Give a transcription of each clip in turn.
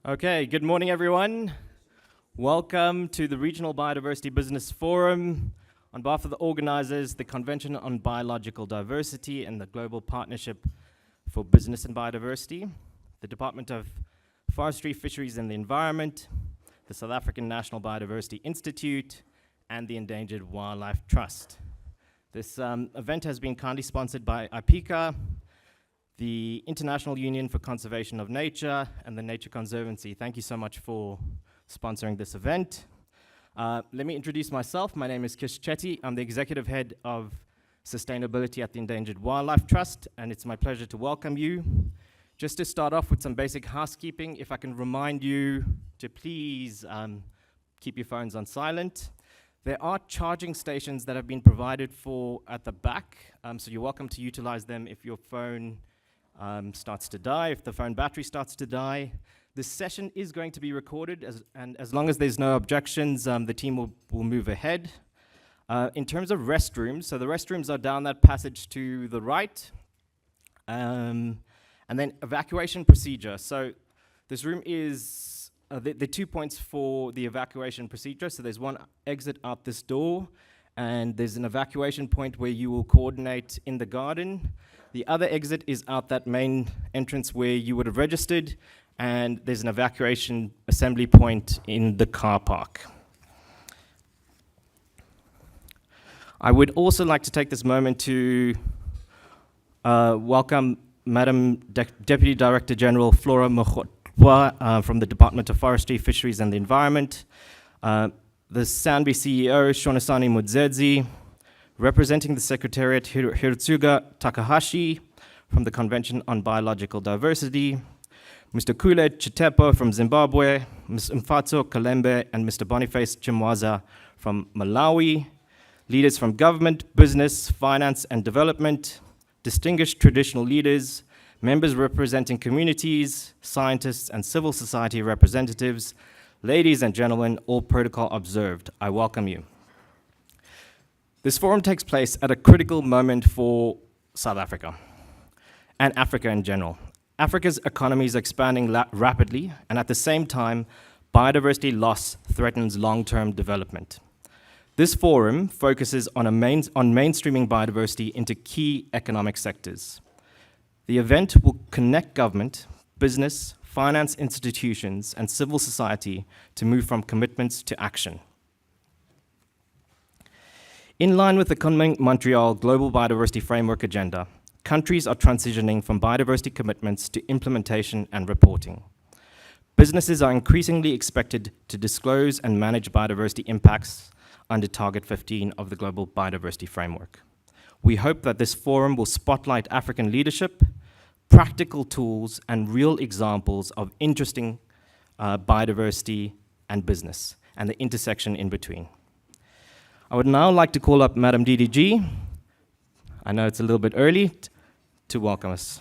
Okay, good morning everyone. Welcome to the Regional Biodiversity Business Forum. On behalf of the organizers, the Convention on Biological Diversity and the Global Partnership for Business and Biodiversity, the Department of Forestry, Fisheries and the Environment, the South African National Biodiversity Institute, and the Endangered Wildlife Trust. This event has been kindly sponsored by Ipieca, the International Union for Conservation of Nature, and the Nature Conservancy. Thank you so much for sponsoring this event. Let me introduce myself. My name is Kish Chetty. I'm the Executive Head of Sustainability at the Endangered Wildlife Trust, and it's my pleasure to welcome you. Just to start off with some basic housekeeping, if I can remind you to please keep your phones on silent. There are charging stations that have been provided for at the back, so you're welcome to utilize them if your phone starts to die, if the phone battery starts to die. This session is going to be recorded, and as long as there's no objections, the team will move ahead. In terms of restrooms, so the restrooms are down that passage to the right. And then evacuation procedure. So this room is, the 2 points for the evacuation procedure. So there's one exit out this door, and there's an evacuation point where you will coordinate in the garden. The other exit is out that main entrance where you would have registered, and there's an evacuation assembly point in the car park. I would also like to take this moment to welcome Madam Deputy Director General Flora Mokgotwa from the Department of Forestry, Fisheries and the Environment, the SANBI CEO, Shonesani Mudzedzi, representing the Secretariat, Hirotsuga Takahashi from the Convention on Biological Diversity, Mr. Kule Chitepo from Zimbabwe, Ms. Mfatso Kalembe and Mr. Boniface Chimwaza from Malawi, leaders from government, business, finance and development, distinguished traditional leaders, members representing communities, scientists and civil society representatives, ladies and gentlemen, all protocol observed, I welcome you. This forum takes place at a critical moment for South Africa and Africa in general. Africa's economy is expanding rapidly, and at the same time, biodiversity loss threatens long-term development. This forum focuses on mainstreaming biodiversity into key economic sectors. The event will connect government, business, finance institutions, and civil society to move from commitments to action. In line with the Kunming-Montreal Global Biodiversity Framework Agenda, countries are transitioning from biodiversity commitments to implementation and reporting. Businesses are increasingly expected to disclose and manage biodiversity impacts under Target 15 of the Global Biodiversity Framework. We hope that this forum will spotlight African leadership, practical tools, and real examples of interesting biodiversity and business, and the intersection in between. I would now like to call up Madam DDG. I know it's a little bit early, to welcome us.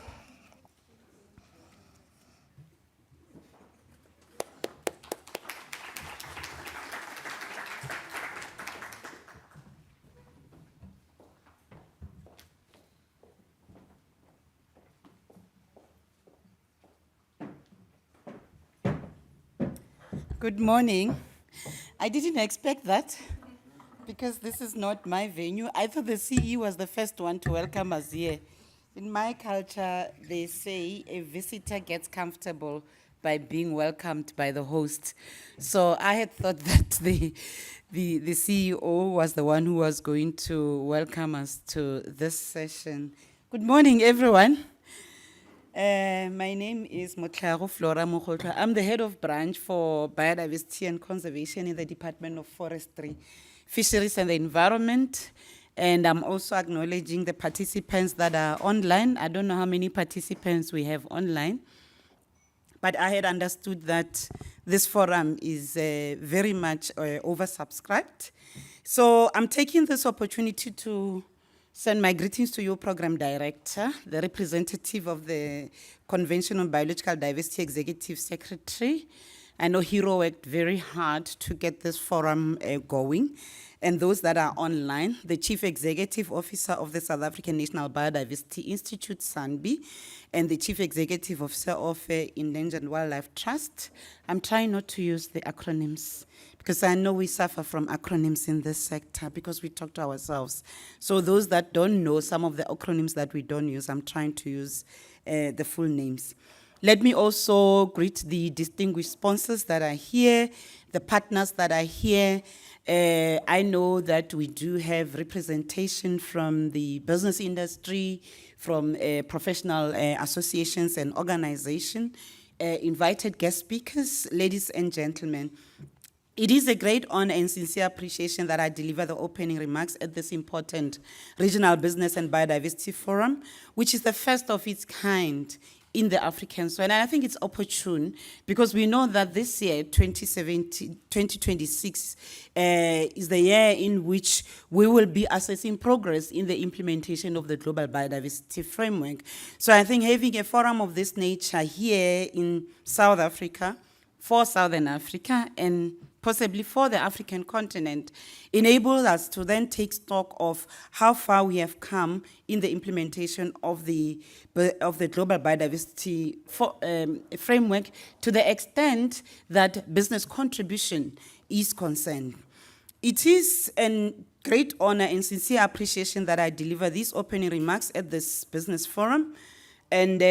Good morning. I didn't expect that because this is not my venue. I thought the CE was the first one to welcome us here. In my culture, they say a visitor gets comfortable by being welcomed by the host. So I had thought that the CEO was the one who was going to welcome us to this session. Good morning, everyone. My name is Motlharo Flora Mokgotwa. I'm the head of branch for Biodiversity and Conservation in the Department of Forestry, Fisheries and the Environment. And I'm also acknowledging the participants that are online. I don't know how many participants we have online, but I had understood that this forum is very much oversubscribed. So I'm taking this opportunity to send my greetings to your program director, the representative of the Convention on Biological Diversity Executive Secretary, I know Hero worked very hard to get this forum going. And those that are online, the Chief Executive Officer of the South African National Biodiversity Institute, SANBI, and the Chief Executive Officer of Endangered Wildlife Trust. I'm trying not to use the acronyms because I know we suffer from acronyms in this sector because we talk to ourselves. So those that don't know some of the acronyms that we don't use, I'm trying to use the full names. Let me also greet the distinguished sponsors that are here, the partners that are here. I know that we do have representation from the business industry, from professional associations and organizations, invited guest speakers, ladies and gentlemen. It is a great honor and sincere appreciation that I deliver the opening remarks at this important Regional Business and Biodiversity Forum, which is the first of its kind in the African soil. And I think it's opportune because we know that this year, 2026, is the year in which we will be assessing progress in the implementation of the Global Biodiversity Framework. So I think having a forum of this nature here in South Africa, for Southern Africa, and possibly for the African continent, enables us to then take stock of how far we have come in the implementation of the Global Biodiversity Framework to the extent that business contribution is concerned. It is a great honor and sincere appreciation that I deliver these opening remarks at this business forum. And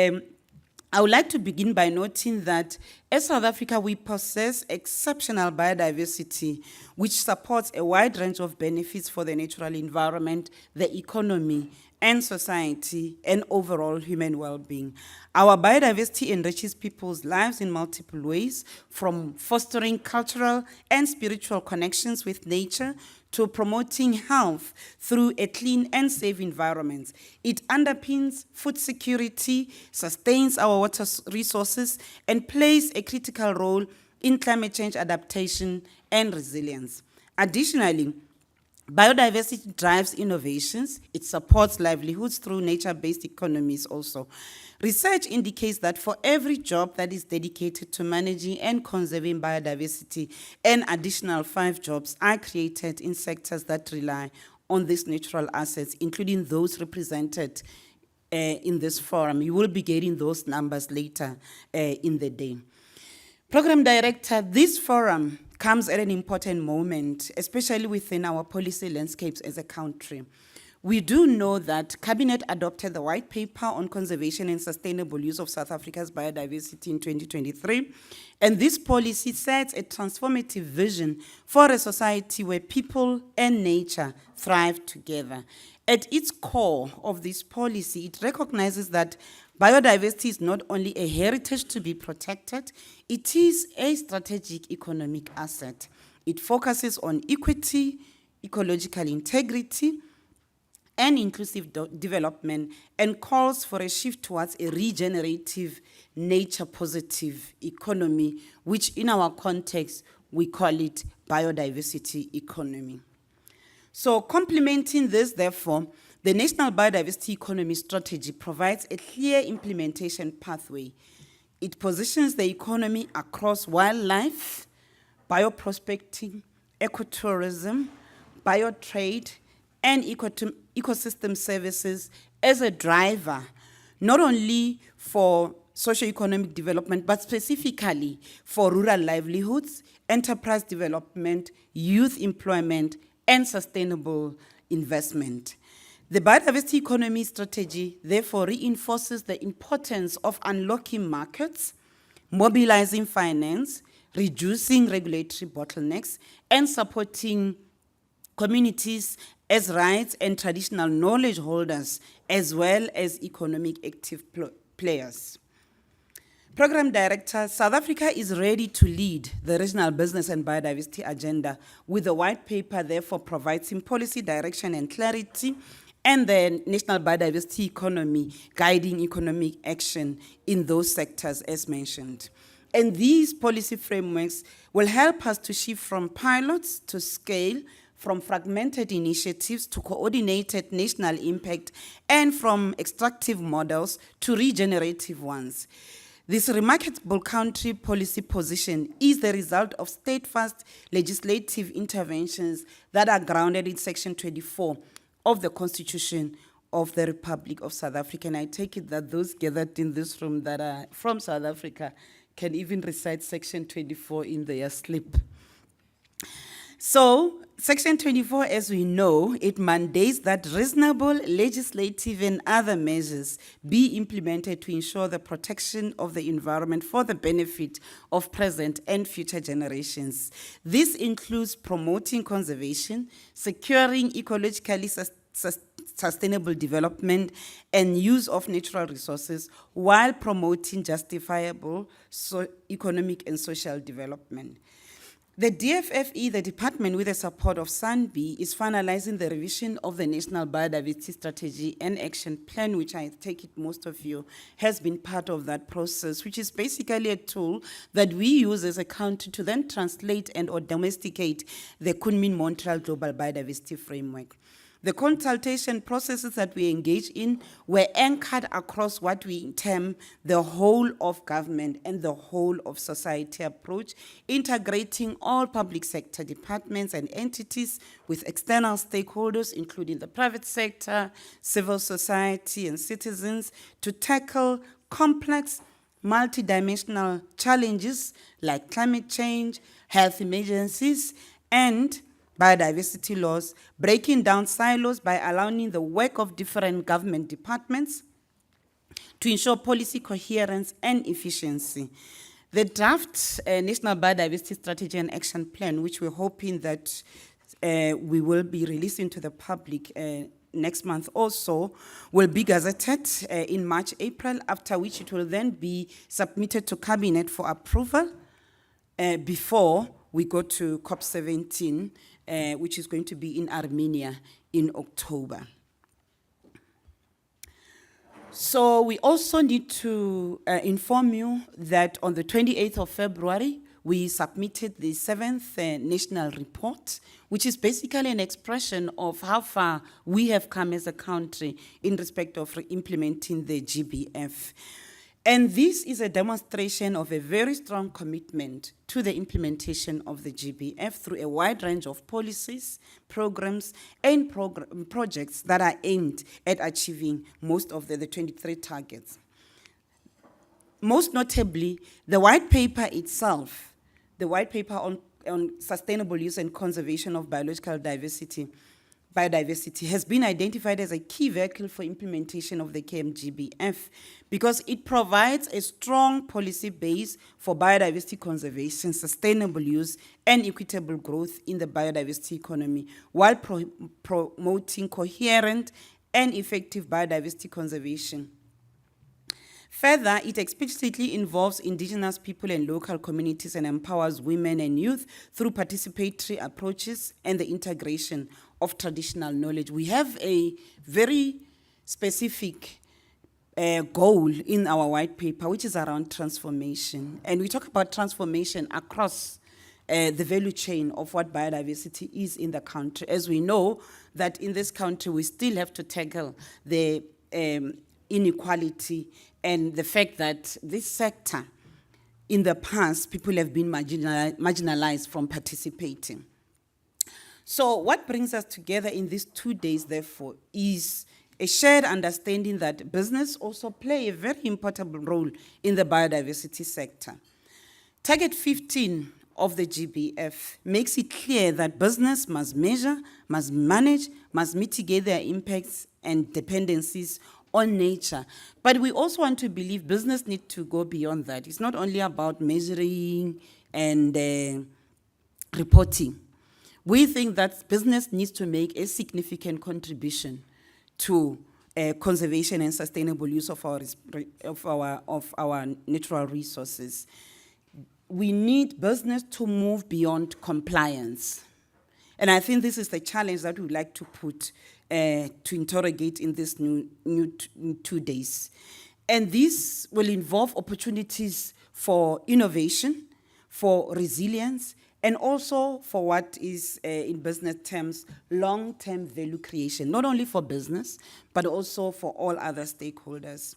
I would like to begin by noting that as South Africa, we possess exceptional biodiversity, which supports a wide range of benefits for the natural environment, the economy, and society, and overall human well-being. Our biodiversity enriches people's lives in multiple ways, from fostering cultural and spiritual connections with nature to promoting health through a clean and safe environment. It underpins food security, sustains our water resources, and plays a critical role in climate change adaptation and resilience. Additionally, biodiversity drives innovations. It supports livelihoods through nature-based economies also. Research indicates that for every job that is dedicated to managing and conserving biodiversity, an additional 5 jobs are created in sectors that rely on these natural assets, including those represented in this forum. You will be getting those numbers later in the day. Program Director, this forum comes at an important moment, especially within our policy landscapes as a country. We do know that Cabinet adopted the White Paper on Conservation and Sustainable Use of South Africa's Biodiversity in 2023, and this policy sets a transformative vision for a society where people and nature thrive together. At its core of this policy, it recognizes that biodiversity is not only a heritage to be protected, it is a strategic economic asset. It focuses on equity, ecological integrity, and inclusive development, and calls for a shift towards a regenerative, nature-positive economy, which in our context, we call it biodiversity economy. So complementing this, therefore, the National Biodiversity Economy Strategy provides a clear implementation pathway. It positions the economy across wildlife, bioprospecting, ecotourism, biotrade, and ecosystem services as a driver, not only for socio-economic development, but specifically for rural livelihoods, enterprise development, youth employment, and sustainable investment. The biodiversity economy strategy therefore reinforces the importance of unlocking markets, mobilizing finance, reducing regulatory bottlenecks, and supporting communities as rights and traditional knowledge holders, as well as economic active players. Program Director, South Africa is ready to lead the regional business and biodiversity agenda, with the white paper therefore providing policy direction and clarity, and the national biodiversity economy guiding economic action in those sectors as mentioned. And these policy frameworks will help us to shift from pilots to scale, from fragmented initiatives to coordinated national impact, and from extractive models to regenerative ones. This remarkable country policy position is the result of steadfast legislative interventions that are grounded in Section 24 of the Constitution of the Republic of South Africa. And I take it that those gathered in this room that are from South Africa can even recite Section 24 in their sleep. So, Section 24, as we know, it mandates that reasonable legislative and other measures be implemented to ensure the protection of the environment for the benefit of present and future generations. This includes promoting conservation, securing ecologically sustainable development and use of natural resources while promoting justifiable economic and social development. The DFFE, the department with the support of SANBI, is finalizing the revision of the National Biodiversity Strategy and Action Plan, which I take it most of you has been part of that process, which is basically a tool that we use as a country to then translate and or domesticate the Kunming-Montreal Global Biodiversity Framework. The consultation processes that we engage in were anchored across what we term the whole of government and the whole of society approach, integrating all public sector departments and entities with external stakeholders, including the private sector, civil society, and citizens, to tackle complex, multidimensional challenges like climate change, health emergencies, and biodiversity laws, breaking down silos by allowing the work of different government departments to ensure policy coherence and efficiency. The draft National Biodiversity Strategy and Action Plan, which we're hoping that we will be releasing to the public next month also, will be gazetted in March, April, after which it will then be submitted to Cabinet for approval before we go to COP17, which is going to be in Armenia in October. So we also need to inform you that on the 28th of February, we submitted the 7th national report, which is basically an expression of how far we have come as a country in respect of implementing the GBF. And this is a demonstration of a very strong commitment to the implementation of the GBF through a wide range of policies, programs, and projects that are aimed at achieving most of the 23 targets. Most notably, the white paper itself, the white paper on sustainable use and conservation of biodiversity has been identified as a key vehicle for implementation of the KMGBF because it provides a strong policy base for biodiversity conservation, sustainable use, and equitable growth in the biodiversity economy while promoting coherent and effective biodiversity conservation. Further, it explicitly involves indigenous people and local communities and empowers women and youth through participatory approaches and the integration of traditional knowledge. We have a very specific goal in our white paper, which is around transformation. And we talk about transformation across the value chain of what biodiversity is in the country. As we know that in this country, we still have to tackle the inequality and the fact that this sector, in the past, people have been marginalized from participating. So what brings us together in these 2 days, therefore, is a shared understanding that business also play a very important role in the biodiversity sector. Target 15 of the GBF makes it clear that business must measure, must manage, must mitigate their impacts and dependencies on nature. But we also want to believe business needs to go beyond that. It's not only about measuring and reporting. We think that business needs to make a significant contribution to conservation and sustainable use of our natural resources. We need business to move beyond compliance. And I think this is the challenge that we'd like to put to interrogate in this new 2 days. And this will involve opportunities for innovation, for resilience, and also for what is, in business terms, long-term value creation, not only for business, but also for all other stakeholders.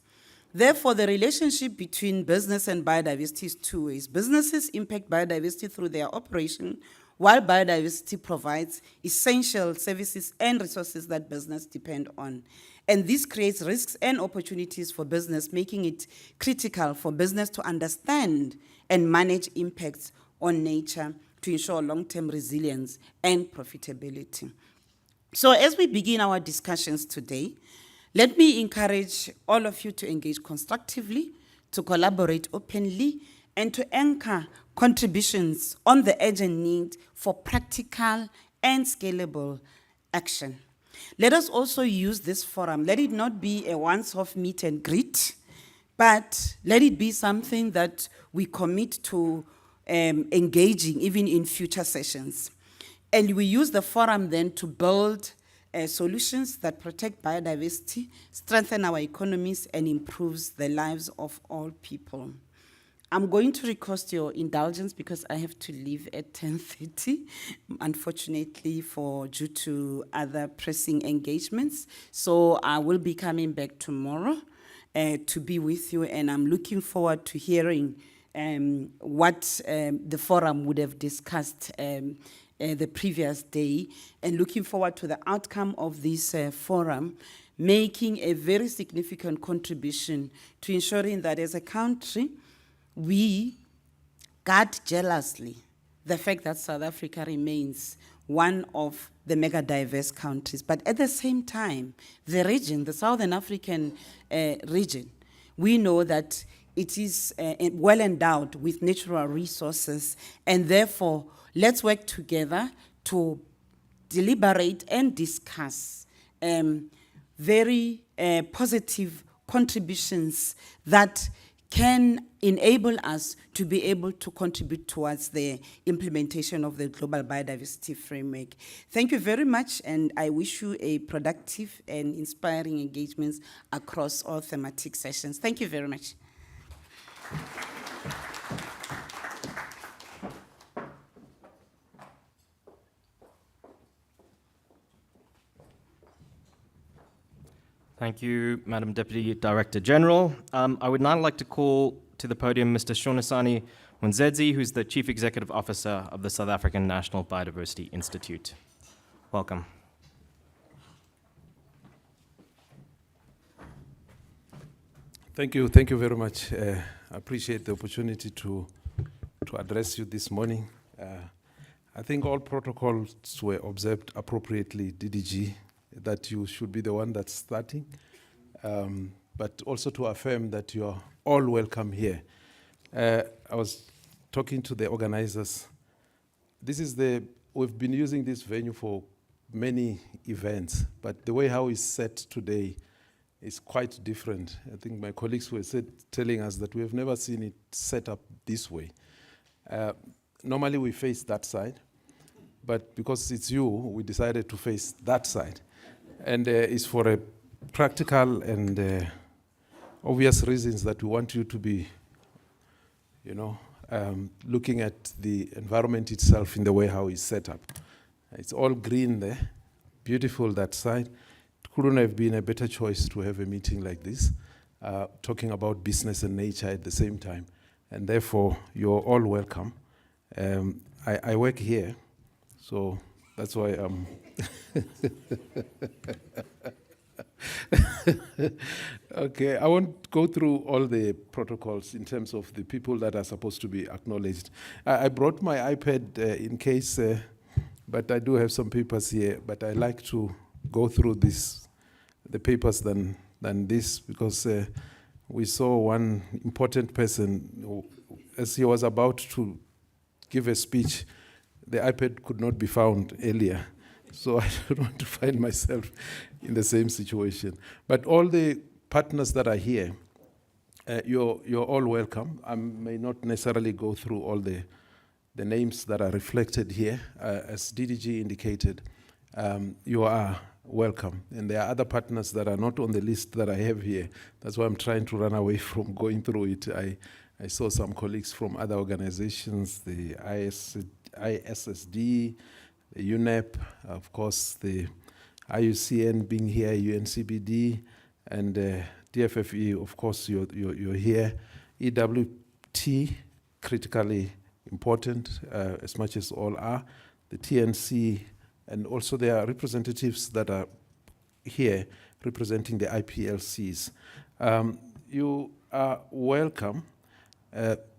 Therefore, the relationship between business and biodiversity is two ways. Businesses impact biodiversity through their operation, while biodiversity provides essential services and resources that business depend on. And this creates risks and opportunities for business, making it critical for business to understand and manage impacts on nature to ensure long-term resilience and profitability. So as we begin our discussions today, let me encourage all of you to engage constructively, to collaborate openly, and to anchor contributions on the urgent need for practical and scalable action. Let us also use this forum. Let it not be a once-off meet and greet, but let it be something that we commit to engaging even in future sessions. And we use the forum then to build solutions that protect biodiversity, strengthen our economies, and improves the lives of all people. I'm going to request your indulgence because I have to leave at 10:30, unfortunately, due to other pressing engagements. So I will be coming back tomorrow to be with you, and I'm looking forward to hearing what the forum would have discussed the previous day, and looking forward to the outcome of this forum, making a very significant contribution to ensuring that as a country, we guard jealously the fact that South Africa remains one of the mega diverse countries. But at the same time, the region, the Southern African region, we know that it is well endowed with natural resources, and therefore, let's work together to deliberate and discuss very positive contributions that can enable us to be able to contribute towards the implementation of the Global Biodiversity Framework. Thank you very much, and I wish you a productive and inspiring engagements across all thematic sessions. Thank you very much. Thank you, Madam Deputy Director General. I would now like to call to the podium Mr. Shonisani Munzedzi, who's the Chief Executive Officer of the South African National Biodiversity Institute. Welcome. Thank you very much. I appreciate the opportunity to address you this morning. I think all protocols were observed appropriately, DDG, that you should be the one that's starting, but also to affirm that you are all welcome here. I was talking to the organizers. We've been using this venue for many events, but the way how it's set today is quite different. I think my colleagues were telling us that we have never seen it set up this way. Normally we face that side, but because it's you, we decided to face that side. And it's for a practical and obvious reasons that we want you to be, looking at the environment itself in the way how it's set up. It's all green there, beautiful that side. It couldn't have been a better choice to have a meeting like this, talking about business and nature at the same time. And therefore, you're all welcome. I work here, so that's why I'm... Okay, I won't go through all the protocols in terms of the people that are supposed to be acknowledged. I brought my iPad in case, but I do have some papers here, but I like to go through the papers than this, because we saw one important person who, as he was about to give a speech, the iPad could not be found earlier. So I don't want to find myself in the same situation. But all the partners that are here, you're all welcome. I may not necessarily go through all the names that are reflected here. As DDG indicated, you are welcome. And there are other partners that are not on the list that I have here. That's why I'm trying to run away from going through it. I saw some colleagues from other organizations, the ISSD, the UNEP, of course, the IUCN being here, UNCBD, and DFFE, of course, you're here. EWT, critically important, as much as all are. The TNC, and also there are representatives that are here representing the IPLCs. You are welcome,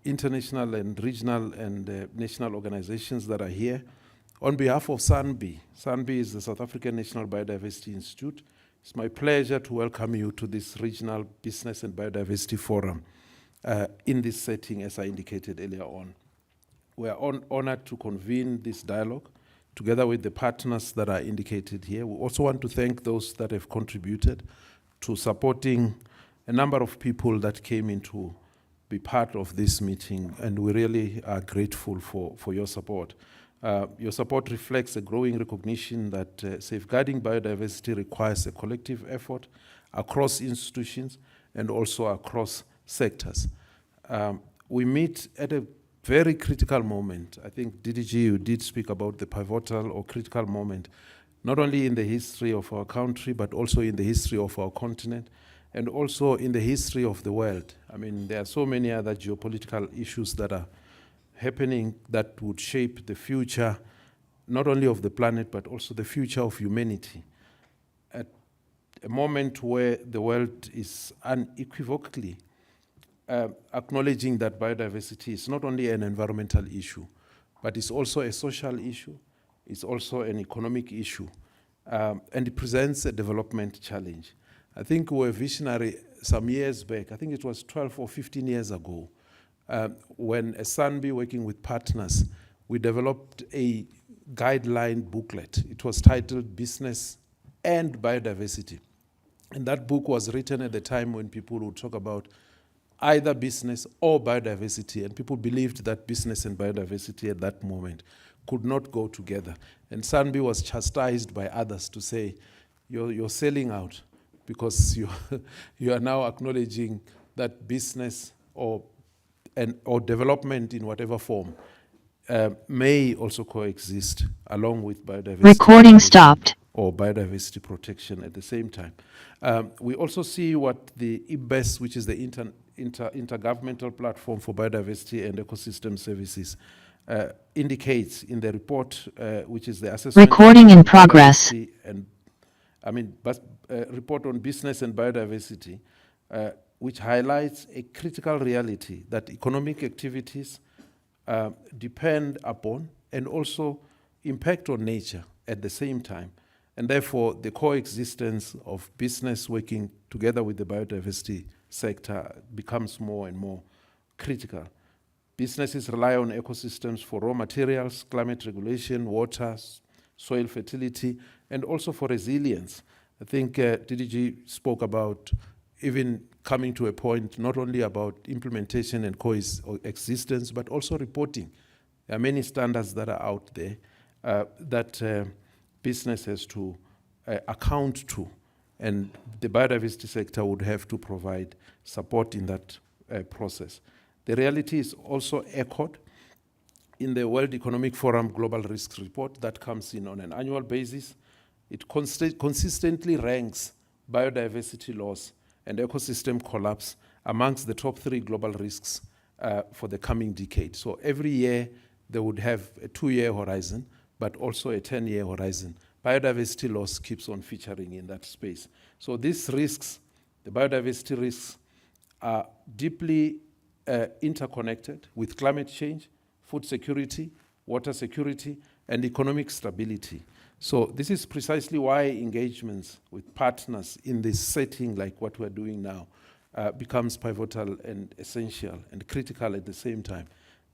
international and regional and national organizations that are here. On behalf of SANBI, SANBI is the South African National Biodiversity Institute. It's my pleasure to welcome you to this Regional Business and Biodiversity Forum in this setting, as I indicated earlier on. We are honored to convene this dialogue together with the partners that are indicated here. We also want to thank those that have contributed to supporting a number of people that came in to be part of this meeting, and we really are grateful for your support. Your support reflects a growing recognition that safeguarding biodiversity requires a collective effort across institutions and also across sectors. We meet at a very critical moment. I think, DDG, you did speak about the pivotal or critical moment, not only in the history of our country, but also in the history of our continent, and also in the history of the world. I mean, there are so many other geopolitical issues that are happening that would shape the future, not only of the planet, but also the future of humanity. At a moment where the world is unequivocally acknowledging that biodiversity is not only an environmental issue, but it's also a social issue, it's also an economic issue, and it presents a development challenge. I think we were visionary some years back. I think it was 12 or 15 years ago, when as SANBI, working with partners, we developed a guideline booklet. It was titled Business and Biodiversity. And that book was written at the time when people would talk about either business or biodiversity, and people believed that business and biodiversity at that moment could not go together. And SANBI was chastised by others to say, you're selling out, because you are now acknowledging that business or development in whatever form may also coexist along with biodiversity. Recording stopped. Or biodiversity protection at the same time. We also see what the IBES, which is the Intergovernmental Platform for Biodiversity and Ecosystem Services, indicates in the report, which is the assessment. Recording in progress. And report on business and biodiversity, which highlights a critical reality that economic activities depend upon and also impact on nature at the same time. And therefore, the coexistence of business working together with the biodiversity sector becomes more and more critical. Businesses rely on ecosystems for raw materials, climate regulation, water, soil fertility, and also for resilience. I think DDG spoke about even coming to a point not only about implementation and coexistence, but also reporting. There are many standards that are out there that business has to account to, and the biodiversity sector would have to provide support in that process. The reality is also echoed in the World Economic Forum Global Risks Report that comes in on an annual basis. It consistently ranks biodiversity loss and ecosystem collapse amongst the top 3 global risks for the coming decade. So every year they would have a 2-year horizon, but also a 10-year horizon. Biodiversity loss keeps on featuring in that space. So these risks, the biodiversity risks, are deeply interconnected with climate change, food security, water security, and economic stability. So this is precisely why engagements with partners in this setting, like what we're doing now, becomes pivotal and essential and critical at the same time.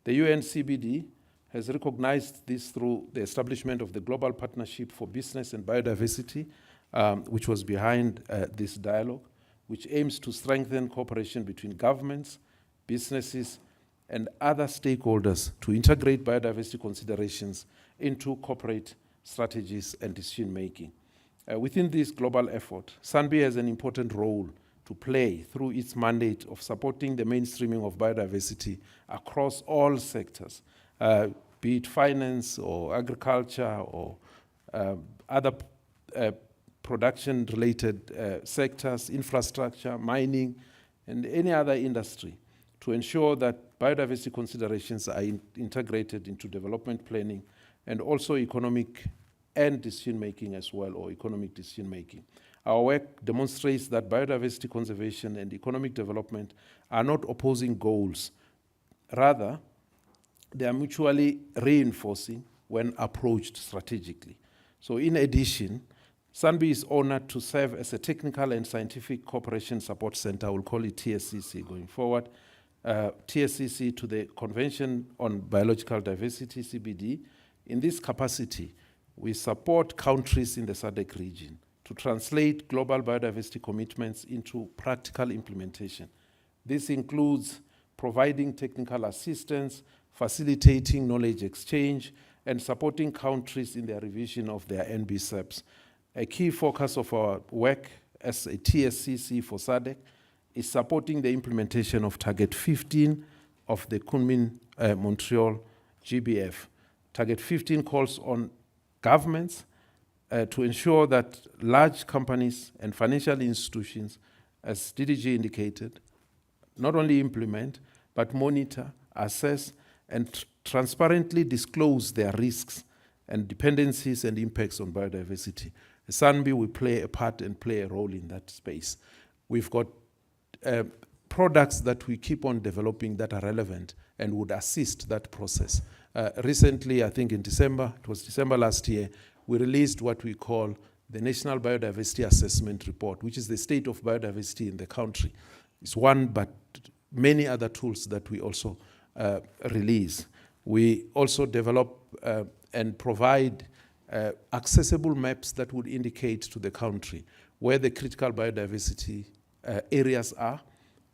The SCBD has recognized this through the establishment of the Global Partnership for Business and Biodiversity, which was behind this dialogue, which aims to strengthen cooperation between governments, businesses, and other stakeholders to integrate biodiversity considerations into corporate strategies and decision-making. Within this global effort, SANBI has an important role to play through its mandate of supporting the mainstreaming of biodiversity across all sectors, be it finance or agriculture or other production-related sectors, infrastructure, mining, and any other industry to ensure that biodiversity considerations are integrated into development planning and also economic and decision-making as well, or economic decision-making. Our work demonstrates that biodiversity conservation and economic development are not opposing goals. Rather, they are mutually reinforcing when approached strategically. So in addition, SANBI is honored to serve as a technical and scientific cooperation support center. We'll call it TSCC going forward. TSCC to the Convention on Biological Diversity, CBD. In this capacity, we support countries in the SADC region to translate global biodiversity commitments into practical implementation. This includes providing technical assistance, facilitating knowledge exchange, and supporting countries in their revision of their NBCEPs. A key focus of our work as a TSCC for SADC is supporting the implementation of Target 15 of the Kunming-Montreal GBF. Target 15 calls on governments to ensure that large companies and financial institutions, as DDG indicated, not only implement, but monitor, assess, and transparently disclose their risks and dependencies and impacts on biodiversity. SANBI will play a part and play a role in that space. We've got products that we keep on developing that are relevant and would assist that process. Recently, I think in December, it was December last year, we released what we call the National Biodiversity Assessment Report, which is the state of biodiversity in the country. It's one, but many other tools that we also release. We also develop and provide accessible maps that would indicate to the country where the critical biodiversity areas are,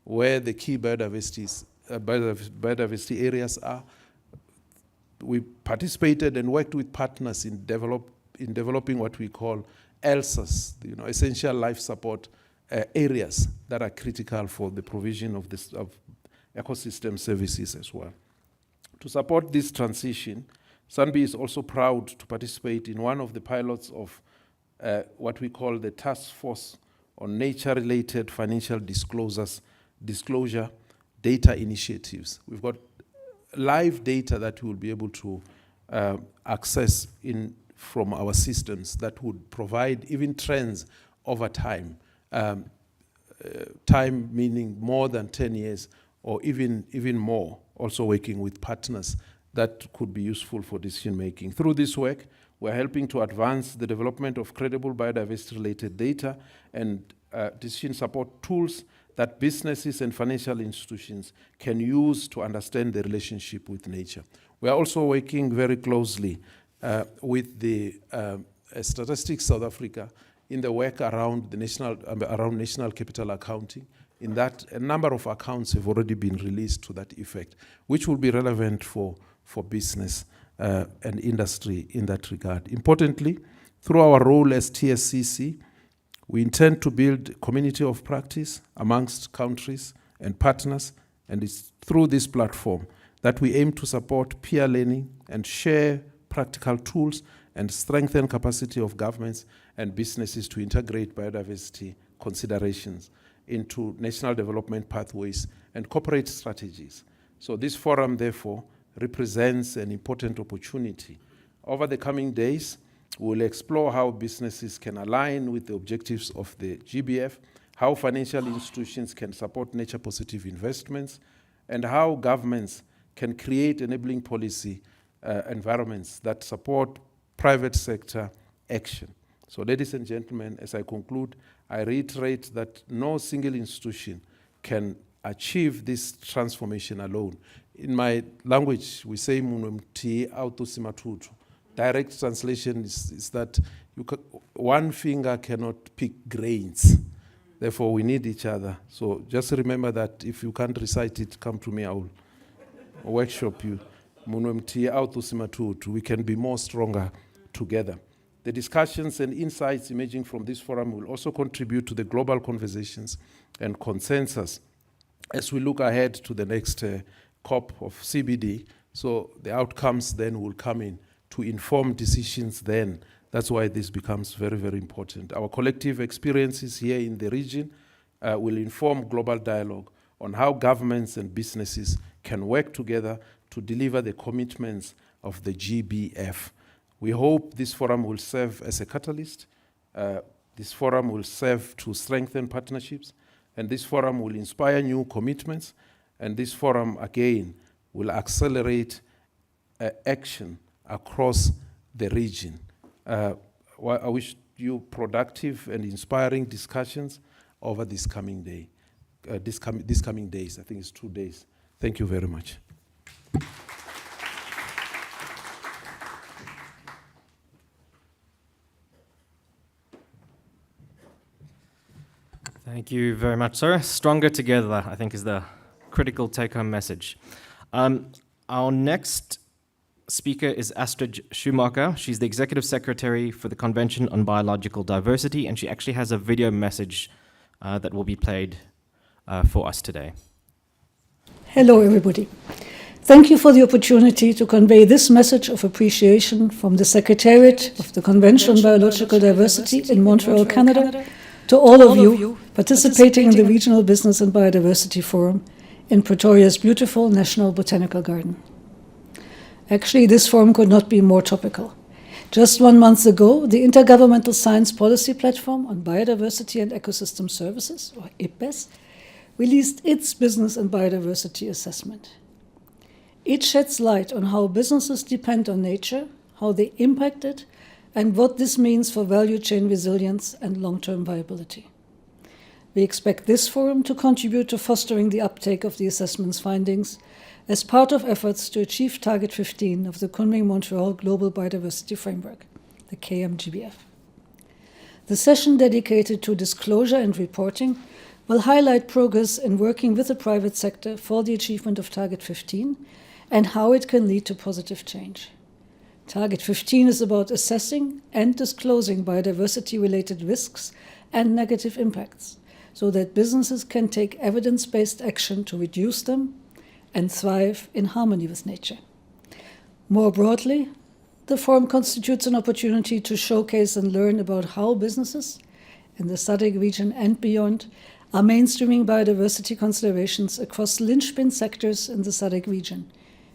where the key biodiversity areas are. We participated and worked with partners in developing what we call ELSAs, essential life support areas that are critical for the provision of ecosystem services as well. To support this transition, SANBI is also proud to participate in one of the pilots of what we call the Task Force on Nature-Related Financial Disclosure Data Initiatives. We've got live data that we'll be able to access from our systems that would provide even trends over time. Time meaning more than 10 years or even more, also working with partners that could be useful for decision making. Through this work, we're helping to advance the development of credible biodiversity-related data and decision support tools that businesses and financial institutions can use to understand the relationship with nature. We are also working very closely with the Statistics South Africa in the work around national capital accounting. In that, a number of accounts have already been released to that effect, which will be relevant for business and industry in that regard. Importantly, through our role as TSCC, we intend to build a community of practice amongst countries and partners, and it's through this platform that we aim to support peer learning and share practical tools and strengthen capacity of governments and businesses to integrate biodiversity considerations into national development pathways and corporate strategies. So this forum, therefore, represents an important opportunity. Over the coming days, we'll explore how businesses can align with the objectives of the GBF, how financial institutions can support nature-positive investments, and how governments can create enabling policy environments that support private sector action. So ladies and gentlemen, as I conclude, I reiterate that no single institution can achieve this transformation alone. In my language, we say autosimatutu. Direct translation is that one finger cannot pick grains. Therefore, we need each other. So just remember that if you can't recite it, come to me, I will workshop you. We can be more stronger together. The discussions and insights emerging from this forum will also contribute to the global conversations and consensus as we look ahead to the next COP of CBD. So the outcomes then will come in to inform decisions then That's why this becomes very, very important. Our collective experiences here in the region will inform global dialogue on how governments and businesses can work together to deliver the commitments of the GBF. We hope this forum will serve as a catalyst. This forum will serve to strengthen partnerships, and this forum will inspire new commitments, and this forum, again, will accelerate action across the region. I wish you productive and inspiring discussions over this coming day. This coming days, I think it's 2 days. Thank you very much. Thank you very much, sir. Stronger together, I think, is the critical take-home message. Our next speaker is Astrid Schumacher. She's the Executive Secretary for the Convention on Biological Diversity, and she actually has a video message that will be played for us today. Hello, everybody. Thank you for the opportunity to convey this message of appreciation from the Secretariat of the Convention on Biological Diversity in Montreal, Canada, to all of you participating in the Regional Business and Biodiversity Forum in Pretoria's beautiful National Botanical Garden. Actually, this forum could not be more topical. Just 1 month ago, the Intergovernmental Science Policy Platform on Biodiversity and Ecosystem Services, or IPBES, released its Business and Biodiversity Assessment. It sheds light on how businesses depend on nature, how they impact it, and what this means for value chain resilience and long-term viability. We expect this forum to contribute to fostering the uptake of the assessment's findings as part of efforts to achieve Target 15 of the Kunming-Montreal Global Biodiversity Framework, the KMGBF. The session dedicated to disclosure and reporting will highlight progress in working with the private sector for the achievement of Target 15 and how it can lead to positive change. Target 15 is about assessing and disclosing biodiversity-related risks and negative impacts so that businesses can take evidence-based action to reduce them and thrive in harmony with nature. More broadly, the forum constitutes an opportunity to showcase and learn about how businesses in the SADC region and beyond are mainstreaming biodiversity considerations across linchpin sectors in the SADC region,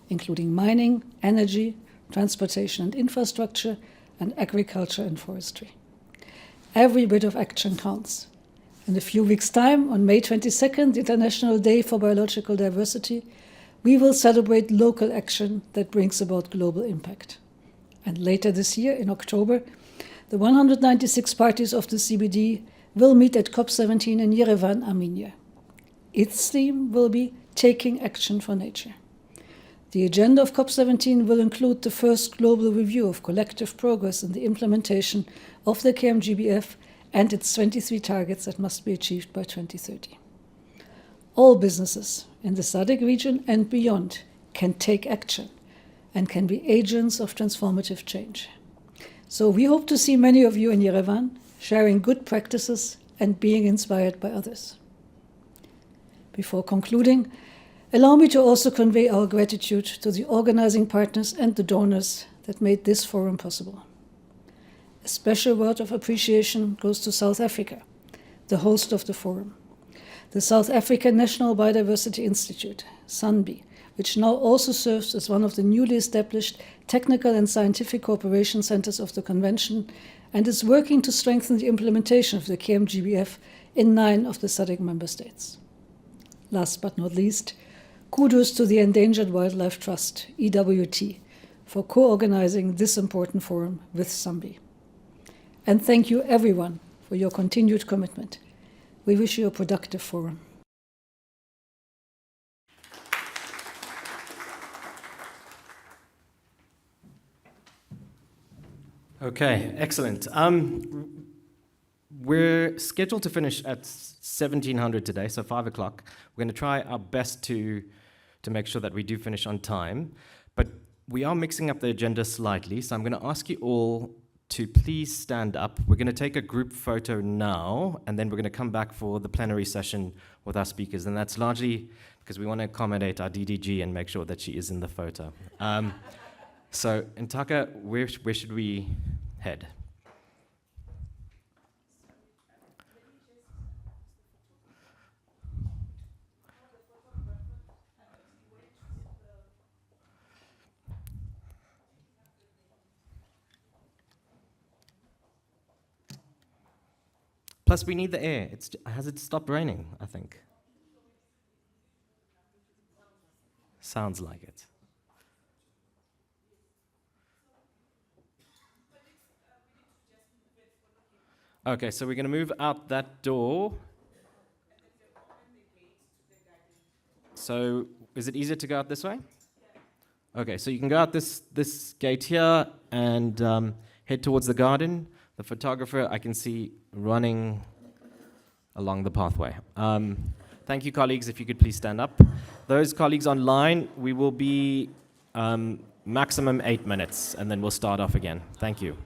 including mining, energy, transportation and infrastructure, and agriculture and forestry. Every bit of action counts. In a few weeks' time, on May 22nd, the International Day for Biological Diversity, we will celebrate local action that brings about global impact. And later this year, in October, the 196 parties of the CBD will meet at COP17 in Yerevan, Armenia. Its theme will be Taking Action for Nature. The agenda of COP17 will include the first global review of collective progress in the implementation of the KMGBF and its 23 targets that must be achieved by 2030. All businesses in the SADC region and beyond can take action and can be agents of transformative change. So we hope to see many of you in Yerevan sharing good practices and being inspired by others. Before concluding, allow me to also convey our gratitude to the organizing partners and the donors that made this forum possible. A special word of appreciation goes to South Africa, the host of the forum. The South African National Biodiversity Institute, SANBI, which now also serves as one of the newly established technical and scientific cooperation centers of the Convention and is working to strengthen the implementation of the KMGBF in 9 of the SADC member states. Last but not least, kudos to the Endangered Wildlife Trust, EWT, for co-organizing this important forum with SANBI. And thank you everyone for your continued commitment. We wish you a productive forum. Okay, excellent. We're scheduled to finish at 1700 today, so 5 o'clock. We're going to try our best to make sure that we do finish on time, but we are mixing up the agenda slightly, so I'm going to ask you all to please stand up. We're going to take a group photo now, and then we're going to come back for the plenary session with our speakers, and that's largely because we want to accommodate our DDG and make sure that she is in the photo. So, Ntaka, where should we head? Plus, we need the air. Has it stopped raining, I think? Sounds like it. Okay, so we're going to move out that door. So, is it easier to go out this way? Okay, so you can go out this gate here and head towards the garden. The photographer I can see running along the pathway. Thank you, colleagues. If you could please stand up. Those colleagues online, we will be maximum 8 minutes, and then we'll start off again. Thank you.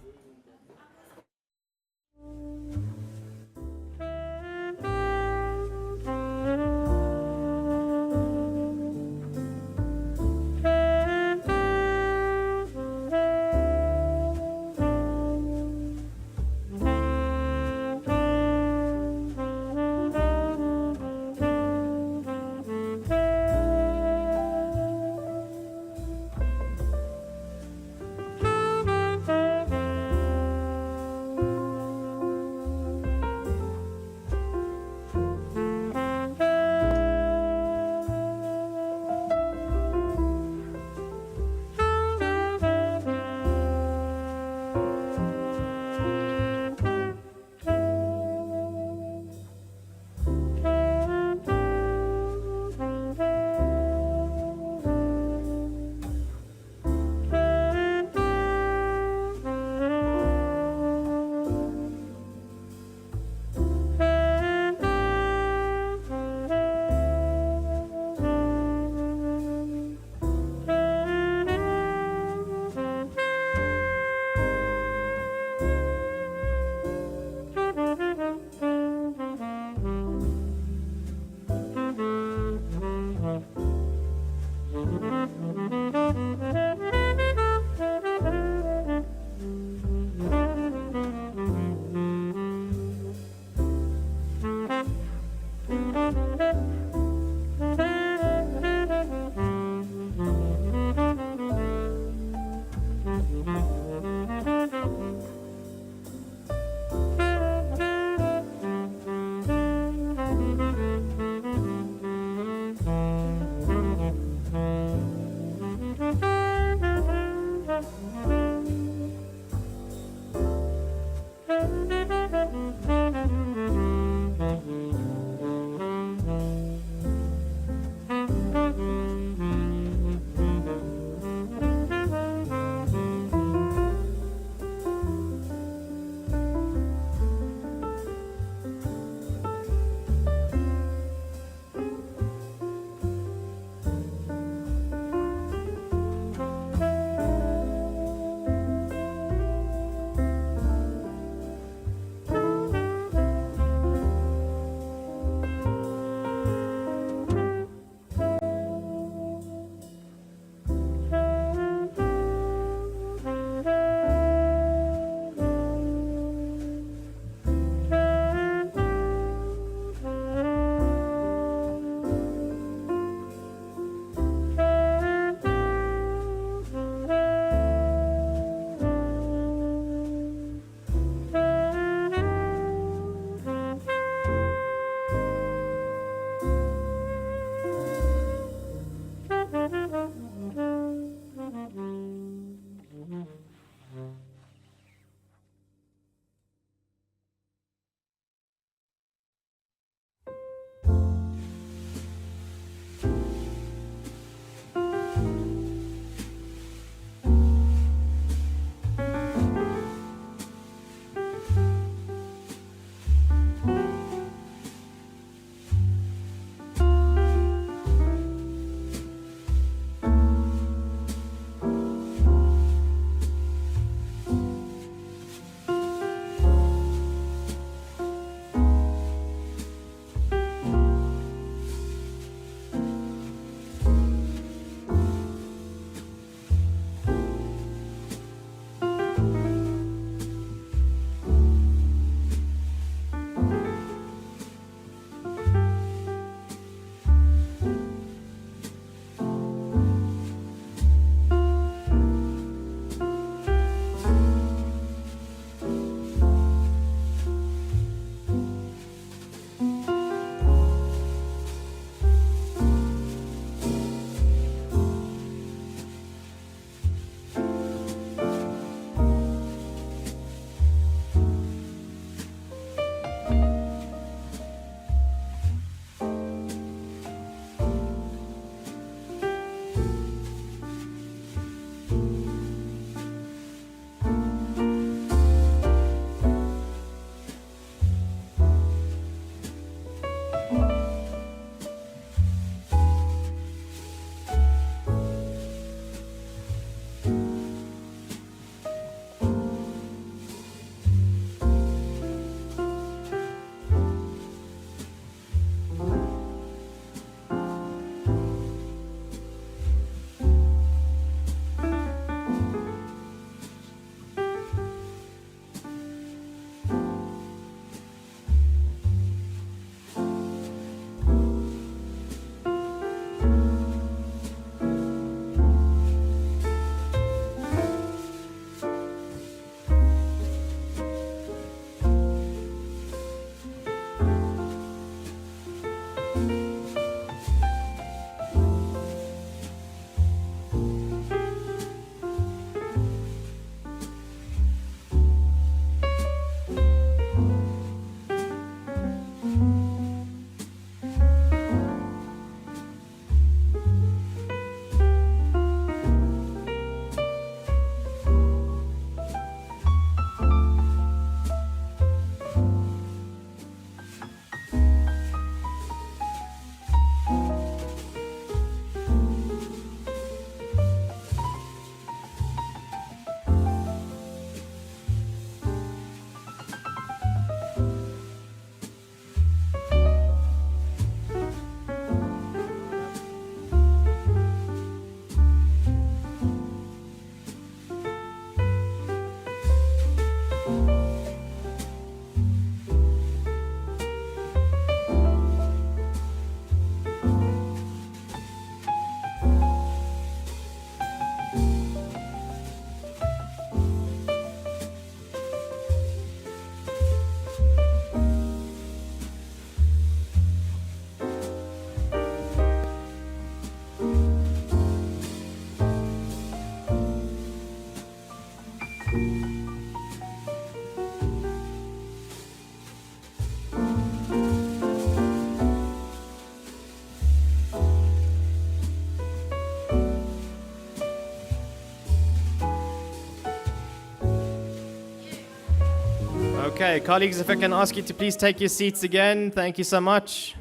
Okay, colleagues, if I can ask you to please take your seats again. Thank you so much.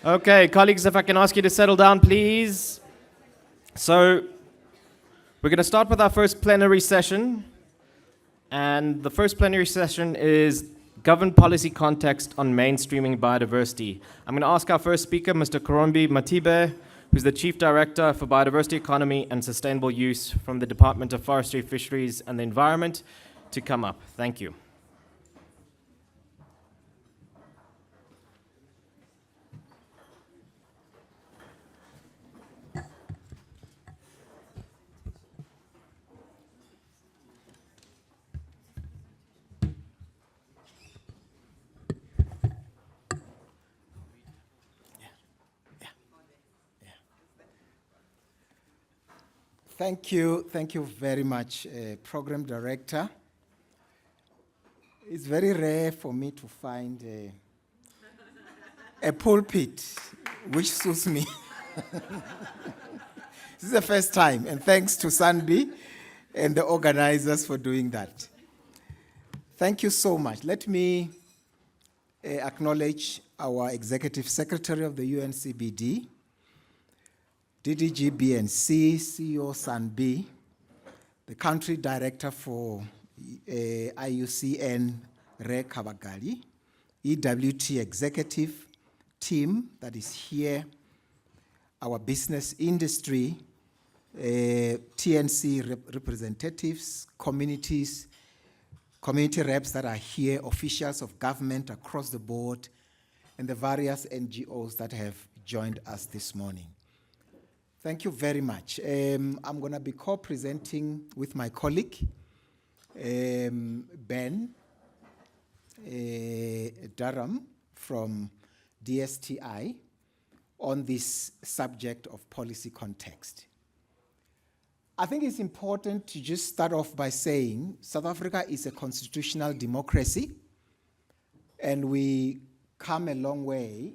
Okay, colleagues, if I can ask you to settle down, please. So, we're going to start with our first plenary session. And the first plenary session is Government Policy Context on Mainstreaming Biodiversity. I'm going to ask our first speaker, Mr. Korombi Matibe, who's the Chief Director for Biodiversity Economy and Sustainable Use from the Department of Forestry, Fisheries and the Environment, to come up. Thank you. Thank you very much, Program Director. It's very rare for me to find a pulpit which suits me. This is the first time, and thanks to SANBI and the organizers for doing that. Thank you so much. Let me acknowledge our Executive Secretary of the UNCBD, DDG-BNC, CEO SANBI, the Country Director for IUCN, Re Kabagali, EWT Executive Team that is here, our business industry, TNC representatives, community reps that are here, officials of government across the board, and the various NGOs that have joined us this morning. Thank you very much. I'm going to be co-presenting with my colleague, Ben Durham from DSTI, on this subject of policy context. I think it's important to just start off by saying South Africa is a constitutional democracy, and we come a long way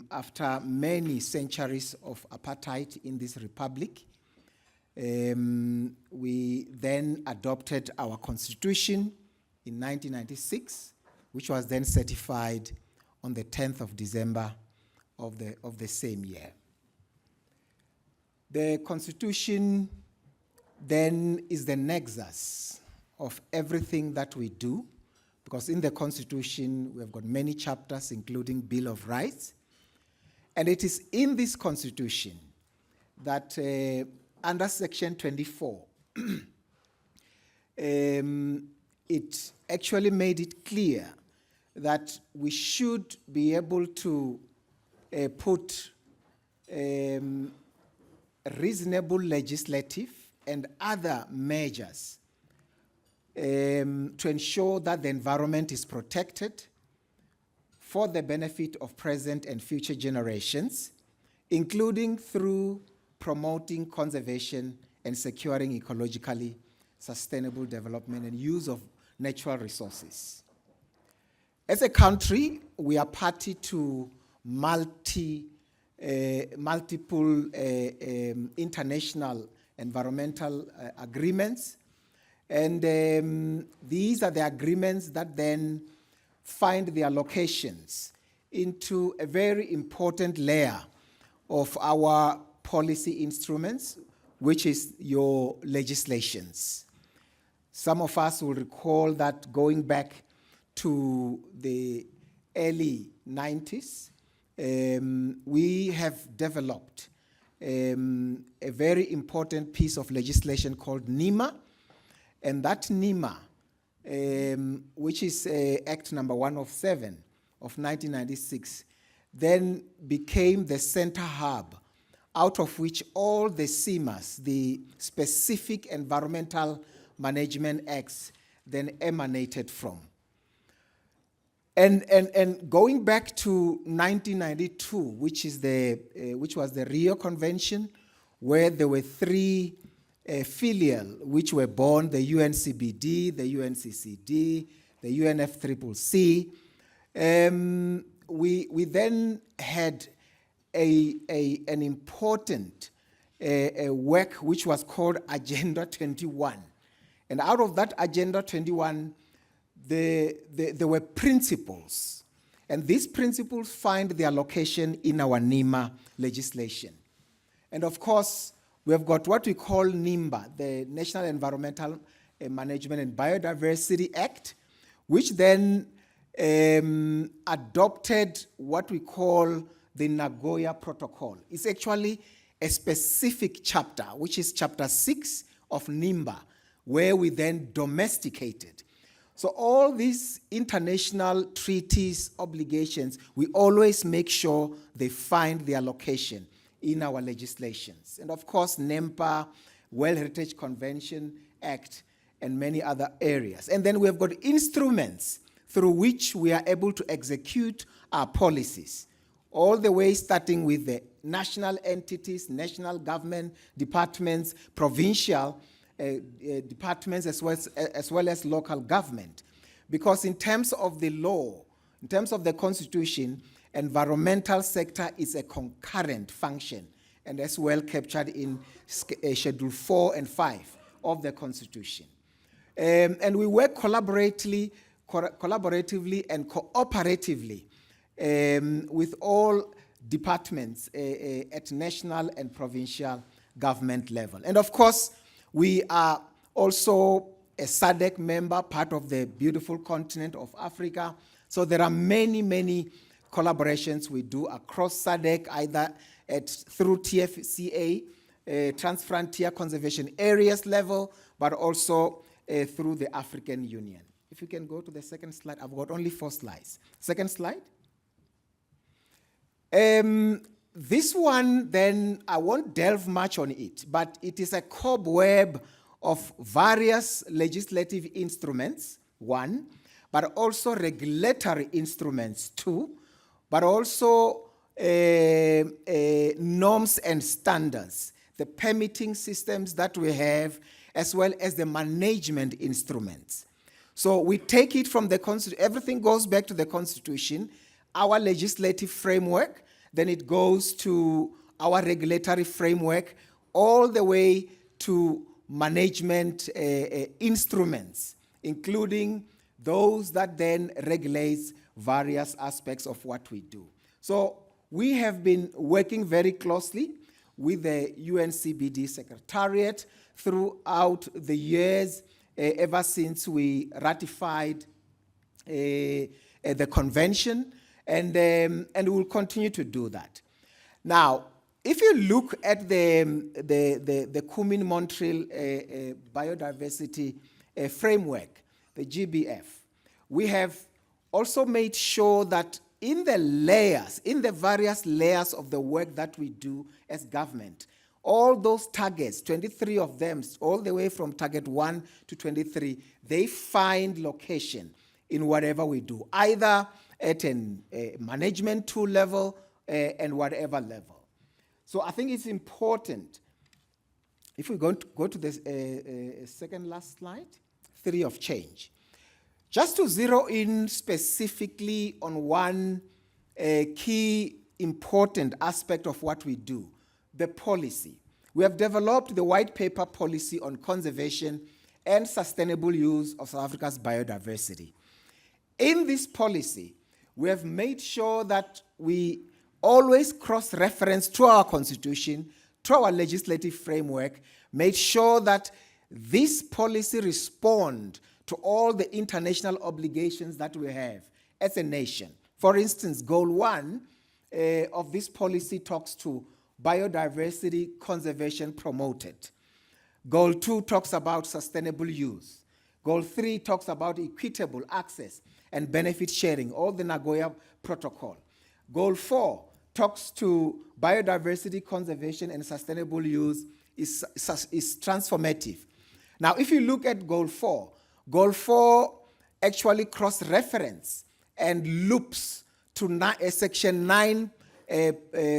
after many centuries of apartheid in this republic. We then adopted our constitution in 1996, which was then certified on the 10th of December of the same year. The constitution then is the nexus of everything that we do, because in the Constitution, we have got many chapters, including Bill of Rights. And it is in this Constitution that under Section 24, it actually made it clear that we should be able to put reasonable legislative and other measures to ensure that the environment is protected for the benefit of present and future generations, including through promoting conservation and securing ecologically sustainable development and use of natural resources. As a country, we are party to multiple international environmental agreements. And these are the agreements that then find their locations into a very important layer of our policy instruments, which is your legislations. Some of us will recall that going back to the early 90s, we have developed a very important piece of legislation called NEMA, and that NEMA, which is Act number 107 of 1996, then became the center hub out of which all the CEMAs, the specific environmental management acts, then emanated from. And going back to 1992, which was the Rio Convention, where there were three filial which were born: the UNCBD, the UNCCD, the UNFCCC. We then had an important work which was called Agenda 21. And out of that Agenda 21, there were principles. And these principles find their location in our NEMA legislation. And of course, we have got what we call NEMBA, the National Environmental Management and Biodiversity Act, which then adopted what we call the Nagoya Protocol. It's actually a specific chapter, which is chapter 6 of NEMBA, where we then domesticated. So all these international treaties, obligations, we always make sure they find their location in our legislations. And of course, NEMPA, World Heritage Convention Act, and many other areas. And then we have got instruments through which we are able to execute our policies, all the way starting with the national entities, national government departments, provincial departments, as well as local government. Because in terms of the law, in terms of the Constitution, environmental sector is a concurrent function, and as well captured in Schedule 4 and 5 of the Constitution. And we work collaboratively and cooperatively with all departments at national and provincial government level. And of course, we are also a SADC member, part of the beautiful continent of Africa. So there are many, many collaborations we do across SADC, either through TFCA, Transfrontier Conservation Areas level, but also through the African Union. If you can go to the second slide. I've got only 4 slides. Second slide. This one, then, I won't delve much on it, but it is a cobweb of various legislative instruments, 1, but also regulatory instruments, 2, but also norms and standards, the permitting systems that we have, as well as the management instruments. So we take it from the Constitution, everything goes back to the Constitution, our legislative framework, then it goes to our regulatory framework, all the way to management instruments, including those that then regulates various aspects of what we do. So we have been working very closely with the UNCBD Secretariat throughout the years, ever since we ratified the convention, and we will continue to do that. Now, if you look at the Kunming-Montreal Biodiversity Framework, the GBF, we have also made sure that in the layers, in the various layers of the work that we do as government, all those targets, 23 of them, all the way from target 1 to 23, they find location in whatever we do, either at a management tool level and whatever level. So I think it's important, if we go to the second last slide, theory of change. Just to zero in specifically on one key important aspect of what we do, the policy. We have developed the white paper policy on conservation and sustainable use of South Africa's biodiversity. In this policy, we have made sure that we always cross-reference to our constitution, to our legislative framework, made sure that this policy respond to all the international obligations that we have as a nation. For instance, Goal 1 of this policy talks to biodiversity conservation promoted. Goal 2 talks about sustainable use. Goal 3 talks about equitable access and benefit sharing, all the Nagoya Protocol. Goal 4 talks to biodiversity conservation and sustainable use is transformative. Now, if you look at Goal 4 actually cross-reference and loops to Section 9,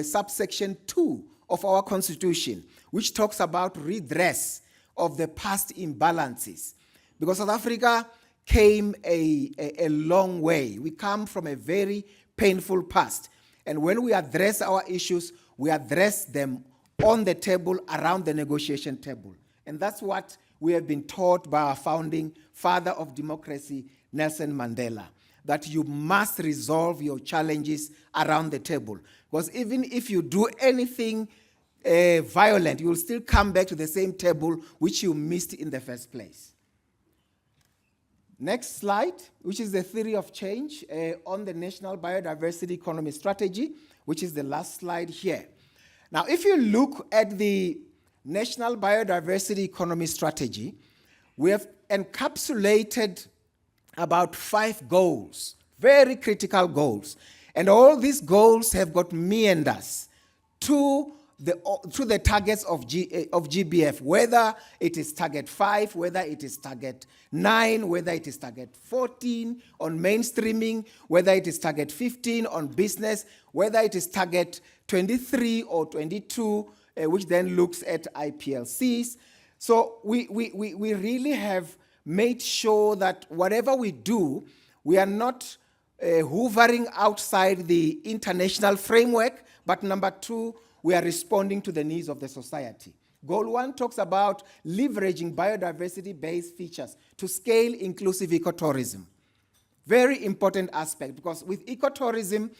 subsection 2 of our Constitution, which talks about redress of the past imbalances. Because South Africa came a long way. We come from a very painful past. And when we address our issues, we address them on the table, around the negotiation table. And that's what we have been taught by our founding father of democracy, Nelson Mandela, that you must resolve your challenges around the table. Because even if you do anything violent, you will still come back to the same table which you missed in the first place. Next slide, which is the theory of change on the National Biodiversity Economy Strategy, which is the last slide here. Now, if you look at the National Biodiversity Economy Strategy, we have encapsulated about 5 goals, very critical goals. And all these goals have got meanders to the targets of GBF, whether it is target 5, whether it is target 9, whether it is target 14 on mainstreaming, whether it is target 15 on business, whether it is target 23 or 22, which then looks at IPLCs. So we really have made sure that whatever we do, we are not hoovering outside the international framework, but number 2, we are responding to the needs of the society. Goal 1 talks about leveraging biodiversity-based features to scale inclusive ecotourism. Very important aspect, because with ecotourism,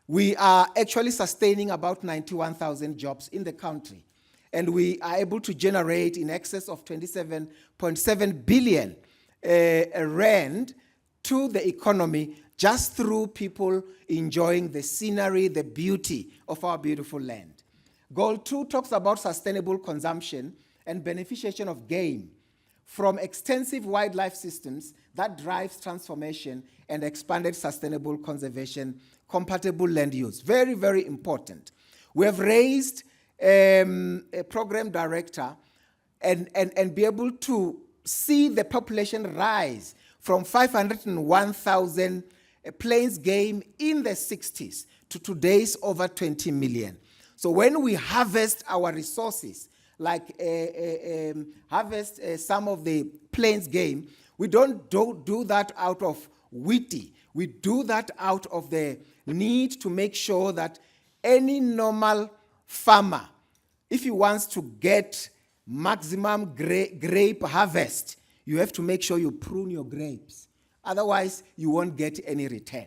we are actually sustaining about 91,000 jobs in the country. And we are able to generate in excess of 27.7 billion rand to the economy just through people enjoying the scenery, the beauty of our beautiful land. Goal 2 talks about sustainable consumption and beneficiation of game from extensive wildlife systems that drives transformation and expanded sustainable conservation, compatible land use. Very, very important. We have raised a program director and be able to see the population rise from 501,000 plains game in the 60s to today's over 20 million. So when we harvest our resources, like harvest some of the plains game, we don't do that out of witty. We do that out of the need to make sure that any normal farmer, if he wants to get maximum grape harvest, you have to make sure you prune your grapes. Otherwise, you won't get any return.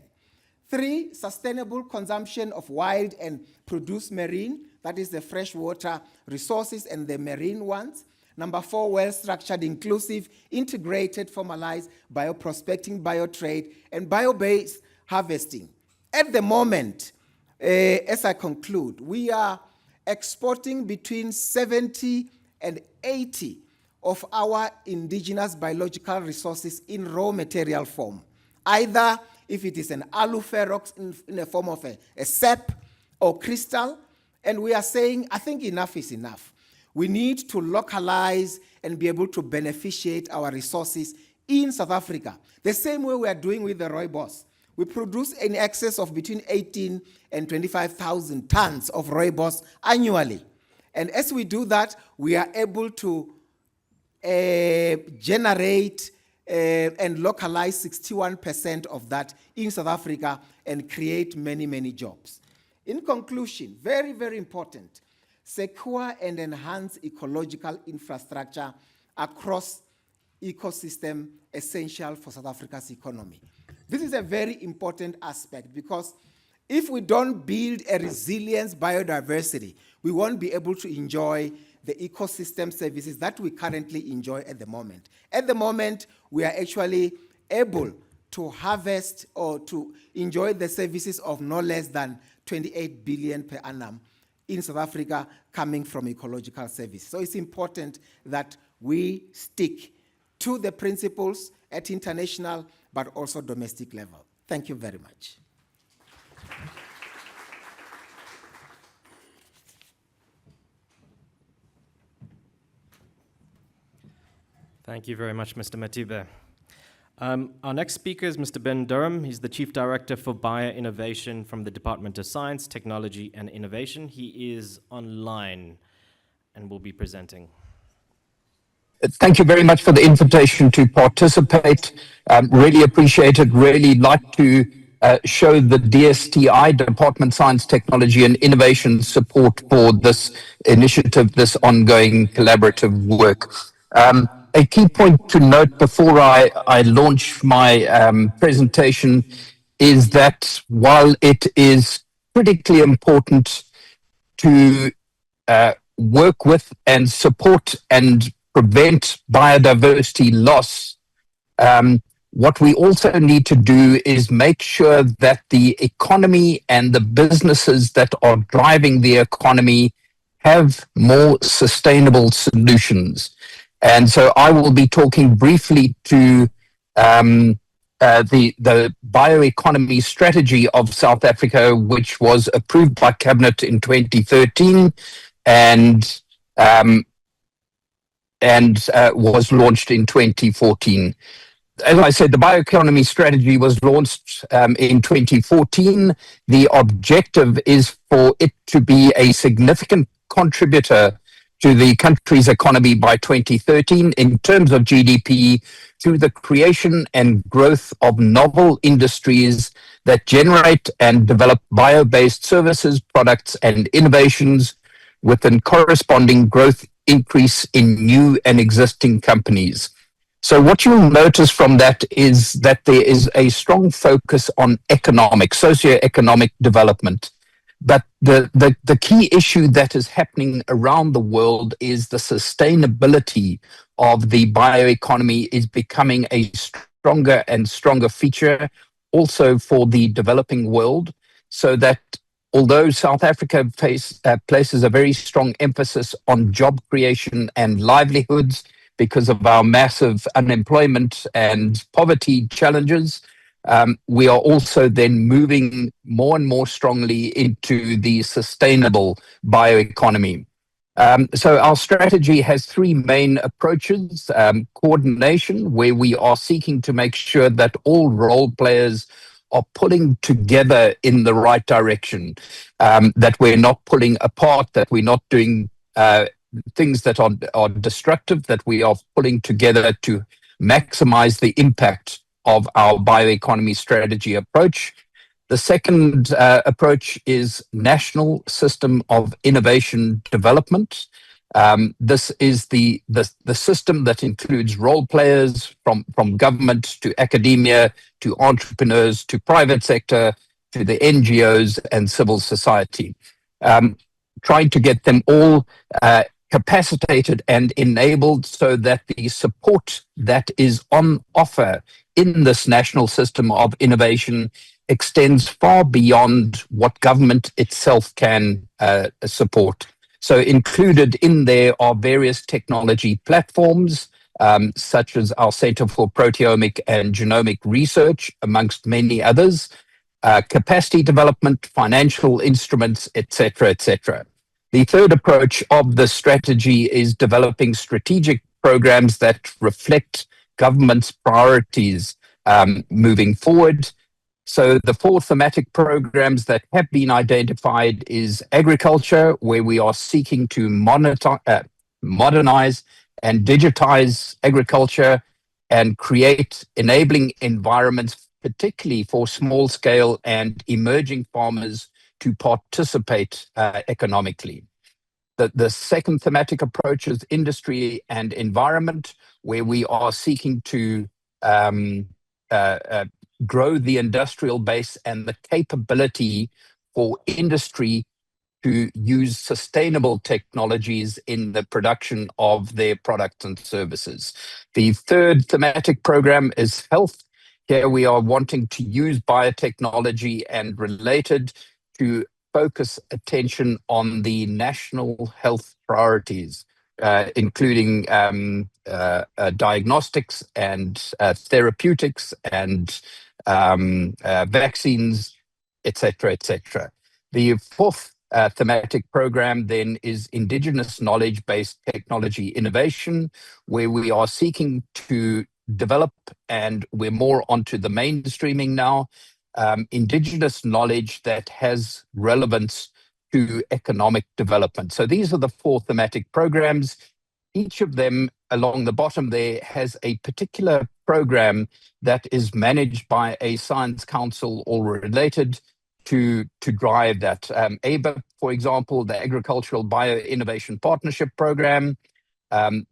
3, sustainable consumption of wild and produced marine, that is the freshwater resources and the marine ones. Number 4, well-structured, inclusive, integrated, formalized bioprospecting, biotrade, and bio-based harvesting. At the moment, as I conclude, we are exporting between 70 and 80 of our indigenous biological resources in raw material form, either if it is an aluferrox in the form of a sap or crystal. And we are saying, I think enough is enough. We need to localize and be able to beneficiate our resources in South Africa, the same way we are doing with the rooibos. We produce in excess of between 18 and 25,000 tons of rooibos annually. And as we do that, we are able to generate and localize 61% of that in South Africa and create many, many jobs. In conclusion, very, very important, secure and enhance ecological infrastructure across ecosystem essential for South Africa's economy. This is a very important aspect because if we don't build a resilient biodiversity, we won't be able to enjoy the ecosystem services that we currently enjoy at the moment. At the moment, we are actually able to harvest or to enjoy the services of no less than 28 billion per annum in South Africa coming from ecological service. So it's important that we stick to the principles at international but also domestic level. Thank you very much. Thank you very much, Mr. Matibe. Our next speaker is Mr. Ben Durham. He's the Chief Director for Bioinnovation from the Department of Science, Technology and Innovation. He is online and will be presenting. Thank you very much for the invitation to participate. Really appreciate it. Really like to show the DSTI, Department of Science, Technology and Innovation support for this initiative, this ongoing collaborative work. A key point to note before I launch my presentation is that while it is critically important to work with and support and prevent biodiversity loss, what we also need to do is make sure that the economy and the businesses that are driving the economy have more sustainable solutions. And so I will be talking briefly to the bioeconomy strategy of South Africa, which was approved by Cabinet in 2013 and was launched in 2014. As I said, the bioeconomy strategy was launched in 2014. The objective is for it to be a significant contributor to the country's economy by 2013 in terms of GDP through the creation and growth of novel industries that generate and develop bio-based services, products and innovations with a corresponding growth increase in new and existing companies. So what you'll notice from that is that there is a strong focus on socio-economic development. But the key issue that is happening around the world is the sustainability of the bioeconomy is becoming a stronger and stronger feature also for the developing world, so that although South Africa places a very strong emphasis on job creation and livelihoods because of our massive unemployment and poverty challenges, we are also then moving more and more strongly into the sustainable bioeconomy. So our strategy has three main approaches. Coordination, where we are seeking to make sure that all role players are pulling together in the right direction, that we're not pulling apart, that we're not doing things that are destructive, that we are pulling together to maximize the impact of our bioeconomy strategy approach. The second approach is national system of innovation development. This is the system that includes role players from government to academia, to entrepreneurs, to private sector, to the NGOs and civil society. Trying to get them all capacitated and enabled so that the support that is on offer in this national system of innovation extends far beyond what government itself can support. So included in there are various technology platforms, such as our Center for Proteomic and Genomic Research, amongst many others, capacity development, financial instruments, etc., etc. The third approach of the strategy is developing strategic programs that reflect government's priorities moving forward. So the four thematic programs that have been identified is agriculture, where we are seeking to modernize and digitize agriculture and create enabling environments, particularly for small scale and emerging farmers to participate economically. The second thematic approach is industry and environment, where we are seeking to grow the industrial base and the capability for industry to use sustainable technologies in the production of their products and services. The third thematic program is health. Here we are wanting to use biotechnology and related to focus attention on the national health priorities, including diagnostics and therapeutics and vaccines, etc., etc. The fourth thematic program then is Indigenous knowledge-based technology innovation, where we are seeking to develop, and we're more onto the mainstreaming now, Indigenous knowledge that has relevance to economic development. So these are the four thematic programs. Each of them along the bottom there has a particular program that is managed by a science council or related to drive that. ABA, for example, the Agricultural Bio-Innovation Partnership Program.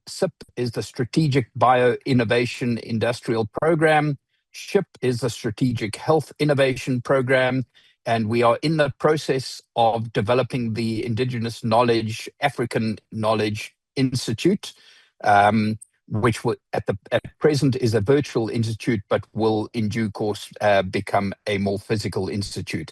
SIP is the Strategic Bio-Innovation Industrial Program. SHIP is the Strategic Health Innovation Program. And we are in the process of developing the Indigenous Knowledge, African Knowledge Institute, which at present is a virtual institute, but will in due course become a more physical institute.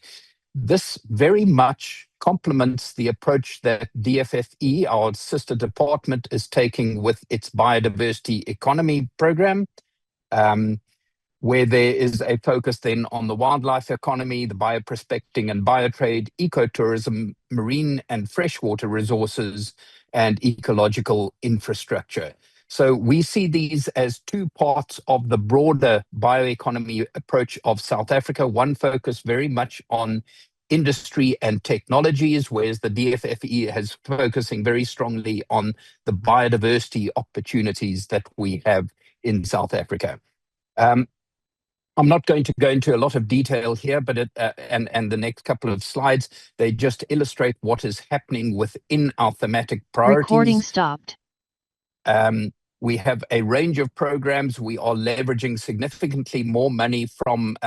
This very much complements the approach that DFFE, our sister department, is taking with its biodiversity economy program, where there is a focus then on the wildlife economy, the bioprospecting and biotrade, ecotourism, marine and freshwater resources, and ecological infrastructure. So we see these as two parts of the broader bioeconomy approach of South Africa. One focus very much on industry and technologies, whereas the DFFE has focusing very strongly on the biodiversity opportunities that we have in South Africa. I'm not going to go into a lot of detail here, but and the next couple of slides, they just illustrate what is happening within our thematic priorities. Recording stopped. We have a range of programs. We are leveraging significantly more money from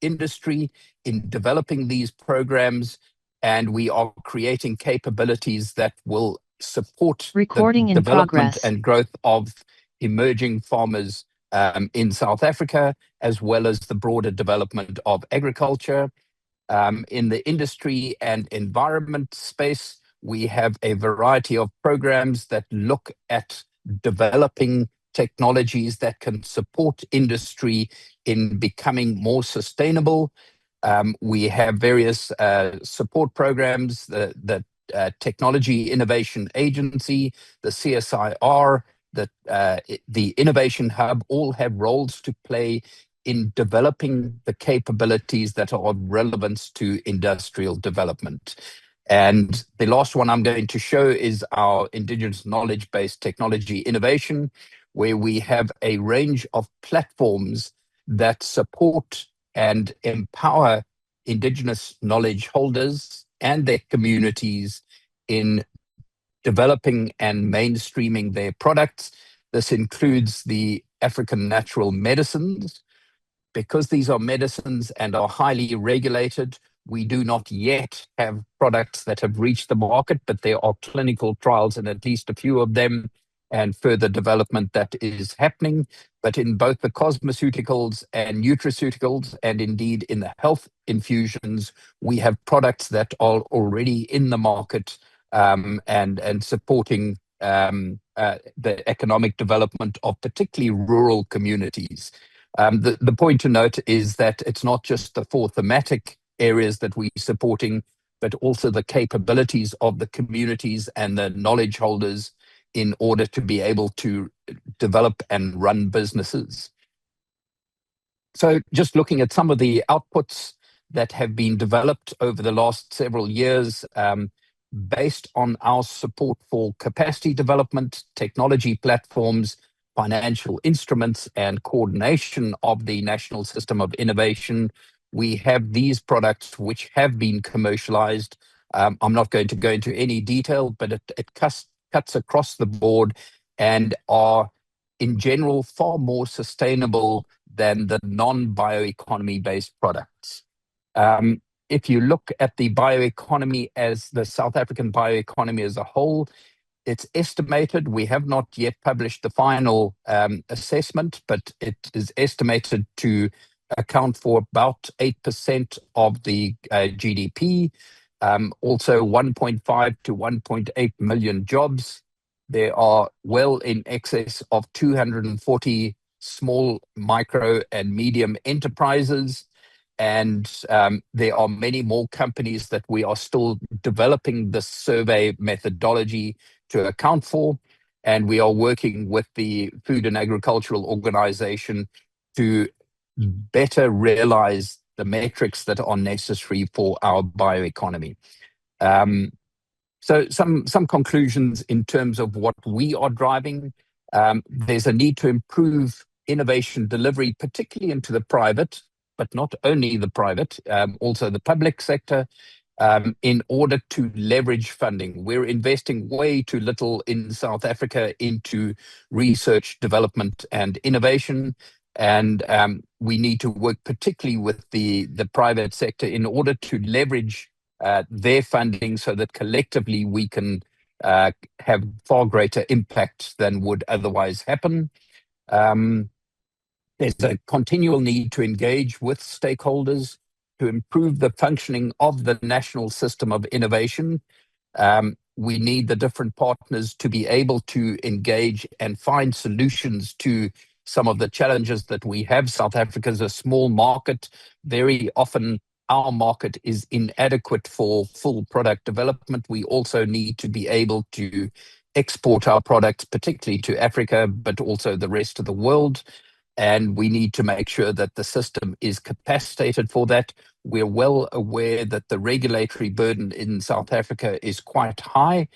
industry in developing these programs, and we are creating capabilities that will support Recording the in development progress. and growth of emerging farmers in South Africa, as well as the broader development of agriculture. In the industry and environment space, we have a variety of programs that look at developing technologies that can support industry in becoming more sustainable. We have various support programs, the Technology Innovation Agency, the CSIR, the Innovation Hub, all have roles to play in developing the capabilities that are of relevance to industrial development. And the last one I'm going to show is our Indigenous knowledge-based technology innovation, where we have a range of platforms that support and empower Indigenous knowledge holders and their communities in developing and mainstreaming their products. This includes the African natural medicines. Because these are medicines and are highly regulated, we do not yet have products that have reached the market, but there are clinical trials in at least a few of them and further development that is happening. But in both the cosmeceuticals and nutraceuticals, and indeed in the health infusions, we have products that are already in the market and supporting the economic development of particularly rural communities. The point to note is that it's not just the four thematic areas that we're supporting, but also the capabilities of the communities and the knowledge holders in order to be able to develop and run businesses. So just looking at some of the outputs that have been developed over the last several years, based on our support for capacity development, technology platforms, financial instruments, and coordination of the National System of Innovation, we have these products which have been commercialized. I'm not going to go into any detail, but it cuts across the board and are in general, far more sustainable than the non-bioeconomy-based products. If you look at the bioeconomy as the South African bioeconomy as a whole, it's estimated, we have not yet published the final assessment, but it is estimated to account for about 8% of the GDP, also 1.5 to 1.8 million jobs. There are well in excess of 240 small, micro, and medium enterprises. And there are many more companies that we are still developing the survey methodology to account for. And we are working with the Food and Agricultural Organization to better realize the metrics that are necessary for our bioeconomy. So some conclusions in terms of what we are driving. There's a need to improve innovation delivery, particularly into the private, but not only the private, also the public sector, in order to leverage funding. We're investing way too little in South Africa into research, development, and innovation. And we need to work particularly with the private sector in order to leverage their funding so that collectively we can have far greater impact than would otherwise happen. There's a continual need to engage with stakeholders to improve the functioning of the national system of innovation. We need the different partners to be able to engage and find solutions to some of the challenges that we have. South Africa is a small market. Very often our market is inadequate for full product development. We also need to be able to export our products, particularly to Africa, but also the rest of the world. And we need to make sure that the system is capacitated for that. We're well aware that the regulatory burden in South Africa is quite high,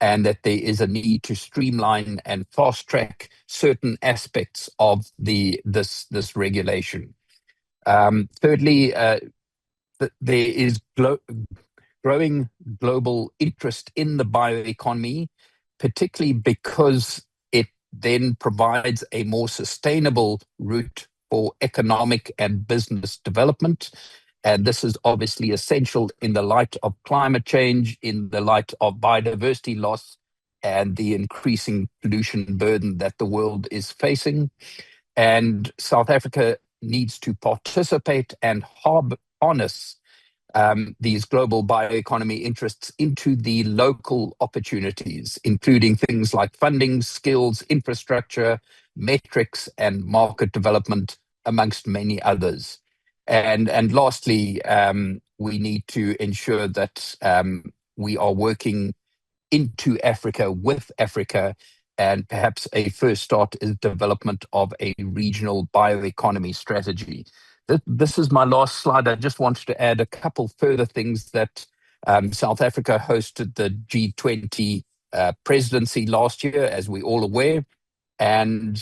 and that there is a need to streamline and fast track certain aspects of this regulation. Thirdly, there is growing global interest in the bioeconomy, particularly because it then provides a more sustainable route for economic and business development. And this is obviously essential in the light of climate change, in the light of biodiversity loss, and the increasing pollution burden that the world is facing. And South Africa needs to participate and harness these global bioeconomy interests into the local opportunities, including things like funding, skills, infrastructure, metrics, and market development, amongst many others. And lastly, we need to ensure that we are working into Africa, with Africa, and perhaps a first start is development of a regional bioeconomy strategy. This is my last slide. I just wanted to add a couple further things that South Africa hosted the G20 presidency last year, as we're all aware, and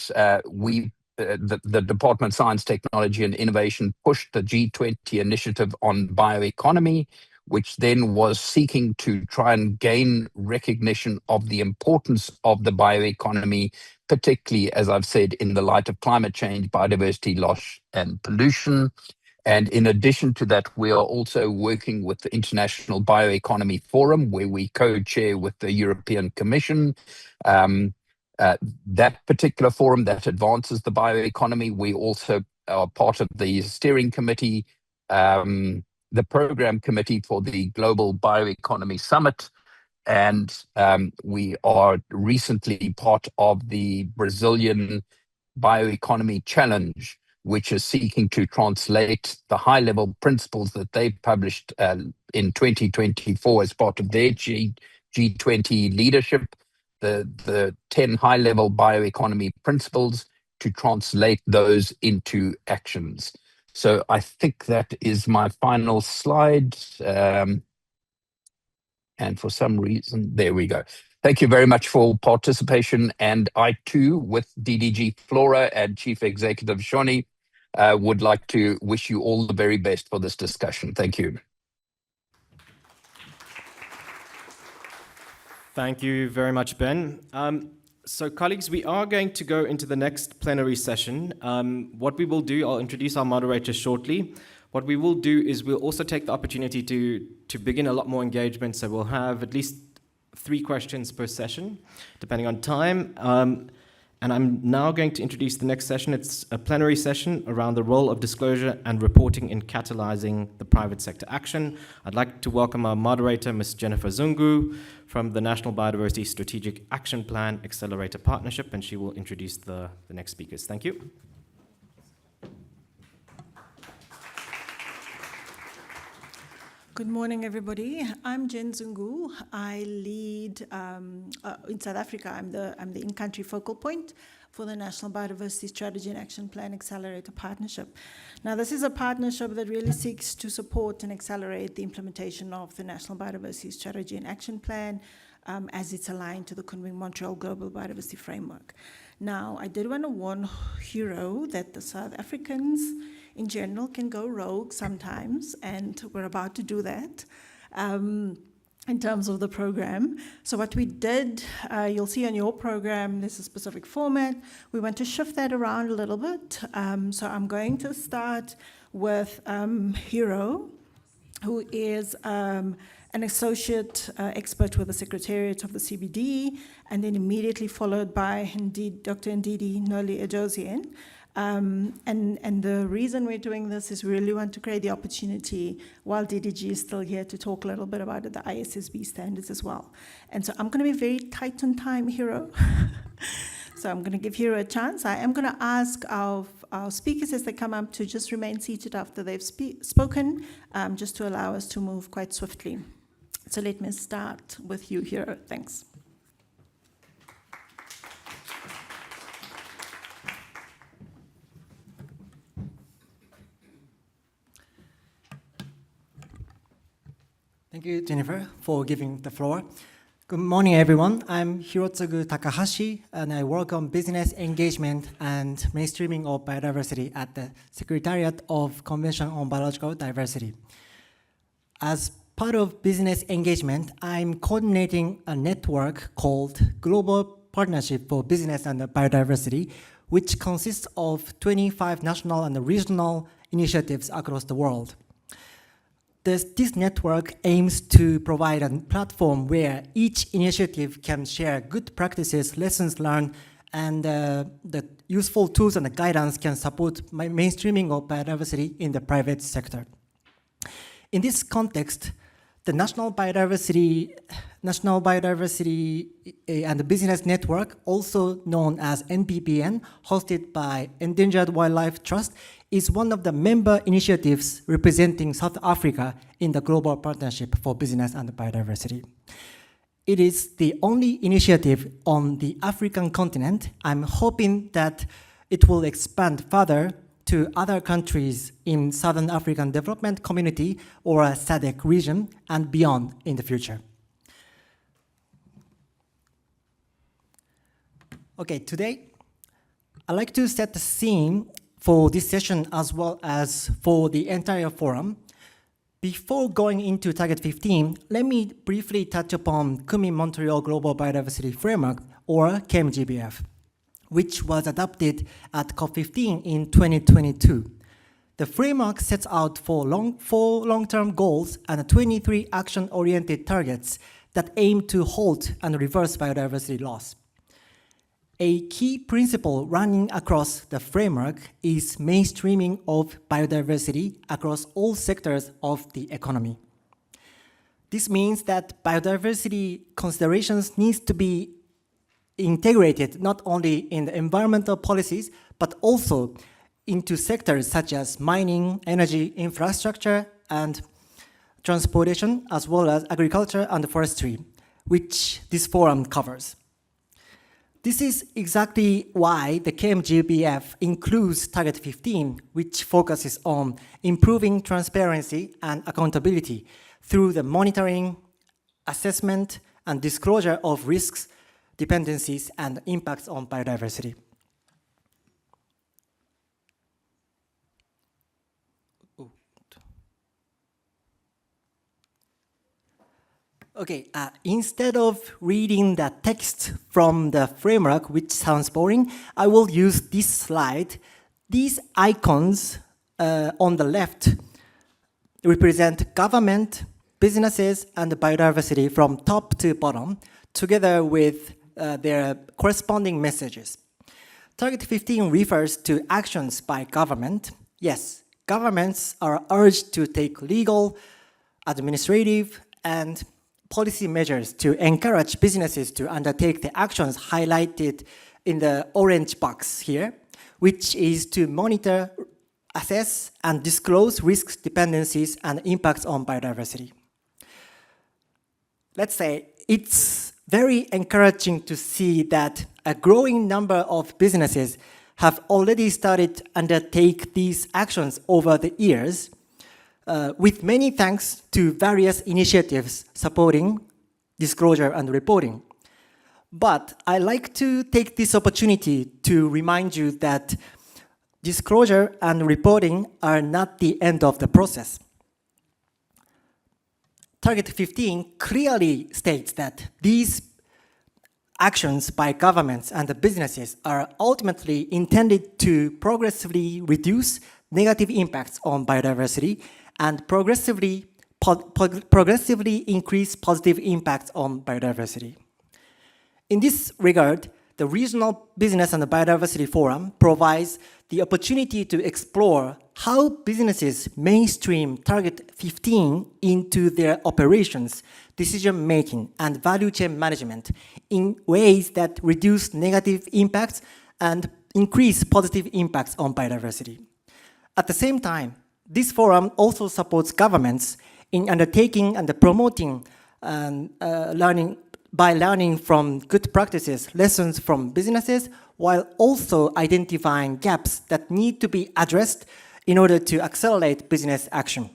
the Department of Science, Technology and Innovation pushed the G20 initiative on bioeconomy, which then was seeking to try and gain recognition of the importance of the bioeconomy, particularly, as I've said, in the light of climate change, biodiversity loss, and pollution. And in addition to that, we are also working with the International Bioeconomy Forum, where we co-chair with the European Commission. That particular forum that advances the bioeconomy, we also are part of the steering committee, the program committee for the Global Bioeconomy Summit. And we are recently part of the Brazilian Bioeconomy Challenge, which is seeking to translate the high-level principles that they published in 2024 as part of their G20 leadership, the 10 high-level bioeconomy principles, to translate those into actions. So I think that is my final slide. And for some reason, there we go. Thank you very much for participation. And I too, with DDG Flora and Chief Executive Shoni, would like to wish you all the very best for this discussion. Thank you. Thank you very much, Ben. So, colleagues, we are going to go into the next plenary session. What we will do, I'll introduce our moderator shortly. What we will do is we'll also take the opportunity to begin a lot more engagement. So we'll have at least 3 questions per session, depending on time. And I'm now going to introduce the next session. It's a plenary session around the role of disclosure and reporting in catalyzing the private sector action. I'd like to welcome our moderator, Ms. Jennifer Zungu, from the National Biodiversity Strategic Action Plan Accelerator Partnership, and she will introduce the next speakers. Thank you. Good morning, everybody. I'm Jen Zungu. I lead, in South Africa, I'm the in-country focal point for the National Biodiversity Strategy and Action Plan Accelerator Partnership. Now, this is a partnership that really seeks to support and accelerate the implementation of the National Biodiversity Strategy and Action Plan as it's aligned to the Kunming-Montreal Global Biodiversity Framework. Now, I did want to warn Hero that the South Africans in general can go rogue sometimes, and we're about to do that in terms of the program. So what we did, you'll see on your program, there's a specific format. We want to shift that around a little bit. So I'm going to start with Hero, who is an associate expert with the Secretariat of the CBD, and then immediately followed by Dr. Ndidi Noli-Edozian. And the reason we're doing this is we really want to create the opportunity, while DDG is still here, to talk a little bit about the ISSB standards as well. And so I'm going to be very tight on time, Hero. So I'm going to give Hero a chance. I am going to ask our speakers as they come up to just remain seated after they've spoken, just to allow us to move quite swiftly. So let me start with you, Hero. Thanks. Thank you, Jennifer, for giving the floor. Good morning, everyone. I'm Hirotsugu Takahashi, and I work on business engagement and mainstreaming of biodiversity at the Secretariat of Convention on Biological Diversity. As part of business engagement, I'm coordinating a network called Global Partnership for Business and Biodiversity, which consists of 25 national and regional initiatives across the world. This network aims to provide a platform where each initiative can share good practices, lessons learned, and the useful tools and the guidance can support mainstreaming of biodiversity in the private sector. In this context, the National Biodiversity and Business Network, also known as NBBN, hosted by Endangered Wildlife Trust, is one of the member initiatives representing South Africa in the Global Partnership for Business and Biodiversity. It is the only initiative on the African continent. I'm hoping that it will expand further to other countries in Southern African Development Community or SADC region and beyond in the future. Okay, today, I'd like to set the scene for this session as well as for the entire forum. Before going into Target 15, let me briefly touch upon Kunming-Montreal Global Biodiversity Framework, or KMGBF, which was adopted at COP15 in 2022. The framework sets out four long-term goals and 23 action-oriented targets that aim to halt and reverse biodiversity loss. A key principle running across the framework is mainstreaming of biodiversity across all sectors of the economy. This means that biodiversity considerations needs to be integrated not only in the environmental policies, but also into sectors such as mining, energy, infrastructure, and transportation, as well as agriculture and forestry, which this forum covers. This is exactly why the KMGBF includes Target 15, which focuses on improving transparency and accountability through the monitoring, assessment, and disclosure of risks, dependencies, and impacts on biodiversity. Okay, instead of reading the text from the framework, which sounds boring, I will use this slide. These icons on the left represent government, businesses, and biodiversity from top to bottom, together with their corresponding messages. Target 15 refers to actions by government. Yes, governments are urged to take legal, administrative, and policy measures to encourage businesses to undertake the actions highlighted in the orange box here, which is to monitor, assess, and disclose risks, dependencies, and impacts on biodiversity. Let's say it's very encouraging to see that a growing number of businesses have already started to undertake these actions over the years, with many thanks to various initiatives supporting disclosure and reporting. But I like to take this opportunity to remind you that disclosure and reporting are not the end of the process. Target 15 clearly states that these actions by governments and the businesses are ultimately intended to progressively reduce negative impacts on biodiversity and progressively increase positive impacts on biodiversity. In this regard, the Regional Business and Biodiversity Forum provides the opportunity to explore how businesses mainstream Target 15 into their operations, decision-making, and value chain management in ways that reduce negative impacts and increase positive impacts on biodiversity. At the same time, this forum also supports governments in undertaking and promoting learning from good practices, lessons from businesses, while also identifying gaps that need to be addressed in order to accelerate business action.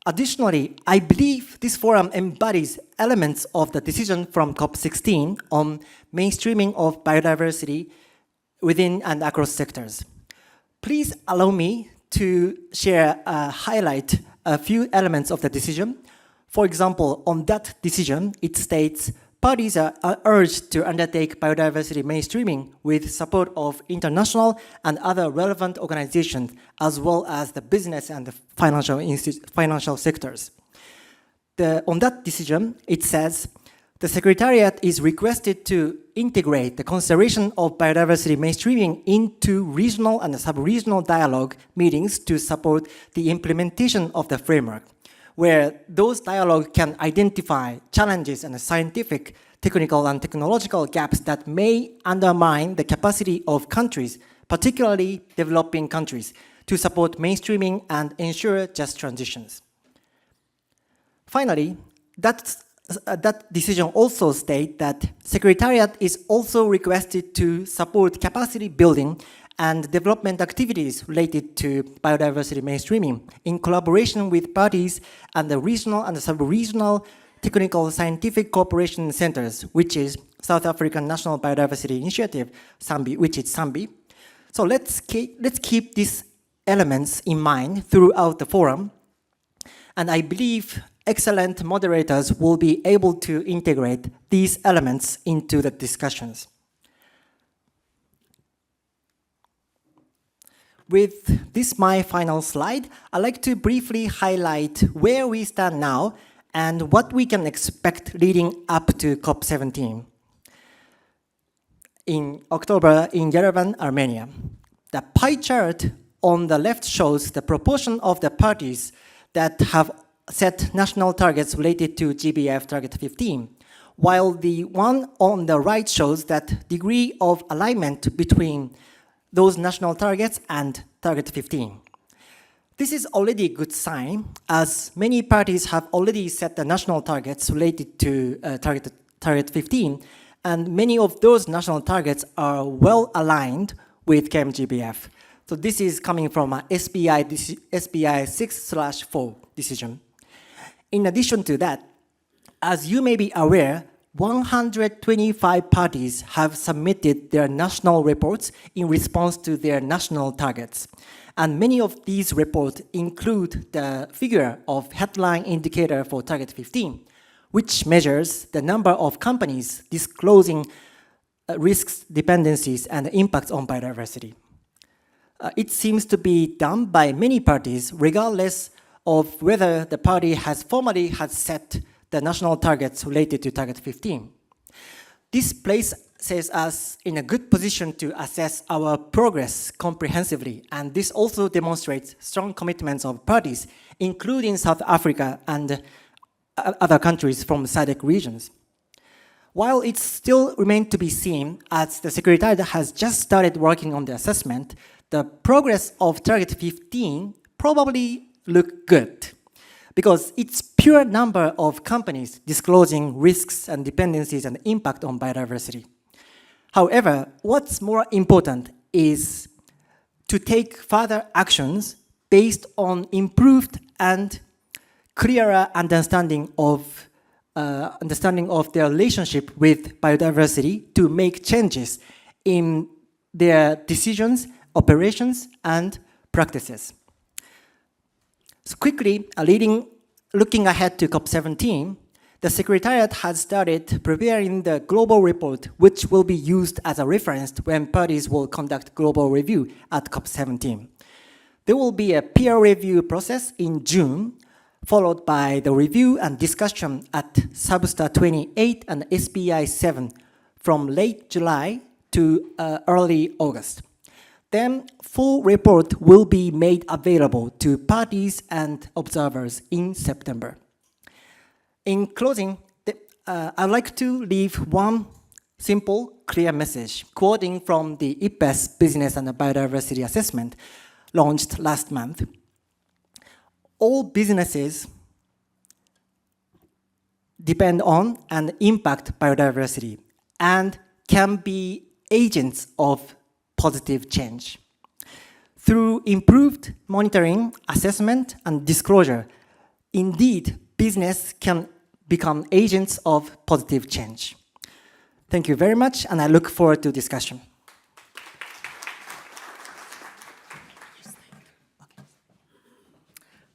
Additionally, I believe this forum embodies elements of the decision from COP16 on mainstreaming of biodiversity within and across sectors. Please allow me to highlight a few elements of the decision. For example, on that decision, it states parties are urged to undertake biodiversity mainstreaming with support of international and other relevant organizations, as well as the business and the financial sectors. On that decision, it says, the Secretariat is requested to integrate the consideration of biodiversity mainstreaming into regional and sub-regional dialogue meetings to support the implementation of the framework, where those dialogues can identify challenges and scientific, technical, and technological gaps that may undermine the capacity of countries, particularly developing countries, to support mainstreaming and ensure just transitions. Finally, that decision also states that Secretariat is also requested to support capacity building and development activities related to biodiversity mainstreaming in collaboration with parties and the regional and sub-regional technical scientific cooperation centers, which is South African National Biodiversity Initiative, SANBI, which is SANBI. So let's keep these elements in mind throughout the forum, and I believe excellent moderators will be able to integrate these elements into the discussions. With this my final slide, I'd like to briefly highlight where we stand now and what we can expect leading up to COP17 in October in Yerevan, Armenia. The pie chart on the left shows the proportion of the parties that have set national targets related to GBF Target 15, while the one on the right shows that degree of alignment between those national targets and Target 15. This is already a good sign, as many parties have already set the national targets related to Target 15, and many of those national targets are well aligned with KMGBF. So this is coming from a SBI 6/4 decision. In addition to that, as you may be aware, 125 parties have submitted their national reports in response to their national targets. And many of these reports include the figure of headline indicator for Target 15, which measures the number of companies disclosing risks, dependencies, and impacts on biodiversity. It seems to be done by many parties, regardless of whether the party has formally set the national targets related to Target 15. This places us in a good position to assess our progress comprehensively, and this also demonstrates strong commitments of parties, including South Africa and other countries from SADC regions. While it still remains to be seen, as the Secretariat has just started working on the assessment, the progress of Target 15 probably look good, because its pure number of companies disclosing risks and dependencies and impact on biodiversity. However, what's more important is to take further actions based on improved and clearer understanding of their relationship with biodiversity to make changes in their decisions, operations, and practices. So quickly, looking ahead to COP17, the Secretariat has started preparing the global report, which will be used as a reference when parties will conduct global review at COP17. There will be a peer review process in June, followed by the review and discussion at Substar 28 and SPI 7 from late July to early August. Then full report will be made available to parties and observers in September. In closing, I'd like to leave one simple, clear message, quoting from the IPBES Business and Biodiversity Assessment launched last month. All businesses depend on and impact biodiversity and can be agents of positive change. Through improved monitoring, assessment, and disclosure, indeed, business can become agents of positive change. Thank you very much, and I look forward to discussion.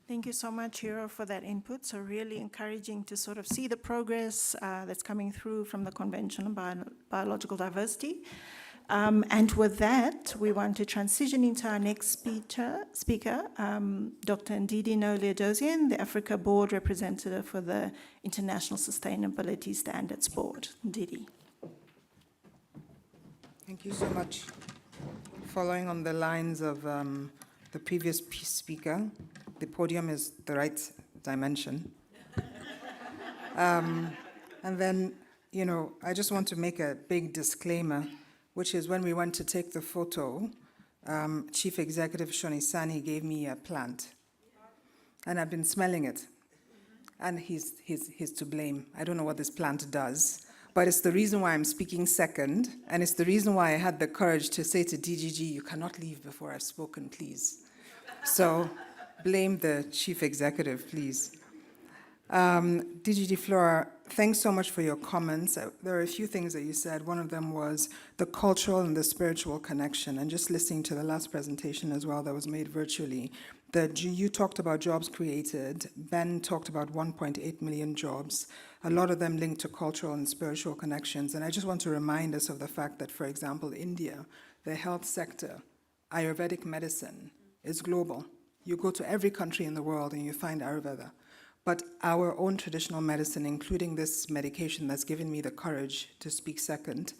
Thank you so much, Hiro, for that input. So really encouraging to sort of see the progress that's coming through from the Convention on Biological Diversity. And with that, we want to transition into our next speaker, Dr. Ndidi Noliadozian, the Africa Board Representative for the International Sustainability Standards Board. Ndidi. Thank you so much. Following on the lines of the previous speaker, the podium is the right dimension. And then, you know, I just want to make a big disclaimer, which is when we went to take the photo, Chief Executive Shonisani gave me a plant. And I've been smelling it. And he's to blame. I don't know what this plant does, but it's the reason why I'm speaking second, and it's the reason why I had the courage to say to DGG, you cannot leave before I've spoken, please. So blame the Chief Executive, please. DGG Flora, thanks so much for your comments. There are a few things that you said. One of them was the cultural and the spiritual connection, and just listening to the last presentation as well that was made virtually, you talked about jobs created. Ben talked about 1.8 million jobs, a lot of them linked to cultural and spiritual connections. And I just want to remind us of the fact that, for example, India, the health sector, Ayurvedic medicine is global. You go to every country in the world and you find Ayurveda. But our own traditional medicine, including this medication that's given me the courage to speak second,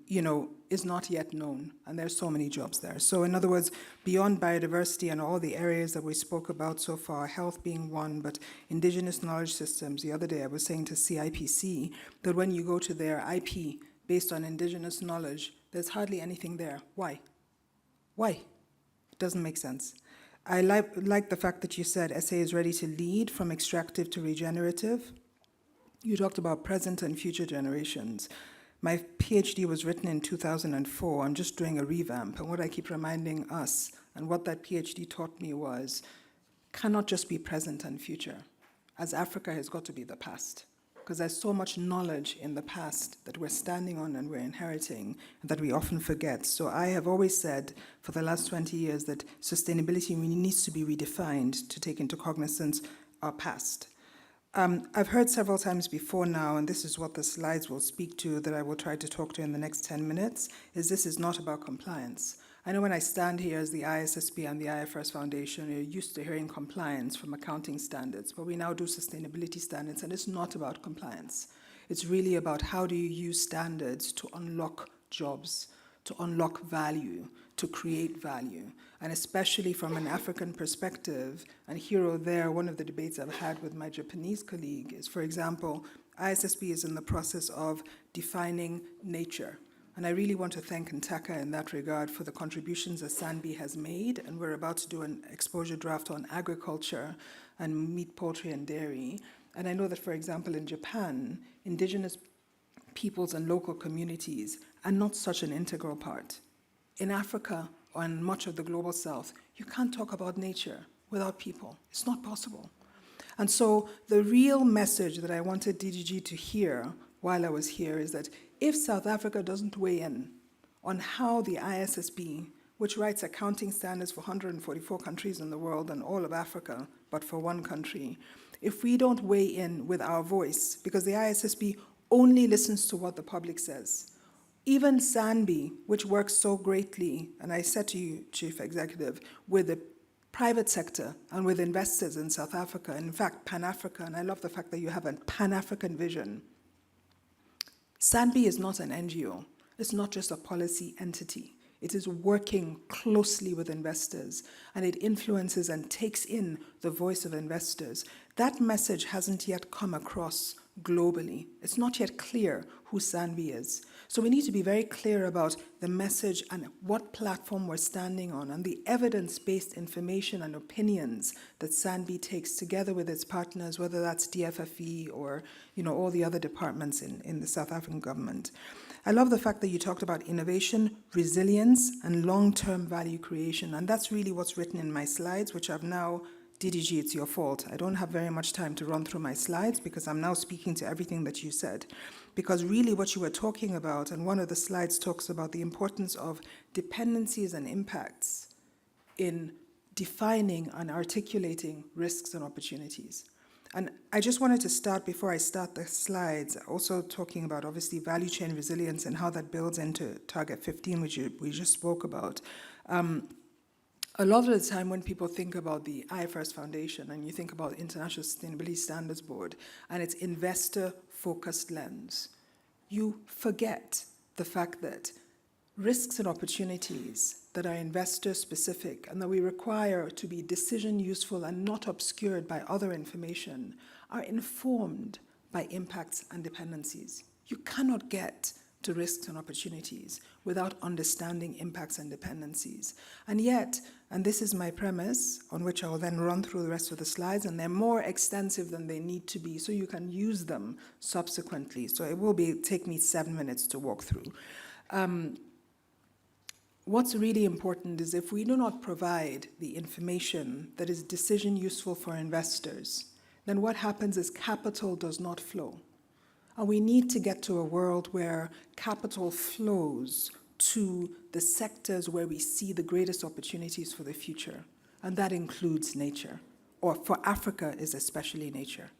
you know, is not yet known, and there's so many jobs there. So in other words, beyond biodiversity and all the areas that we spoke about so far, health being one, but indigenous knowledge systems, the other day I was saying to CIPC that when you go to their IP based on indigenous knowledge, there's hardly anything there. Why? Why? It doesn't make sense. I like the fact that you said SA is ready to lead from extractive to regenerative. You talked about present and future generations. My PhD was written in 2004. I'm just doing a revamp. And what I keep reminding us, and what that PhD taught me was, cannot just be present and future. As Africa has got to be the past. Because there's so much knowledge in the past that we're standing on and we're inheriting that we often forget. So I have always said for the last 20 years that sustainability needs to be redefined to take into cognizance our past. I've heard several times before now, and this is what the slides will speak to that I will try to talk to in the next 10 minutes, is this is not about compliance. I know when I stand here as the ISSB and the IFRS Foundation, you're used to hearing compliance from accounting standards, but we now do sustainability standards, and it's not about compliance. It's really about how do you use standards to unlock jobs, to unlock value, to create value. And especially from an African perspective, and here or there, one of the debates I've had with my Japanese colleague is, for example, ISSB is in the process of defining nature. And I really want to thank Ntaka in that regard for the contributions that SANBI has made, and we're about to do an exposure draft on agriculture and meat, poultry, and dairy. And I know that, for example, in Japan, indigenous peoples and local communities are not such an integral part. In Africa, or in much of the global south, you can't talk about nature without people. It's not possible. And so the real message that I wanted DDG to hear while I was here is that if South Africa doesn't weigh in on how the ISSB, which writes accounting standards for 144 countries in the world and all of Africa, but for one country, if we don't weigh in with our voice, because the ISSB only listens to what the public says. Even SANBI, which works so greatly, and I said to you, Chief Executive, with the private sector and with investors in South Africa, and in fact, Pan-Africa, and I love the fact that you have a Pan-African vision. SANBI is not an NGO. It's not just a policy entity. It is working closely with investors, and it influences and takes in the voice of investors. That message hasn't yet come across globally. It's not yet clear who SANBI is. So we need to be very clear about the message and what platform we're standing on and the evidence-based information and opinions that SANBI takes together with its partners, whether that's DFFE or all the other departments in the South African government. I love the fact that you talked about innovation, resilience, and long-term value creation. And that's really what's written in my slides, which I've now, DDG, it's your fault. I don't have very much time to run through my slides because I'm now speaking to everything that you said. Because really what you were talking about, and one of the slides talks about the importance of dependencies and impacts in defining and articulating risks and opportunities. And I just wanted to start, before I start the slides, also talking about obviously value chain resilience and how that builds into Target 15, which we just spoke about. A lot of the time when people think about the IFRS Foundation and you think about International Sustainability Standards Board and its investor-focused lens, you forget the fact that risks and opportunities that are investor-specific and that we require to be decision useful and not obscured by other information are informed by impacts and dependencies. You cannot get to risks and opportunities without understanding impacts and dependencies. And yet, and this is my premise, on which I will then run through the rest of the slides, and they're more extensive than they need to be, so you can use them subsequently. So it will take me 7 minutes to walk through. What's really important is if we do not provide the information that is decision useful for investors, then what happens is capital does not flow. And we need to get to a world where capital flows to the sectors where we see the greatest opportunities for the future. And that includes nature, or for Africa is especially nature.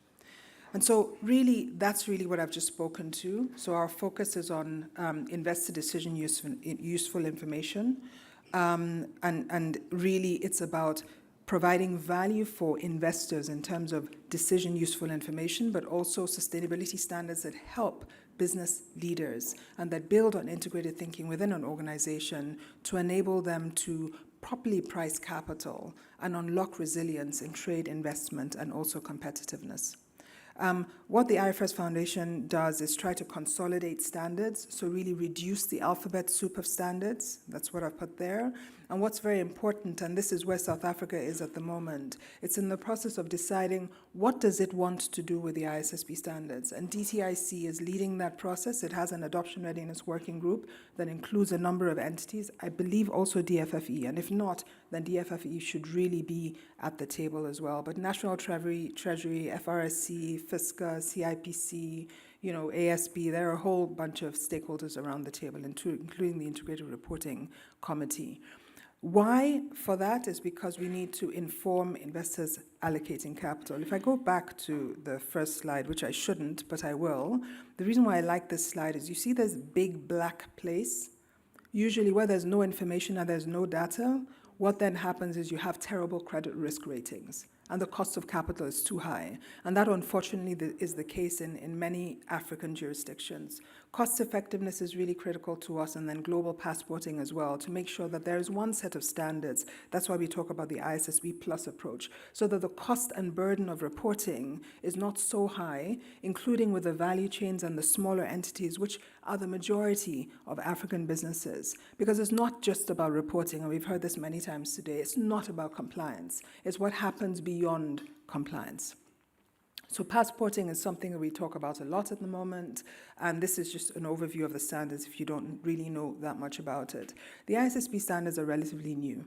And so really, that's really what I've just spoken to. So our focus is on investor decision useful information. And really, it's about providing value for investors in terms of decision useful information, but also sustainability standards that help business leaders and that build on integrated thinking within an organization to enable them to properly price capital and unlock resilience in trade, investment, and also competitiveness. What the IFRS Foundation does is try to consolidate standards, so really reduce the alphabet soup of standards. That's what I've put there. And what's very important, and this is where South Africa is at the moment, it's in the process of deciding what does it want to do with the ISSB standards. And DTIC is leading that process. It has an adoption readiness working group that includes a number of entities, I believe also DFFE. And if not, then DFFE should really be at the table as well. But National Treasury, FRSC, FISCA, CIPC, ASB, there are a whole bunch of stakeholders around the table, including the Integrated Reporting Committee. Why for that is because we need to inform investors allocating capital. If I go back to the first slide, which I shouldn't, but I will, the reason why I like this slide is you see this big black place. Usually where there's no information and there's no data, what then happens is you have terrible credit risk ratings and the cost of capital is too high. And that unfortunately is the case in many African jurisdictions. Cost effectiveness is really critical to us, and then global passporting as well, to make sure that there is one set of standards. That's why we talk about the ISSB Plus approach, so that the cost and burden of reporting is not so high, including with the value chains and the smaller entities, which are the majority of African businesses. Because it's not just about reporting, and we've heard this many times today, it's not about compliance. It's what happens beyond compliance. So passporting is something that we talk about a lot at the moment, and this is just an overview of the standards if you don't really know that much about it. The ISSB standards are relatively new,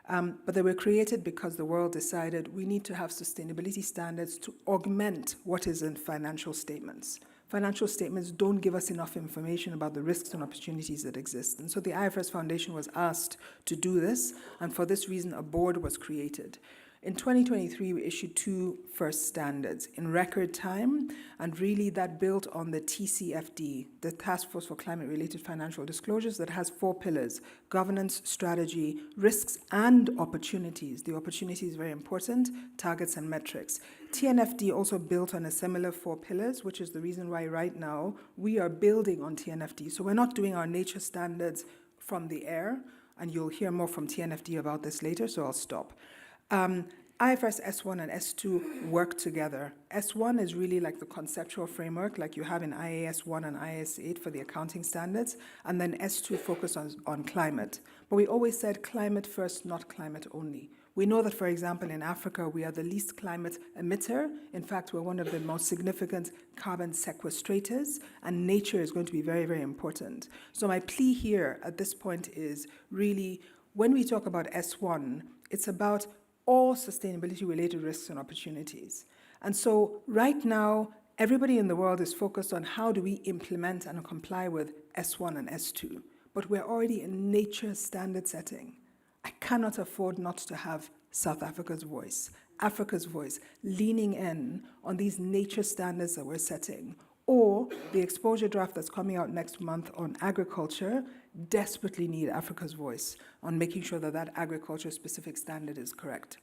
but they were created because the world decided we need to have sustainability standards to augment what is in financial statements. Financial statements don't give us enough information about the risks and opportunities that exist. And so the IFRS Foundation was asked to do this, and for this reason, a board was created. In 2023, we issued 2 first standards in record time, and really that built on the TCFD, the Task Force for Climate-Related Financial Disclosures, that has 4 pillars: governance, strategy, risks, and opportunities. The opportunity is very important, targets and metrics. TNFD also built on a similar 4 pillars, which is the reason why right now we are building on TNFD. So we're not doing our nature standards from the air, and you'll hear more from TNFD about this later, so I'll stop. IFRS S1 and S2 work together. S1 is really like the conceptual framework, like you have in IAS 1 and IAS 8 for the accounting standards, and then S2 focus on climate. But we always said climate first, not climate only. We know that, for example, in Africa, we are the least climate emitter. In fact, we're one of the most significant carbon sequestrators, and nature is going to be very, very important. So my plea here at this point is really, when we talk about S1, it's about all sustainability-related risks and opportunities. And so right now, everybody in the world is focused on how do we implement and comply with S1 and S2. But we're already in nature standard setting. I cannot afford not to have South Africa's voice, Africa's voice, leaning in on these nature standards that we're setting. Or the exposure draft that's coming out next month on agriculture desperately need Africa's voice on making sure that that agriculture-specific standard is correct.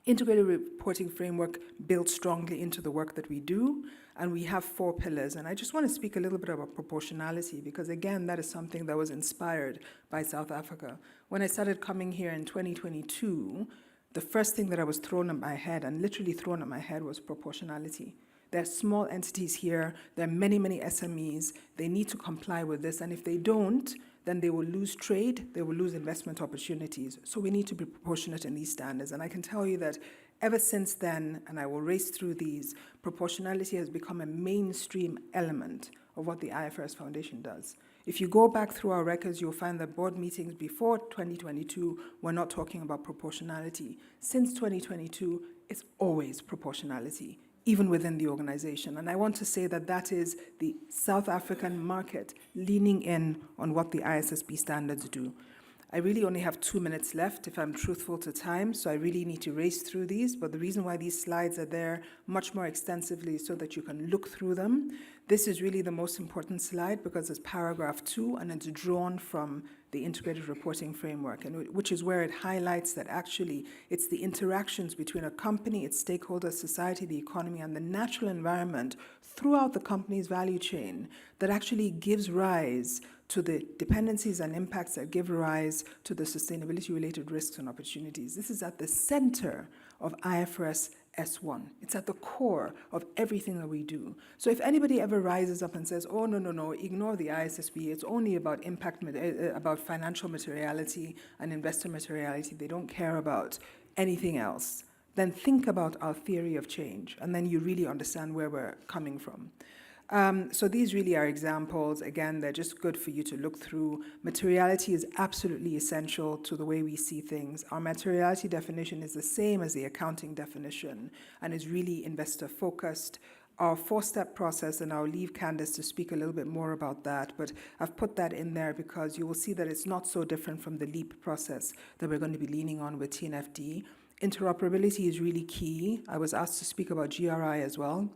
Integrated reporting framework built strongly into the work that we do, and we have 4 pillars. And I just want to speak a little bit about proportionality, because again, that is something that was inspired by South Africa. When I started coming here in 2022, the first thing that I was thrown at my head, and literally thrown at my head, was proportionality. There are small entities here. There are many, many SMEs. They need to comply with this. And if they don't, then they will lose trade. They will lose investment opportunities. So we need to be proportionate in these standards. And I can tell you that ever since then, and I will race through these, proportionality has become a mainstream element of what the IFRS Foundation does. If you go back through our records, you'll find that board meetings before 2022 were not talking about proportionality. Since 2022, it's always proportionality, even within the organization. And I want to say that that is the South African market leaning in on what the ISSB standards do. I really only have 2 minutes left if I'm truthful to time, so I really need to race through these, but the reason why these slides are there much more extensively is so that you can look through them. This is really the most important slide because it's paragraph 2 and it's drawn from the integrated reporting framework, and which is where it highlights that actually it's the interactions between a company, its stakeholders, society, the economy, and the natural environment throughout the company's value chain that actually gives rise to the dependencies and impacts that give rise to the sustainability-related risks and opportunities. This is at the center of IFRS S1. It's at the core of everything that we do. So if anybody ever rises up and says, oh, no, ignore the ISSB, it's only about impact, about financial materiality and investor materiality, they don't care about anything else, then think about our theory of change, and then you really understand where we're coming from. So these really are examples. Again, they're just good for you to look through. Materiality is absolutely essential to the way we see things. Our materiality definition is the same as the accounting definition and is really investor-focused. our four-step process, and I'll leave Candice to speak a little bit more about that, but I've put that in there because you will see that it's not so different from the LEAP process that we're going to be leaning on with TNFD. Interoperability is really key. I was asked to speak about GRI as well.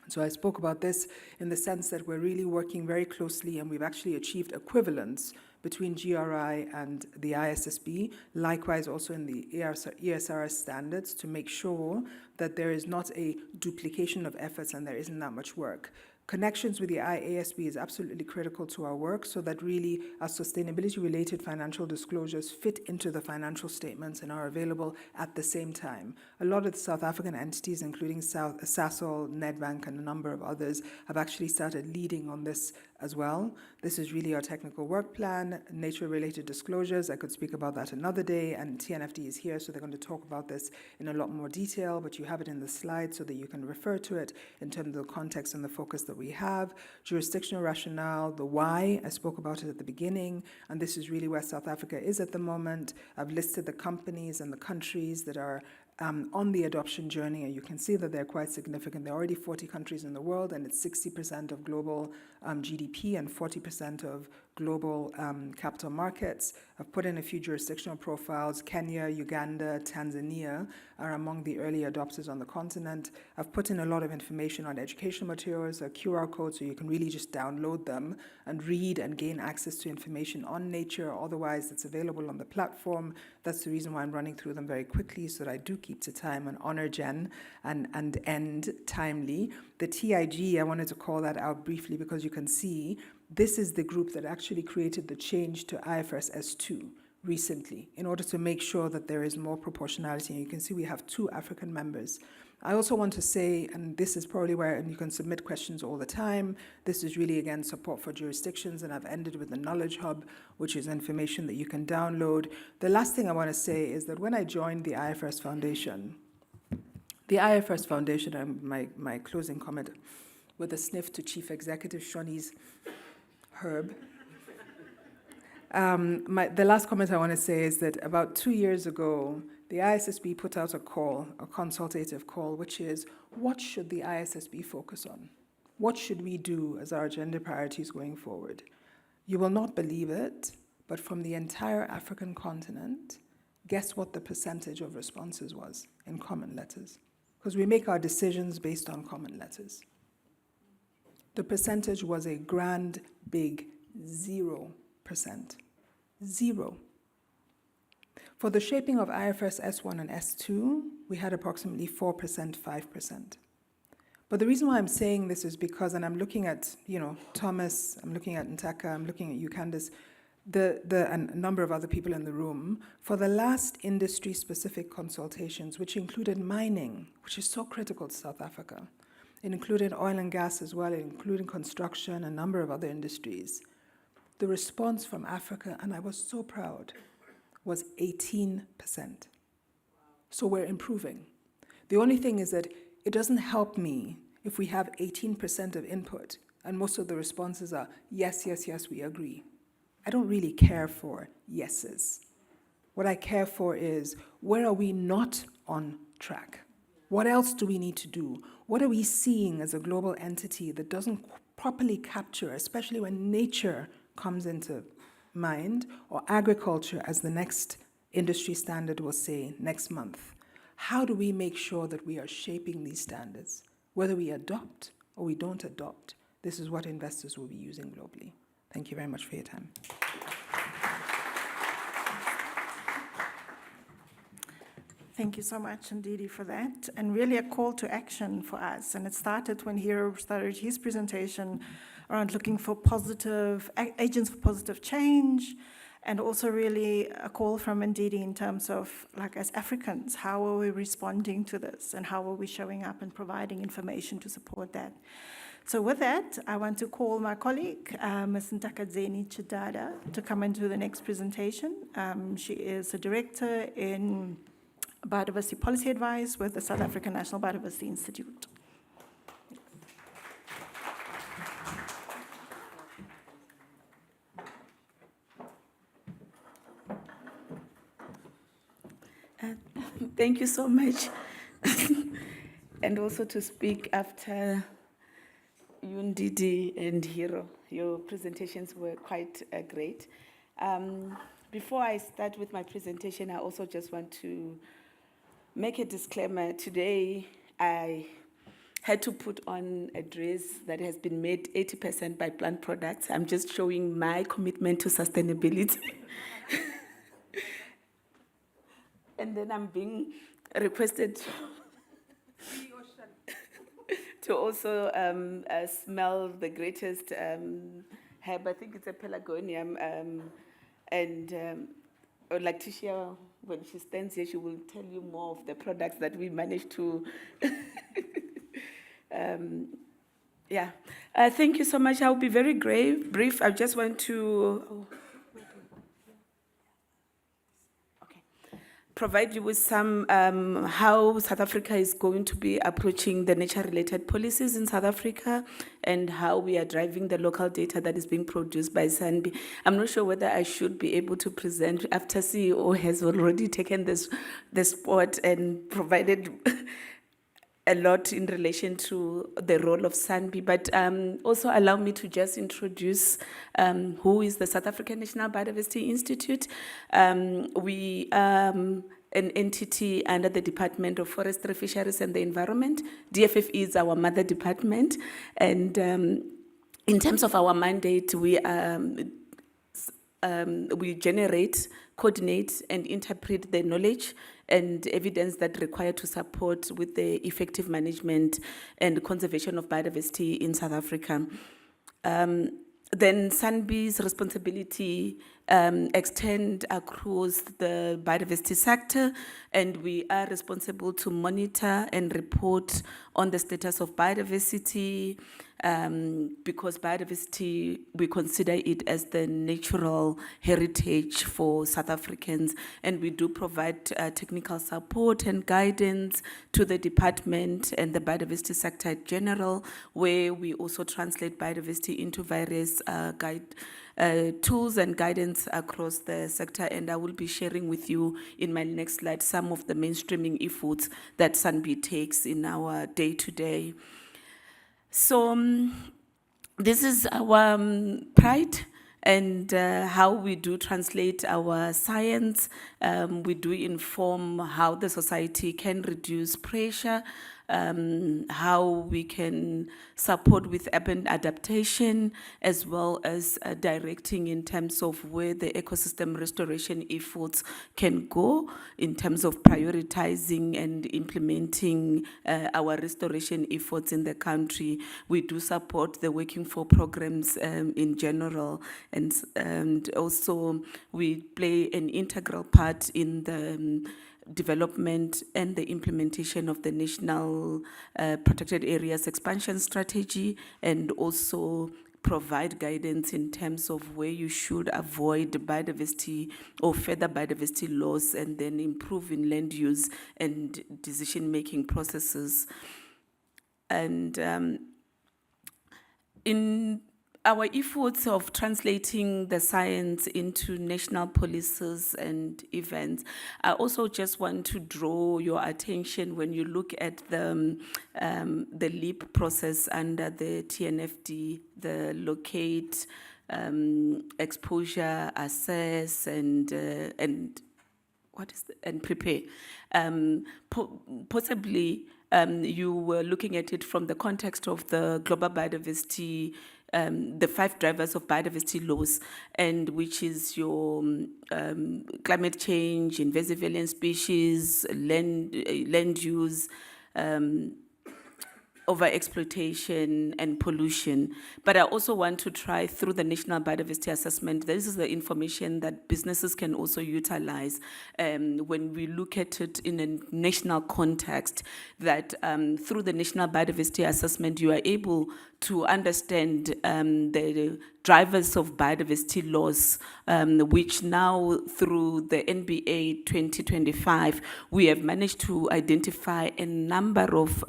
So I spoke about this in the sense that we're really working very closely, and we've actually achieved equivalence between GRI and the ISSB, likewise also in the ESRS standards, to make sure that there is not a duplication of efforts and there isn't that much work. Connections with the IASB is absolutely critical to our work so that really our sustainability-related financial disclosures fit into the financial statements and are available at the same time. A lot of the South African entities, including SASOL, Nedbank, and a number of others, have actually started leading on this as well. This is really our technical work plan, nature-related disclosures. I could speak about that another day, and TNFD is here, so they're going to talk about this in a lot more detail, but you have it in the slide so that you can refer to it in terms of the context and the focus that we have. Jurisdictional rationale, the why, I spoke about it at the beginning, and this is really where South Africa is at the moment. I've listed the companies and the countries that are on the adoption journey, and you can see that they're quite significant. There are already 40 countries in the world, and it's 60% of global GDP and 40% of global capital markets. I've put in a few jurisdictional profiles. Kenya, Uganda, Tanzania are among the early adopters on the continent. I've put in a lot of information on educational materials, a QR code, so you can really just download them and read and gain access to information on nature. Otherwise, it's available on the platform. That's the reason why I'm running through them very quickly, so that I do keep to time and honor Jen and end timely. The TIG, I wanted to call that out briefly because you can see this is the group that actually created the change to IFRS S2 recently in order to make sure that there is more proportionality. And you can see we have 2 African members. I also want to say, and this is probably where, and you can submit questions all the time, this is really, again, support for jurisdictions, and I've ended with the Knowledge Hub, which is information that you can download. The last thing I want to say is that when I joined the IFRS Foundation, and my closing comment with a sniff to Chief Executive Shoni's herb. The last comment I want to say is that about 2 years ago, the ISSB put out a call, a consultative call, which is, what should the ISSB focus on? What should we do as our agenda priorities going forward? You will not believe it, but from the entire African continent, guess what the percentage of responses was in comment letters? Because we make our decisions based on comment letters. The percentage was a grand big 0%. 0. For the shaping of IFRS S1 and S2, we had approximately 4%, 5%. But the reason why I'm saying this is because, and I'm looking at, Thomas, I'm looking at Ntaka, I'm looking at you, Candice, and a number of other people in the room, for the last industry-specific consultations, which included mining, which is so critical to South Africa. It included oil and gas as well, including construction, a number of other industries. The response from Africa, and I was so proud, was 18%. So we're improving. The only thing is that it doesn't help me if we have 18% of input and most of the responses are, yes, yes, yes, we agree. I don't really care for yeses. What I care for is, where are we not on track? What else do we need to do? What are we seeing as a global entity that doesn't properly capture, especially when nature comes into mind, or agriculture, as the next industry standard will say next month? How do we make sure that we are shaping these standards? Whether we adopt or we don't adopt, this is what investors will be using globally. Thank you very much for your time. Thank you so much, Ndidi, for that. And really a call to action for us. And it started when Hero started his presentation around looking for positive, agents for positive change, and also really a call from Ndidi in terms of, like, as Africans, how are we responding to this and how are we showing up and providing information to support that? So with that, I want to call my colleague, Ms. Ntakadzeni Chidada, to come into the next presentation. She is a director in Biodiversity Policy Advice with the South African National Biodiversity Institute. Thank you so much. and also to speak after Yundidi and Hiro. Your presentations were quite great. Before I start with my presentation, I also just want to make a disclaimer. Today, I had to put on a dress that has been made 80% by plant products. I'm just showing my commitment to sustainability. And then I'm being requested to also smell the greatest herb. I think it's a pelargonium. And I would like to share, when she stands here, she will tell you more of the products that we managed to. Yeah. Thank you so much. I'll be very brief. I just want to provide you with some how South Africa is going to be approaching the nature-related policies in South Africa and how we are driving the local data that is being produced by SANBI. I'm not sure whether I should be able to present after CEO has already taken the spot and provided a lot in relation to the role of SANBI, but also allow me to just introduce who is the South African National Biodiversity Institute. We are an entity under the Department of Forestry, Fisheries and the Environment. DFFE is our mother department, and in terms of our mandate, we generate, coordinate, and interpret the knowledge and evidence that required to support with the effective management and conservation of biodiversity in South Africa. Then SANBI's responsibility extend across the biodiversity sector, and we are responsible to monitor and report on the status of biodiversity, because biodiversity, we consider it as the natural heritage for South Africans, and we do provide technical support and guidance to the department and the biodiversity sector in general, where we also translate biodiversity into various tools and guidance across the sector. And I will be sharing with you in my next slide some of the mainstreaming efforts that SANBI takes in our day-to-day. So this is our pride and how we do translate our science. We do inform how the society can reduce pressure, how we can support with urban adaptation, as well as directing in terms of where the ecosystem restoration efforts can go in terms of prioritizing and implementing our restoration efforts in the country. We do support the Working For programs in general, and also we play an integral part in the development and the implementation of the National Protected Areas Expansion Strategy, and also provide guidance in terms of where you should avoid biodiversity or further biodiversity loss, and then improve in land use and decision-making processes. And in our efforts of translating the science into national policies and events, I also just want to draw your attention when you look at the LEAP process under the TNFD, the locate, exposure, assess, and prepare. Possibly, you were looking at it from the context of the global biodiversity, the 5 drivers of biodiversity loss, and which is your climate change, invasive alien species, land use, overexploitation and pollution. But I also want to try through the National Biodiversity Assessment. This is the information that businesses can also utilize when we look at it in a national context, that through the National Biodiversity Assessment, you are able to understand the drivers of biodiversity loss, which now through the NBA 2025, we have managed to identify a number of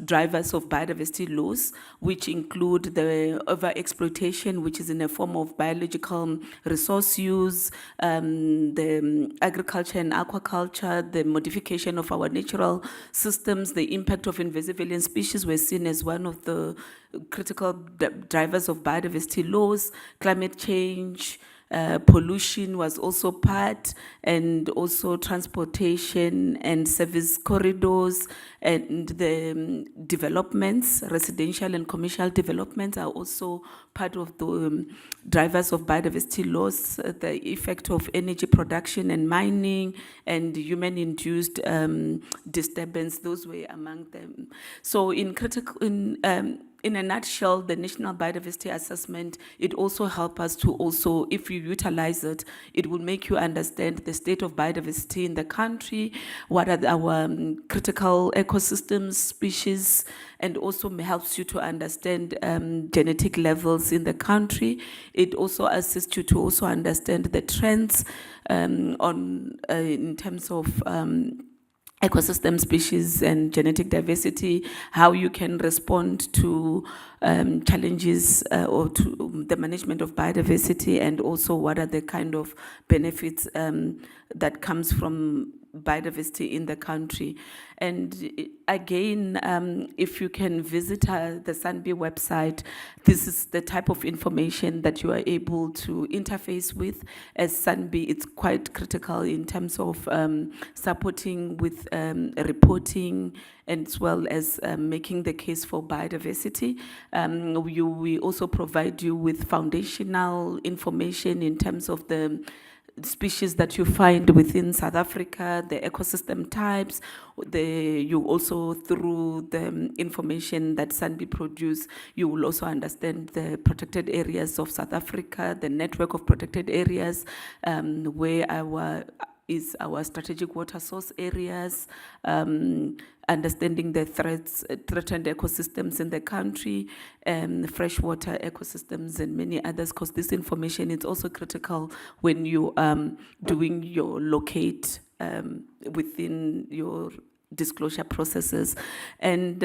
drivers of biodiversity loss, which include the overexploitation, which is in a form of biological resource use, the agriculture and aquaculture, the modification of our natural systems, the impact of invasive alien species were seen as one of the critical drivers of biodiversity loss. Climate change, pollution was also part, and also transportation and service corridors, and the developments, residential and commercial developments are also part of the drivers of biodiversity loss. The effect of energy production and mining and human-induced disturbance, those were among them. So in a nutshell, the National Biodiversity Assessment, it also helps us to also, if you utilize it, it will make you understand the state of biodiversity in the country, what are our critical ecosystems, species, and also helps you to understand genetic levels in the country. It also assists you to also understand the trends in terms of ecosystem, species, and genetic diversity, how you can respond to challenges or to the management of biodiversity, and also what are the kind of benefits that comes from biodiversity in the country. And again, if you can visit the SANBI website, this is the type of information that you are able to interface with. As SANBI, it's quite critical in terms of supporting with reporting, and as well as making the case for biodiversity. We also provide you with foundational information in terms of the species that you find within South Africa, the ecosystem types. You also, through the information that SANBI produce, you will also understand the protected areas of South Africa, the network of protected areas, where is our strategic water source areas, understanding the threatened ecosystems in the country, freshwater ecosystems, and many others, because this information is also critical when you doing your locate within your disclosure processes. And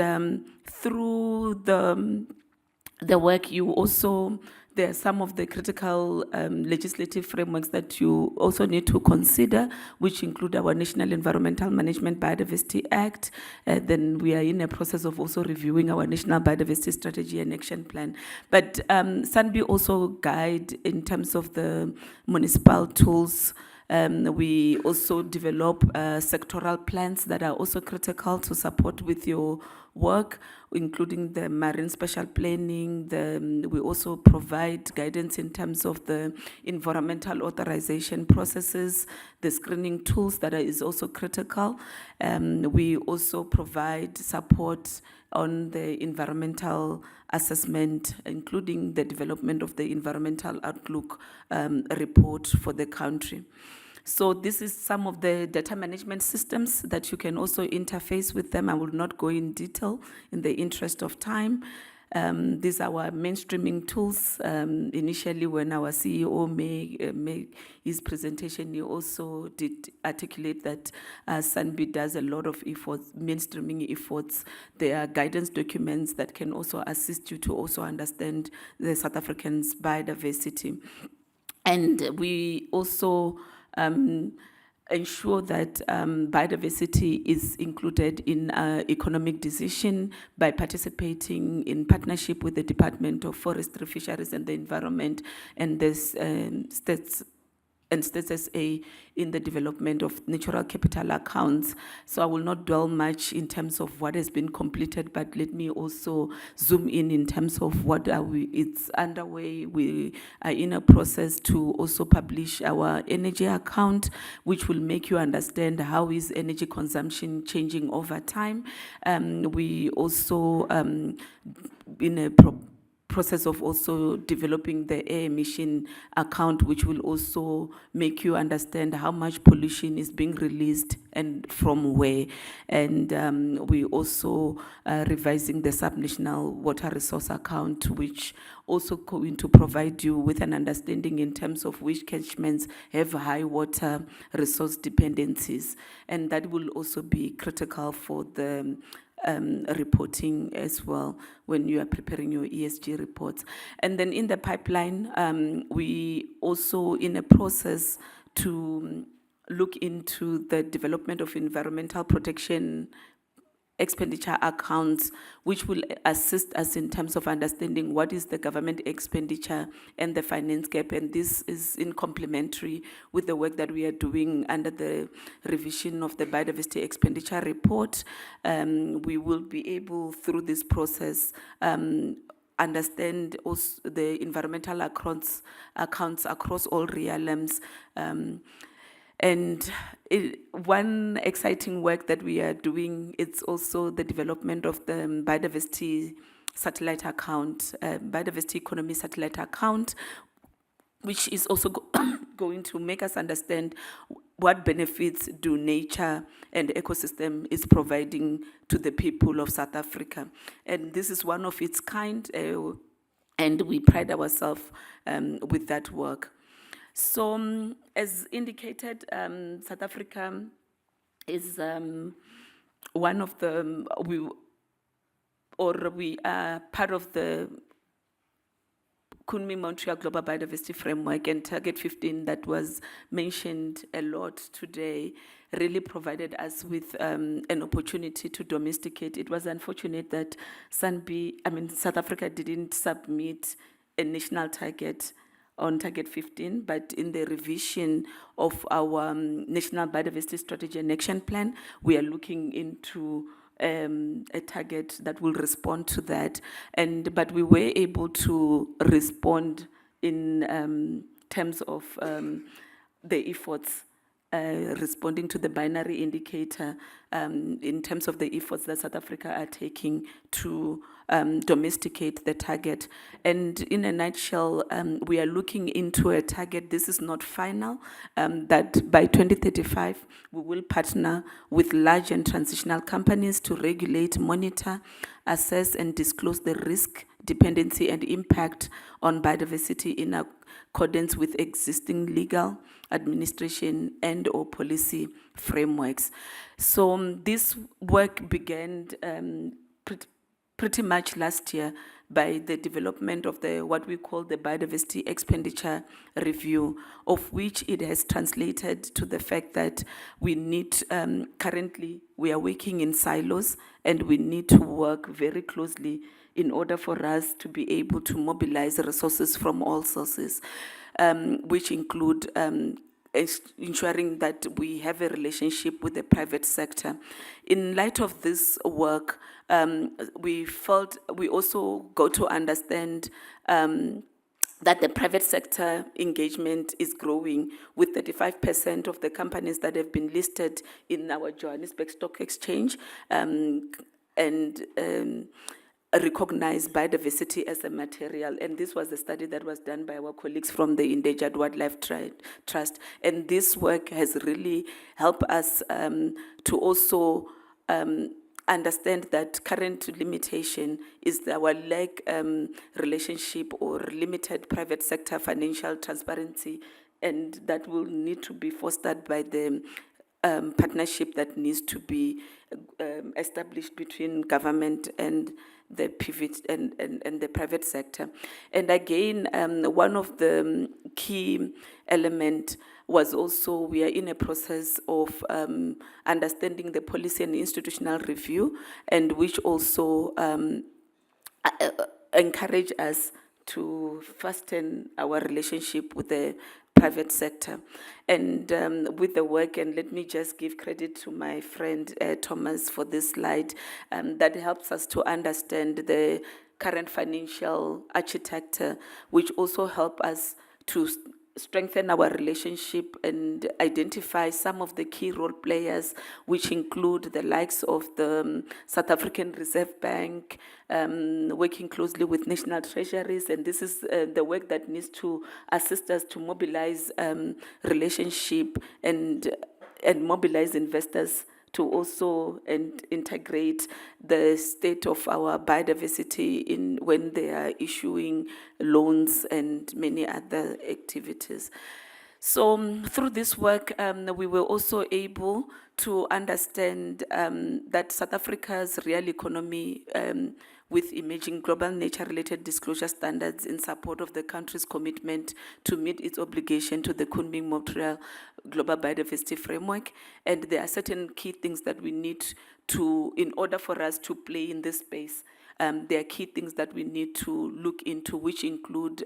through the work, you also, there are some of the critical legislative frameworks that you also need to consider, which include our National Environmental Management Biodiversity Act. Then we are in a process of also reviewing our National Biodiversity Strategy and Action Plan. But SANBI also guide in terms of the municipal tools. We also develop sectoral plans that are also critical to support with your work, including the marine spatial planning. We also provide guidance in terms of the environmental authorization processes, the screening tools that is also critical. We also provide support on the environmental assessment, including the development of the environmental outlook report for the country. So this is some of the data management systems that you can also interface with them. I will not go in detail in the interest of time. These are our mainstreaming tools. Initially, when our CEO made his presentation, he also did articulate that SANBI does a lot of efforts, mainstreaming efforts. There are guidance documents that can also assist you to also understand the South Africans' biodiversity. And we also ensure that biodiversity is included in economic decision by participating in partnership with the Department of Forestry, Fisheries and the Environment, and this State SA in the development of natural capital accounts. So I will not dwell much in terms of what has been completed, but let me also zoom in terms of what it's underway. We are in a process to also publish our energy account, which will make you understand how is energy consumption changing over time. We also, in a process of also developing the air emission account, which will also make you understand how much pollution is being released and from where. And we also revising the subnational water resource account, which also going to provide you with an understanding in terms of which catchments have high water resource dependencies. And that will also be critical for the reporting as well when you are preparing your ESG reports. And then in the pipeline, we also in a process to look into the development of environmental protection expenditure accounts, which will assist us in terms of understanding what is the government expenditure and the finance gap. And this is in complementary with the work that we are doing under the revision of the biodiversity expenditure report. We will be able, through this process, understand also the environmental accounts across all realms. And one exciting work that we are doing, it's also the development of the biodiversity satellite account, biodiversity economy satellite account, which is also going to make us understand what benefits do nature and ecosystem is providing to the people of South Africa. And this is one of its kind, and we pride ourselves with that work. So, as indicated, South Africa is one of the, we are part of the Kunming-Montreal Global Biodiversity Framework, and Target 15 that was mentioned a lot today really provided us with an opportunity to domesticate. It was unfortunate that South Africa didn't submit a national target on Target 15, but in the revision of our National Biodiversity Strategy and Action Plan, we are looking into a target that will respond to that. But we were able to respond in terms of the efforts responding to the binary indicator in terms of the efforts that South Africa are taking to domesticate the target. And in a nutshell, we are looking into a target, this is not final, that by 2035, we will partner with large and transitional companies to regulate, monitor, assess, and disclose the risk, dependency, and impact on biodiversity in accordance with existing legal, administration, and/or policy frameworks. So this work began pretty much last year by the development of what we call the biodiversity expenditure review, of which it has translated to the fact that we need, currently we are working in silos, and we need to work very closely in order for us to be able to mobilize resources from all sources, which include ensuring that we have a relationship with the private sector. In light of this work, we felt we also got to understand that the private sector engagement is growing, with 35% of the companies that have been listed in our Johannesburg Stock Exchange recognize biodiversity as a material. And this was a study that was done by our colleagues from the Endangered Wildlife Trust. And this work has really helped us to also understand that current limitation is our lack relationship or limited private sector financial transparency, and that will need to be fostered by the partnership that needs to be established between government and the pivot and the private sector. And again, one of the key elements was also we are in a process of understanding the policy and institutional review, and which also encourage us to fasten our relationship with the private sector. And with the work, and let me just give credit to my friend Thomas for this slide, that helps us to understand the current financial architecture, which also help us to strengthen our relationship and identify some of the key role players, which include the likes of the South African Reserve Bank, working closely with national treasuries, and this is the work that needs to assist us to mobilize relationship and mobilize investors to also integrate the state of our biodiversity in when they are issuing loans and many other activities. So through this work, we were also able to understand that South Africa's real economy with emerging global nature-related disclosure standards in support of the country's commitment to meet its obligation to the Kunming-Montreal Global Biodiversity Framework. And there are certain key things that we need to, in order for us to play in this space, there are key things that we need to look into, which include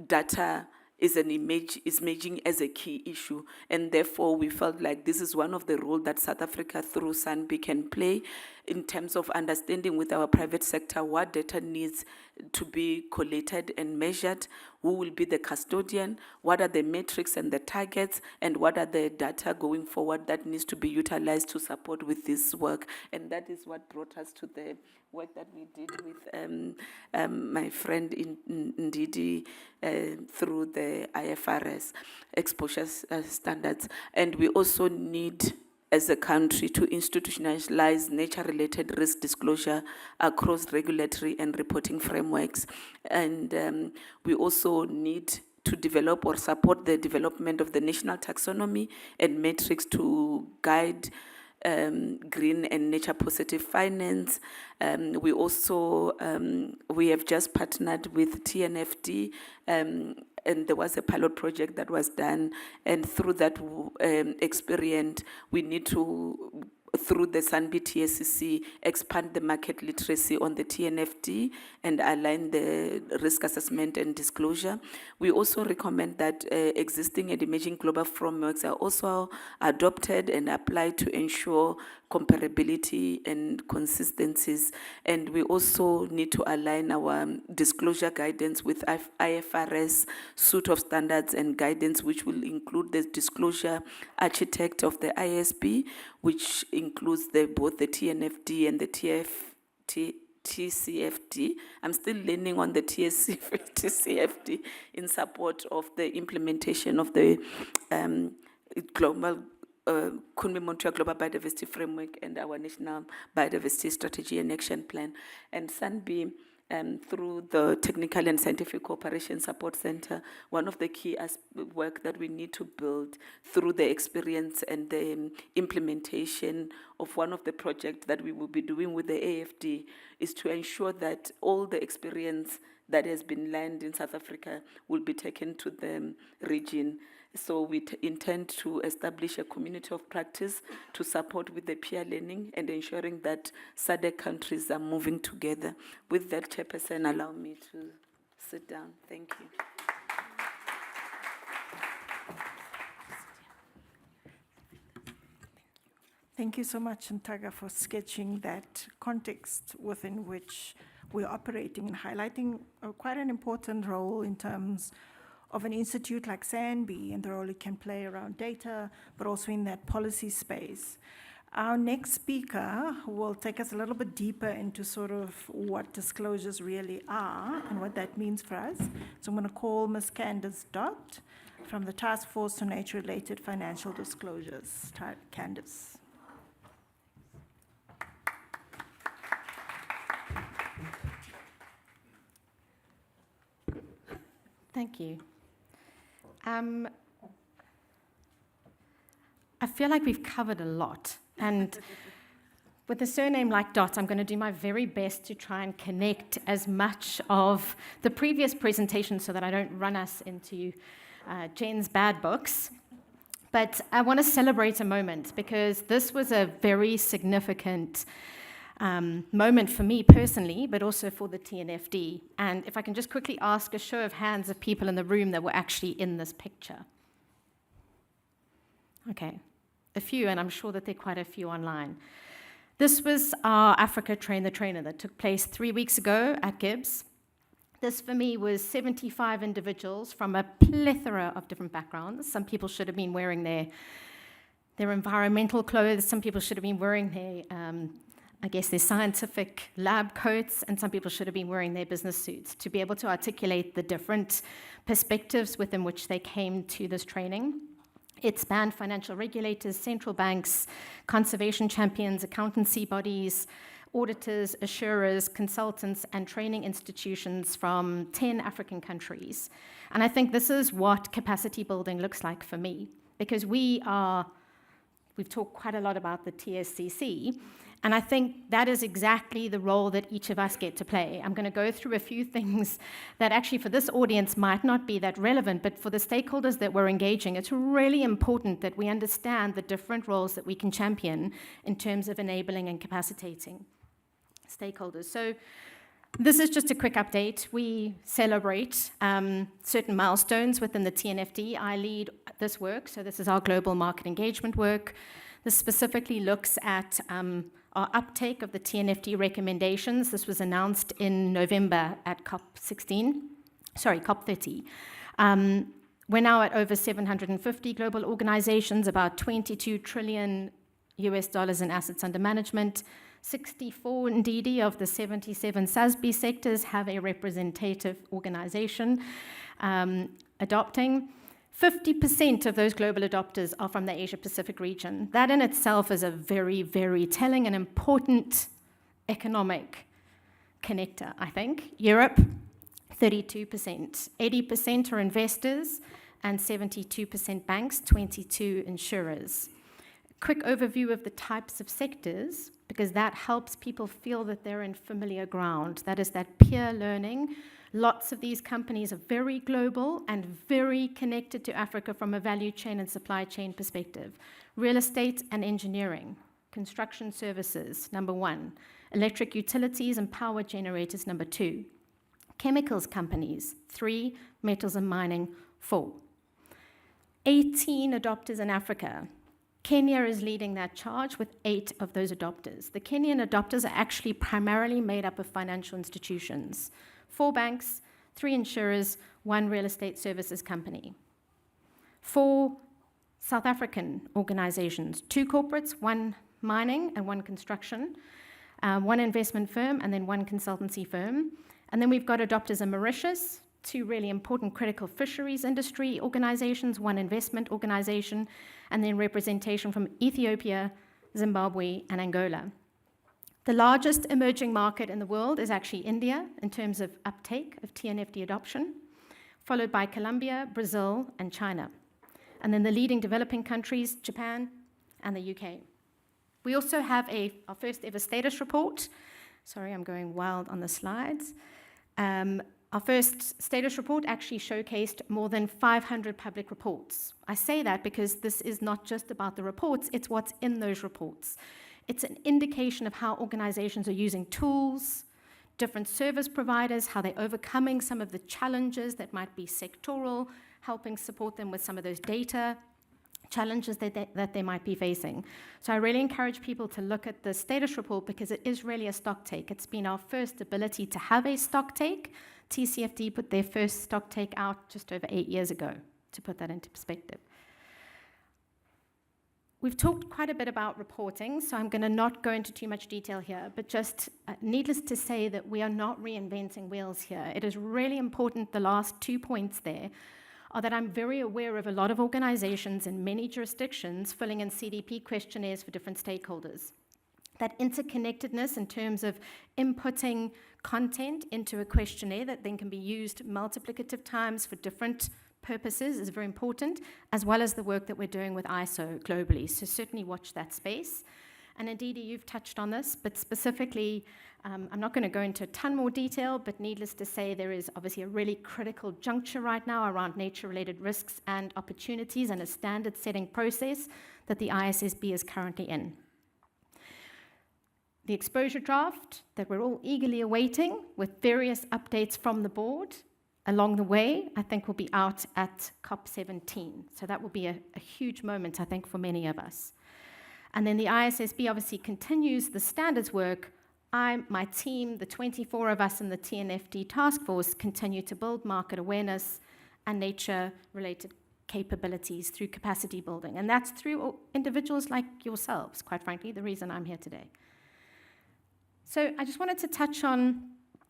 data is emerging as a key issue, and therefore we felt like this is one of the roles that South Africa through SANBI can play in terms of understanding with our private sector what data needs to be collated and measured, who will be the custodian, what are the metrics and the targets, and what are the data going forward that needs to be utilized to support with this work. And that is what brought us to the work that we did with my friend Ndidi through the IFRS exposure standards. And we also need, as a country, to institutionalize nature-related risk disclosure across regulatory and reporting frameworks. And we also need to develop or support the development of the national taxonomy and metrics to guide green and nature-positive finance. We also, we have just partnered with TNFD, and there was a pilot project that was done, and through that experience, we need to, through the SANBI TSCC, expand the market literacy on the TNFD and align the risk assessment and disclosure. We also recommend that existing and emerging global frameworks are also adopted and applied to ensure comparability and consistencies. And we also need to align our disclosure guidance with IFRS suite of standards and guidance, which will include the disclosure architect of the ISB, which includes both the TNFD and the TCFD. I'm still learning on the TCFD in support of the implementation of the global Kunming-Montreal Global Biodiversity Framework and our National Biodiversity Strategy and Action Plan. And SANBI, through the Technical and Scientific Cooperation Support Center, one of the key work that we need to build through the experience and the implementation of one of the projects that we will be doing with the AFD is to ensure that all the experience that has been learned in South Africa will be taken to the region. So we intend to establish a community of practice to support with the peer learning and ensuring that SADC countries are moving together. With that, Chairperson, allow me to sit down. Thank you. Thank you so much, Ntaga, for sketching that context within which we're operating and highlighting quite an important role in terms of an institute like SANBI and the role it can play around data, but also in that policy space. Our next speaker will take us a little bit deeper into sort of what disclosures really are and what that means for us. So I'm going to call Ms. Candice Dott from the Task Force on Nature-Related Financial Disclosures. Candice. Thank you. I feel like we've covered a lot, and with a surname like Dott, I'm going to do my very best to try and connect as much of the previous presentation so that I don't run us into Jen's bad books. But I want to celebrate a moment because this was a very significant moment for me personally, but also for the TNFD. And if I can just quickly ask a show of hands of people in the room that were actually in this picture. Okay, a few, and I'm sure that there are quite a few online. This was our Africa Train the Trainer that took place 3 weeks ago at Gibbs. This, for me, was 75 individuals from a plethora of different backgrounds. Some people should have been wearing their environmental clothes. Some people should have been wearing their scientific lab coats, and some people should have been wearing their business suits to be able to articulate the different perspectives within which they came to this training. It spanned financial regulators, central banks, conservation champions, accountancy bodies, auditors, assurers, consultants, and training institutions from 10 African countries. And I think this is what capacity building looks like for me, because we've talked quite a lot about the TSCC, and I think that is exactly the role that each of us get to play. I'm going to go through a few things that actually for this audience might not be that relevant, but for the stakeholders that we're engaging, it's really important that we understand the different roles that we can champion in terms of enabling and capacitating stakeholders. So this is just a quick update. We celebrate certain milestones within the TNFD. I lead this work, so this is our global market engagement work. This specifically looks at our uptake of the TNFD recommendations. This was announced in November at COP30. We're now at over 750 global organizations, about $22 trillion in assets under management. 64 indeed of the 77 SASB sectors have a representative organization adopting. 50% of those global adopters are from the Asia-Pacific region. That in itself is a very, very telling and important economic connector, I think. Europe, 32%. 80% are investors, and 72% banks, 22 insurers. Quick overview of the types of sectors, because that helps people feel that they're in familiar ground. That is that peer learning. Lots of these companies are very global and very connected to Africa from a value chain and supply chain perspective. Real estate and engineering, construction services, number 1. Electric utilities and power generators, number 2. Chemicals companies, 3. Metals and mining, 4. 18 adopters in Africa. Kenya is leading that charge with 8 of those adopters. The Kenyan adopters are actually primarily made up of financial institutions. 4 banks, 3 insurers, 1 real estate services company. 4 South African organizations, 2 corporates, 1 mining and 1 construction, 1 investment firm, and then 1 consultancy firm. And then we've got adopters in Mauritius, 2 really important critical fisheries industry organizations, 1 investment organization, and then representation from Ethiopia, Zimbabwe, and Angola. The largest emerging market in the world is actually India in terms of uptake of TNFD adoption, followed by Colombia, Brazil, and China. And then the leading developing countries, Japan and the UK. We also have our first ever status report. Sorry, I'm going wild on the slides. Our first status report actually showcased more than 500 public reports. I say that because this is not just about the reports, it's what's in those reports. It's an indication of how organizations are using tools, different service providers, how they're overcoming some of the challenges that might be sectoral, helping support them with some of those data challenges that they might be facing. So I really encourage people to look at the status report because it is really a stock take. It's been our first ability to have a stock take. TCFD put their first stock take out just over 8 years ago, to put that into perspective. We've talked quite a bit about reporting, so I'm going to not go into too much detail here, but just needless to say that we are not reinventing wheels here. It is really important, the last 2 points there, are that I'm very aware of a lot of organizations in many jurisdictions filling in CDP questionnaires for different stakeholders. That interconnectedness in terms of inputting content into a questionnaire that then can be used multiplicative times for different purposes is very important, as well as the work that we're doing with ISO globally. So certainly watch that space. And indeed, you've touched on this, but specifically, I'm not going to go into a ton more detail, but needless to say, there is obviously a really critical juncture right now around nature-related risks and opportunities and a standard-setting process that the ISSB is currently in. The exposure draft that we're all eagerly awaiting with various updates from the board along the way, I think will be out at COP17. So that will be a huge moment, I think, for many of us. And then the ISSB obviously continues the standards work my team, the 24 of us in the TNFD task force, continue to build market awareness and nature-related capabilities through capacity building. And that's through individuals like yourselves, quite frankly, the reason I'm here today. So I just wanted to touch on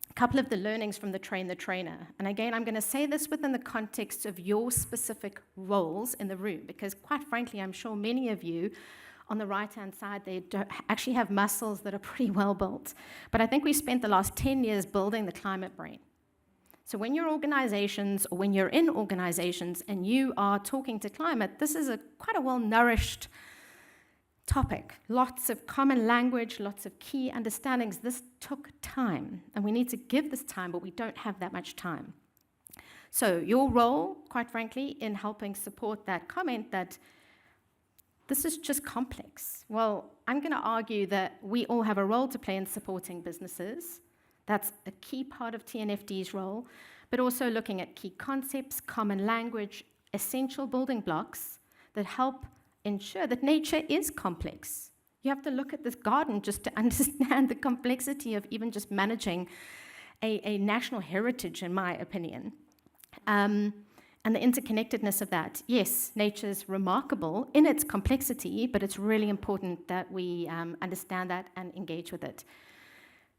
a couple of the learnings from the Train the Trainer. And again, I'm going to say this within the context of your specific roles in the room, because quite frankly, I'm sure many of you on the right-hand side, they don't actually have muscles that are pretty well built. But I think we spent the last 10 years building the climate brain. So when you're organizations, or when you're in organizations and you are talking to climate, this is quite a well-nourished topic. Lots of common language, lots of key understandings. This took time, and we need to give this time, but we don't have that much time. So your role, quite frankly, in helping support that comment that this is just complex. Well, I'm going to argue that we all have a role to play in supporting businesses. That's a key part of TNFD's role, but also looking at key concepts, common language, essential building blocks that help ensure that nature is complex. You have to look at this garden just to understand the complexity of even just managing a national heritage, in my opinion. And the interconnectedness of that. Yes, nature's remarkable in its complexity, but it's really important that we understand that and engage with it.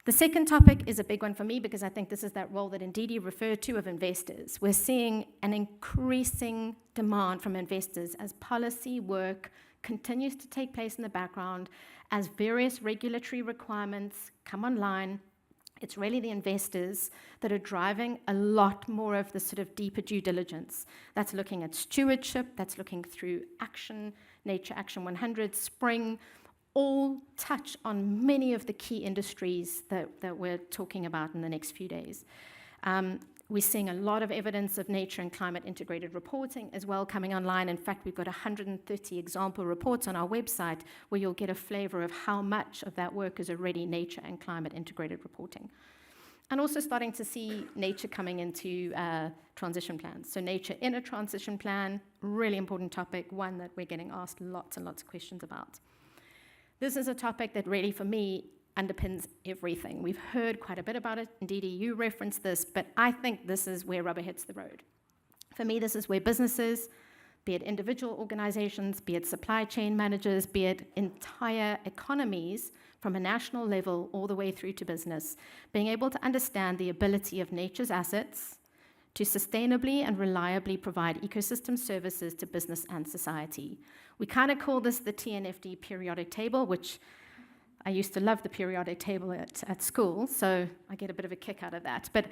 The second topic is a big one for me because I think this is that role that Ndidi referred to of investors. We're seeing an increasing demand from investors as policy work continues to take place in the background, as various regulatory requirements come online. It's really the investors that are driving a lot more of the sort of deeper due diligence. That's looking at stewardship, that's looking through action, Nature Action 100, Spring, all touch on many of the key industries that we're talking about in the next few days. We're seeing a lot of evidence of nature and climate integrated reporting as well coming online. In fact, we've got 130 example reports on our website where you'll get a flavor of how much of that work is already nature and climate integrated reporting. And also starting to see nature coming into transition plans. So nature in a transition plan, really important topic, one that we're getting asked lots and lots of questions about. This is a topic that really, for me, underpins everything. We've heard quite a bit about it. Indeed, you referenced this, but I think this is where rubber hits the road. For me, this is where businesses, be it individual organizations, be it supply chain managers, be it entire economies from a national level all the way through to business, being able to understand the ability of nature's assets to sustainably and reliably provide ecosystem services to business and society. We kind of call this the TNFD periodic table, which I used to love the periodic table at school, so I get a bit of a kick out of that. But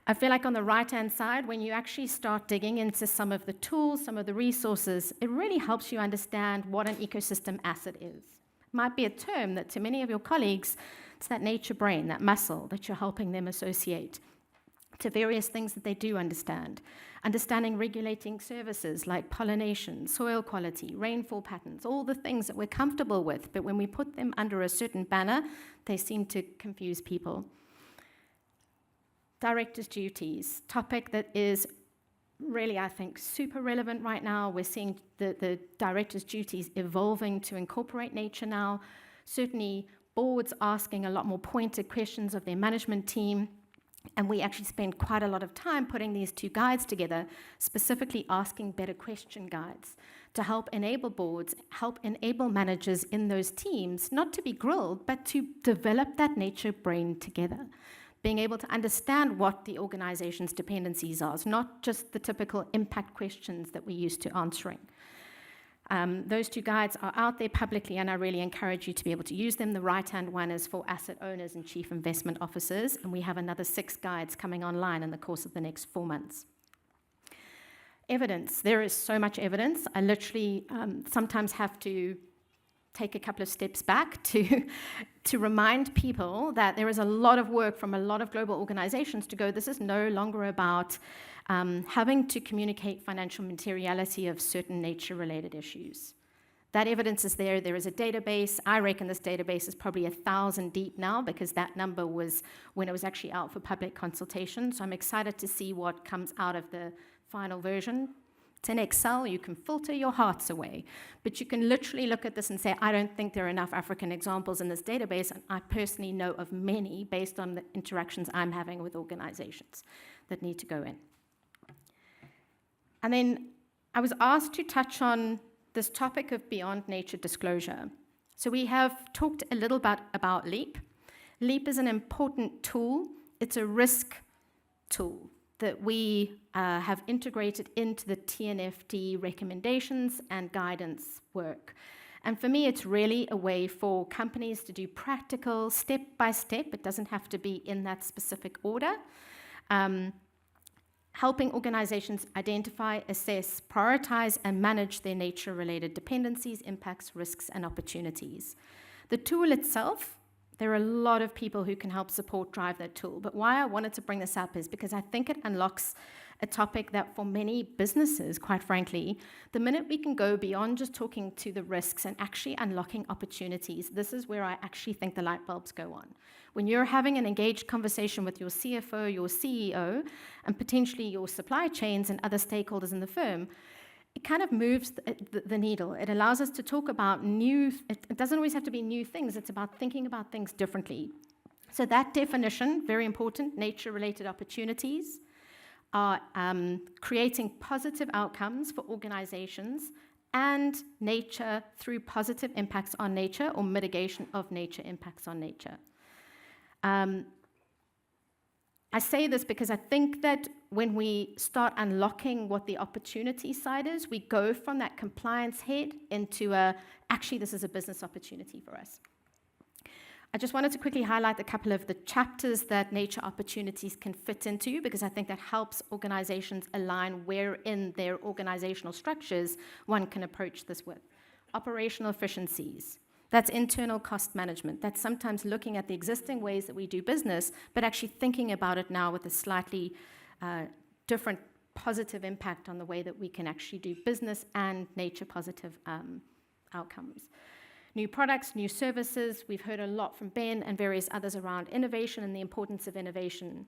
I feel like on the right-hand side, when you actually start digging into some of the tools, some of the resources, it really helps you understand what an ecosystem asset is. It might be a term that to many of your colleagues, it's that nature brain, that muscle that you're helping them associate to various things that they do understand. Understanding regulating services like pollination, soil quality, rainfall patterns, all the things that we're comfortable with, but when we put them under a certain banner, they seem to confuse people. Directors' duties, topic that is really, I think, super relevant right now. We're seeing the directors' duties evolving to incorporate nature now. Certainly, boards asking a lot more pointed questions of their management team. And we actually spend quite a lot of time putting these two guides together, specifically asking better question guides to help enable boards, help enable managers in those teams, not to be grilled, but to develop that nature brain together. Being able to understand what the organization's dependencies are, not just the typical impact questions that we're used to answering. Those two guides are out there publicly, and I really encourage you to be able to use them. The right-hand one is for asset owners and chief investment officers, and we have another 6 guides coming online in the course of the next 4 months. Evidence. There is so much evidence. I literally sometimes have to take a couple of steps back to remind people that there is a lot of work from a lot of global organizations to go, this is no longer about having to communicate financial materiality of certain nature-related issues. That evidence is there. There is a database. I reckon this database is probably 1,000 deep now because that number was when it was actually out for public consultation. So I'm excited to see what comes out of the final version. It's in Excel, you can filter your hearts away, but you can literally look at this and say, I don't think there are enough African examples in this database, and I personally know of many based on the interactions I'm having with organizations that need to go in. And then I was asked to touch on this topic of beyond nature disclosure. So we have talked a little bit about LEAP. LEAP is an important tool. It's a risk tool that we have integrated into the TNFD recommendations and guidance work. And for me, it's really a way for companies to do practical, step-by-step, it doesn't have to be in that specific order, helping organizations identify, assess, prioritize, and manage their nature-related dependencies, impacts, risks, and opportunities. The tool itself, there are a lot of people who can help support drive that tool. But why I wanted to bring this up is because I think it unlocks a topic that for many businesses, quite frankly, the minute we can go beyond just talking to the risks and actually unlocking opportunities, this is where I actually think the light bulbs go on. When you're having an engaged conversation with your CFO, your CEO, and potentially your supply chains and other stakeholders in the firm, it kind of moves the needle. It allows us to talk about it doesn't always have to be new things, it's about thinking about things differently. So that definition, very important, nature-related opportunities, are creating positive outcomes for organizations and nature through positive impacts on nature or mitigation of nature impacts on nature. I say this because I think that when we start unlocking what the opportunity side is, we go from that compliance head into actually this is a business opportunity for us. I just wanted to quickly highlight a couple of the chapters that nature opportunities can fit into, because I think that helps organizations align where in their organizational structures one can approach this with. Operational efficiencies. That's internal cost management. That's sometimes looking at the existing ways that we do business, but actually thinking about it now with a slightly different positive impact on the way that we can actually do business and nature positive outcomes. New products, new services. We've heard a lot from Ben and various others around innovation and the importance of innovation.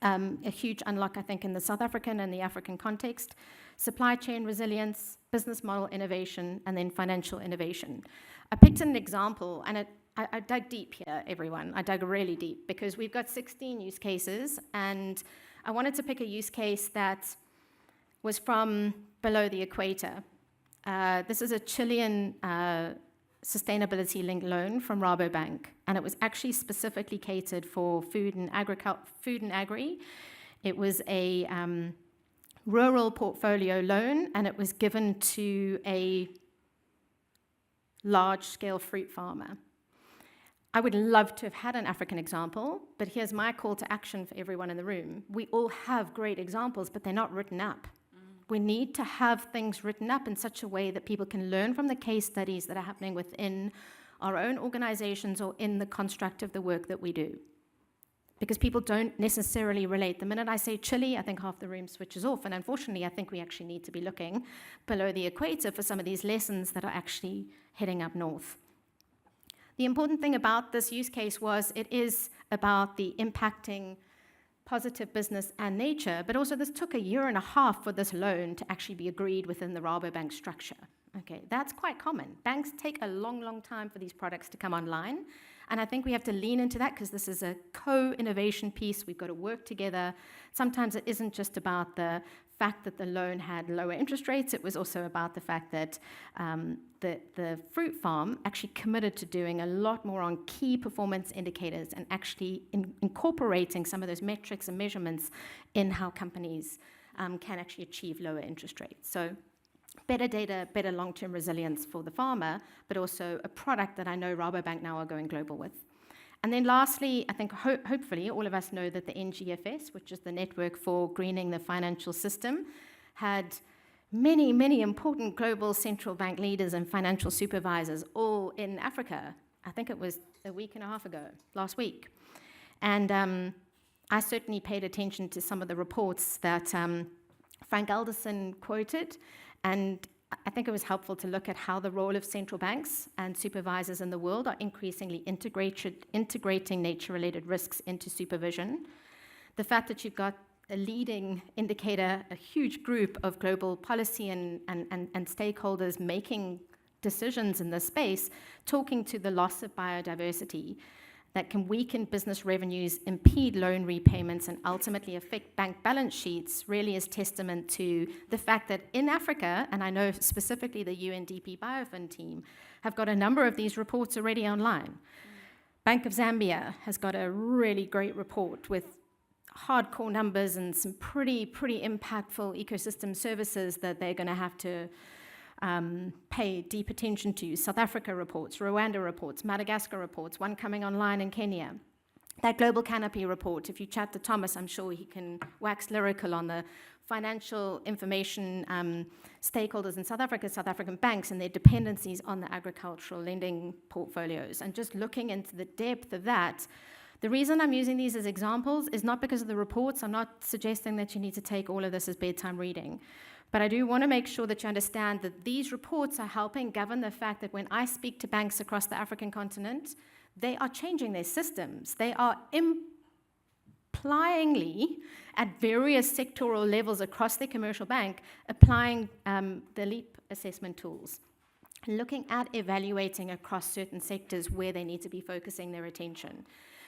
A huge unlock, I think, in the South African and the African context. Supply chain resilience, business model innovation, and then financial innovation. I picked an example, and I dug deep here, everyone. I dug really deep, because we've got 16 use cases, and I wanted to pick a use case that was from below the equator. This is a Chilean sustainability-linked loan from Rabobank, and it was actually specifically catered for food and agri. It was a rural portfolio loan, and it was given to a large-scale fruit farmer. I would love to have had an African example, but here's my call to action for everyone in the room. We all have great examples, but they're not written up. We need to have things written up in such a way that people can learn from the case studies that are happening within our own organizations or in the construct of the work that we do. Because people don't necessarily relate. The minute I say Chile, I think half the room switches off. And unfortunately, I think we actually need to be looking below the equator for some of these lessons that are actually heading up north. The important thing about this use case was it is about the impacting positive business and nature, but also this took 1.5 years for this loan to actually be agreed within the Rabobank structure. Okay, that's quite common. Banks take a long, long time for these products to come online, and I think we have to lean into that because this is a co-innovation piece. We've got to work together. Sometimes it isn't just about the fact that the loan had lower interest rates. It was also about the fact that the fruit farm actually committed to doing a lot more on key performance indicators and actually incorporating some of those metrics and measurements in how companies can actually achieve lower interest rates. So better data, better long-term resilience for the farmer, but also a product that I know Rabobank now are going global with. And then lastly, I think hopefully all of us know that the NGFS, which is the Network for Greening the Financial System, had many, many important global central bank leaders and financial supervisors all in Africa. I think it was 1.5 weeks ago, last week. And I certainly paid attention to some of the reports that Frank Alderson quoted, and I think it was helpful to look at how the role of central banks and supervisors in the world are increasingly integrating nature-related risks into supervision. The fact that you've got a leading indicator, a huge group of global policy and stakeholders making decisions in this space, talking to the loss of biodiversity that can weaken business revenues, impede loan repayments, and ultimately affect bank balance sheets really is testament to the fact that in Africa, and I know specifically the UNDP Biofund team, have got a number of these reports already online. Bank of Zambia has got a really great report with hardcore numbers and some pretty impactful ecosystem services that they're going to have to pay deep attention to. South Africa reports, Rwanda reports, Madagascar reports, one coming online in Kenya. That Global Canopy report, if you chat to Thomas, I'm sure he can wax lyrical on the financial information stakeholders in South Africa, South African banks, and their dependencies on the agricultural lending portfolios. And just looking into the depth of that, the reason I'm using these as examples is not because of the reports. I'm not suggesting that you need to take all of this as bedtime reading. But I do want to make sure that you understand that these reports are helping govern the fact that when I speak to banks across the African continent, they are changing their systems. They are implyingly, at various sectoral levels across their commercial bank, applying the LEAP assessment tools, looking at evaluating across certain sectors where they need to be focusing their attention.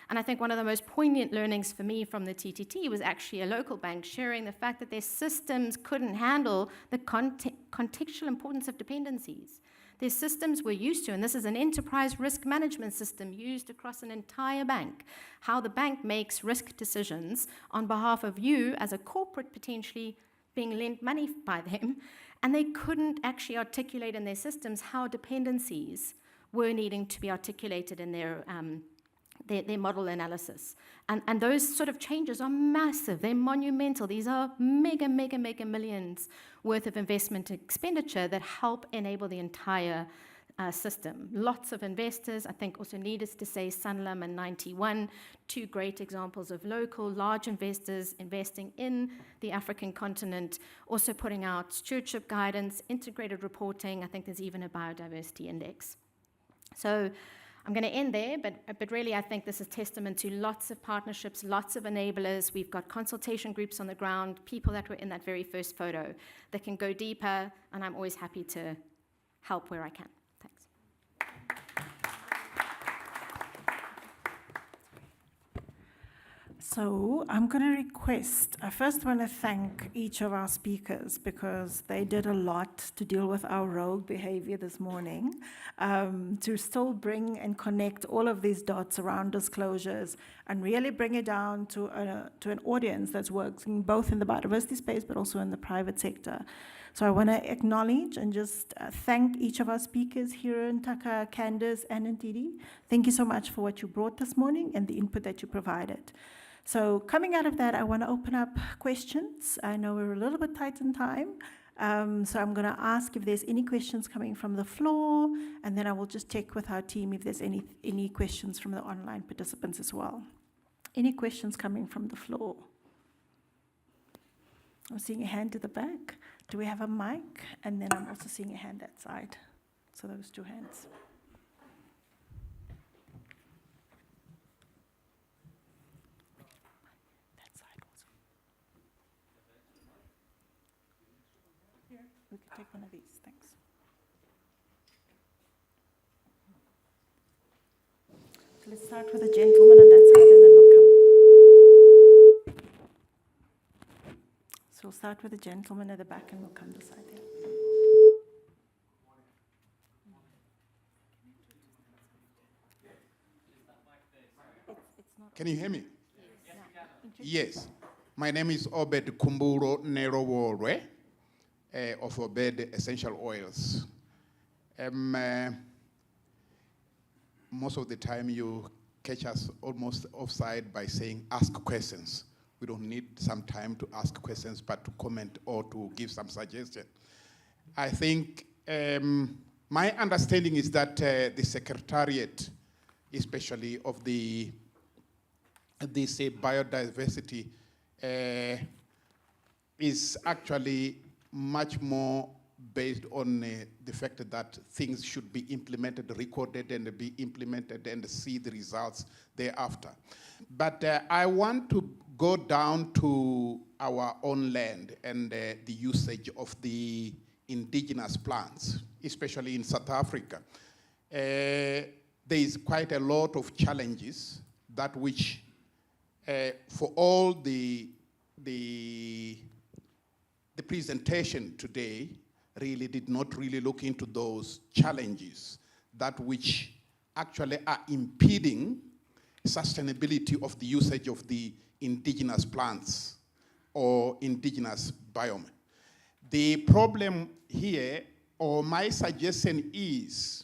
And I think one of the most poignant learnings for me from the TTT was actually a local bank sharing the fact that their systems couldn't handle the contextual importance of dependencies. Their systems were used to, and this is an enterprise risk management system used across an entire bank, how the bank makes risk decisions on behalf of you as a corporate potentially being lent money by them, and they couldn't actually articulate in their systems how dependencies were needing to be articulated in their model analysis. And those sort of changes are massive. They're monumental. These are mega millions worth of investment expenditure that help enable the entire system. Lots of investors, I think also needless to say, Sanlam and 91, two great examples of local large investors investing in the African continent, also putting out stewardship guidance, integrated reporting. I think there's even a biodiversity index. So I'm going to end there, but really I think this is testament to lots of partnerships, lots of enablers. We've got consultation groups on the ground, people that were in that very first photo that can go deeper, and I'm always happy to help where I can. Thanks. So I'm going to request, I first want to thank each of our speakers because they did a lot to deal with our rogue behavior this morning, to still bring and connect all of these dots around disclosures and really bring it down to an audience that's working both in the biodiversity space but also in the private sector. So I want to acknowledge and just thank each of our speakers here, Ntaka, Candace, and Ntidi. Thank you so much for what you brought this morning and the input that you provided. So coming out of that, I want to open up questions. I know we're a little bit tight in time, so I'm going to ask if there's any questions coming from the floor, and then I will just check with our team if there's any questions from the online participants as well. Any questions coming from the floor? I'm seeing a hand to the back. Do we have a mic? And then I'm also seeing a hand that side. So those two hands. We could take one of these, thanks. So let's start with the gentleman on that side and then we'll come. So we'll start with the gentleman at the back and we'll come this side there. Can you hear me? Yes. My name is Obed Kumburo Neroworwe. Of Obed Essential Oils. Most of the time you catch us almost offside by saying ask questions. We don't need some time to ask questions, but to comment or to give some suggestion. I think my understanding is that the Secretariat, especially of this biodiversity, is actually much more based on the fact that things should be implemented, recorded, and be implemented and see the results thereafter. But I want to go down to our own land and the usage of the indigenous plants, especially in South Africa, there is quite a lot of challenges that which, for all the presentation today really did not really look into those challenges that which actually are impeding sustainability of the usage of the indigenous plants or indigenous biome. The problem here, or my suggestion is,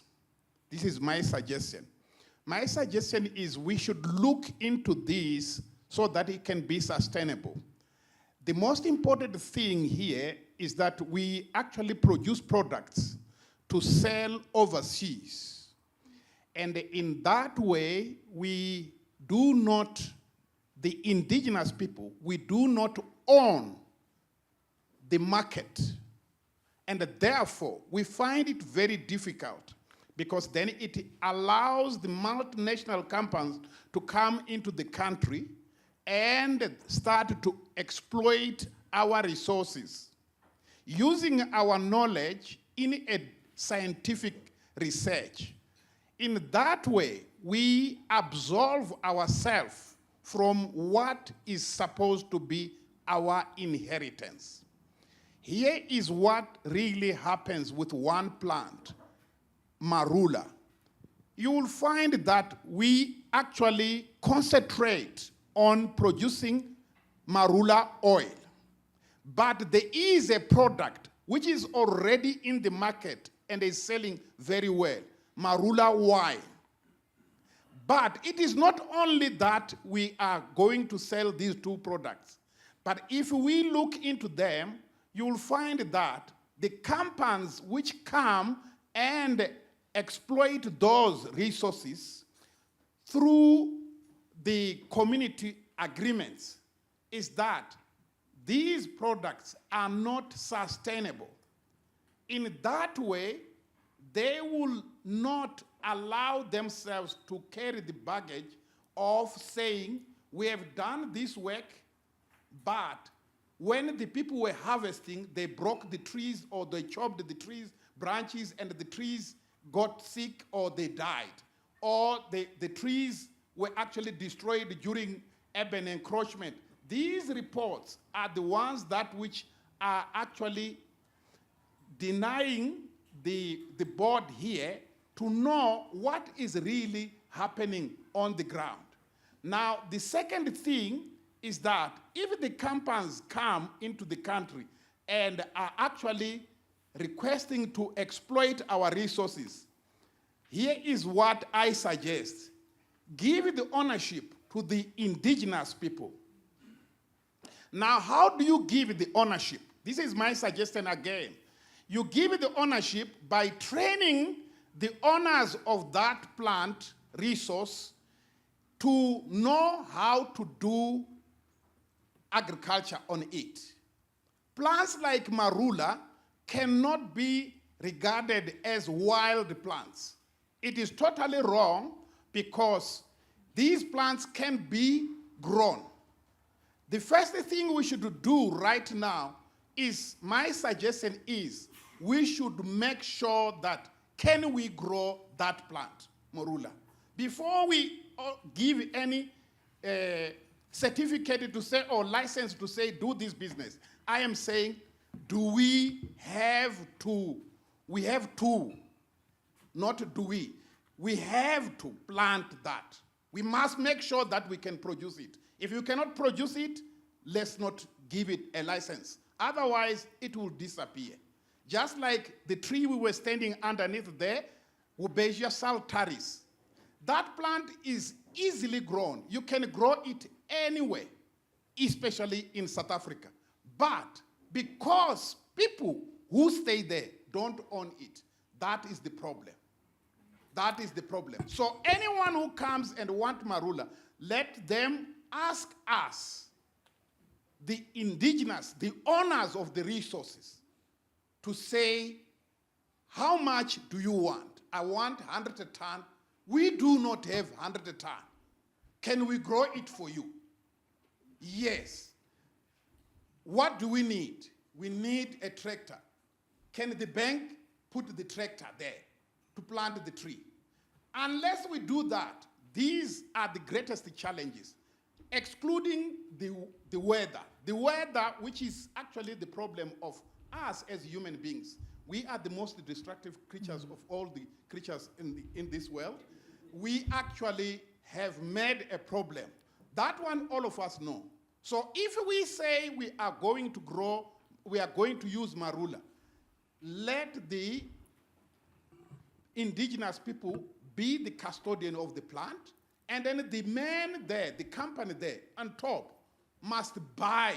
this is my suggestion is we should look into this so that it can be sustainable. The most important thing here is that we actually produce products to sell overseas. And in that way, we do not, the indigenous people, we do not own the market. And therefore, we find it very difficult because then it allows the multinational companies to come into the country and start to exploit our resources using our knowledge in a scientific research. In that way, we absolve ourselves from what is supposed to be our inheritance. Here is what really happens with one plant, marula. You will find that we actually concentrate on producing marula oil. But there is a product which is already in the market and is selling very well, marula wine. But it is not only that we are going to sell these two products, but if we look into them, you will find that the companies which come and exploit those resources through the community agreements is that these products are not sustainable. In that way, they will not allow themselves to carry the baggage of saying, we have done this work, but when the people were harvesting, they broke the trees or they chopped the trees, branches, and the trees got sick or they died. Or the trees were actually destroyed during urban encroachment. These reports are the ones that which are actually denying the board here to know what is really happening on the ground. Now, the second thing is that if the companies come into the country and are actually requesting to exploit our resources, here is what I suggest. Give the ownership to the indigenous people. Now, how do you give the ownership? This is my suggestion again. You give the ownership by training the owners of that plant resource to know how to do agriculture on it. Plants like marula cannot be regarded as wild plants. It is totally wrong because these plants can be grown. The first thing we should do right now is, my suggestion is, we should make sure that can we grow that plant, marula? Before we give any certificate to say, or license to say, do this business, I am saying, do we have to? We have to, not do we. We have to plant that. We must make sure that we can produce it. If you cannot produce it, let's not give it a license. Otherwise, it will disappear. Just like the tree we were standing underneath there, Wubegia saltaris. That plant is easily grown. You can grow it anywhere, especially in South Africa. But because people who stay there don't own it, that is the problem. That is the problem. So anyone who comes and wants marula, let them ask us, the indigenous, the owners of the resources, to say, how much do you want? I want 100 ton. We do not have 100 ton. Can we grow it for you? Yes. What do we need? We need a tractor. Can the bank put the tractor there to plant the tree? Unless we do that, these are the greatest challenges, excluding the weather. The weather, which is actually the problem of us as human beings. We are the most destructive creatures of all the creatures in this world. We actually have made a problem. That one all of us know. So if we say we are going to grow, we are going to use marula, let the indigenous people be the custodian of the plant, and then the man there, the company there on top, must buy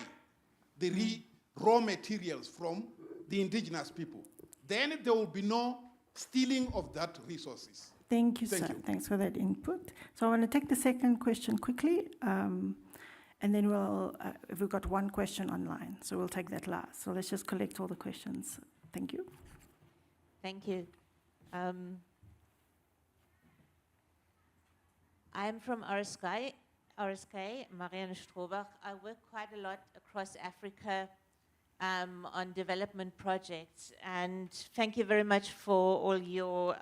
the raw materials from the indigenous people. Then there will be no stealing of that resources. Thank you, sir. Thanks for that input. So I want to take the second question quickly, and then we've got one question online, so we'll take that last. So let's just collect all the questions. Thank you. Thank you. I'm from RSK, Marianne Strohbach. I work quite a lot across Africa on development projects, and thank you very much for all your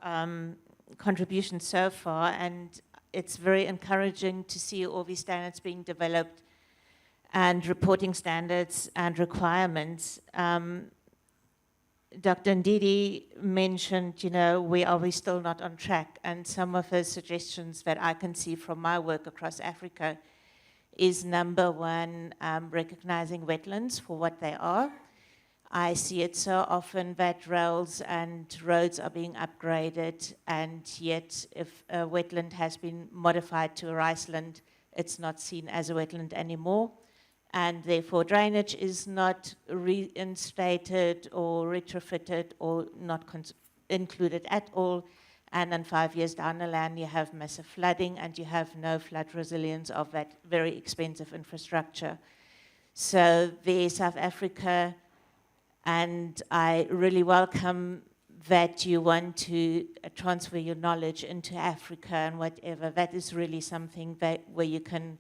contributions so far, and it's very encouraging to see all these standards being developed and reporting standards and requirements. Dr. Ndidi mentioned, we are still not on track, and some of his suggestions that I can see from my work across Africa is number one, recognizing wetlands for what they are. I see it so often that rails and roads are being upgraded, and yet if a wetland has been modified to a riceland, it's not seen as a wetland anymore. And therefore drainage is not reinstated or retrofitted or not included at all. And then 5 years down the line, you have massive flooding and you have no flood resilience of that very expensive infrastructure. So there's South Africa, and I really welcome that you want to transfer your knowledge into Africa and whatever. That is really something where you can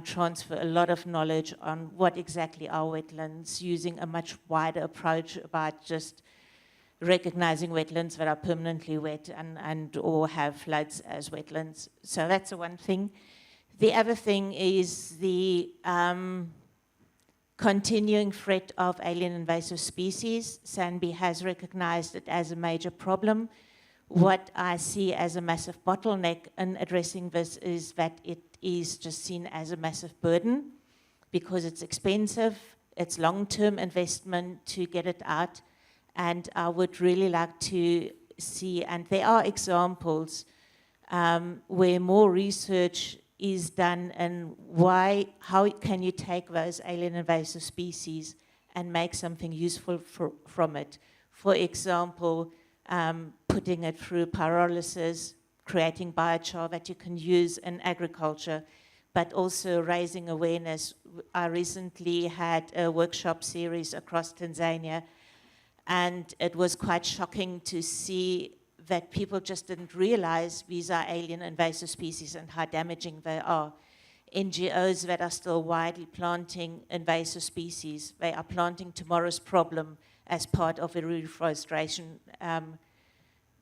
transfer a lot of knowledge on what exactly are wetlands, using a much wider approach about just recognizing wetlands that are permanently wet and or have floods as wetlands. So that's the one thing. The other thing is the continuing threat of alien invasive species. SANBI has recognized it as a major problem. What I see as a massive bottleneck in addressing this is that it is just seen as a massive burden because it's expensive, it's long-term investment to get it out, and I would really like to see, and there are examples where more research is done and how can you take those alien invasive species and make something useful from it. For example, putting it through pyrolysis, creating biochar that you can use in agriculture, but also raising awareness. I recently had a workshop series across Tanzania, and it was quite shocking to see that people just didn't realize these are alien invasive species and how damaging they are. NGOs that are still widely planting invasive species, they are planting tomorrow's problem as part of a reforestation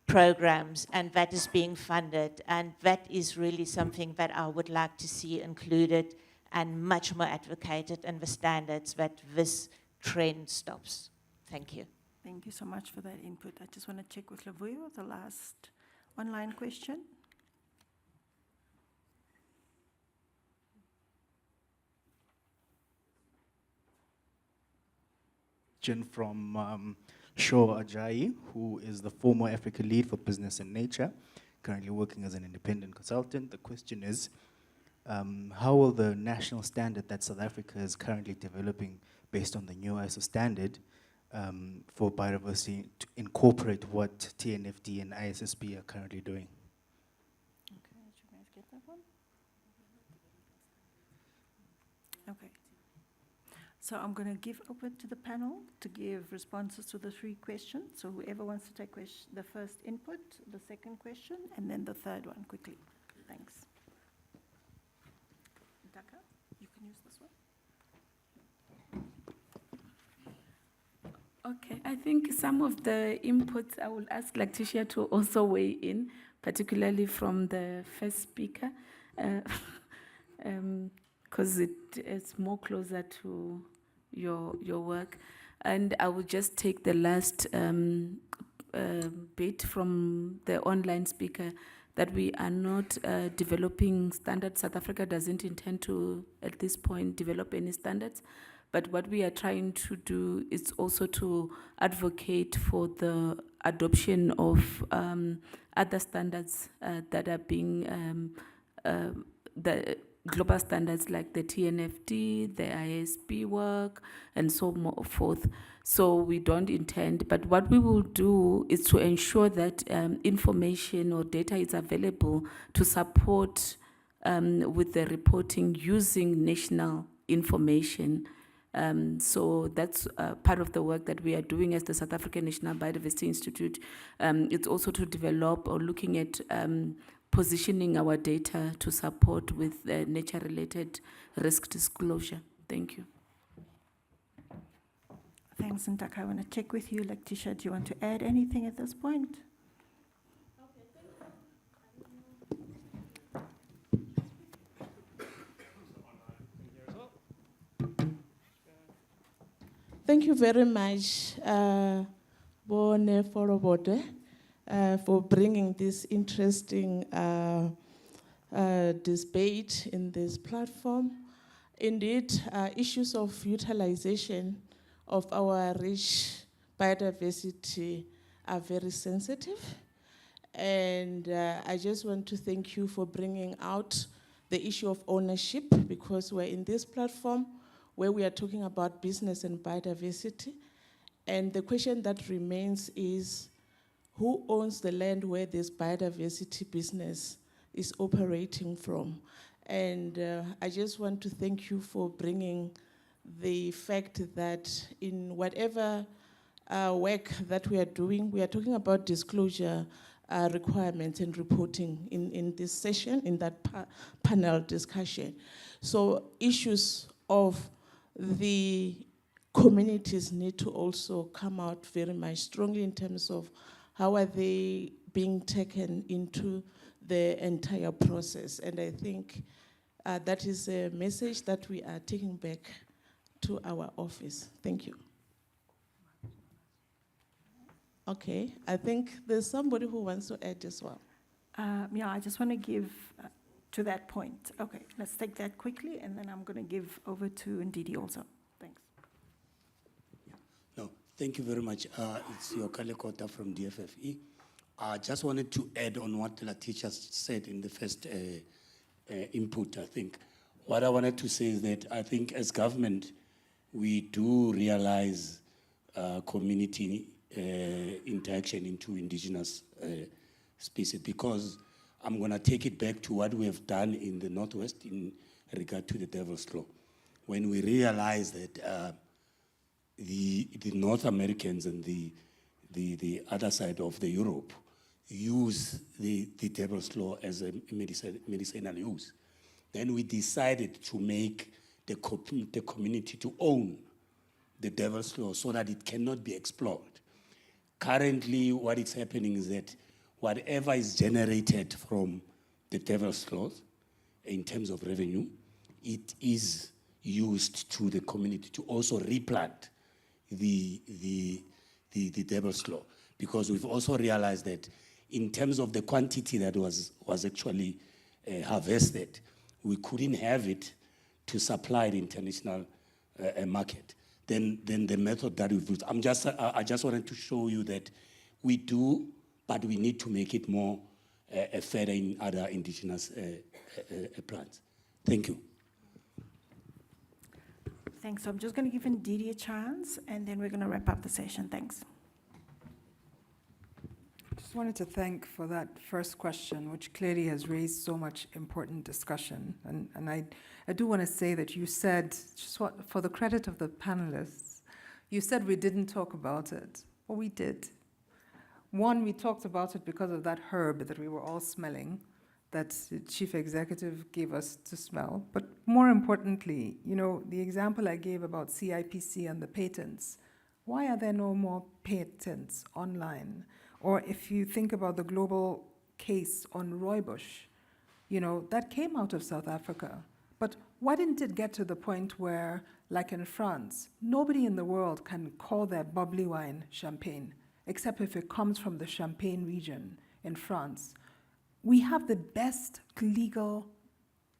programs, and that is being funded, and that is really something that I would like to see included and much more advocated in the standards that this trend stops. Thank you. Thank you so much for that input. I just want to check with Lavuyo, the last online question. From Shaw Ajayi, who is the former Africa lead for business and nature, currently working as an independent consultant. The question is, how will the national standard that South Africa is currently developing based on the new ISO standard for biodiversity to incorporate what TNFD and ISSB are currently doing? Okay, did you guys get that one? Okay. So I'm going to give open to the panel to give responses to the three questions. So whoever wants to take the first input, the second question, and then the third one quickly. Thanks. Daka, you can use this one. Okay, I think some of the inputs I will ask Letitia to also weigh in, particularly from the first speaker, because it's more closer to your work. And I will just take the last bit from the online speaker, that we are not developing standards. South Africa doesn't intend to, at this point, develop any standards. But what we are trying to do is also to advocate for the adoption of other standards that are being, the global standards like the TNFD, the ISP work, and so forth. So we don't intend, but what we will do is to ensure that information or data is available to support with the reporting using national information. So that's part of the work that we are doing as the South African National Biodiversity Institute. It's also to develop or looking at positioning our data to support with nature-related risk disclosure. Thank you. Thanks, Ntaka. I want to check with you, Letitia. Do you want to add anything at this point? Thank you very much, Bone Forobode, for bringing this interesting debate in this platform. Indeed, issues of utilization of our rich biodiversity are very sensitive. And I just want to thank you for bringing out the issue of ownership, because we're in this platform where we are talking about business and biodiversity. And the question that remains is, who owns the land where this biodiversity business is operating from? And I just want to thank you for bringing the fact that in whatever work that we are doing, we are talking about disclosure requirements and reporting in this session, in that panel discussion. So issues of the communities need to also come out very much strongly in terms of how are they being taken into the entire process. And I think that is a message that we are taking back to our office. Thank you. Okay, I think there's somebody who wants to add as well. Yeah, I just want to give to that point. Okay, let's take that quickly, and then I'm going to give over to Ndidi also. Thanks. No, thank you very much. It's Yokale Kota from DFFE. I just wanted to add on what Letitia said in the first input, I think. What I wanted to say is that I think as government, we do realize community interaction into indigenous species, because I'm going to take it back to what we have done in the Northwest in regard to the Devil's Claw. When we realized that the North Americans and the other side of the Europe use the Devil's Claw as a medicinal use, then we decided to make the community to own the Devil's Claw so that it cannot be explored. Currently, what is happening is that whatever is generated from the Devil's Claw in terms of revenue, it is used to the community to also replant the Devil's Claw, because we've also realized that in terms of the quantity that was actually harvested, we couldn't have it to supply the international market. Then the method that we've used, I just wanted to show you that we do, but we need to make it more further in other indigenous plants. Thank you. Thanks. So I'm just going to give Ndidi a chance, and then we're going to wrap up the session. Thanks. Just wanted to thank for that first question, which clearly has raised so much important discussion. And I do want to say that you said, just for the credit of the panelists, you said we didn't talk about it. Well, we did. One, we talked about it because of that herb that we were all smelling, that the chief executive gave us to smell. But more importantly, you know, the example I gave about CIPC and the patents, Why are there no more patents online? Or if you think about the global case on rooibos, that came out of South Africa. But why didn't it get to the point where, like in France, nobody in the world can call their bubbly wine champagne, except if it comes from the Champagne region in France? We have the best legal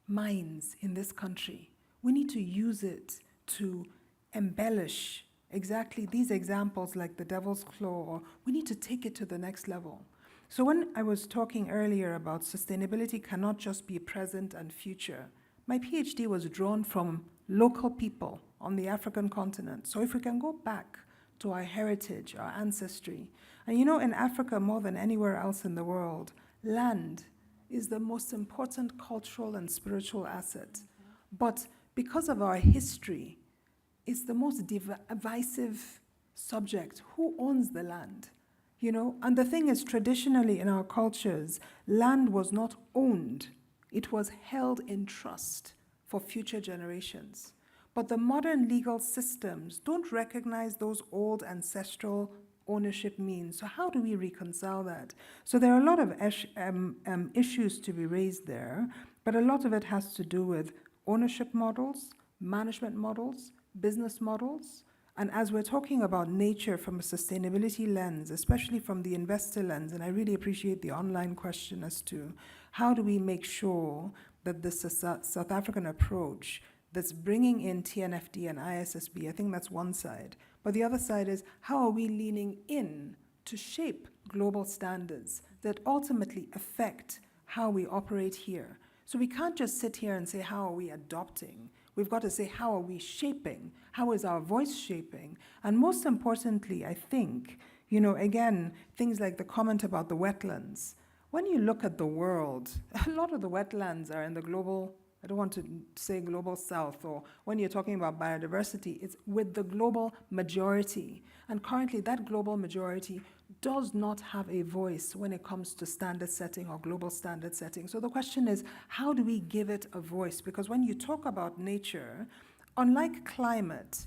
minds in this country. We need to use it to embellish exactly these examples like the devil's claw, or we need to take it to the next level. So when I was talking earlier about sustainability cannot just be present and future, my PhD was drawn from local people on the African continent. So if we can go back to our heritage, our ancestry, and in Africa more than anywhere else in the world, land is the most important cultural and spiritual asset. But because of our history, it's the most divisive subject. Who owns the land? And the thing is, traditionally in our cultures, land was not owned. It was held in trust for future generations. But the modern legal systems don't recognize those old ancestral ownership means. So how do we reconcile that? So there are a lot of issues to be raised there, but a lot of it has to do with ownership models, management models, business models. And as we're talking about nature from a sustainability lens, especially from the investor lens, and I really appreciate the online question as to how do we make sure that the South African approach that's bringing in TNFD and ISSB, I think that's one side. But the other side is how are we leaning in to shape global standards that ultimately affect how we operate here? So we can't just sit here and say, how are we adopting? We've got to say, how are we shaping? How is our voice shaping? And most importantly, I think, again, things like the comment about the wetlands. When you look at the world, a lot of the wetlands are in the global, I don't want to say global south, or when you're talking about biodiversity, it's with the global majority. And currently that global majority does not have a voice when it comes to standard setting or global standard setting. So the question is, how do we give it a voice? Because when you talk about nature, unlike climate,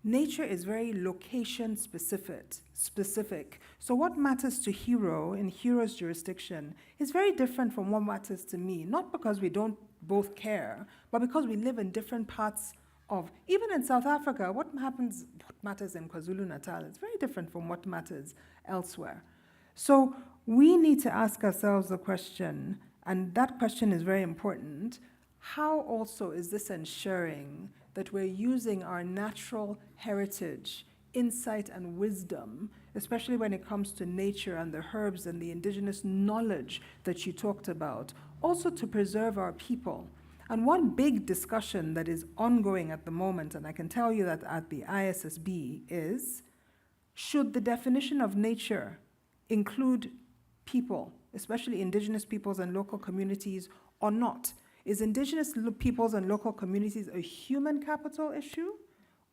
nature is very location specific. So what matters to Hero in Hero's jurisdiction is very different from what matters to me, not because we don't both care, but because we live in different parts of, even in South Africa, what matters in KwaZulu-Natal is very different from what matters elsewhere. So we need to ask ourselves the question, and that question is very important, how also is this ensuring that we're using our natural heritage, insight and wisdom, especially when it comes to nature and the herbs and the indigenous knowledge that you talked about, also to preserve our people. And one big discussion that is ongoing at the moment, and I can tell you that at the ISSB, is should the definition of nature include people, especially indigenous peoples and local communities, or not? Is indigenous peoples and local communities a human capital issue,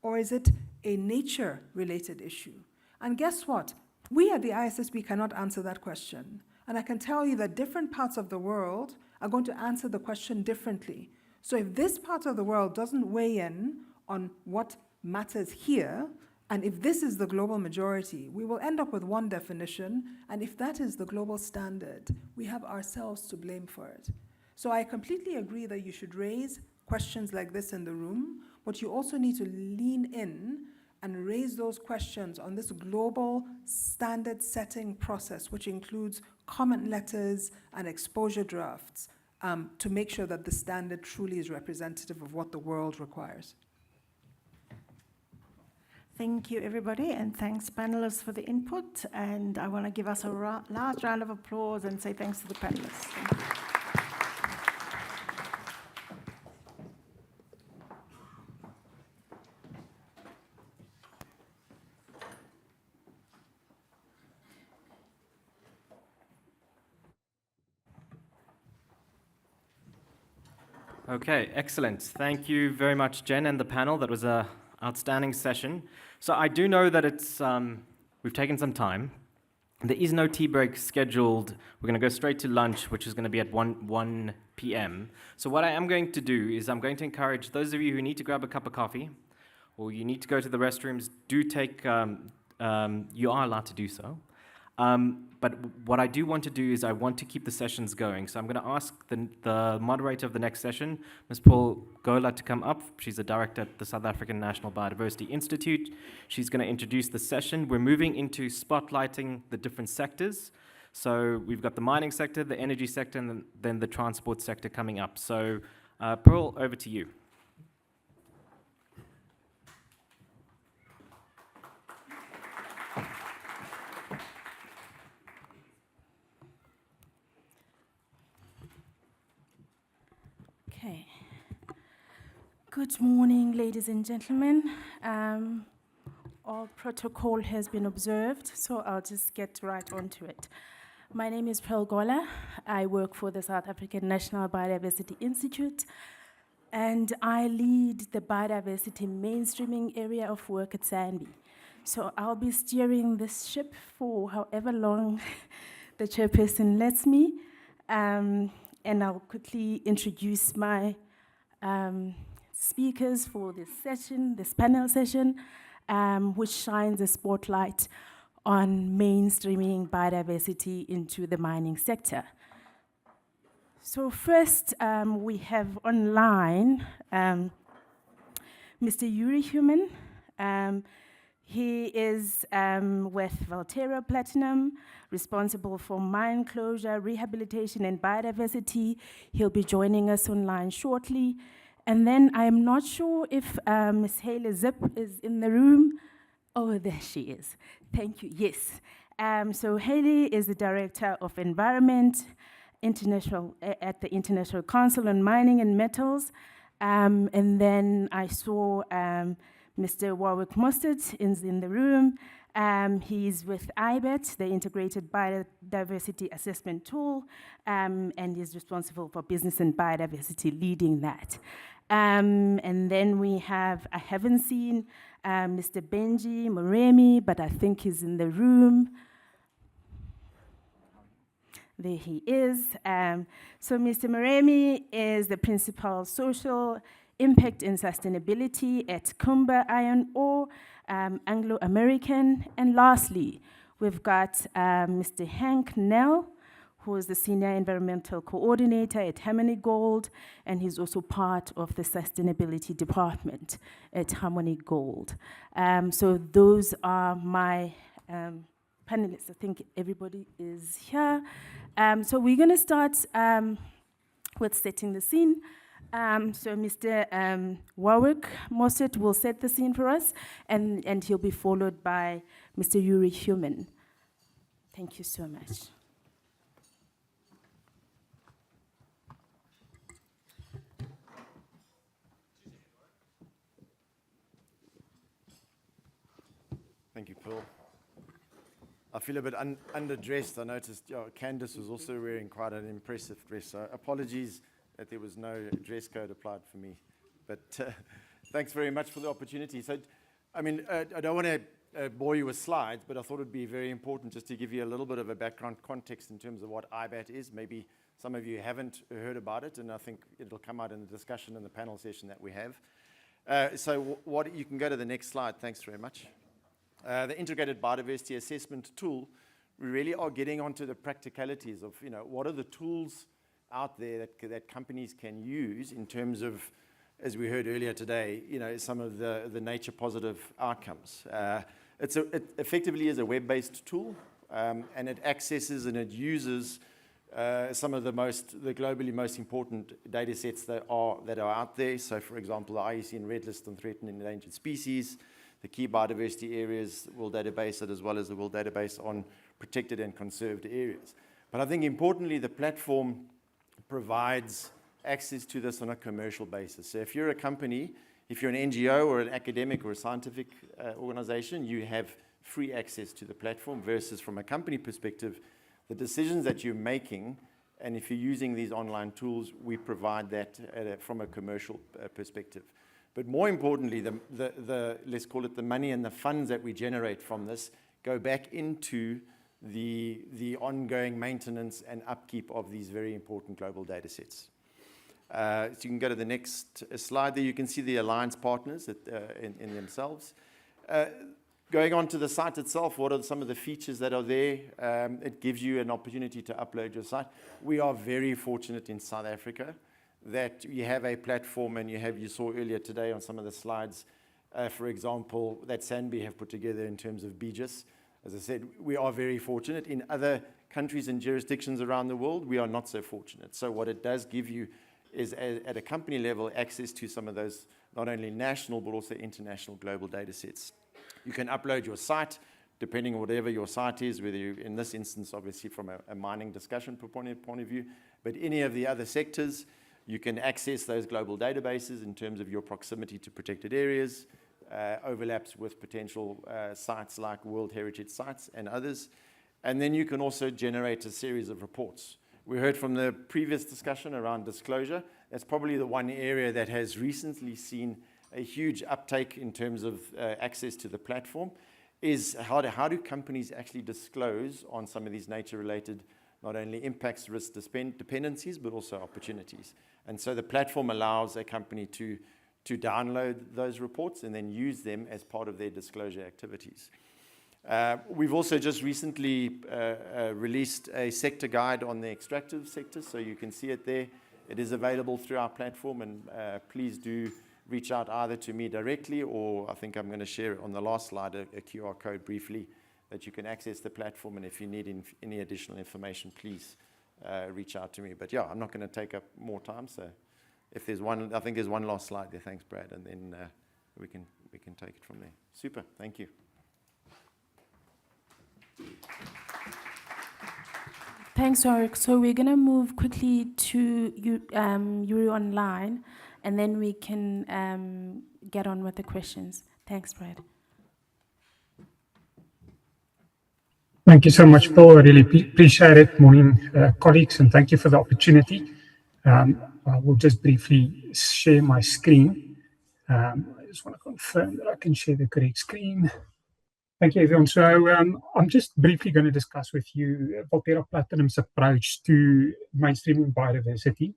or is it a nature-related issue? And guess what? We at the ISSB cannot answer that question. And I can tell you that different parts of the world are going to answer the question differently. So if this part of the world doesn't weigh in on what matters here, and if this is the global majority, we will end up with one definition, and if that is the global standard, we have ourselves to blame for it. So I completely agree that you should raise questions like this in the room, but you also need to lean in and raise those questions on this global standard setting process, which includes comment letters and exposure drafts, to make sure that the standard truly is representative of what the world requires. Thank you, everybody, and thanks, panelists, for the input. And I want to give us a last round of applause and say thanks to the panelists. Thank you. Okay, excellent. Thank you very much, Jen, and the panel. That was an outstanding session. So I do know that it's we've taken some time. There is no tea break scheduled. We're going to go straight to lunch, which is going to be at 1 p.m. So what I am going to do is I'm going to encourage those of you who need to grab a cup of coffee or you need to go to the restrooms, do take, you are allowed to do so. But what I do want to do is I want to keep the sessions going. So I'm going to ask the moderator of the next session, Ms. Paul Gola, to come up. She's the director at the South African National Biodiversity Institute. She's going to introduce the session. We're moving into spotlighting the different sectors. So we've got the mining sector, the energy sector, and then the transport sector coming up. So Pearl, over to you. Okay. Good morning, ladies and gentlemen. All protocol has been observed, so I'll just get right onto it. My name is Pearl Gola. I work for the South African National Biodiversity Institute, and I lead the biodiversity mainstreaming area of work at SANBI. So I'll be steering this ship for however long the chairperson lets me, and I'll quickly introduce my speakers for this session, this panel session, which shines a spotlight on mainstreaming biodiversity into the mining sector. So first, we have online Mr. Yuri Human. He is with Valterra Platinum, responsible for mine closure, rehabilitation, and biodiversity. He'll be joining us online shortly. And then I'm not sure if Ms. Haley Zip is in the room. Oh, there she is. Thank you. Yes. So Haley is the Director of Environment at the International Council on Mining and Metals. And then I saw Mr. Warwick Mostert is in the room. He's with IBET, the Integrated Biodiversity Assessment Tool, and he's responsible for business and biodiversity, leading that. And then we have, I haven't seen Mr. Benji Moremi, but I think he's in the room. There he is. So Mr. Moremi is the Principal Social Impact and Sustainability at Kumba Iron Ore, Anglo-American. And lastly, we've got Mr. Hank Nell, who is the Senior Environmental Coordinator at Harmony Gold, and he's also part of the Sustainability Department at Harmony Gold. So those are my panelists. I think everybody is here. So we're going to start with setting the scene. So Mr. Warwick Mostert will set the scene for us, and he'll be followed by Mr. Yuri Human. Thank you so much. Thank you, Pearl. I feel a bit underdressed. I noticed Candice was also wearing quite an impressive dress, so apologies that there was no dress code applied for me. But thanks very much for the opportunity. So, I mean, I don't want to bore you with slides, but I thought it would be very important just to give you a little bit of a background context in terms of what IBAT is. Maybe some of you haven't heard about it, and I think it'll come out in the discussion in the panel session that we have. So you can go to the next slide. Thanks very much. The Integrated Biodiversity Assessment Tool, we really are getting onto the practicalities of, what are the tools out there that companies can use in terms of, as we heard earlier today, some of the nature positive outcomes. It effectively is a web-based tool, and it accesses and it uses some of the globally most important data sets that are out there. So, for example, the IUCN Red List on Threatened and Endangered Species, the key biodiversity areas, the World Database, as well as the World Database on protected and conserved areas. But I think importantly, the platform provides access to this on a commercial basis. So if you're a company, if you're an NGO or an academic or a scientific organization, you have free access to the platform versus from a company perspective, the decisions that you're making, and if you're using these online tools, we provide that from a commercial perspective. But more importantly, let's call it the money and the funds that we generate from this go back into the ongoing maintenance and upkeep of these very important global data sets. So you can go to the next slide there. You can see the alliance partners in themselves. Going on to the site itself, what are some of the features that are there? It gives you an opportunity to upload your site. We are very fortunate in South Africa that you have a platform, and you saw earlier today on some of the slides, for example, that SANBI have put together in terms of BGIS. As I said, we are very fortunate. In other countries and jurisdictions around the world, we are not so fortunate. So what it does give you is, at a company level, access to some of those not only national but also international global data sets. You can upload your site, depending on whatever your site is, whether you, in this instance, obviously from a mining discussion point of view, but any of the other sectors, you can access those global databases in terms of your proximity to protected areas, overlaps with potential sites like World Heritage sites and others. And then you can also generate a series of reports. We heard from the previous discussion around disclosure. That's probably the one area that has recently seen a huge uptake in terms of access to the platform, is how do companies actually disclose on some of these nature-related, not only impacts, risks, dependencies, but also opportunities. And so the platform allows a company to download those reports and then use them as part of their disclosure activities. We've also just recently released a sector guide on the extractive sector, so you can see it there. It is available through our platform, and please do reach out either to me directly, or I think I'm going to share it on the last slide, a QR code briefly, that you can access the platform, and if you need any additional information, please reach out to me. But yeah, I'm not going to take up more time, so if there's one, I think there's one last slide there. Thanks, Brad, and then we can take it from there. Super, thank you. Thanks, Warwick. So we're going to move quickly to Yuri online, and then we can get on with the questions. Thanks, Brad. Thank you so much, Paul. I really appreciate it. Morning, colleagues, and thank you for the opportunity. I will just briefly share my screen. I just want to confirm that I can share the correct screen. Thank you, everyone. So I'm just briefly going to discuss with you Valterra Platinum's approach to mainstreaming biodiversity.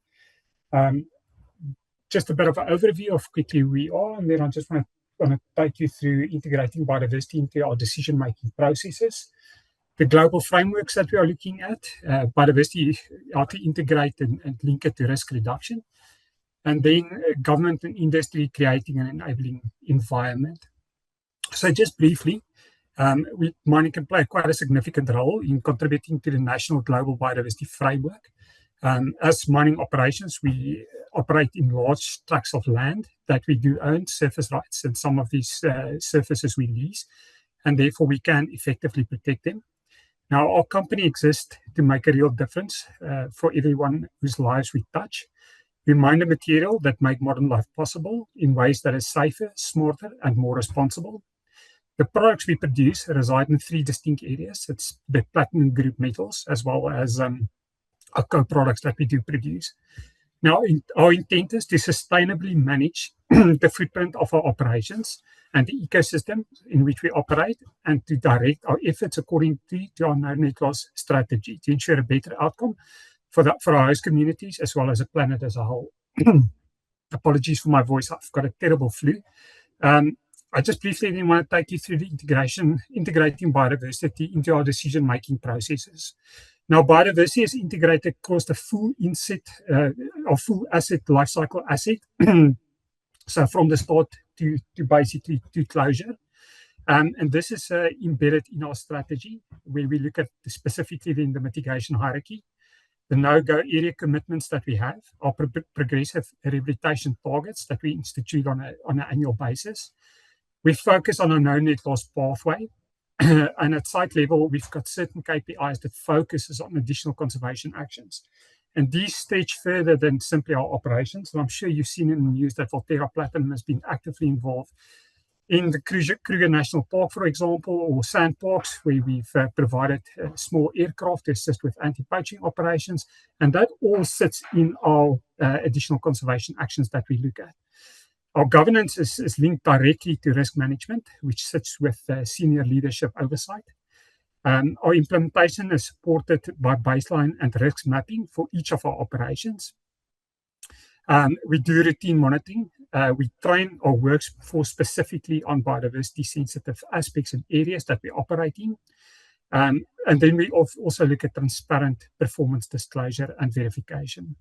Just a bit of an overview of quickly who we are, and then I just want to take you through integrating biodiversity into our decision-making processes. The global frameworks that we are looking at, biodiversity, how to integrate and link it to risk reduction, and then government and industry creating an enabling environment. So just briefly, mining can play quite a significant role in contributing to the national global biodiversity framework. As mining operations, we operate in large tracts of land that we do own surface rights, and some of these surfaces we lease, and therefore we can effectively protect them. Now, our company exists to make a real difference for everyone whose lives we touch. We mine the material that make modern life possible in ways that are safer, smarter, and more responsible. The products we produce reside in 3 distinct areas. It's the platinum group metals, as well as our co-products that we do produce. Now, our intent is to sustainably manage the footprint of our operations and the ecosystem in which we operate, and to direct our efforts according to our no net loss strategy to ensure a better outcome for our host communities as well as the planet as a whole. Apologies for my voice, I've got a terrible flu. I just briefly want to take you through the integrating biodiversity into our decision-making processes. Now, biodiversity is integrated across the full full asset lifecycle asset. So from the start to basically to closure. And this is embedded in our strategy, where we look at specifically in the mitigation hierarchy, the no-go area commitments that we have, our progressive rehabilitation targets that we institute on an annual basis. We focus on a no net loss pathway, and at site level, we've got certain KPIs that focuses on additional conservation actions. And these stretch further than simply our operations. And I'm sure you've seen in the news that Valterra Platinum has been actively involved in the Kruger National Park, for example, or sand parks, where we've provided small aircraft to assist with anti-poaching operations. And that all sits in our additional conservation actions that we look at. Our governance is linked directly to risk management, which sits with senior leadership oversight. Our implementation is supported by baseline and risk mapping for each of our operations. We do routine monitoring. We train our workforce specifically on biodiversity sensitive aspects and areas that we operate in. And then we also look at transparent performance disclosure and verification.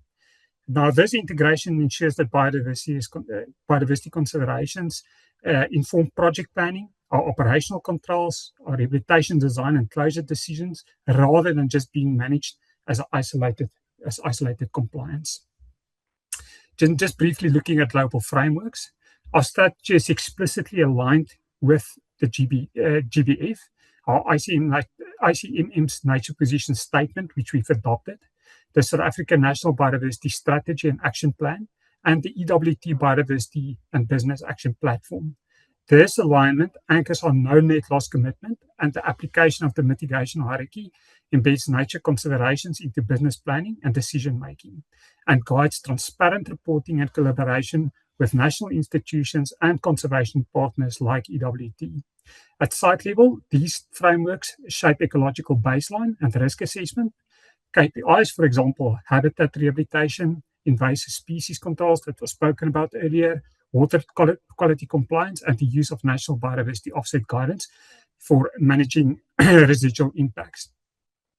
Now, this integration ensures that biodiversity considerations inform project planning, our operational controls, our rehabilitation design and closure decisions, rather than just being managed as isolated compliance. Just briefly looking at global frameworks, our strategy is explicitly aligned with the GBF, our ICMM's Nature Position Statement, which we've adopted, the South African National Biodiversity Strategy and Action Plan, and the EWT Biodiversity and Business Action Platform. This alignment anchors on no net loss commitment, and the application of the mitigation hierarchy embeds nature considerations into business planning and decision making, and guides transparent reporting and collaboration with national institutions and conservation partners like EWT. At site level, these frameworks shape ecological baseline and risk assessment. KPIs, for example, habitat rehabilitation, invasive species controls that was spoken about earlier, water quality compliance, and the use of national biodiversity offset guidance for managing residual impacts.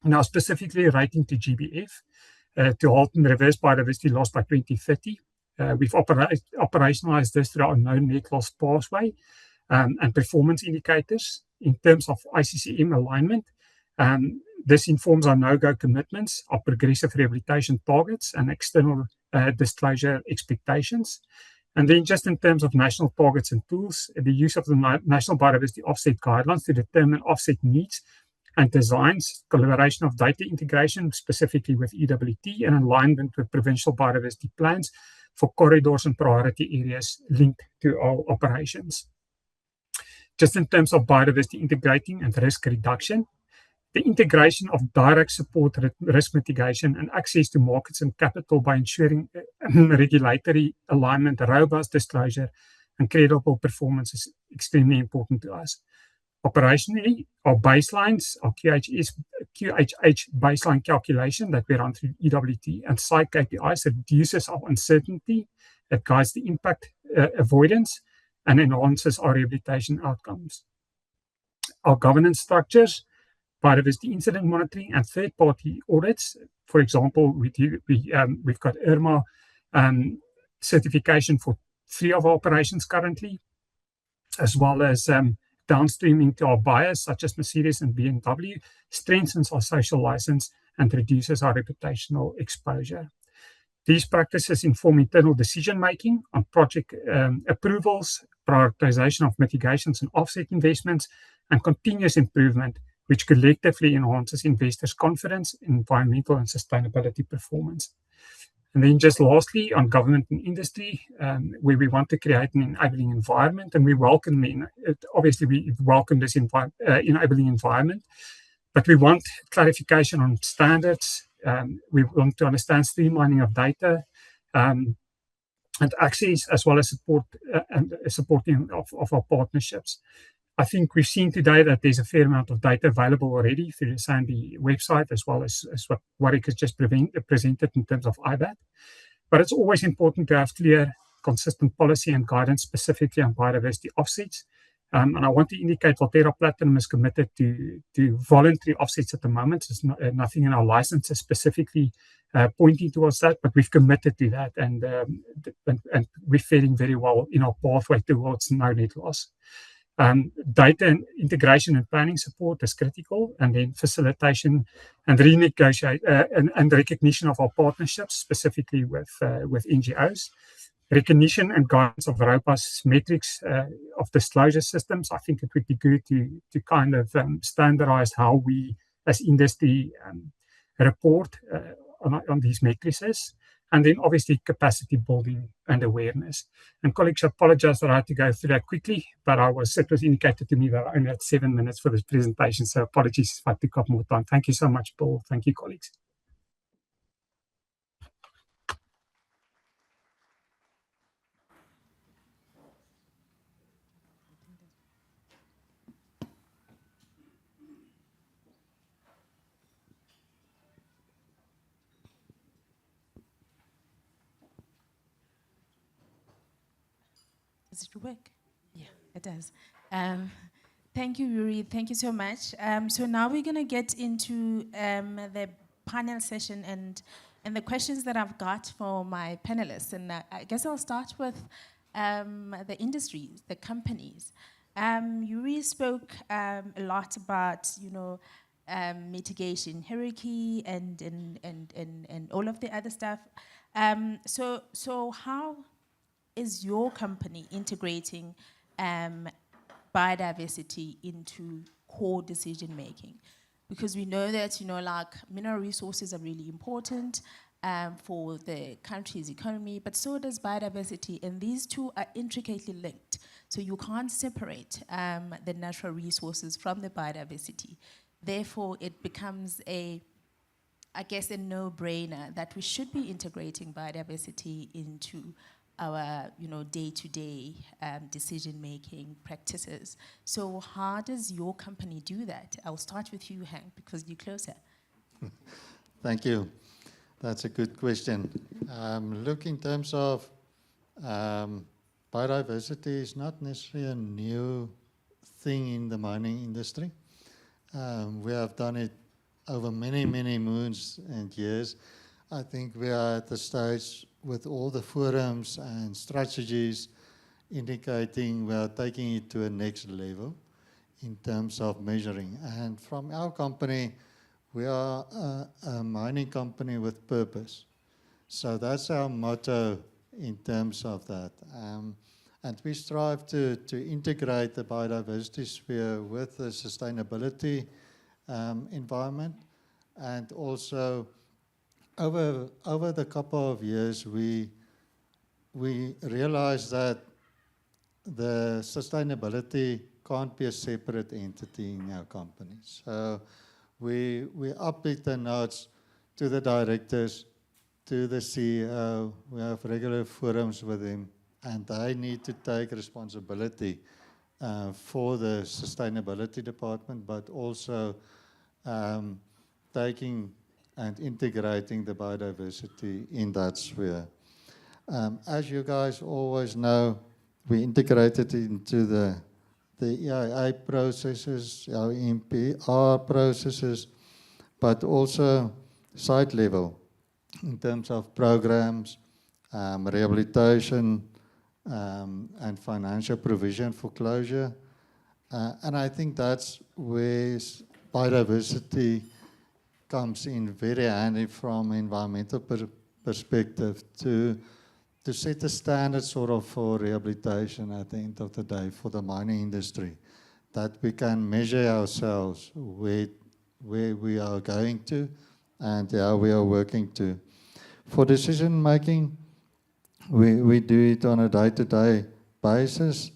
Now, specifically relating to GBF, to halt and reverse biodiversity loss by 2030, we've operationalized this through our known net loss pathway and performance indicators in terms of ICCM alignment. This informs our no-go commitments, our progressive rehabilitation targets, and external disclosure expectations. And then just in terms of national targets and tools, the use of the National Biodiversity Offset Guidelines to determine offset needs and designs, collaboration of data integration, specifically with EWT, and alignment with provincial biodiversity plans for corridors and priority areas linked to our operations. Just in terms of biodiversity integrating and risk reduction, the integration of direct support, risk mitigation, and access to markets and capital by ensuring regulatory alignment, robust disclosure, and credible performance is extremely important to us. Operationally, our baselines, our QHH baseline calculation that we run through EWT and site KPIs reduces our uncertainty, it guides the impact avoidance, and enhances our rehabilitation outcomes. Our governance structures, biodiversity incident monitoring, and third-party audits. For example, we've got IRMA certification for 3 of our operations currently, as well as downstreaming to our buyers, such as Mercedes and BMW, strengthens our social license and reduces our reputational exposure. These practices inform internal decision-making on project approvals, prioritization of mitigations and offset investments, and continuous improvement, which collectively enhances investors' confidence in environmental and sustainability performance. And then just lastly, on government and industry, where we want to create an enabling environment, and we welcome this enabling environment, but we want clarification on standards. We want to understand streamlining of data and access, as well as support and supporting of our partnerships. I think we've seen today that there's a fair amount of data available already through the SANBI website, as well as what Warwick has just presented in terms of IBAT. But it's always important to have clear, consistent policy and guidance specifically on biodiversity offsets. And I want to indicate Valterra Platinum is committed to voluntary offsets at the moment. There's nothing in our licenses specifically pointing towards that, but we've committed to that, and we're faring very well in our pathway towards no net loss. Data and integration and planning support is critical, and then facilitation and renegotiate and recognition of our partnerships, specifically with NGOs. Recognition and guidance of robust metrics of disclosure systems. I think it would be good to kind of standardize how we as industry report on these matrices. And then obviously capacity building and awareness. And colleagues, I apologize that I had to go through that quickly, but it was indicated to me that I only had 7 minutes for this presentation, so apologies if I took up more time. Thank you so much, Paul. Thank you, colleagues. Does it work? Yeah, it does. Thank you, Yuri. Thank you so much. So now we're going to get into the panel session and the questions that I've got for my panelists. And I guess I'll start with the industries, the companies. Yuri spoke a lot about, mitigation hierarchy and all of the other stuff. So how is your company integrating biodiversity into core decision making? Because we know that, like mineral resources are really important for the country's economy, but so does biodiversity, and these two are intricately linked. So you can't separate the natural resources from the biodiversity. Therefore, it becomes a no-brainer that we should be integrating biodiversity into our, day-to-day decision-making practices. So how does your company do that? I'll start with you, Hank, because you're closer. Thank you. That's a good question. Look, in terms of biodiversity is not necessarily a new thing in the mining industry. We have done it over many, many moons and years. I think we are at the stage with all the forums and strategies indicating we are taking it to a next level in terms of measuring. And from our company, we are a mining company with purpose. So that's our motto in terms of that. And we strive to integrate the biodiversity sphere with the sustainability environment. And also, over the couple of years, we realized that the sustainability can't be a separate entity in our company. So we upbeat the notes to the directors, to the CEO. We have regular forums with him, and they need to take responsibility for the sustainability department, but also taking and integrating the biodiversity in that sphere. As you guys always know, we integrated into the EIA processes, our MPR processes, but also site level in terms of programs, rehabilitation, and financial provision for closure. And I think that's where biodiversity comes in very handy from an environmental perspective to set the standard sort of for rehabilitation at the end of the day for the mining industry, that we can measure ourselves where we are going to and how we are working to. For decision making, we do it on a day-to-day basis,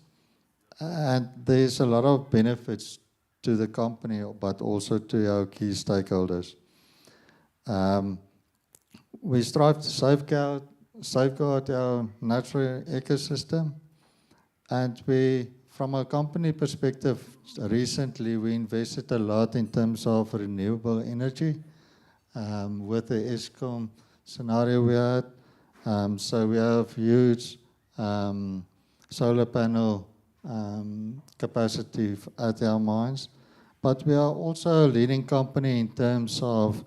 and there's a lot of benefits to the company, but also to our key stakeholders. We strive to safeguard our natural ecosystem, and from a company perspective, recently we invested a lot in terms of renewable energy with the ESCOM scenario we had. So we have huge solar panel capacity at our mines, but we are also a leading company in terms of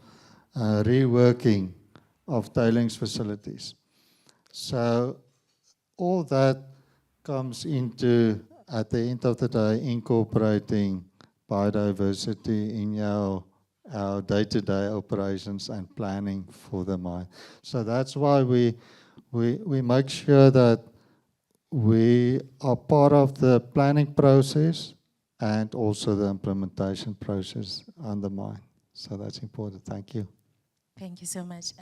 reworking of tailings facilities. So all that comes into, at the end of the day, incorporating biodiversity in our day-to-day operations and planning for the mine. So that's why we make sure that we are part of the planning process and also the implementation process on the mine. So that's important. Thank you. Thank you so much.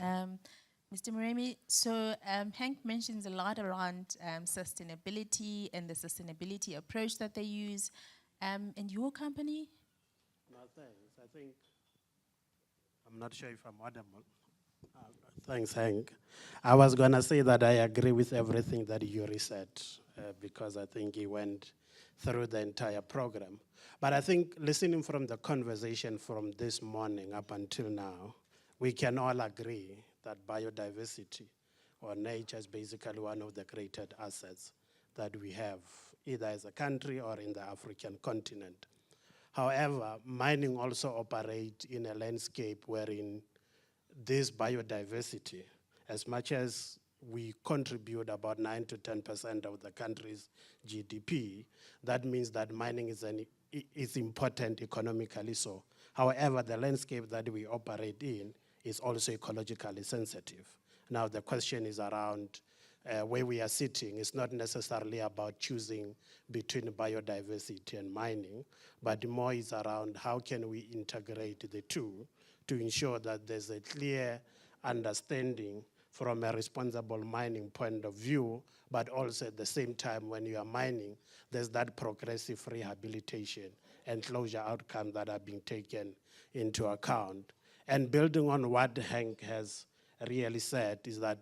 Mr. Moremi, so Hank mentions a lot around sustainability and the sustainability approach that they use. And your company? No, thanks. I think, I'm not sure if I'm audible. Thanks, Hank. I was going to say that I agree with everything that Yuri said because I think he went through the entire program. But I think listening from the conversation from this morning up until now, we can all agree that biodiversity or nature is basically one of the created assets that we have, either as a country or in the African continent. However, mining also operates in a landscape wherein this biodiversity, as much as we contribute about 9 to 10% of the country's GDP, that means that mining is important economically so. However, the landscape that we operate in is also ecologically sensitive. Now the question is around where we are sitting. It's not necessarily about choosing between biodiversity and mining, but more is around how can we integrate the two to ensure that there's a clear understanding from a responsible mining point of view, but also at the same time when you are mining, there's that progressive rehabilitation and closure outcome that are being taken into account. And building on what Hank has really said is that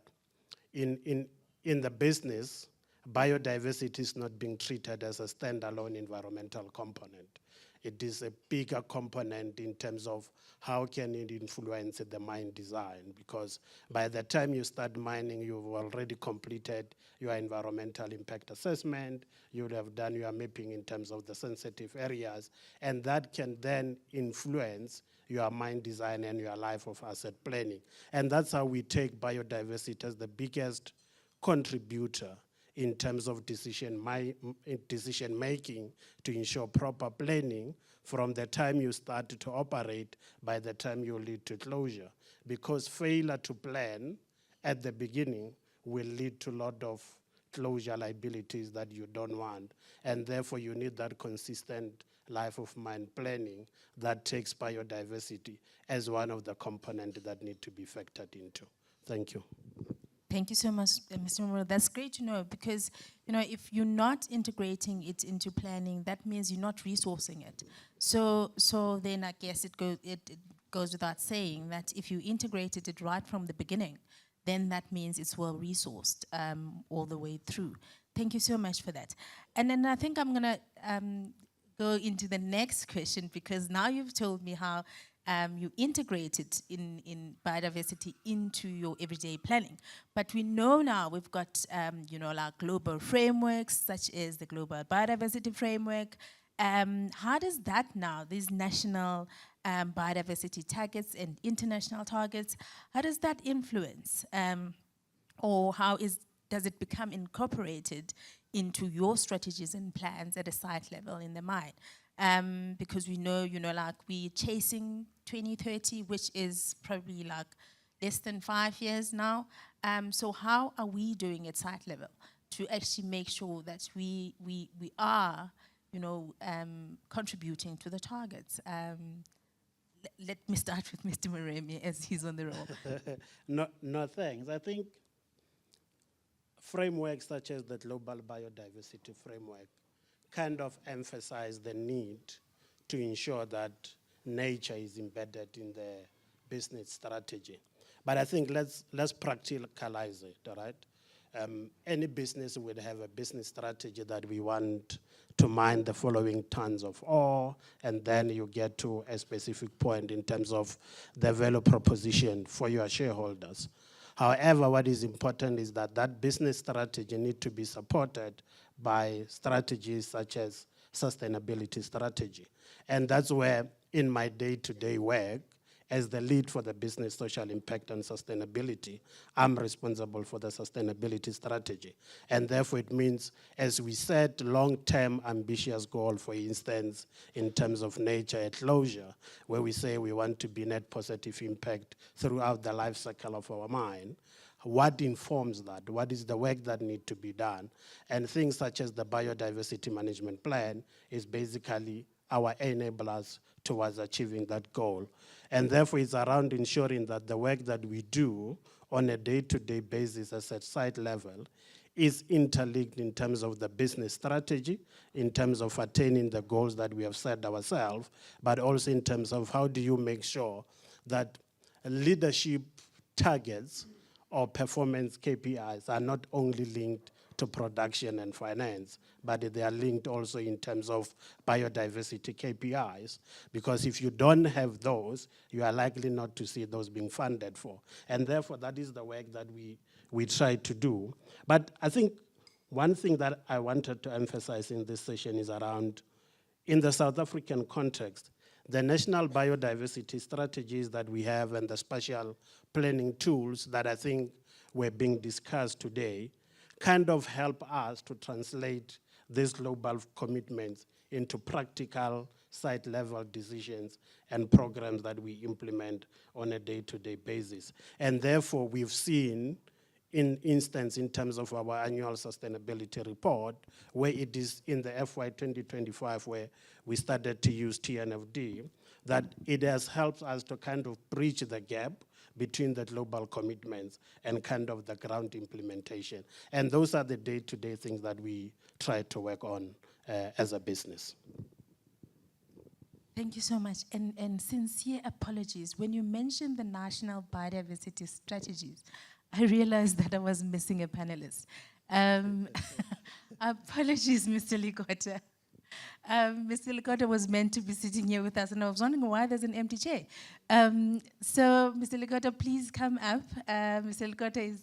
in the business, biodiversity is not being treated as a standalone environmental component. It is a bigger component in terms of how can it influence the mine design, because by the time you start mining, you've already completed your environmental impact assessment, you would have done your mapping in terms of the sensitive areas, and that can then influence your mine design and your life of asset planning. And that's how we take biodiversity as the biggest contributor in terms of decision making to ensure proper planning from the time you start to operate by the time you lead to closure. Because failure to plan at the beginning will lead to a lot of closure liabilities that you don't want. And therefore you need that consistent life of mine planning that takes biodiversity as one of the components that need to be factored into. Thank you. Thank you so much, Mr. Memorial. That's great to know because, if you're not integrating it into planning, that means you're not resourcing it. So then I guess it goes without saying that if you integrated it right from the beginning, then that means it's well resourced all the way through. Thank you so much for that. And then I think I'm gonna go into the next question because now you've told me how you integrated in biodiversity into your everyday planning. But we know now we've got, like global frameworks, such as the Global Biodiversity Framework. How does that now, these national biodiversity targets and international targets, how does that influence? Or does it become incorporated into your strategies and plans at a site level in the mine? Because we know, like we're chasing 2030, which is probably like less than 5 years now. So how are we doing at site level to actually make sure that we are, contributing to the targets? Let me start with Mr. Moremi as he's on the roll. No, thanks. I think frameworks such as the Global Biodiversity Framework kind of emphasize the need to ensure that nature is embedded in the business strategy. But I think let's practicalize it, all right? Any business would have a business strategy that we want to mine the following tons of ore, and then you get to a specific point in terms of the value proposition for your shareholders. However, what is important is that that business strategy needs to be supported by strategies such as sustainability strategy. And that's where in my day-to-day work, as the lead for the business social impact and sustainability, I'm responsible for the sustainability strategy. And therefore it means as we set long-term ambitious goal, for instance, in terms of nature at closure, where we say we want to be net positive impact throughout the life cycle of our mine, what informs that? What is the work that needs to be done? And things such as the biodiversity management plan is basically our enablers towards achieving that goal. And therefore it's around ensuring that the work that we do on a day-to-day basis as at site level is interlinked in terms of the business strategy, in terms of attaining the goals that we have set ourselves, but also in terms of how do you make sure that leadership targets or performance KPIs are not only linked to production and finance, but they are linked also in terms of biodiversity KPIs. Because if you don't have those, you are likely not to see those being funded for. And therefore, that is the work that we try to do. But I think one thing that I wanted to emphasize in this session is around, in the South African context, the national biodiversity strategies that we have and the spatial planning tools that I think were being discussed today kind of help us to translate these global commitments into practical site-level decisions and programs that we implement on a day-to-day basis. And therefore, we've seen, in instance, in terms of our annual sustainability report, where it is in the FY 2025 where we started to use TNFD, that it has helped us to kind of bridge the gap between the global commitments and kind of the ground implementation. And those are the day-to-day things that we try to work on as a business. Thank you so much. And sincere apologies. When you mentioned the national biodiversity strategies, I realized that I was missing a panelist. Apologies, Mr. Likota. Mr. Likota was meant to be sitting here with us, and I was wondering why there's an empty chair. So, Mr. Likota, please come up. Mr. Likota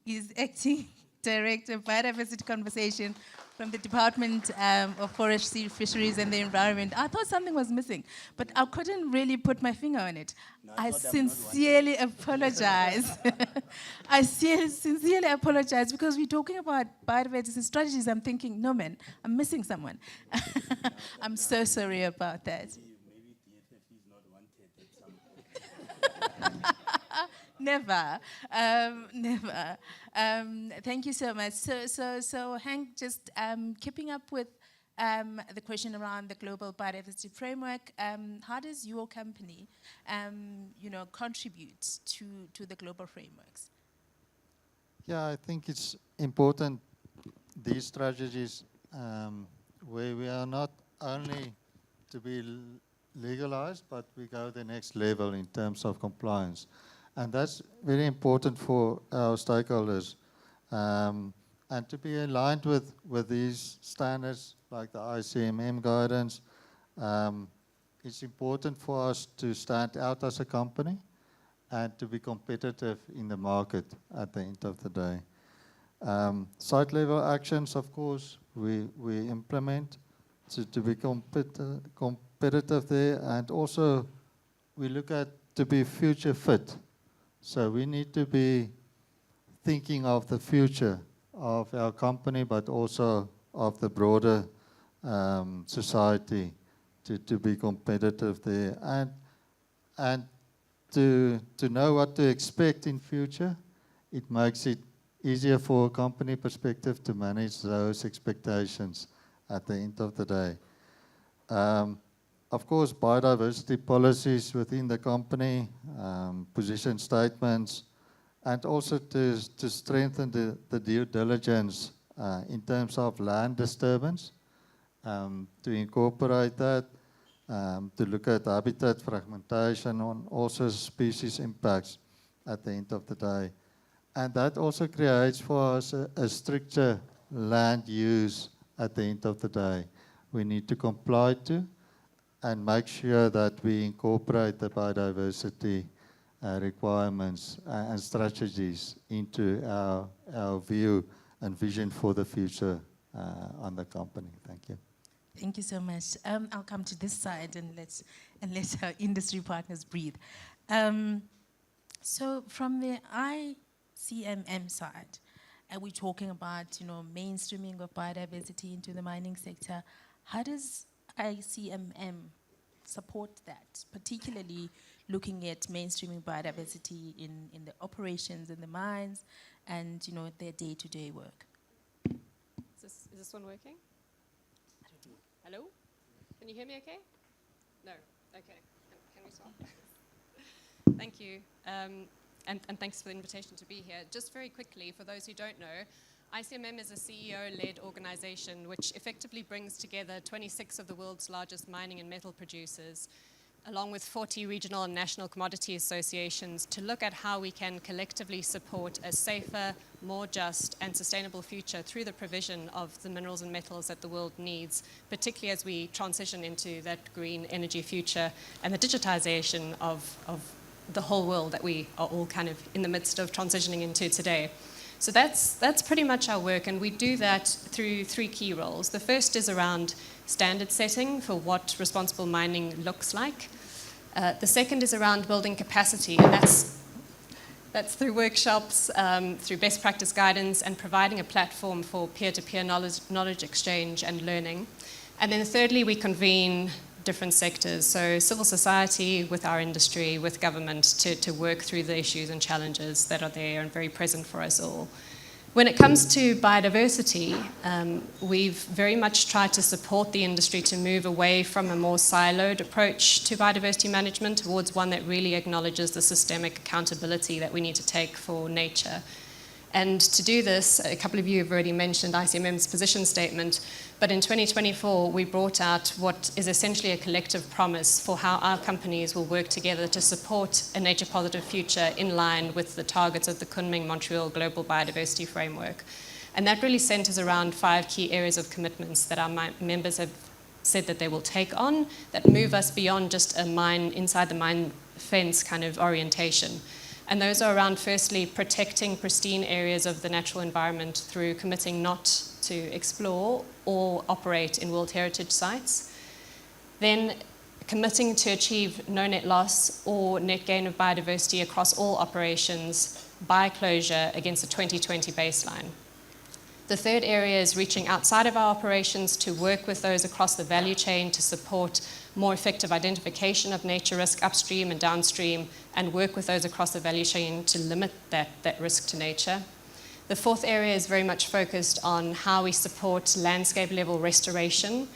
is acting Director of Biodiversity Conservation from the Department of Forestry, Fisheries and the Environment. I thought something was missing, but I couldn't really put my finger on it. No, I sincerely apologize. I sincerely apologize because we're talking about biodiversity strategies. I'm thinking, no man, I'm missing someone. I'm so sorry about that. Maybe DFFE is not wanted at some point. Never, never. Thank you so much. So Hank, just keeping up with the question around the global biodiversity framework, how does your company, contribute to the global frameworks? Yeah, I think it's important, these strategies, where we are not only to be legalized, but we go the next level in terms of compliance. And that's very important for our stakeholders. And to be aligned with these standards, like the ICMM guidance, it's important for us to stand out as a company and to be competitive in the market at the end of the day. Site-level actions, of course, we implement to be competitive there, and also we look at to be future fit. So we need to be thinking of the future of our company, but also of the broader society to be competitive there, and to know what to expect in future. It makes it easier for a company perspective to manage those expectations at the end of the day. Of course, biodiversity policies within the company, position statements, and also to strengthen the due diligence in terms of land disturbance, to incorporate that, to look at habitat fragmentation, on also species impacts at the end of the day. And that also creates for us a stricter land use at the end of the day. We need to comply to and make sure that we incorporate the biodiversity requirements and strategies into our view and vision for the future on the company. Thank you. Thank you so much. I'll come to this side and let our industry partners breathe. So from the ICMM side, we're talking about mainstreaming of biodiversity into the mining sector. How does ICMM support that, particularly looking at mainstreaming biodiversity in the operations in the mines and their day-to-day work? Is this one working? Hello? Can you hear me okay? No? Okay. Can we start? Thank you. And thanks for the invitation to be here. Just very quickly, for those who don't know, ICMM is a CEO-led organization which effectively brings together 26 of the world's largest mining and metal producers, along with 40 regional and national commodity associations, to look at how we can collectively support a safer, more just and sustainable future through the provision of the minerals and metals that the world needs, particularly as we transition into that green energy future and the digitization of the whole world that we are all kind of in the midst of transitioning into today. So that's pretty much our work, and we do that through 3 key roles. The first is around standard setting for what responsible mining looks like. The second is around building capacity, and that's through workshops, through best practice guidance, and providing a platform for peer-to-peer knowledge exchange and learning. And then thirdly, we convene different sectors, so civil society with our industry, with government, to work through the issues and challenges that are there and very present for us all. When it comes to biodiversity, we've very much tried to support the industry to move away from a more siloed approach to biodiversity management towards one that really acknowledges the systemic accountability that we need to take for nature. And to do this, a couple of you have already mentioned ICMM's position statement, but in 2024 we brought out what is essentially a collective promise for how our companies will work together to support a nature-positive future in line with the targets of the Kunming-Montreal Global Biodiversity Framework. And that really centers around 5 key areas of commitments that our members have said that they will take on, that move us beyond just a mine, inside the mine fence kind of orientation. And those are around, firstly, protecting pristine areas of the natural environment through committing not to explore or operate in World Heritage sites. Then committing to achieve no net loss or net gain of biodiversity across all operations by closure against a 2020 baseline. The third area is reaching outside of our operations to work with those across the value chain to support more effective identification of nature risk upstream and downstream, and work with those across the value chain to limit that risk to nature. The fourth area is very much focused on how we support landscape level restoration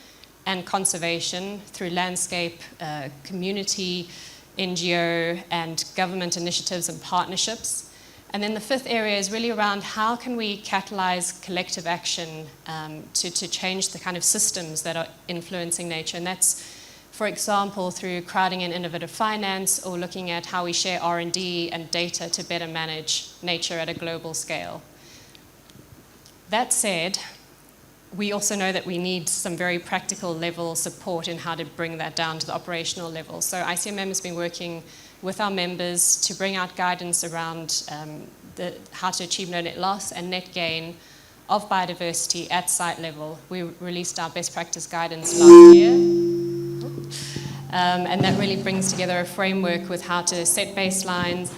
and conservation through landscape, community, NGO, and government initiatives and partnerships. And then the fifth area is really around how can we catalyze collective action to change the kind of systems that are influencing nature. And that's, for example, through crowding in innovative finance or looking at how we share R&D and data to better manage nature at a global scale. That said, we also know that we need some very practical level support in how to bring that down to the operational level. So ICMM has been working with our members to bring out guidance around how to achieve no net loss and net gain of biodiversity at site level. We released our best practice guidance last year. And that really brings together a framework with how to set baselines,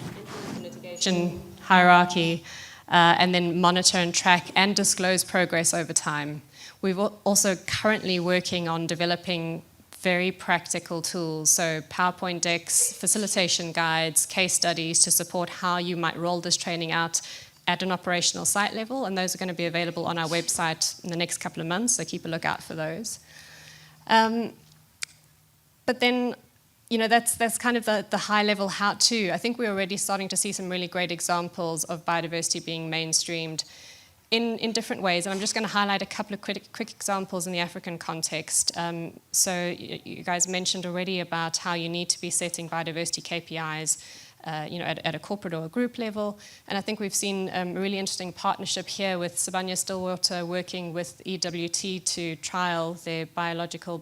mitigation hierarchy, and then monitor and track and disclose progress over time. We're also currently working on developing very practical tools, so PowerPoint decks, facilitation guides, case studies to support how you might roll this training out at an operational site level, and those are going to be available on our website in the next couple of months, so keep a lookout for those. But then, you know, that's kind of the high-level how-to. I think we're already starting to see some really great examples of biodiversity being mainstreamed in different ways, and I'm just going to highlight a couple of quick examples in the African context. So you guys mentioned already about how you need to be setting biodiversity KPIs you know, at a corporate or a group level, and I think we've seen a really interesting partnership here with Sibanye-Stillwater working with EWT to trial their biological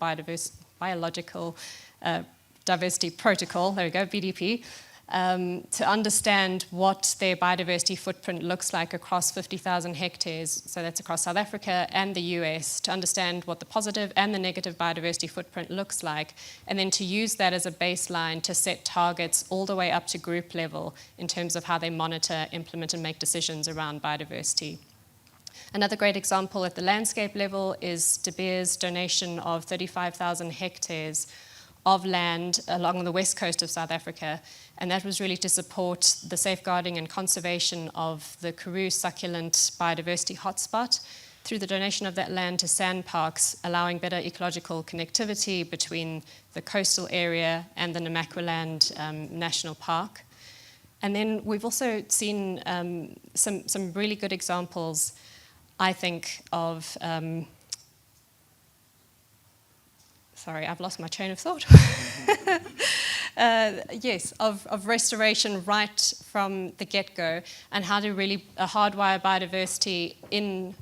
diversity protocol, there we go, BDP, to understand what their biodiversity footprint looks like across 50,000 hectares, so that's across South Africa and the US, to understand what the positive and the negative biodiversity footprint looks like, and then to use that as a baseline to set targets all the way up to group level in terms of how they monitor, implement, and make decisions around biodiversity. Another great example at the landscape level is De Beers' donation of 35,000 hectares of land along the west coast of South Africa, and that was really to support the safeguarding and conservation of the Karoo succulent biodiversity hotspot through the donation of that land to sandparks, allowing better ecological connectivity between the coastal area and the Namaqualand National Park. And then we've also seen some really good examples, I think, of sorry, I've lost my train of thought. Yes, of restoration right from the get-go, and how to really hardwire biodiversity in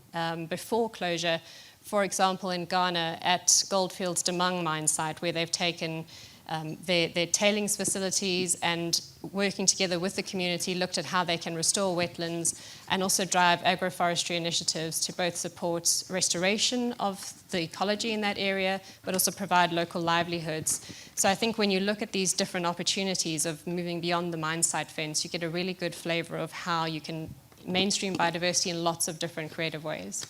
before closure. For example, in Ghana at Goldfields Damang mine site, where they've taken their tailings facilities and working together with the community, looked at how they can restore wetlands and also drive agroforestry initiatives to both support restoration of the ecology in that area, but also provide local livelihoods. So I think when you look at these different opportunities of moving beyond the mine site fence, you get a really good flavor of how you can mainstream biodiversity in lots of different creative ways.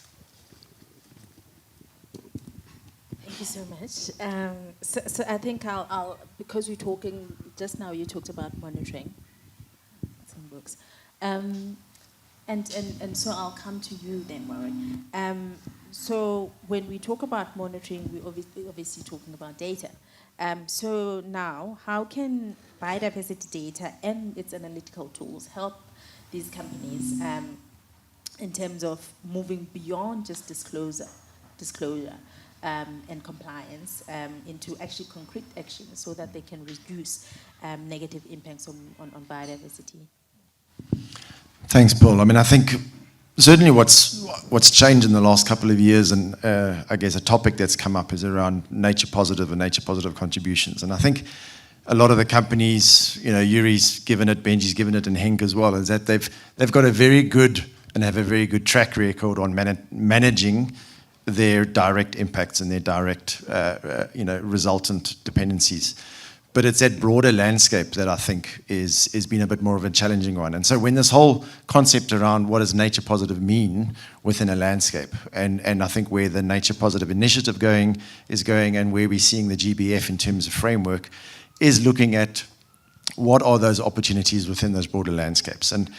Thank you so much. So I think I'll because you're talking just now, you talked about monitoring some books, and so I'll come to you then, Warren. So when we talk about monitoring, we're obviously talking about data. So now, how can biodiversity data and its analytical tools help these companies in terms of moving beyond just disclosure and compliance into actually concrete action so that they can reduce negative impacts on biodiversity? Thanks, Paul. I mean, I think certainly what's changed in the last couple of years, and I guess a topic that's come up is around nature positive and nature positive contributions. And I think a lot of the companies, you know, Yuri's given it, Benji's given it, and Henk as well, is that they've got a very good and have a very good track record on managing their direct impacts and their direct, resultant dependencies. But it's that broader landscape that I think is been a bit more of a challenging one. And so when this whole concept around what does nature positive mean within a landscape, and I think where the nature positive initiative is going, and where we're seeing the GBF in terms of framework, is looking at what are those opportunities within those broader landscapes. And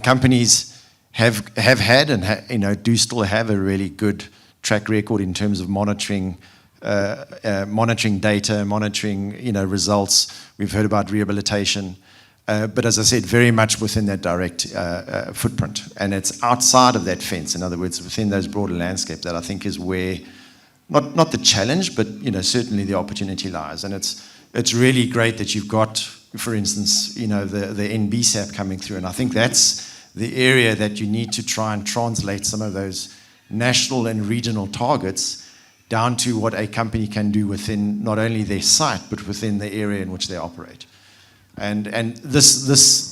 companies have had and do still have a really good track record in terms of monitoring data, monitoring results. We've heard about rehabilitation, but as I said, very much within that direct footprint, and it's outside of that fence. In other words, within those broader landscapes that I think is where not the challenge, but certainly the opportunity lies. And it's really great that you've got, for instance, the NBSAP coming through, and I think that's the area that you need to try and translate some of those national and regional targets down to what a company can do within not only their site, but within the area in which they operate. And this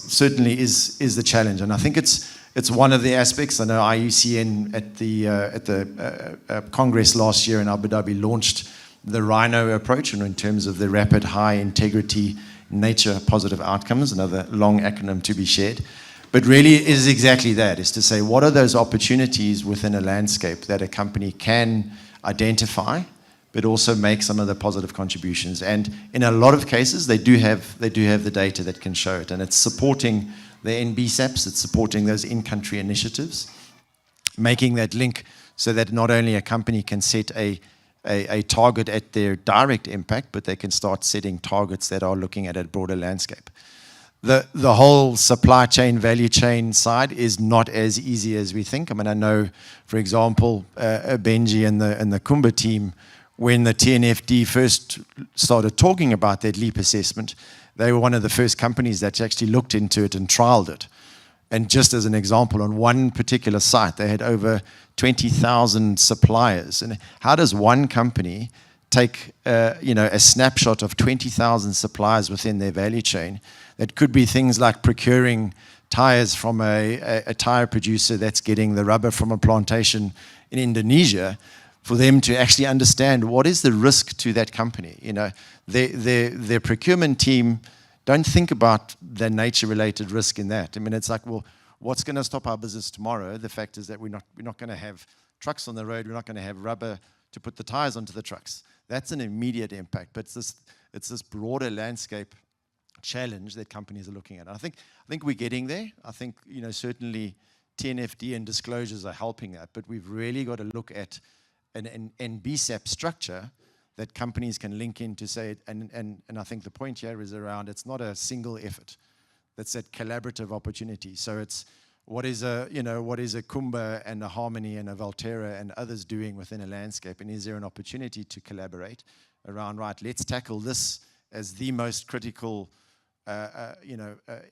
certainly is the challenge. And I think it's one of the aspects. I know IUCN at the Congress last year in Abu Dhabi launched the Rhino approach, and in terms of the rapid high integrity nature positive outcomes, another long acronym to be shared. But really it is exactly that, is to say what are those opportunities within a landscape that a company can identify, but also make some of the positive contributions. And in a lot of cases, they do have the data that can show it. And it's supporting the NBSAPs, it's supporting those in-country initiatives, making that link so that not only a company can set a target at their direct impact, but they can start setting targets that are looking at a broader landscape. The whole supply chain, value chain side is not as easy as we think. I mean, I know, for example, Benji and the Kumba team, when the TNFD first started talking about that LEAP assessment, they were one of the first companies that actually looked into it and trialed it. And just as an example, on one particular site, they had over 20,000 suppliers. And how does one company take a snapshot of 20,000 suppliers within their value chain? That could be things like procuring tires from a tire producer that's getting the rubber from a plantation in Indonesia, for them to actually understand what is the risk to that company. Their procurement team don't think about the nature-related risk in that. I mean, it's like, well, what's going to stop our business tomorrow? The fact is that we're not going to have trucks on the road. We're not going to have rubber to put the tires onto the trucks. That's an immediate impact. But it's this broader landscape challenge that companies are looking at. And I think we're getting there. I think certainly TNFD and disclosures are helping that. But we've really got to look at an NBSAP structure that companies can link in to say, and I think the point here is around, it's not a single effort. That's that collaborative opportunity. So it's what is a Kumba and a Harmony and a Valterra and others doing within a landscape, and is there an opportunity to collaborate around, right, let's tackle this as the most critical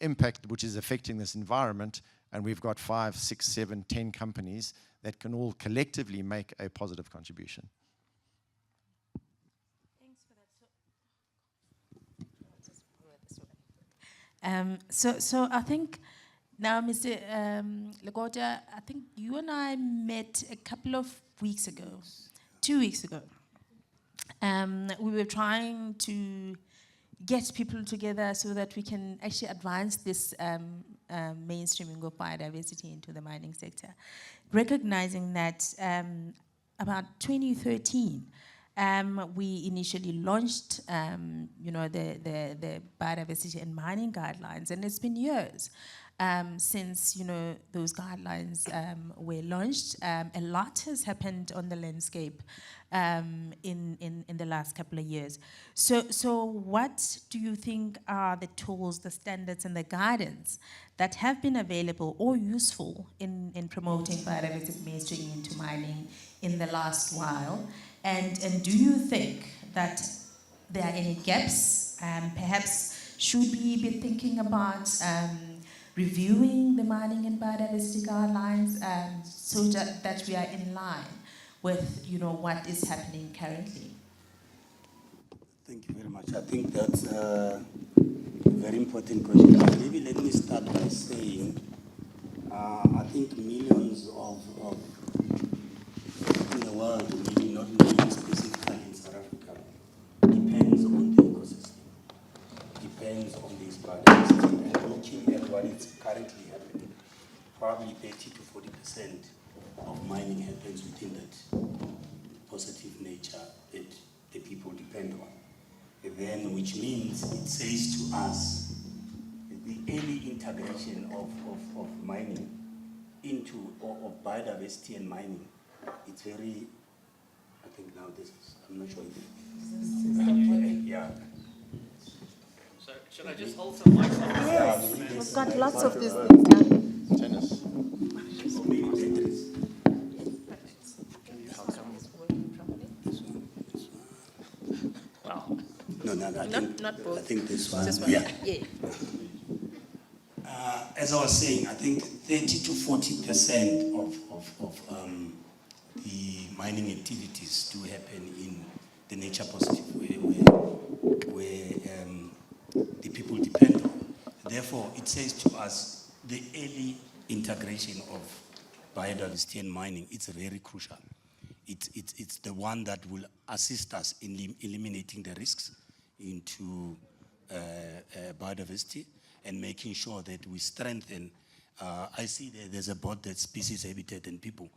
impact which is affecting this environment, and we've got 5, 6, 7, 10 companies that can all collectively make a positive contribution. So I think now, Mr. Legota, I think you and I met a couple of weeks ago, 2 weeks ago. We were trying to get people together so that we can actually advance this mainstreaming of biodiversity into the mining sector, recognizing that about 2013, we initially launched, the biodiversity and mining guidelines, and it's been years since those guidelines were launched. A lot has happened on the landscape in the last couple of years. So what do you think are the tools, the standards, and the guidance that have been available or useful in promoting biodiversity mainstreaming into mining in the last while? And do you think that there are any gaps? Perhaps should we be thinking about reviewing the mining and biodiversity guidelines so that we are in line with what is happening currently? Thank you very much. I think that's a very important question. Maybe let me start by saying I think millions of in the world, maybe not maybe specifically in South Africa, depends on the ecosystem, depends on this biodiversity. And looking at what is currently happening, probably 30 to 40% of mining happens within that positive nature that the people depend on. And then, which means it says to us the early integration of mining into, of biodiversity and mining, it's very, I think now this is, I'm not sure if, yeah. So should I just hold some mics on? Yes, we've got lots of these things now. Tennis. I think this one. Yeah. As I was saying, I think 30 to 40% of the mining activities do happen in the nature positive way, where the people depend on. Therefore, it says to us the early integration of biodiversity and mining, it's very crucial. It's the one that will assist us in eliminating the risks into biodiversity and making sure that we strengthen. I see there's a board that's species, habitat, and people.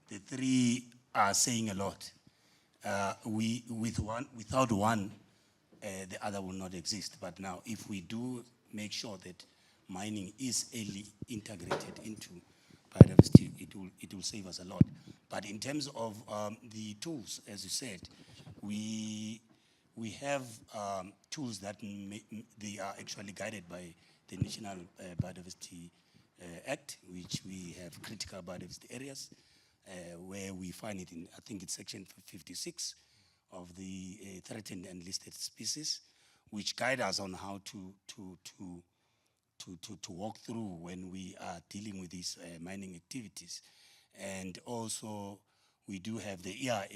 The three are saying a lot. Without one, the other will not exist. But now, if we do make sure that mining is early integrated into biodiversity, it will save us a lot. But in terms of the tools, as you said, we have tools that they are actually guided by the National Biodiversity Act, which we have critical biodiversity areas, where we find it in, I think it's section 56 of the threatened and listed species, which guide us on how to walk through when we are dealing with these mining activities. And also, we do have the ERA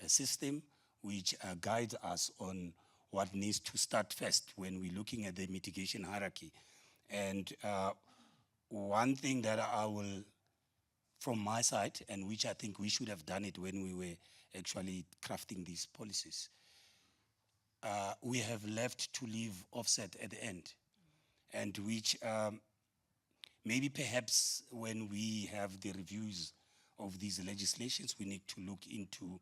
system, which guides us on what needs to start first when we're looking at the mitigation hierarchy. And one thing that I will, from my side, and which I think we should have done it when we were actually crafting these policies, we have left to leave offset at the end, and which maybe perhaps when we have the reviews of these legislations, we need to look into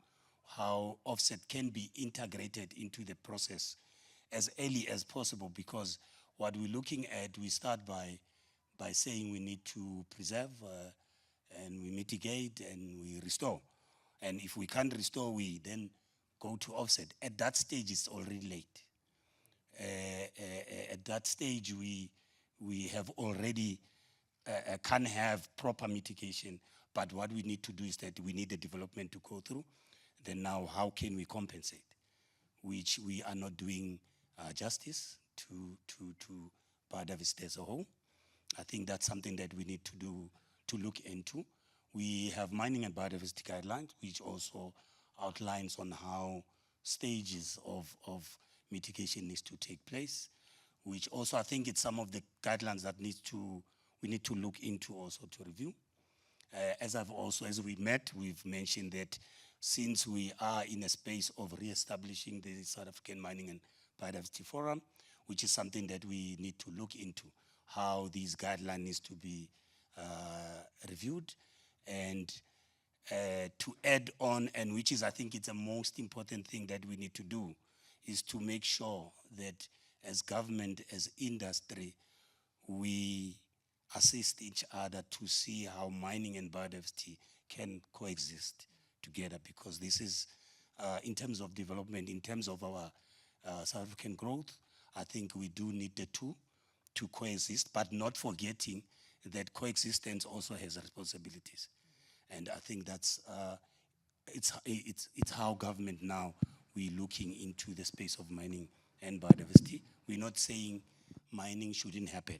how offset can be integrated into the process as early as possible, because what we're looking at, we start by saying we need to preserve and we mitigate and we restore. And if we can't restore, we then go to offset. At that stage, it's already late. At that stage, we have already can't have proper mitigation, but what we need to do is that we need the development to go through. Then now, how can we compensate? Which we are not doing justice to biodiversity as a whole. I think that's something that we need to do, to look into. We have mining and biodiversity guidelines, which also outlines on how stages of mitigation needs to take place. which also I think it's some of the guidelines that we need to look into also to review. As we met, we've mentioned that since we are in a space of re-establishing the South African Mining and Biodiversity Forum, which is something that we need to look into, how these guidelines needs to be reviewed, and to add on, and which is I think it's the most important thing that we need to do, is to make sure that as government, as industry, we assist each other to see how mining and biodiversity can coexist together, because this is, in terms of development, in terms of our South African growth, I think we do need the two to coexist, but not forgetting that coexistence also has responsibilities. And I think that's, it's how government now, we're looking into the space of mining and biodiversity. We're not saying mining shouldn't happen,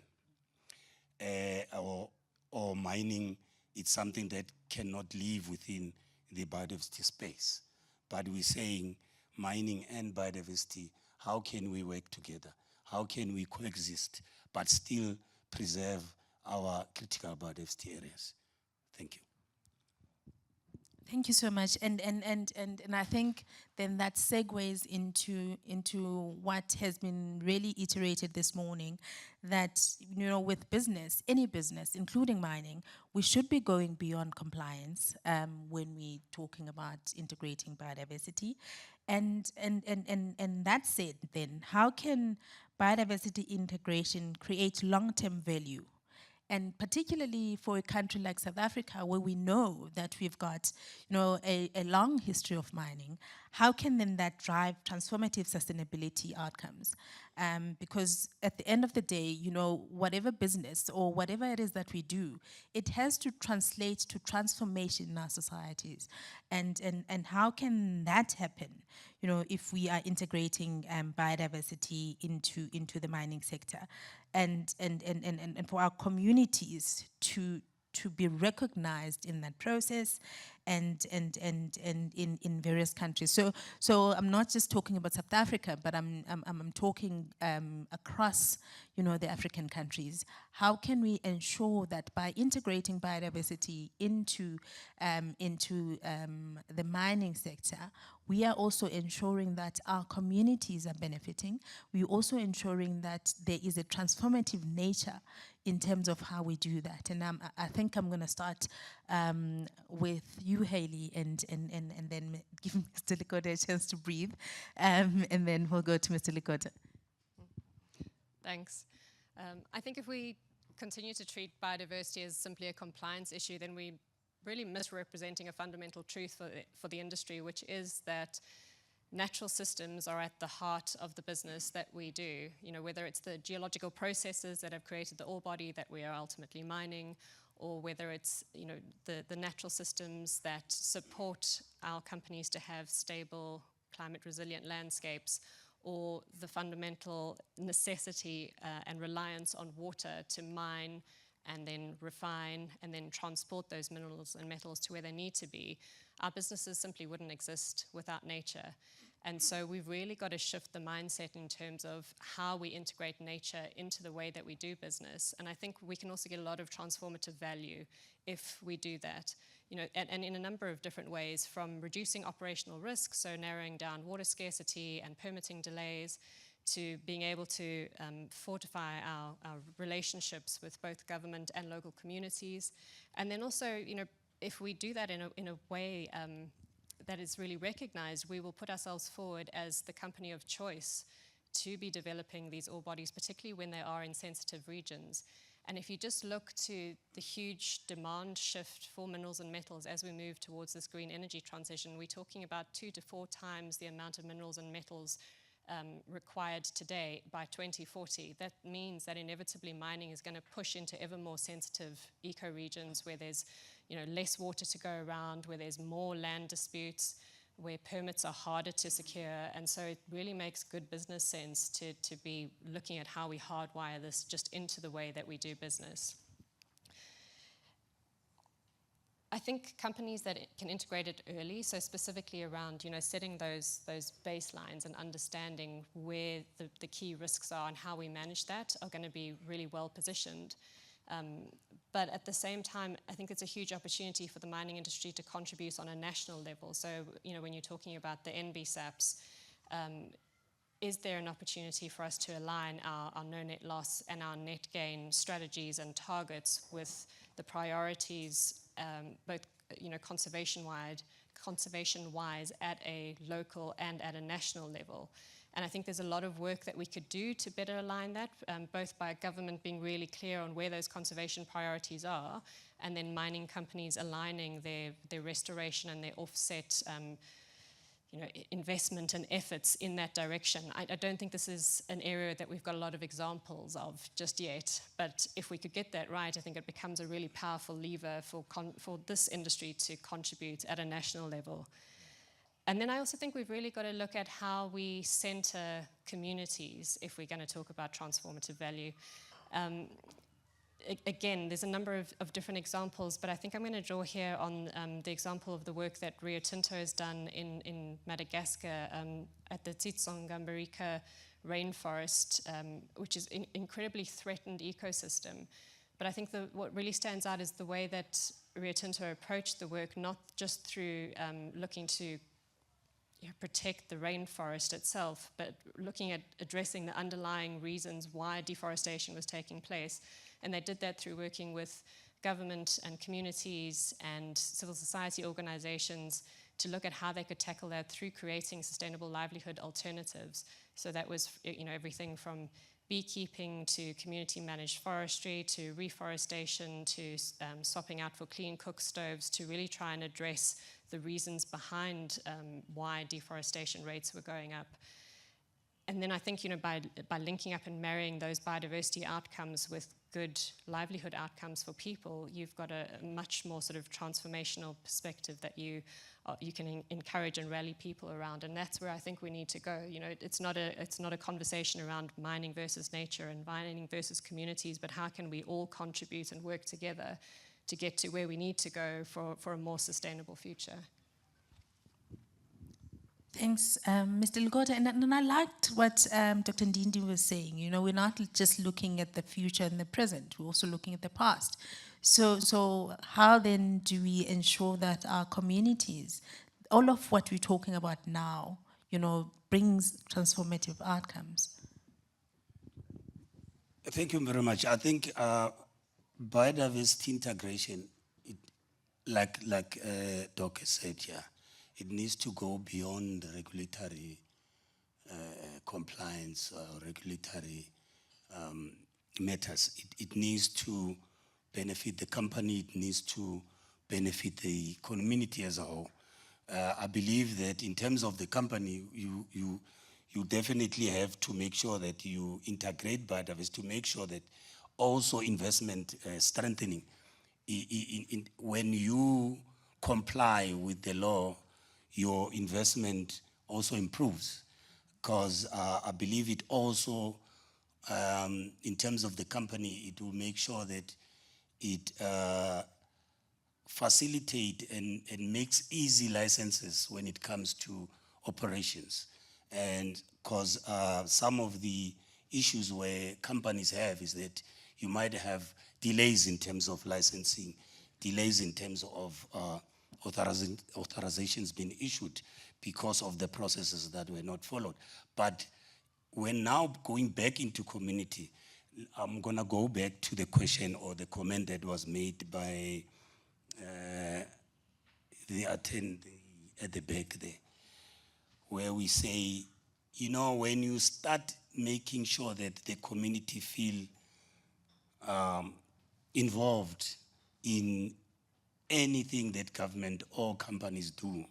or mining, it's something that cannot live within the biodiversity space. But we're saying mining and biodiversity, how can we work together? How can we coexist, but still preserve our critical biodiversity areas? Thank you. Thank you so much, and I think then that segues into what has been really iterated this morning, that with business, any business, including mining, we should be going beyond compliance when we're talking about integrating biodiversity, and that said, then how can biodiversity integration create long-term value? And particularly for a country like South Africa, where we know that we've got, a long history of mining, how can then that drive transformative sustainability outcomes? Because at the end of the day, whatever business or whatever it is that we do, it has to translate to transformation in our societies. And how can that happen, if we are integrating biodiversity into the mining sector? And for our communities to be recognized in that process, and in various countries. So I'm not just talking about South Africa, but I'm talking across the African countries. How can we ensure that by integrating biodiversity into the mining sector, we are also ensuring that our communities are benefiting? We're also ensuring that there is a transformative nature in terms of how we do that. And I think I'm going to start with you, Hayley, and then give Mr. Likota a chance to breathe, and then we'll go to Mr. Likota. Thanks. I think if we continue to treat biodiversity as simply a compliance issue, then we're really misrepresenting a fundamental truth for the industry, which is that natural systems are at the heart of the business that we do. Whether it's the geological processes that have created the ore body that we are ultimately mining, or whether it's the natural systems that support our companies to have stable, climate resilient landscapes, or the fundamental necessity and reliance on water to mine and then refine and then transport those minerals and metals to where they need to be. Our businesses simply wouldn't exist without nature. And so we've really got to shift the mindset in terms of how we integrate nature into the way that we do business. And I think we can also get a lot of transformative value if we do that. And in a number of different ways, from reducing operational risks, so narrowing down water scarcity and permitting delays, to being able to fortify our relationships with both government and local communities. And then also, if we do that in a way that is really recognized, we will put ourselves forward as the company of choice to be developing these ore bodies, particularly when they are in sensitive regions. And if you just look to the huge demand shift for minerals and metals as we move towards this green energy transition, we're talking about 2 to 4 times the amount of minerals and metals required today by 2040. That means that inevitably mining is going to push into ever more sensitive ecoregions where there's less water to go around, where there's more land disputes, where permits are harder to secure. And so it really makes good business sense to be looking at how we hardwire this just into the way that we do business. I think companies that can integrate it early, so specifically around, setting those baselines and understanding where the key risks are and how we manage that, are going to be really well positioned. But at the same time, I think it's a huge opportunity for the mining industry to contribute on a national level. So, when you're talking about the NBSAPs, is there an opportunity for us to align our no net loss and our net gain strategies and targets with the priorities, both conservation-wise at a local and at a national level? And I think there's a lot of work that we could do to better align that, both by government being really clear on where those conservation priorities are, and then mining companies aligning their restoration and their offset investment and efforts in that direction. I don't think this is an area that we've got a lot of examples of just yet, but if we could get that right, I think it becomes a really powerful lever for this industry to contribute at a national level. And then I also think we've really got to look at how we center communities if we're going to talk about transformative value. Again, there's a number of different examples, but I think I'm going to draw here on the example of the work that Rio Tinto has done in Madagascar at the Tsitsongambirika rainforest, which is an incredibly threatened ecosystem. But I think what really stands out is the way that Rio Tinto approached the work, not just through looking to protect the rainforest itself, but looking at addressing the underlying reasons why deforestation was taking place. And they did that through working with government and communities and civil society organizations to look at how they could tackle that through creating sustainable livelihood alternatives. So that was everything from beekeeping to community managed forestry to reforestation to swapping out for clean cook stoves, to really try and address the reasons behind why deforestation rates were going up. And then I think, by linking up and marrying those biodiversity outcomes with good livelihood outcomes for people, you've got a much more sort of transformational perspective that you can encourage and rally people around. And that's where I think we need to go. It's not a conversation around mining versus nature and mining versus communities, but how can we all contribute and work together to get to where we need to go for a more sustainable future. Thanks, Mr. Lugota. And I liked what Dr. Ndindi was saying. We're not just looking at the future and the present, we're also looking at the past. So how then do we ensure that our communities, all of what we're talking about now, brings transformative outcomes? Thank you very much. I think biodiversity integration, like Doc said here, it needs to go beyond the regulatory compliance or regulatory matters. It needs to benefit the company, it needs to benefit the community as a whole. I believe that in terms of the company, you definitely have to make sure that you integrate biodiversity, to make sure that also investment strengthening. When you comply with the law, your investment also improves, because I believe it also, in terms of the company, it will make sure that it facilitate and makes easy licenses when it comes to operations. And because some of the issues where companies have is that you might have delays in terms of licensing, delays in terms of authorizations being issued because of the processes that were not followed. But when now going back into community, I'm gonna go back to the question or the comment that was made by the attendee at the back there, where we say, when you start making sure that the community feel involved in anything that government or companies do,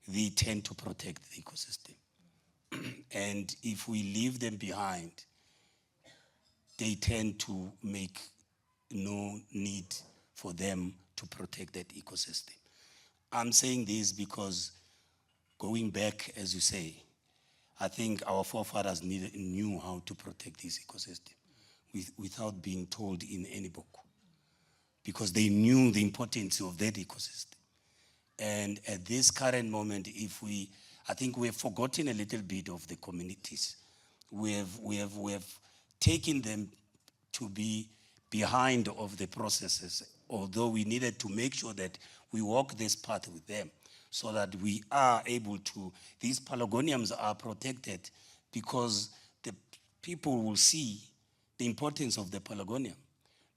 they tend to protect the ecosystem. And if we leave them behind, they tend to make no need for them to protect that ecosystem. I'm saying this because going back, as you say, I think our forefathers knew how to protect this ecosystem without being told in any book. because they knew the importance of that ecosystem. And at this current moment, I think we have forgotten a little bit of the communities. We have taken them to be behind of the processes, although we needed to make sure that we walk this path with them so that we are able to, these pelargoniums are protected because the people will see the importance of the pelargonium.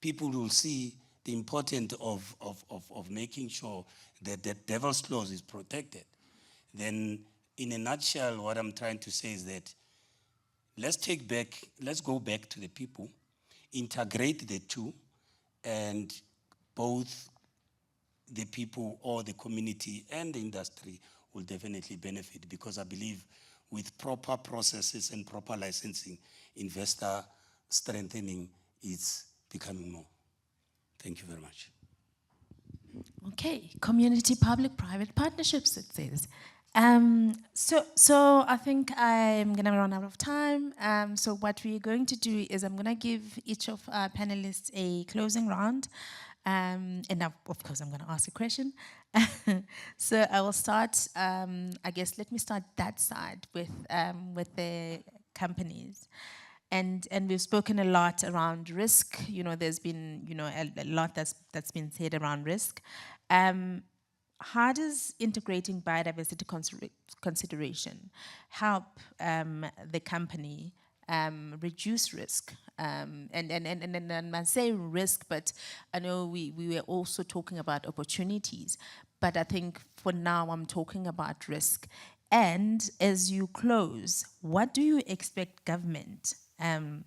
People will see the importance of making sure that the devil's claws is protected. Then, in a nutshell, what I'm trying to say is that let's go back to the people, integrate the two, and both the people or the community and the industry will definitely benefit, because I believe with proper processes and proper licensing, investor strengthening is becoming more. Thank you very much. Okay, community public-private partnerships, it says. So I think I'm going to run out of time. So what we're going to do is I'm going to give each of our panelists a closing round. And now, of course, I'm going to ask a question. So I will start, I guess, let me start that side with the companies. And we've spoken a lot around risk. You know, there's been, you know, a lot that's been said around risk. How does integrating biodiversity consideration help the company reduce risk? And I say risk, but I know we were also talking about opportunities. But I think for now I'm talking about risk. And as you close, what do you expect government and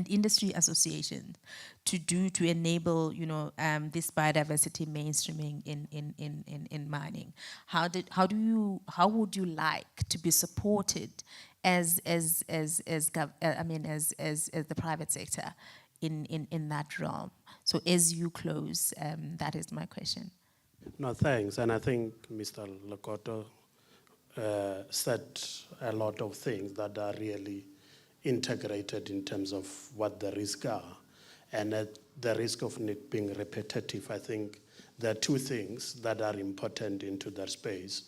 industry associations to do to enable, you know, this biodiversity mainstreaming in mining? How would you like to be supported as the private sector in that realm? So as you close, that is my question. No, thanks. And I think Mr. Lokoto said a lot of things that are really integrated in terms of what the risks are. And at the risk of it being repetitive, I think there are two things that are important into that space.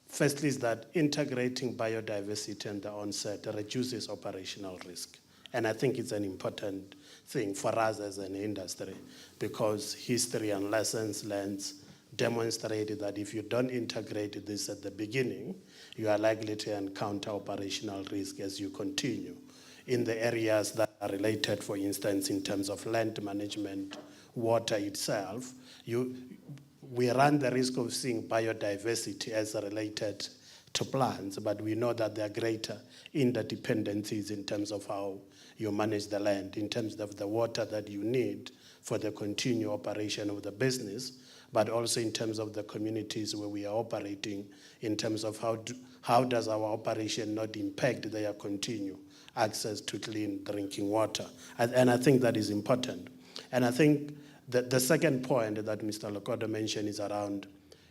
Firstly is that integrating biodiversity in the onset reduces operational risk. And I think it's an important thing for us as an industry, because history and lessons learned demonstrated that if you don't integrate this at the beginning, you are likely to encounter operational risk as you continue in the areas that are related, for instance, in terms of land management, water itself. We run the risk of seeing biodiversity as related to plants, but we know that there are greater interdependencies in terms of how you manage the land, in terms of the water that you need for the continued operation of the business, but also in terms of the communities where we are operating, in terms of how does our operation not impact their continued access to clean drinking water. And I think that is important. And I think that the second point that Mr. Lokoto mentioned is around,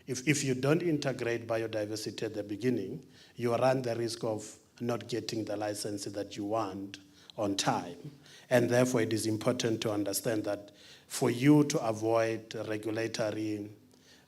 if you don't integrate biodiversity at the beginning, you run the risk of not getting the license that you want on time. And therefore, it is important to understand that for you to avoid regulatory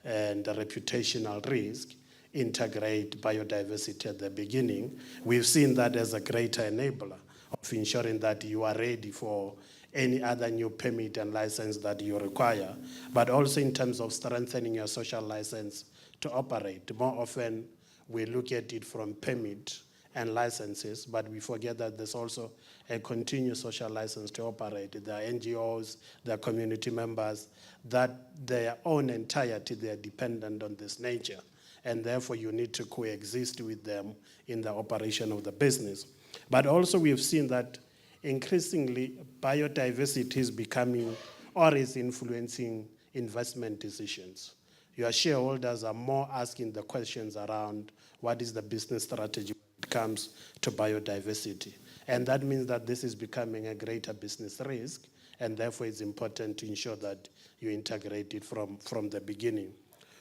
and reputational risk, integrate biodiversity at the beginning. We've seen that as a greater enabler of ensuring that you are ready for any other new permit and license that you require, but also in terms of strengthening your social license to operate. More often, we look at it from permit and licenses, but we forget that there's also a continuous social license to operate. There are NGOs, there are community members, that their own entirety, they are dependent on this nature. And therefore, you need to coexist with them in the operation of the business. But also, we've seen that increasingly, biodiversity is becoming or is influencing investment decisions. Your shareholders are more asking the questions around what is the business strategy when it comes to biodiversity. And that means that this is becoming a greater business risk, and therefore it's important to ensure that you integrate it from the beginning.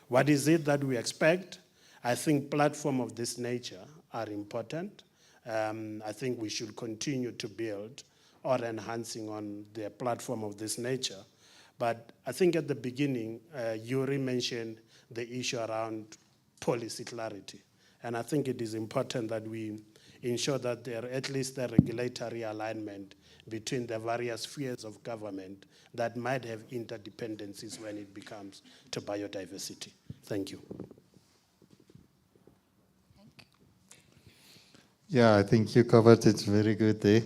What is it that we expect? I think platforms of this nature are important. I think we should continue to build or enhancing on the platform of this nature. But I think at the beginning, Yuri mentioned the issue around policy clarity. And I think it is important that we ensure that there at least a regulatory alignment between the various spheres of government that might have interdependencies when it comes to biodiversity. Thank you. Yeah, I think you covered it very good there.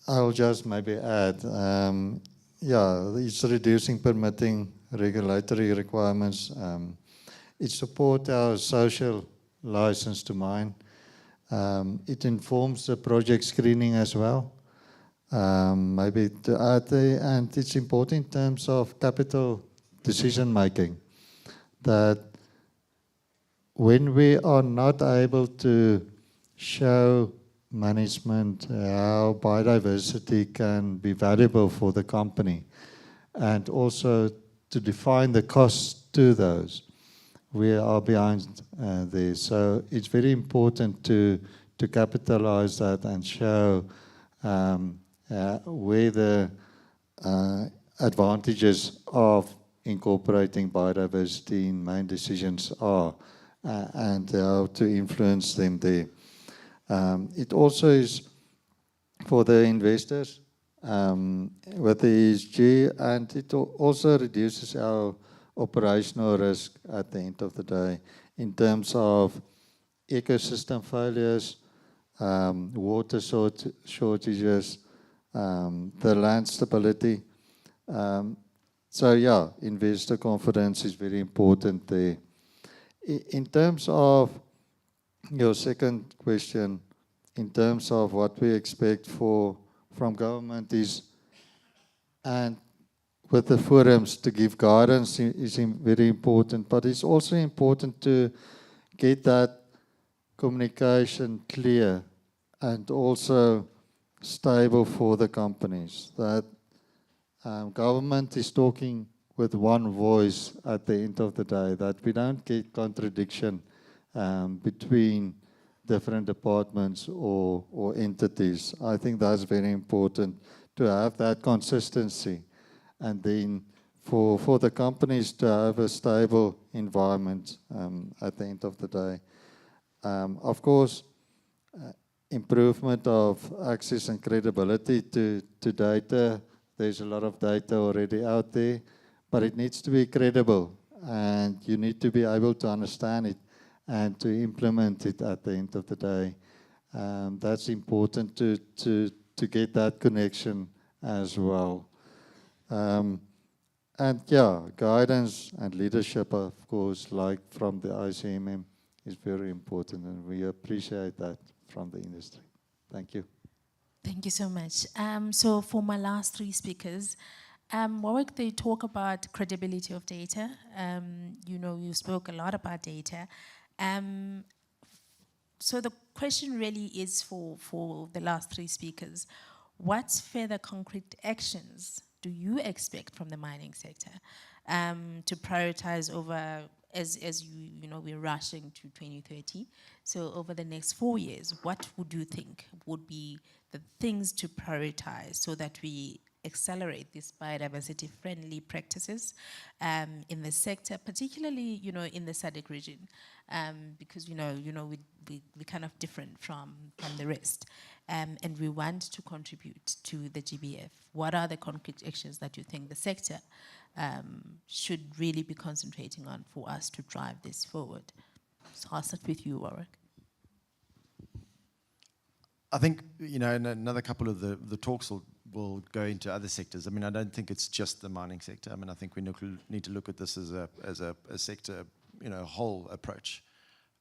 I'll just maybe add, it's reducing permitting regulatory requirements. It supports our social license to mine. It informs the project screening as well. Maybe to add there, and it's important in terms of capital decision making, that when we are not able to show management how biodiversity can be valuable for the company, and also to define the costs to those, we are behind there. So it's very important to capitalize that and show where the advantages of incorporating biodiversity in main decisions are, and how to influence them there. It also is for the investors with the ESG, and it also reduces our operational risk at the end of the day in terms of ecosystem failures, water shortages, the land stability. So yeah, investor confidence is very important there. In terms of your second question, in terms of what we expect from government is, and with the forums to give guidance is very important, but it's also important to get that communication clear and also stable for the companies, that government is talking with one voice at the end of the day, that we don't get contradiction between different departments or entities. I think that's very important to have that consistency, and then for the companies to have a stable environment at the end of the day. Of course, improvement of access and credibility to data. There's a lot of data already out there, but it needs to be credible, and you need to be able to understand it and to implement it at the end of the day. That's important to get that connection as well. And yeah, guidance and leadership, of course, like from the ICMM, is very important, and we appreciate that from the industry. Thank you. Thank you so much. So for my last three speakers, Warwick, they talk about credibility of data. You spoke a lot about data. So the question really is for the last three speakers, what further concrete actions do you expect from the mining sector to prioritize over, as we're rushing to 2030? So over the next 4 years, what would you think would be the things to prioritize so that we accelerate these biodiversity-friendly practices in the sector, particularly, in the SADC region, because, we're kind of different from the rest, and we want to contribute to the GBF. What are the concrete actions that you think the sector should really be concentrating on for us to drive this forward? So I'll start with you, Warwick. I think, in another couple of the talks will go into other sectors. I mean, I don't think it's just the mining sector. I mean, I think we need to look at this as a sector, whole approach.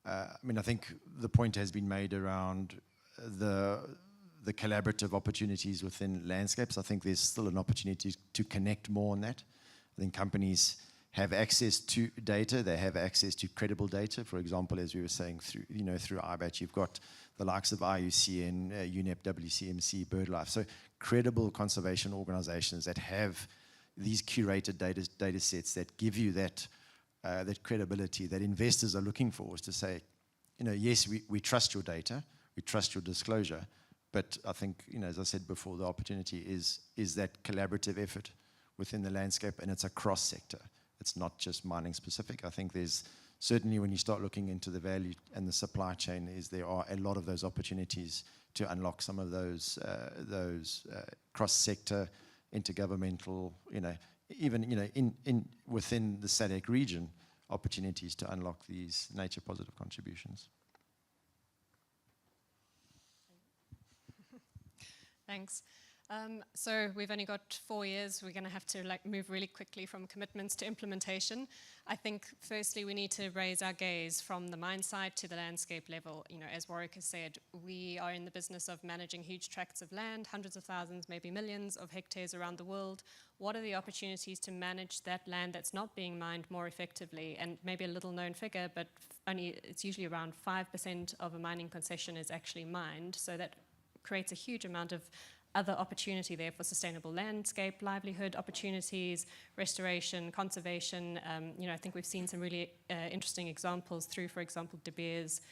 I mean, I think the point has been made around the collaborative opportunities within landscapes. I think there's still an opportunity to connect more on that. I think companies have access to data. They have access to credible data. For example, as we were saying, through IBAT, you've got the likes of IUCN, UNEP, WCMC, BirdLife. So credible conservation organizations that have these curated data sets that give you that credibility that investors are looking for, is to say, yes, we trust your data, we trust your disclosure, But I think, as I said before, the opportunity is that collaborative effort within the landscape, and it's across sector. It's not just mining specific. I think there's certainly, when you start looking into the value and the supply chain, there are a lot of those opportunities to unlock some of those cross-sector, intergovernmental, even within the SADC region, opportunities to unlock these nature positive contributions. Thanks. So we've only got 4 years. We're going to have to move really quickly from commitments to implementation. I think firstly we need to raise our gaze from the mine site to the landscape level. As Warwick has said, we are in the business of managing huge tracts of land, hundreds of thousands, maybe millions of hectares around the world. What are the opportunities to manage that land that's not being mined more effectively? And maybe a little known figure, but it's usually around 5% of a mining concession is actually mined. So that creates a huge amount of other opportunity there for sustainable landscape, livelihood opportunities, restoration, conservation. I think we've seen some really interesting examples through, for example, De Beers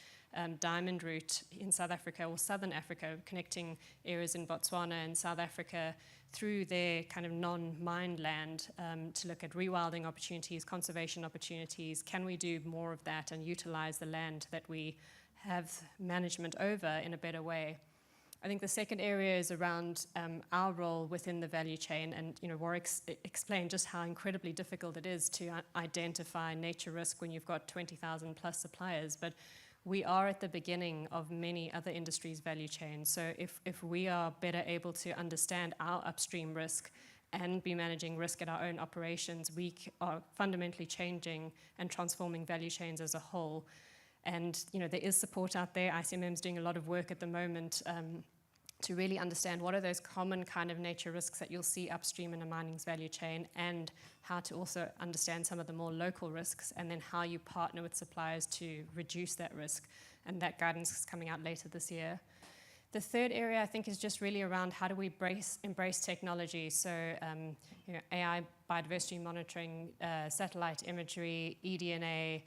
diamond route in South Africa or Southern Africa, connecting areas in Botswana and South Africa through their kind of non-mined land to look at rewilding opportunities, conservation opportunities. Can we do more of that and utilize the land that we have management over in a better way? I think the second area is around our role within the value chain, and Warwick explained just how incredibly difficult it is to identify nature risk when you've got 20,000 plus suppliers, but we are at the beginning of many other industries' value chains. So if we are better able to understand our upstream risk and be managing risk at our own operations, we are fundamentally changing and transforming value chains as a whole. And there is support out there. ICMM is doing a lot of work at the moment to really understand what are those common kind of nature risks that you'll see upstream in a mining's value chain, and how to also understand some of the more local risks, and then how you partner with suppliers to reduce that risk. And that guidance is coming out later this year. The third area, I think, is just really around how do we embrace technology. So AI, biodiversity monitoring, satellite imagery, eDNA,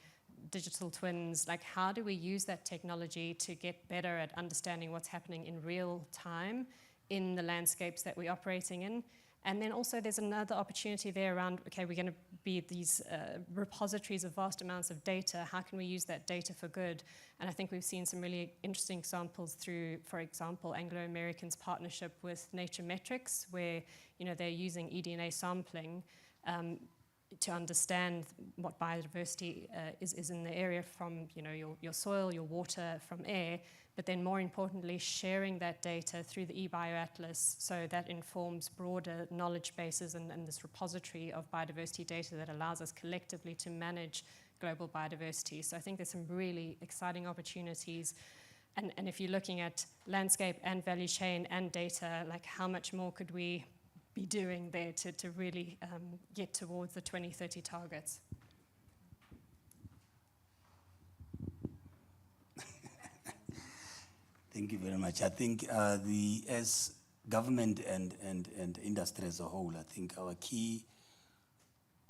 digital twins, how do we use that technology to get better at understanding what's happening in real time in the landscapes that we're operating in? And then also there's another opportunity there around, okay, we're going to be these repositories of vast amounts of data. How can we use that data for good? And I think we've seen some really interesting examples through, for example, Anglo-American's partnership with Nature Metrics, where they're using eDNA sampling to understand what biodiversity is in the area from your soil, your water, from air, but then more importantly sharing that data through the eBioatlas, so that informs broader knowledge bases and this repository of biodiversity data that allows us collectively to manage global biodiversity. So I think there's some really exciting opportunities. And if you're looking at landscape and value chain and data, how much more could we be doing there to really get towards the 2030 targets? Thank you very much. I think as government and industry as a whole, I think I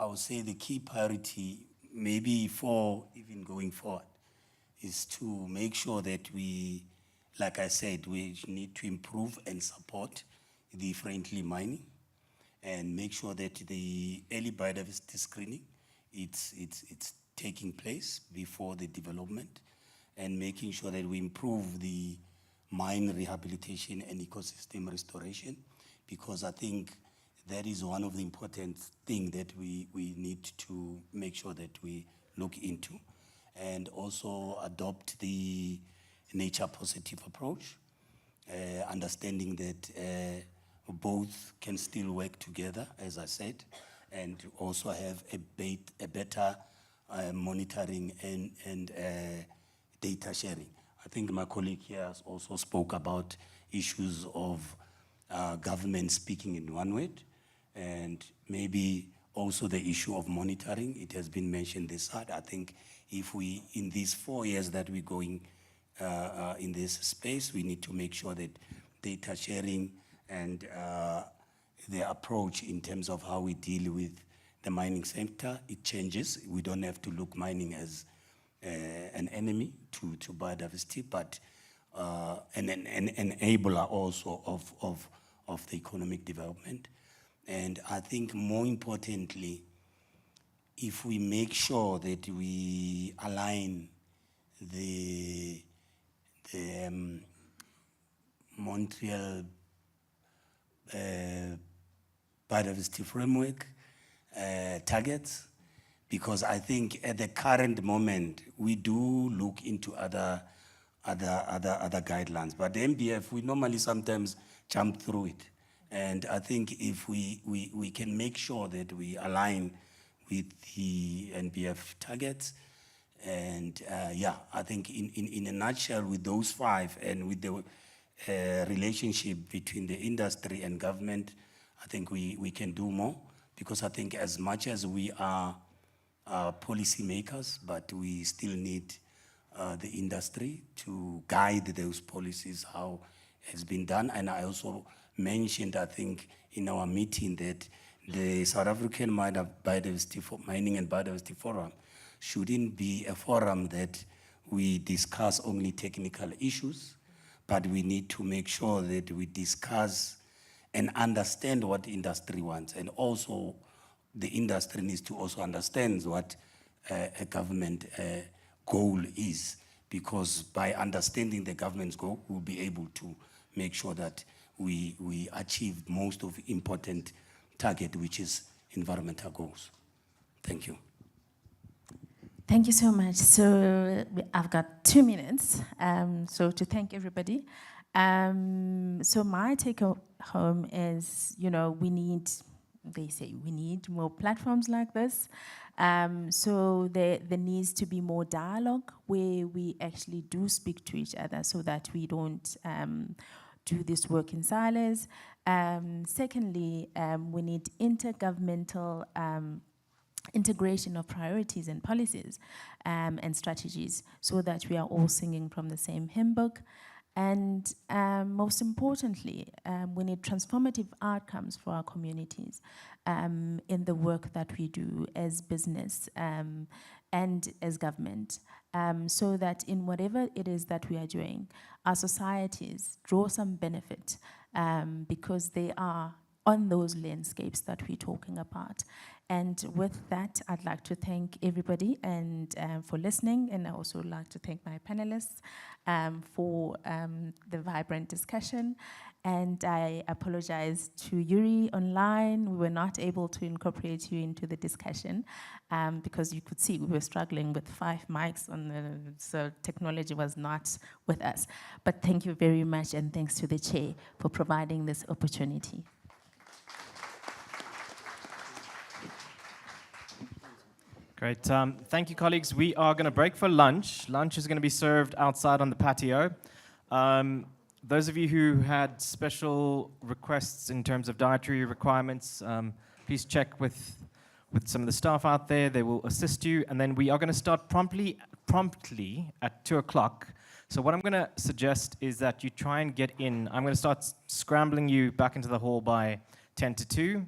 would say the key priority, maybe for even going forward, is to make sure that we, like I said, we need to improve and support the friendly mining, and make sure that the early biodiversity screening, it's taking place before the development, and making sure that we improve the mine rehabilitation and ecosystem restoration, because I think that is one of the important things that we need to make sure that we look into, and also adopt the nature positive approach, understanding that both can still work together, as I said, and also have a better monitoring and data sharing. I think my colleague here has also spoke about issues of government speaking in one word, and maybe also the issue of monitoring. It has been mentioned this side. I think if we, in these 4 years that we're going in this space, we need to make sure that data sharing and the approach in terms of how we deal with the mining sector, it changes. We don't have to look mining as an enemy to biodiversity, but an enabler also of the economic development. And I think more importantly, if we make sure that we align the Montreal biodiversity framework targets, because I think at the current moment we do look into other guidelines, but the MBF we normally sometimes jump through it, and I think if we can make sure that we align with the NBF targets, and yeah, I think in a nutshell with those 5 and with the relationship between the industry and government, I think we can do more, because I think as much as we are policy makers, but we still need the industry to guide those policies, how it's been done. And I also mentioned, I think, in our meeting that the South African Mining and Biodiversity Forum shouldn't be a forum that we discuss only technical issues, but we need to make sure that we discuss and understand what the industry wants. And also, the industry needs to also understand what a government goal is, because by understanding the government's goal, we'll be able to make sure that we achieve most of the important target, which is environmental goals. Thank you. Thank you so much. So I've got 2 minutes, so to thank everybody. So my take home is, they say we need more platforms like this. So there needs to be more dialogue where we actually do speak to each other, so that we don't do this work in silos. Secondly, we need intergovernmental integration of priorities and policies and strategies, so that we are all singing from the same hymn book. And most importantly, we need transformative outcomes for our communities in the work that we do as business and as government, so that in whatever it is that we are doing, our societies draw some benefit, because they are on those landscapes that we're talking about. And with that, I'd like to thank everybody and for listening, and I also like to thank my panelists for the vibrant discussion. And I apologize to Yuri online. We were not able to incorporate you into the discussion because you could see we were struggling with 5 mics so technology was not with us. But thank you very much, and thanks to the chair for providing this opportunity. Great. Thank you, colleagues. We are going to break for lunch. Lunch is going to be served outside on the patio. Those of you who had special requests in terms of dietary requirements, please check with some of the staff out there. They will assist you. And then we are going to start promptly at 2 o'clock. So what I'm going to suggest is that you try and get in. I'm going to start scrambling you back into the hall by 10 to 2.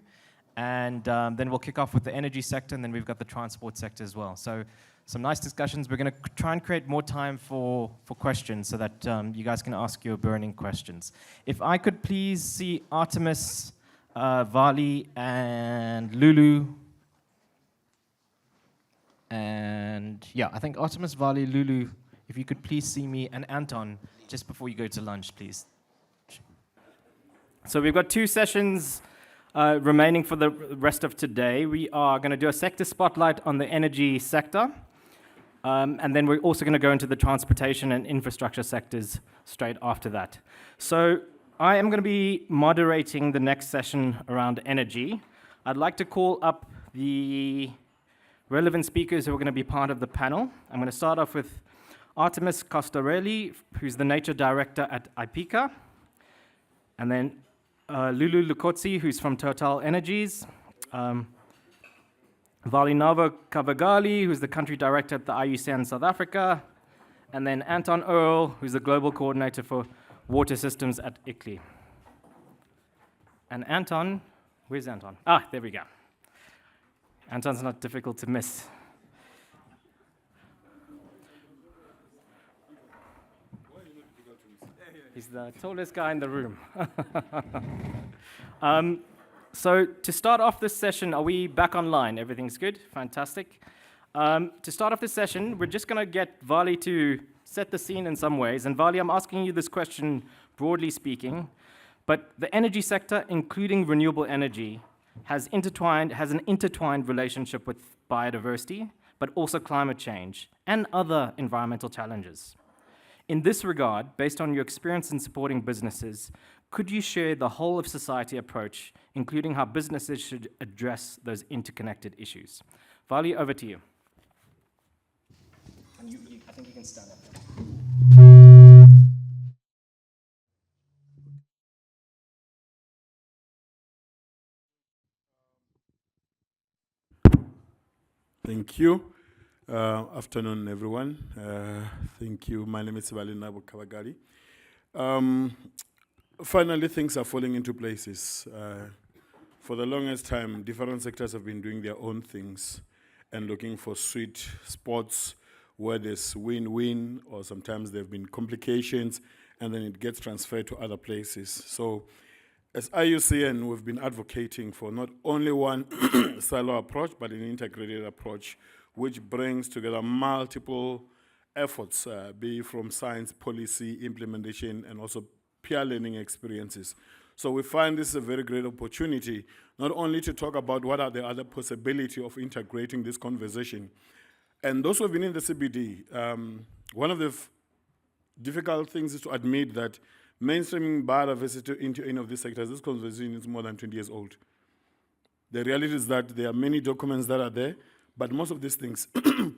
And then we'll kick off with the energy sector, and then we've got the transport sector as well. So some nice discussions. We're going to try and create more time for questions, so that you guys can ask your burning questions. If I could please see Artemis, Vali, and Lulu. And yeah, I think Artemis, Vali, Lulu, if you could please see me, and Anton, just before you go to lunch, please. So we've got 2 sessions remaining for the rest of today. We are going to do a sector spotlight on the energy sector, and then we're also going to go into the transportation and infrastructure sectors straight after that. So I am going to be moderating the next session around energy. I'd like to call up the relevant speakers who are going to be part of the panel. I'm going to start off with Artemis Costarelli, who's the nature director at Ipieca, and then Lulu Lukotsi, who's from Total Energies, Valinava Kavagali, who's the country director at the IUCN South Africa, and then Anton Earl, who's the global coordinator for water systems at ICLEI. And Anton, where's Anton? Ah, there we go. Anton's not difficult to miss. He's the tallest guy in the room. So to start off this session, are we back online? Everything's good? Fantastic. To start off this session, we're just going to get Vali to set the scene in some ways. And Vali, I'm asking you this question broadly speaking, but the energy sector, including renewable energy, has an intertwined relationship with biodiversity, but also climate change and other environmental challenges. In this regard, based on your experience in supporting businesses, could you share the whole of society approach, including how businesses should address those interconnected issues? Vali, over to you. And I think you can stand up. Thank you. Afternoon, everyone. Thank you. My name is Valina Kawagari. Finally, things are falling into places. For the longest time, different sectors have been doing their own things and looking for sweet spots where there's win-win, or sometimes there have been complications, and then it gets transferred to other places. So as IUCN, we've been advocating for not only one silo approach, but an integrated approach, which brings together multiple efforts, be from science, policy, implementation, and also peer learning experiences. So we find this is a very great opportunity, not only to talk about what are the other possibilities of integrating this conversation. And those who have been in the CBD, one of the difficult things is to admit that mainstreaming biodiversity into any of these sectors, this conversation is more than 20 years old. The reality is that there are many documents that are there, but most of these things,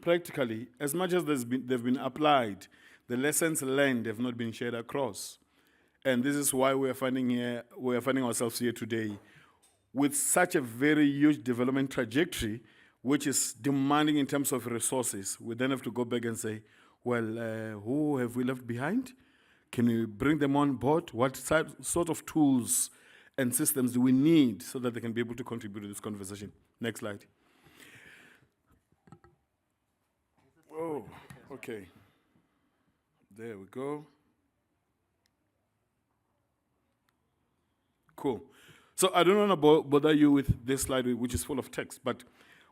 practically, as much as they've been applied, the lessons learned have not been shared across. And this is why we are finding ourselves here today with such a very huge development trajectory, which is demanding in terms of resources. We then have to go back and say, well, who have we left behind? Can we bring them on board? What sort of tools and systems do we need so that they can be able to contribute to this conversation? Next slide. Oh, okay. There we go. Cool. So I don't want to bother you with this slide, which is full of text, but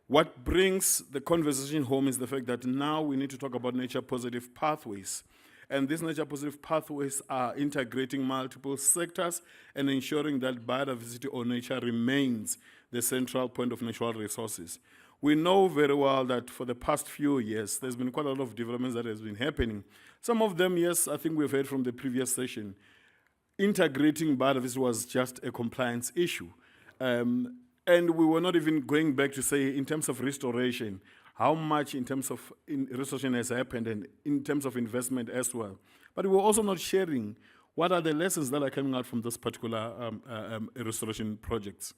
what brings the conversation home is the fact that now we need to talk about nature-positive pathways. And these nature-positive pathways are integrating multiple sectors and ensuring that biodiversity or nature remains the central point of natural resources. We know very well that for the past few years, there's been quite a lot of developments that has been happening. Some of them, yes, I think we've heard from the previous session. Integrating biodiversity was just a compliance issue. And we were not even going back to say, in terms of restoration, how much in terms of restoration has happened and in terms of investment as well. But we were also not sharing what are the lessons that are coming out from those particular restoration projects.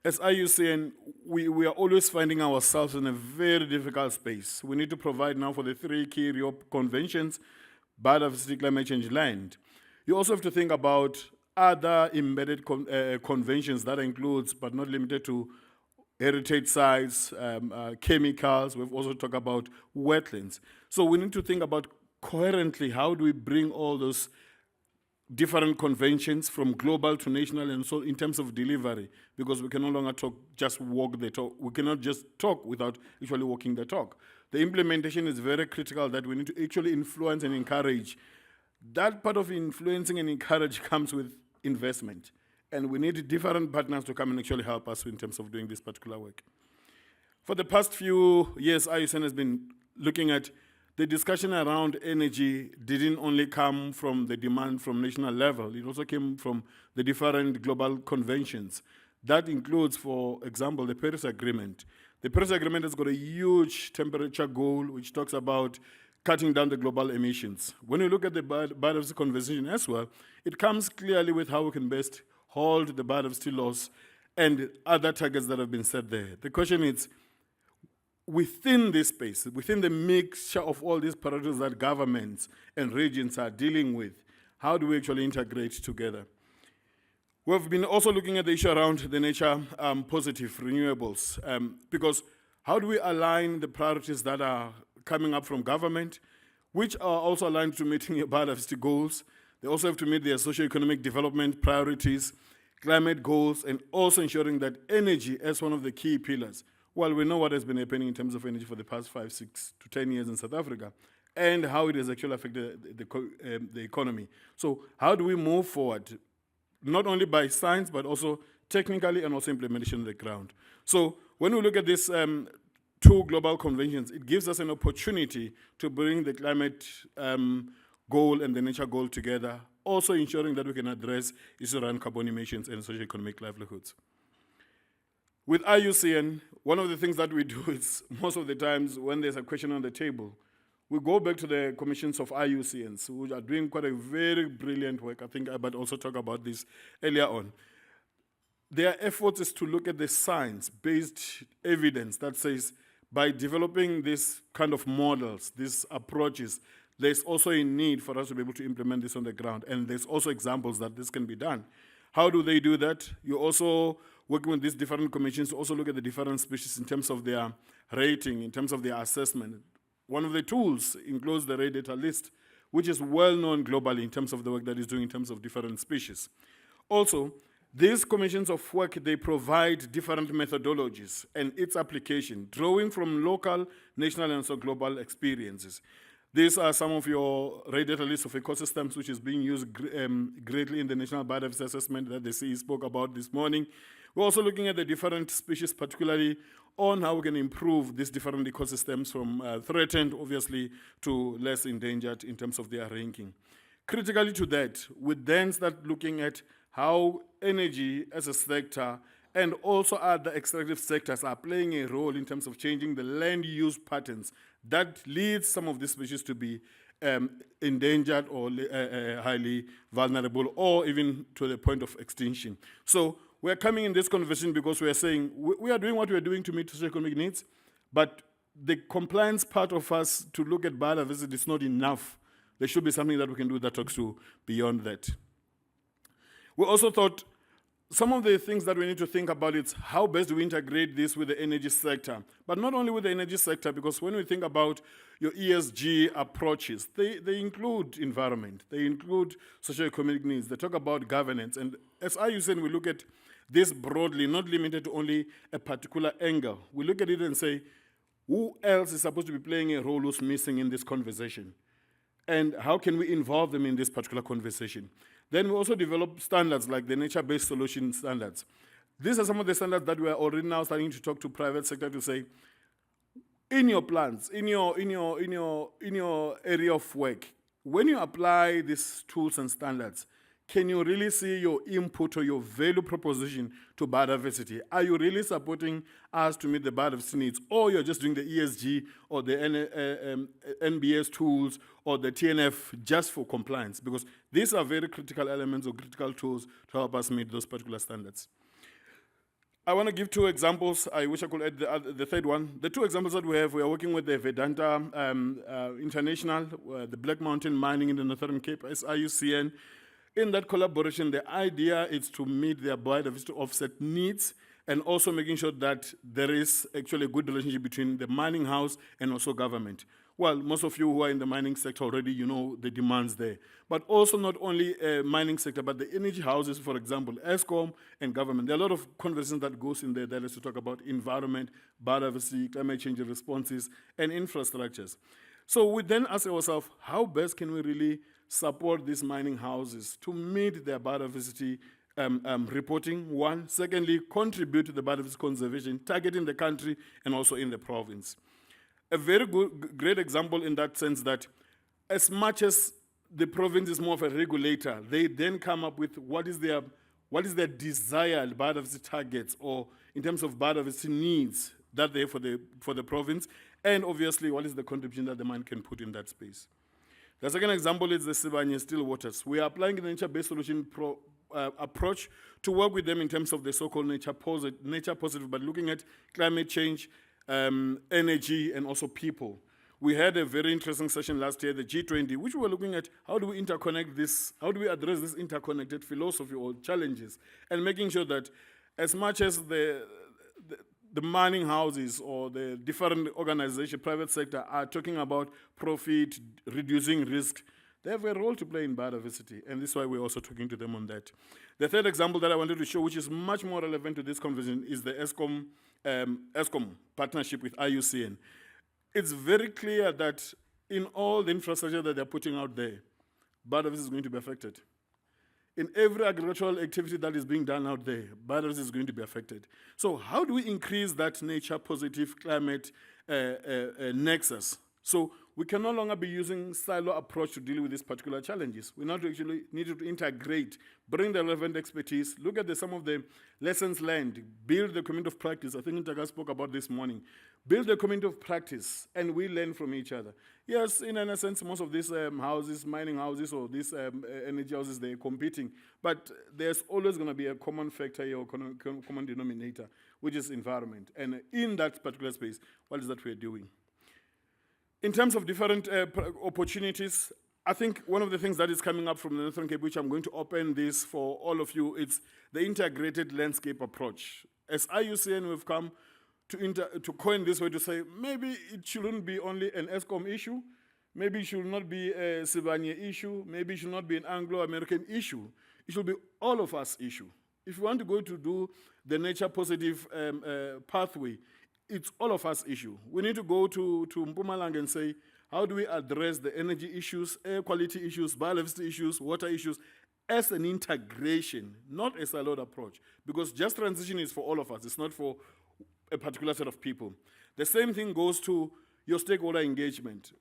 As IUCN, we are always finding ourselves in a very difficult space. We need to provide now for the 3 key Rio conventions, biodiversity, climate change, land. You also have to think about other embedded conventions that includes, but not limited to, heritage sites, chemicals. We've also talked about wetlands. So we need to think about coherently how do we bring all those different conventions from global to national and so in terms of delivery, because we can no longer just walk the talk. We cannot just talk without actually walking the talk. The implementation is very critical, that we need to actually influence and encourage. That part of influencing and encourage comes with investment. And we need different partners to come and actually help us in terms of doing this particular work. For the past few years, IUCN has been looking at the discussion around energy didn't only come from the demand from national level, it also came from the different global conventions. That includes, for example, the Paris Agreement. The Paris Agreement has got a huge temperature goal which talks about cutting down the global emissions. When you look at the biodiversity conversation as well, it comes clearly with how we can best hold the biodiversity loss and other targets that have been set there. The question is, within this space, within the mixture of all these parameters that governments and regions are dealing with, how do we actually integrate together? We've been also looking at the issue around the nature positive renewables, because how do we align the priorities that are coming up from government which are also aligned to meeting your biodiversity goals. They also have to meet their socio-economic development priorities, climate goals, and also ensuring that energy as one of the key pillars. Well, we know what has been happening in terms of energy for the past 5, 6 to 10 years in South Africa and how it has actually affected the economy. So how do we move forward, not only by science, but also technically and also implementation on the ground? So when we look at these two global conventions, it gives us an opportunity to bring the climate goal and the nature goal together, also ensuring that we can address issues around carbon emissions and socio-economic livelihoods. With IUCN, one of the things that we do is most of the times when there's a question on the table, we go back to the commissions of IUCNs, who are doing quite a very brilliant work. I think Albert also talked about this earlier on. Their effort is to look at the science-based evidence that says by developing this kind of models, these approaches, there's also a need for us to be able to implement this on the ground. And there's also examples that this can be done. How do they do that? You're also working with these different commissions to also look at the different species in terms of their rating, in terms of their assessment. One of the tools includes the Ray Data List, which is well known globally in terms of the work that it's doing in terms of different species. Also, these commissions of work, they provide different methodologies and its application, drawing from local, national, and also global experiences. These are some of your Ray Data List of ecosystems, which is being used greatly in the National Biodiversity Assessment that the CE spoke about this morning. We're also looking at the different species, particularly on how we can improve these different ecosystems from threatened, obviously, to less endangered in terms of their ranking. Critically to that, we then start looking at how energy as a sector and also other extractive sectors are playing a role in terms of changing the land use patterns that leads some of these species to be endangered or highly vulnerable or even to the point of extinction. So we're coming in this conversation because we are saying we are doing what we are doing to meet socioeconomic needs, but the compliance part of us to look at biodiversity is not enough. There should be something that we can do that talks to beyond that. We also thought some of the things that we need to think about is how best do we integrate this with the energy sector, but not only with the energy sector, because when we think about your ESG approaches, they include environment, they include socio-economic needs, they talk about governance, and as IUCN, we look at this broadly, not limited to only a particular angle. We look at it and say, who else is supposed to be playing a role who's missing in this conversation? And how can we involve them in this particular conversation? Then we also develop standards like the nature-based solution standards. These are some of the standards that we are already now starting to talk to private sector to say, in your plans, in your area of work, when you apply these tools and standards, can you really see your input or your value proposition to biodiversity? Are you really supporting us to meet the biodiversity needs? Or you're just doing the ESG or the NBS tools or the TNF just for compliance? Because these are very critical elements or critical tools to help us meet those particular standards. I want to give 2 examples. I wish I could add the third one. The 2 examples that we have, we are working with the Vedanta International, the Black Mountain Mining in the Northern Cape, IUCN. In that collaboration, the idea is to meet their biodiversity offset needs and also making sure that there is actually a good relationship between the mining house and also government. Well, most of you who are in the mining sector already, you know the demands there. But also not only mining sector, but the energy houses, for example, ESCOM and government. There are a lot of conversations that goes in there that is to talk about environment, biodiversity, climate change responses, and infrastructures. So we then ask ourselves, how best can we really support these mining houses to meet their biodiversity reporting, one. Secondly, contribute to the biodiversity conservation, targeting the country and also in the province. A very great example in that sense that as much as the province is more of a regulator, they then come up with what is their desired biodiversity targets or in terms of biodiversity needs that they have for the province, and obviously what is the contribution that the mine can put in that space. The second example is the Sibanye Still Waters. We are applying the nature-based solution approach to work with them in terms of the so-called nature positive, but looking at climate change, energy, and also people. We had a very interesting session last year, the G20, which we were looking at how do we interconnect this, how do we address this interconnected philosophy or challenges, and making sure that as much as the mining houses or the different organizations, private sector, are talking about profit, reducing risk, they have a role to play in biodiversity, and this is why we're also talking to them on that. The third example that I wanted to show, which is much more relevant to this conversation, is the ESCOM partnership with IUCN. It's very clear that in all the infrastructure that they're putting out there, biodiversity is going to be affected. In every agricultural activity that is being done out there, biodiversity is going to be affected. So how do we increase that nature-positive climate nexus? So we can no longer be using silo approach to deal with these particular challenges. We not actually need to integrate, bring the relevant expertise, look at some of the lessons learned, build the community of practice. I think Ntaka spoke about this morning. Build the community of practice, and we learn from each other. Yes, in a sense, most of these houses, mining houses, or these energy houses, they're competing. But there's always going to be a common factor here, or common denominator, which is environment. And in that particular space, what is that we're doing? In terms of different opportunities, I think one of the things that is coming up from the Northern Cape, which I'm going to open this for all of you, it's the integrated landscape approach. As IUCN, we've come to coin this way to say, maybe it shouldn't be only an ESCOM issue, maybe it should not be a Sibanye issue, maybe it should not be an Anglo-American issue. It should be all of us issue. If you want to go to do the nature-positive pathway, it's all of us issue. We need to go to Mpumalanga and say, how do we address the energy issues, air quality issues, biodiversity issues, water issues, as an integration, not a siloed approach. Because just transition is for all of us. It's not for a particular set of people. The same thing goes to your stakeholder engagement.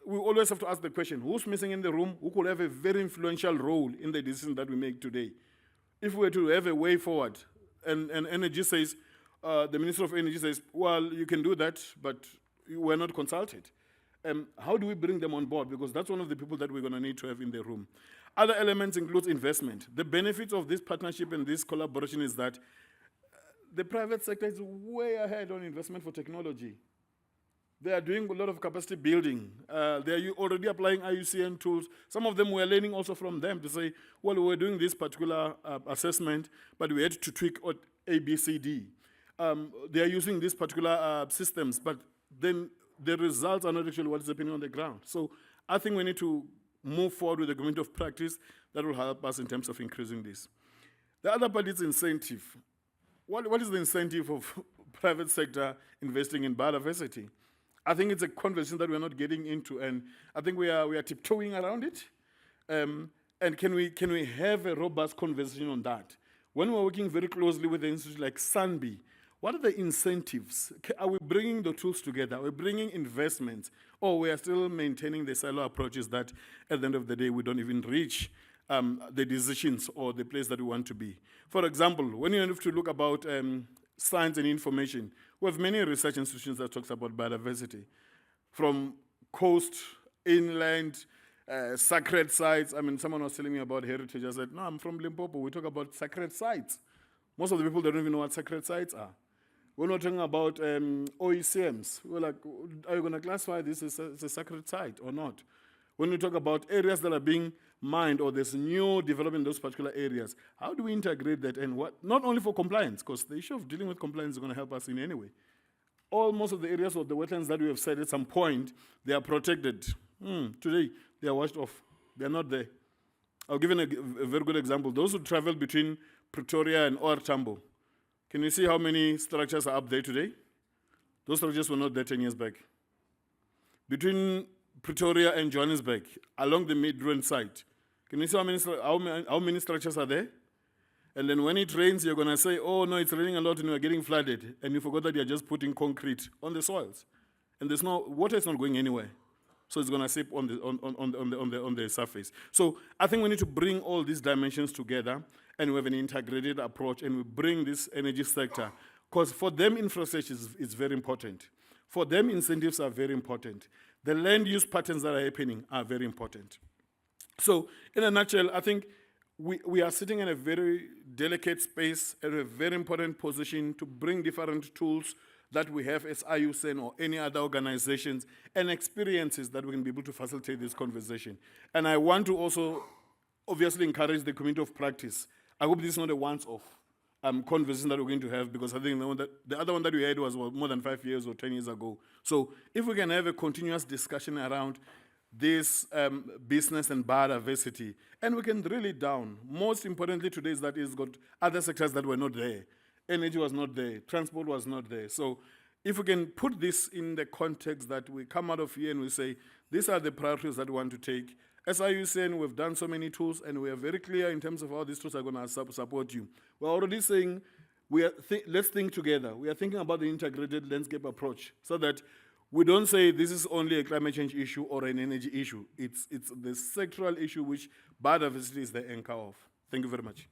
We always have to ask the question, who's missing in the room, who could have a very influential role in the decision that we make today? If we were to have a way forward, and energy says, the Minister of Energy says, well, you can do that, but you were not consulted. How do we bring them on board? Because that's one of the people that we're going to need to have in the room. Other elements include investment. The benefits of this partnership and this collaboration is that the private sector is way ahead on investment for technology. They are doing a lot of capacity building. They are already applying IUCN tools. Some of them we're learning also from them to say, well, we're doing this particular assessment, but we had to tweak A, B, C, D. They are using these particular systems, but then the results are not actually what is happening on the ground. So I think we need to move forward with the community of practice that will help us in terms of increasing this. The other part is incentive. What is the incentive of private sector investing in biodiversity? I think it's a conversation that we're not getting into, and I think we are tiptoeing around it. And can we have a robust conversation on that? When we're working very closely with an institute like SANBI, what are the incentives? Are we bringing the tools together? Are we bringing investments? Or we are still maintaining the silo approaches that at the end of the day we don't even reach the decisions or the place that we want to be. For example, when you have to look about science and information, we have many research institutions that talks about biodiversity. From coast, inland, sacred sites. I mean, someone was telling me about heritage. I said, no, I'm from Limpopo. We talk about sacred sites. Most of the people don't even know what sacred sites are. We're not talking about OECMs. We're like, are you going to classify this as a sacred site or not? When we talk about areas that are being mined or there's new development in those particular areas, how do we integrate that and what? Not only for compliance, because the issue of dealing with compliance is going to help us in any way. Most of the areas of the wetlands that we have said at some point, they are protected. Today, they are washed off. They are not there. I'll give you a very good example. Those who travel between Pretoria and OR Tambo, can you see how many structures are up there today? Those structures were not there 10 years back. Between Pretoria and Johannesburg, along the Midrand site, can you see how many structures are there? And then when it rains, you're going to say, oh, no, it's raining a lot and we're getting flooded. And you forgot that you're just putting concrete on the soils. And there's no, water is not going anywhere. So it's going to sip on the surface. So I think we need to bring all these dimensions together and we have an integrated approach and we bring this energy sector. Because for them, infrastructure is very important. For them, incentives are very important. The land use patterns that are happening are very important. So in a nutshell, I think we are sitting in a very delicate space, at a very important position to bring different tools that we have as IUCN or any other organizations and experiences that we can be able to facilitate this conversation. And I want to also obviously encourage the community of practice. I hope this is not a once-off. conversation that we're going to have, because I think the other one that we had was more than 5 years or 10 years ago. So if we can have a continuous discussion around this business and biodiversity, and we can drill it down. Most importantly today is that it's got other sectors that were not there. Energy was not there, transport was not there. So if we can put this in the context that we come out of here and we say, these are the priorities that we want to take. As IUCN, we've done so many tools, and we are very clear in terms of how these tools are going to support you. We're already saying, let's think together. We are thinking about the integrated landscape approach, so that we don't say this is only a climate change issue or an energy issue. It's the sectoral issue which biodiversity is the anchor of. Thank you very much.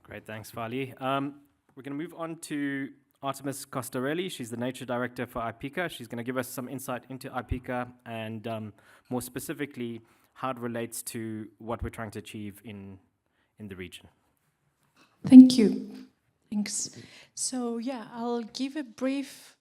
Great, thanks, Fali. We're going to move on to Artemis Costarelli. She's the Nature Director for Ipieca. She's going to give us some insight into Ipieca and more specifically how it relates to what we're trying to achieve in the region. Thank you. Thanks. So yeah, I'll give a brief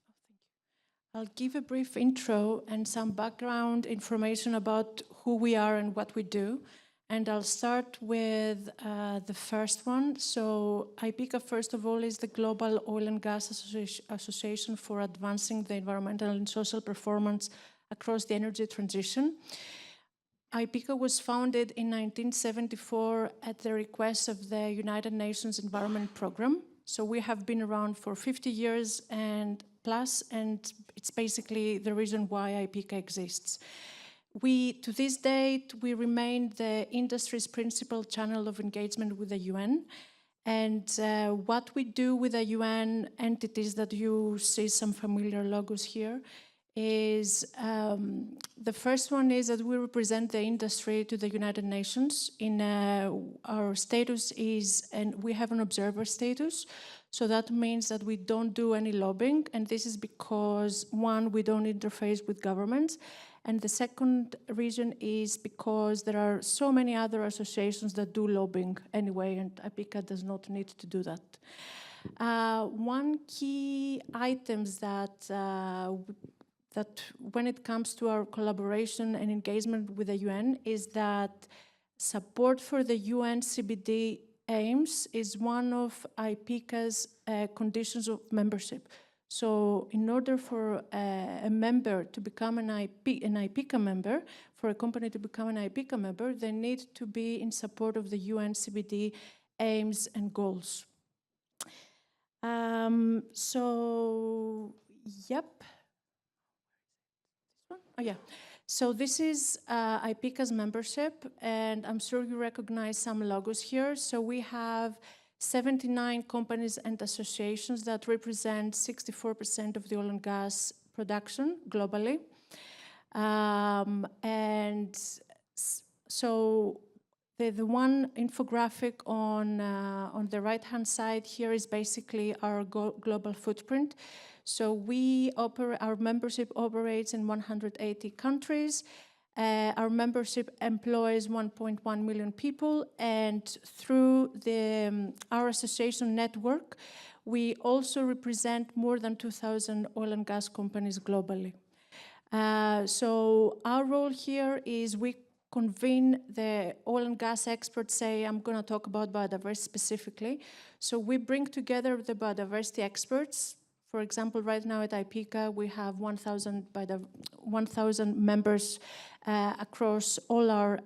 intro and some background information about who we are and what we do. And I'll start with the first one. So Ipieca, first of all, is the Global Oil and Gas Association for advancing the environmental and social performance across the energy transition. Ipieca was founded in 1974 at the request of the United Nations Environment Programme. So we have been around for 50 years and plus, and it's basically the reason why Ipieca exists. To this date, we remain the industry's principal channel of engagement with the UN. And what we do with the UN entities that you see some familiar logos here is the first one is that we represent the industry to the United Nations. In our status is, and we have an observer status. So that means that we don't do any lobbying. And this is because, one, we don't interface with governments. And the second reason is because there are so many other associations that do lobbying anyway, and Ipieca does not need to do that. One key items that when it comes to our collaboration and engagement with the UN is that support for the UN CBD aims is one of Ipieca's conditions of membership. So in order for a member to become an Ipieca member, for a company to become an Ipieca member, they need to be in support of the UN CBD aims and goals. Yep. Oh, yeah. So this is Ipieca's membership, and I'm sure you recognize some logos here. So we have 79 companies and associations that represent 64% of the oil and gas production globally. And so the one infographic on the right-hand side here is basically our global footprint. So our membership operates in 180 countries. Our membership employs 1.1 million people, and through our association network, we also represent more than 2,000 oil and gas companies globally. So our role here is we convene the oil and gas experts, say, I'm going to talk about biodiversity specifically. So we bring together the biodiversity experts. For example, right now at Ipieca, we have 1,000 members across all our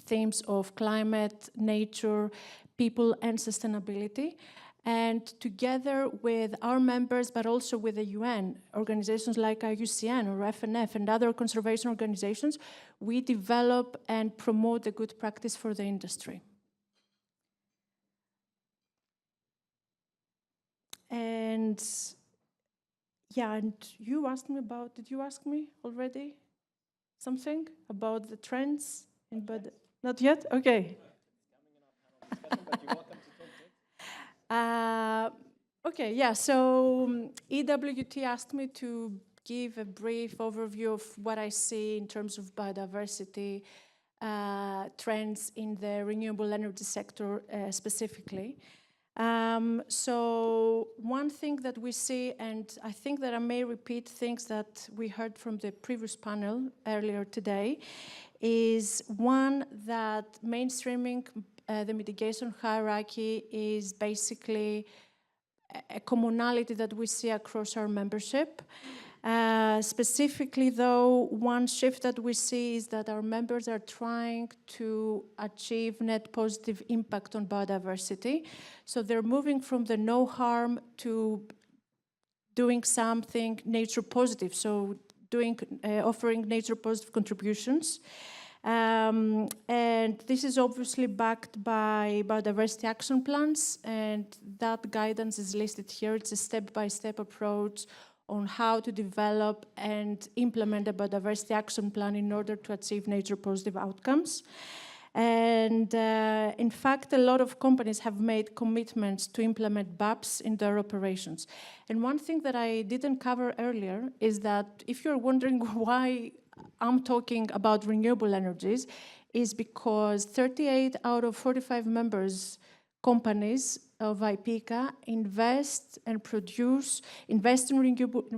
themes of climate, nature, people, and sustainability. And together with our members, but also with the UN, organizations like IUCN or FNF and other conservation organizations, we develop and promote the good practice for the industry. And yeah, and you asked me about, did you ask me already something about the trends? Not yet? Okay. Okay, yeah, so EWT asked me to give a brief overview of what I see in terms of biodiversity trends in the renewable energy sector specifically. So one thing that we see, and I think that I may repeat things that we heard from the previous panel earlier today, is one that mainstreaming the mitigation hierarchy is basically a commonality that we see across our membership. Specifically, though, one shift that we see is that our members are trying to achieve net positive impact on biodiversity. So they're moving from the no harm to doing something nature positive, so offering nature positive contributions. And this is obviously backed by biodiversity action plans, and that guidance is listed here. It's a step-by-step approach on how to develop and implement a biodiversity action plan in order to achieve nature positive outcomes. And in fact, a lot of companies have made commitments to implement BAPs in their operations. And one thing that I didn't cover earlier is that if you're wondering why I'm talking about renewable energies, is because 38 out of 45 members companies of Ipieca invest in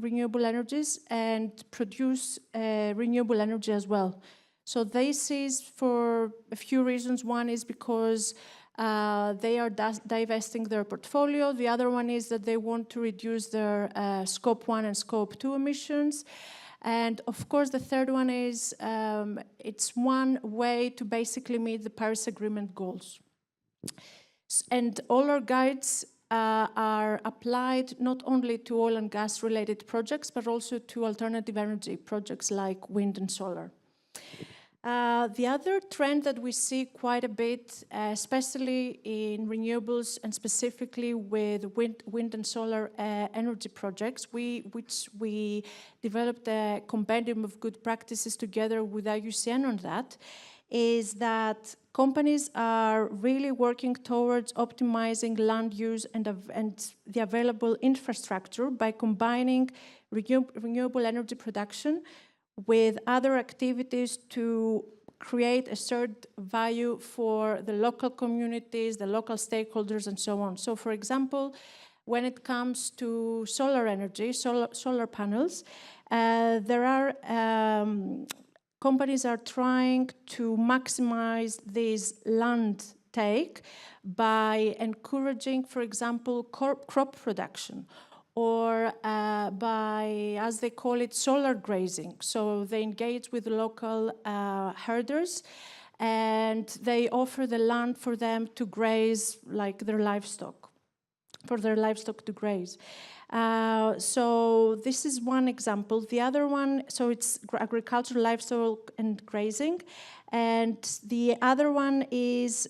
renewable energies and produce renewable energy as well. So this is for a few reasons. One is because they are divesting their portfolio. The other one is that they want to reduce their Scope 1 and Scope 2 emissions. And of course, the third one is it's one way to basically meet the Paris Agreement goals. And all our guides are applied not only to oil and gas related projects, but also to alternative energy projects like wind and solar. The other trend that we see quite a bit, especially in renewables and specifically with wind and solar energy projects, which we developed a compendium of good practices together with IUCN on that, is that companies are really working towards optimizing land use and the available infrastructure by combining renewable energy production with other activities to create a shared value for the local communities, the local stakeholders, and so on. So, for example, when it comes to solar energy, solar panels, companies are trying to maximize this land take by encouraging, for example, crop production, or by, as they call it, solar grazing. So they engage with local herders and they offer the land for them to graze, like their livestock, for their livestock to graze. So this is one example. The other one, so it's agriculture, livestock, and grazing. And the other one is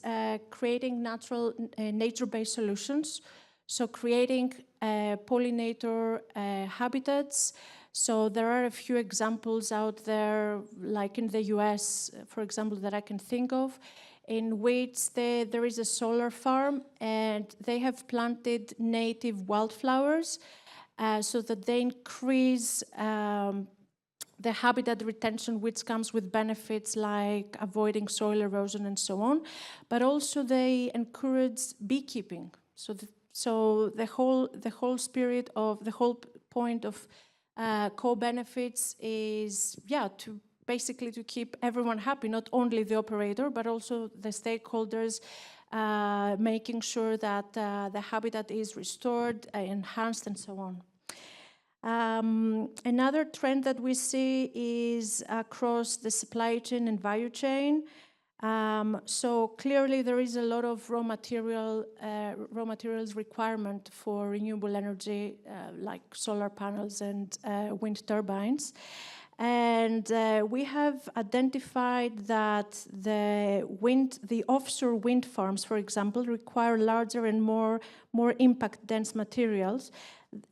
creating natural, nature-based solutions. So creating pollinator habitats. So there are a few examples out there, like in the US, for example, that I can think of, in which there is a solar farm and they have planted native wildflowers so that they increase the habitat retention, which comes with benefits like avoiding soil erosion and so on, but also they encourage beekeeping. So the whole spirit of the whole point of co-benefits is, to basically to keep everyone happy, not only the operator, but also the stakeholders, making sure that the habitat is restored, enhanced, and so on. Another trend that we see is across the supply chain and value chain. So clearly there is a lot of raw materials requirement for renewable energy, like solar panels and wind turbines. And we have identified that the offshore wind farms, for example, require larger and more impact-dense materials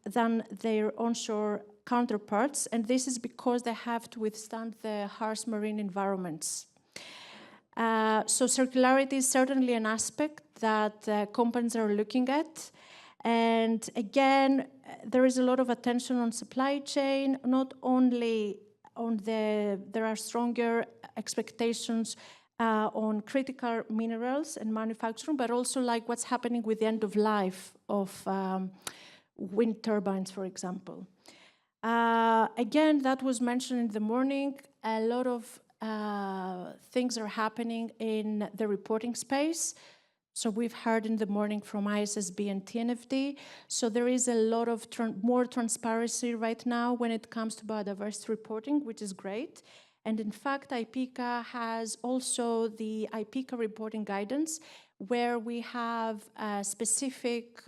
than their onshore counterparts, and this is because they have to withstand the harsh marine environments. So circularity is certainly an aspect that companies are looking at. And again, there is a lot of attention on supply chain, not only on there are stronger expectations on critical minerals and manufacturing, but also like what's happening with the end of life of wind turbines, for example. Again, that was mentioned in the morning. A lot of things are happening in the reporting space. So we've heard in the morning from ISSB and TNFD. So there is a lot of more transparency right now when it comes to biodiversity reporting, which is great. And in fact, Ipieca has also the Ipieca reporting guidance, where we have specific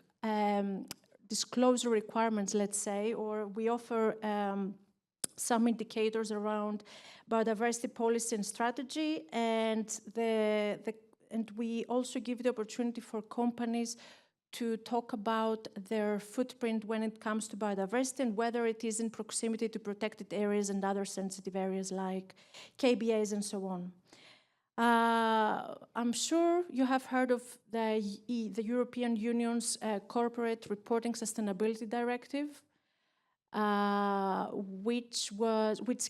disclosure requirements, let's say, or we offer some indicators around biodiversity policy and strategy, and and we also give the opportunity for companies to talk about their footprint when it comes to biodiversity and whether it is in proximity to protected areas and other sensitive areas like KBAs and so on. I'm sure you have heard of the European Union's Corporate Reporting Sustainability Directive, which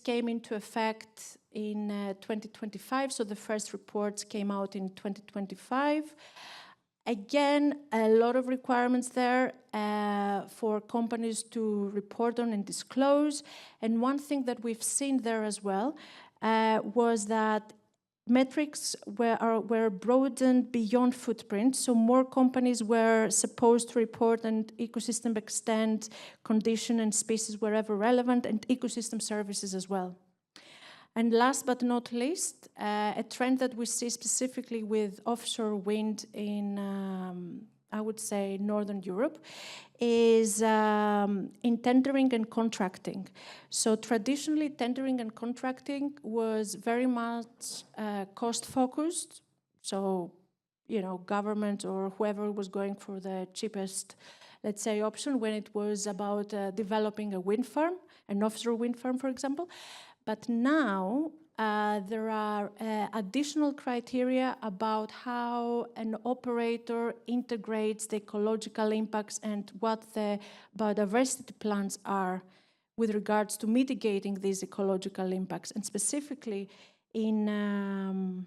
came into effect in 2025. So the first reports came out in 2025. Again, a lot of requirements there for companies to report on and disclose. And one thing that we've seen there as well was that metrics were broadened beyond footprint, so more companies were supposed to report and ecosystem extent, condition and species wherever relevant, and ecosystem services as well. And last but not least, a trend that we see specifically with offshore wind in, I would say, Northern Europe, is in tendering and contracting. So traditionally, tendering and contracting was very much cost-focused. So, you know, government or whoever was going for the cheapest, let's say, option when it was about developing a wind farm, an offshore wind farm, for example. But now there are additional criteria about how an operator integrates the ecological impacts and what the biodiversity plans are with regards to mitigating these ecological impacts. And specifically in a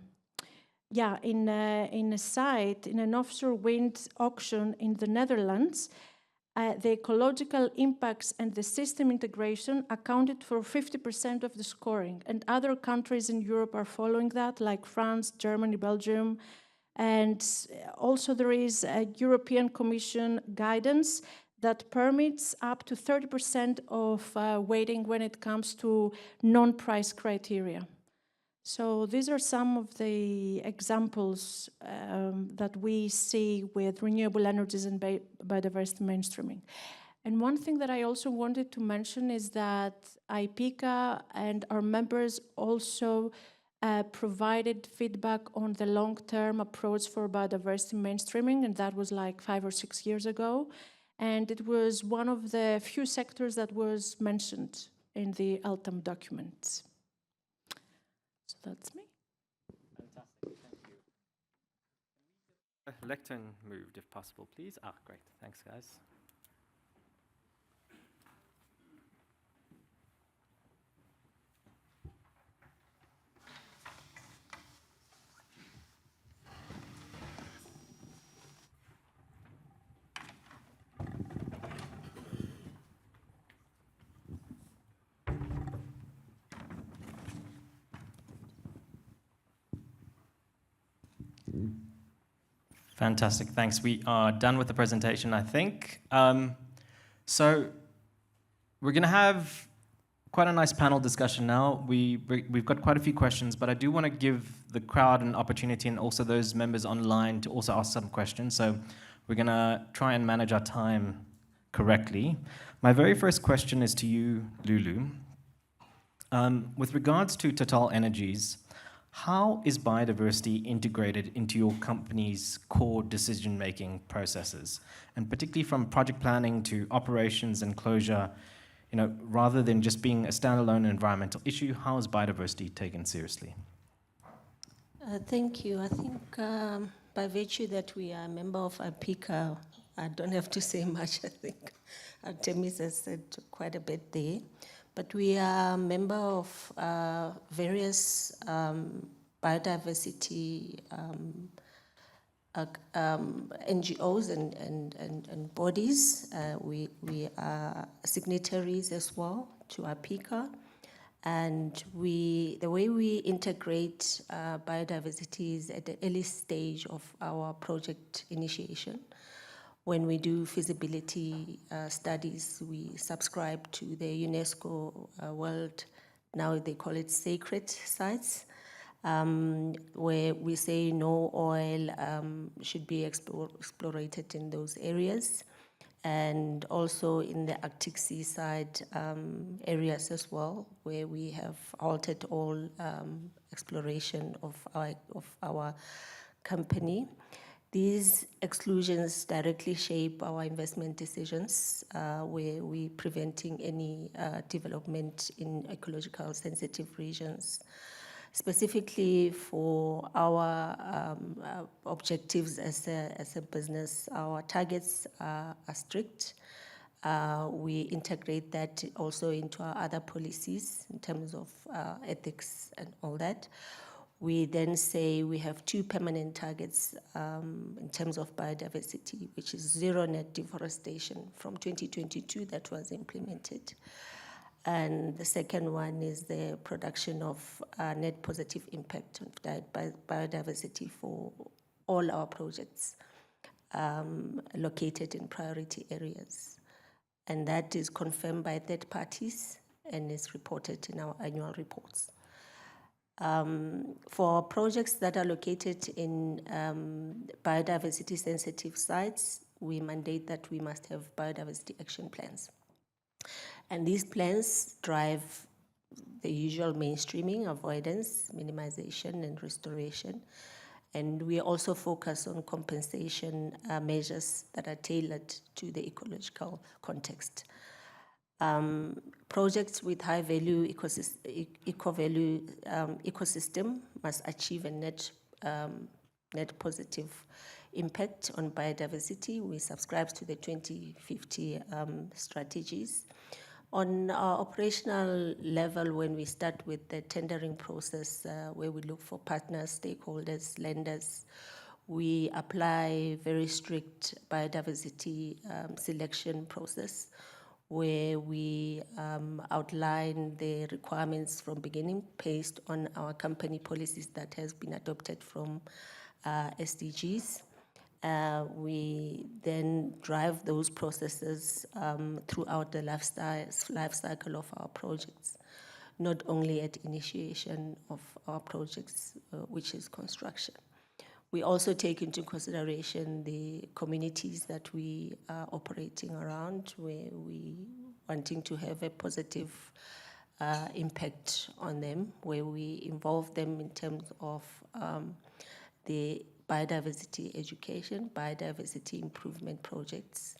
site, in an offshore wind auction in the Netherlands, the ecological impacts and the system integration accounted for 50% of the scoring. And other countries in Europe are following that, like France, Germany, Belgium. And also there is a European Commission guidance that permits up to 30% of weighting when it comes to non-price criteria. So these are some of the examples that we see with renewable energies and biodiversity mainstreaming. And one thing that I also wanted to mention is that Ipieca and our members also provided feedback on the long-term approach for biodiversity mainstreaming, and that was like 5 or 6 years ago. And it was one of the few sectors that was mentioned in the ULTIM document. So that's me. Fantastic, thank you. Lectern moved, if possible, please. Ah, great, thanks, guys. Fantastic, thanks. We are done with the presentation, I think. So we're going to have quite a nice panel discussion now. We've got quite a few questions, but I do want to give the crowd an opportunity and also those members online to also ask some questions. So we're going to try and manage our time correctly. My very first question is to you, Lulu. With regards to Total Energies, how is biodiversity integrated into your company's core decision-making processes? And particularly from project planning to operations and closure, you know, rather than just being a standalone environmental issue, how is biodiversity taken seriously? Thank you. I think by virtue that we are a member of Ipieca, I don't have to say much, I think. Artemis has said quite a bit there. But we are a member of various biodiversity NGOs and bodies. We are signatories as well to Ipieca. And the way we integrate biodiversity is at the early stage of our project initiation. When we do feasibility studies, we subscribe to the UNESCO World, now they call it sacred sites, where we say no oil should be explorated in those areas, and also in the Arctic seaside areas as well, where we have halted all exploration of our company. These exclusions directly shape our investment decisions, where we're preventing any development in ecological sensitive regions. Specifically for our objectives as a business, our targets are strict. We integrate that also into our other policies in terms of ethics and all that. We then say we have 2 permanent targets in terms of biodiversity, which is zero net deforestation from 2022 that was implemented. And the second one is the production of net positive impact of biodiversity for all our projects located in priority areas. And that is confirmed by third parties and is reported in our annual reports. For projects that are located in biodiversity sensitive sites, we mandate that we must have biodiversity action plans. And these plans drive the usual mainstreaming, avoidance, minimization, and restoration. And we also focus on compensation measures that are tailored to the ecological context. Projects with high value ecosystem must achieve a net positive impact on biodiversity. We subscribe to the 2050 strategies. On our operational level, when we start with the tendering process, where we look for partners, stakeholders, lenders, we apply very strict biodiversity selection process, where we outline the requirements from beginning based on our company policies that has been adopted from SDGs. We then drive those processes throughout the life cycle of our projects, not only at initiation of our projects, which is construction. We also take into consideration the communities that we are operating around, where we wanting to have a positive impact on them, where we involve them in terms of the biodiversity education, biodiversity improvement projects.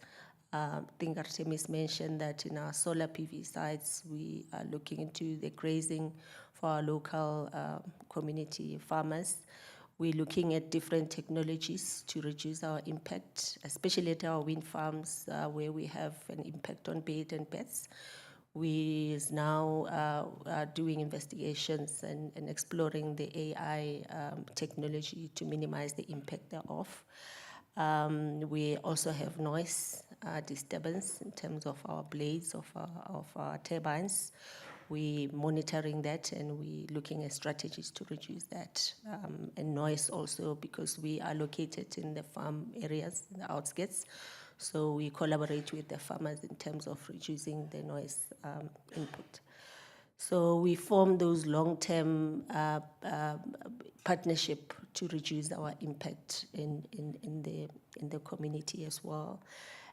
I think Artemis mentioned that in our solar PV sites, we are looking into the grazing for our local community farmers. We're looking at different technologies to reduce our impact, especially at our wind farms, where we have an impact on bird and pets. We now are doing investigations and exploring the AI technology to minimize the impact thereof. We also have noise disturbance in terms of our blades of our turbines. We're monitoring that, and we're looking at strategies to reduce that. And noise also, because we are located in the farm areas, in the outskirts. So we collaborate with the farmers in terms of reducing the noise input. So we form those long-term partnership to reduce our impact in the community as well.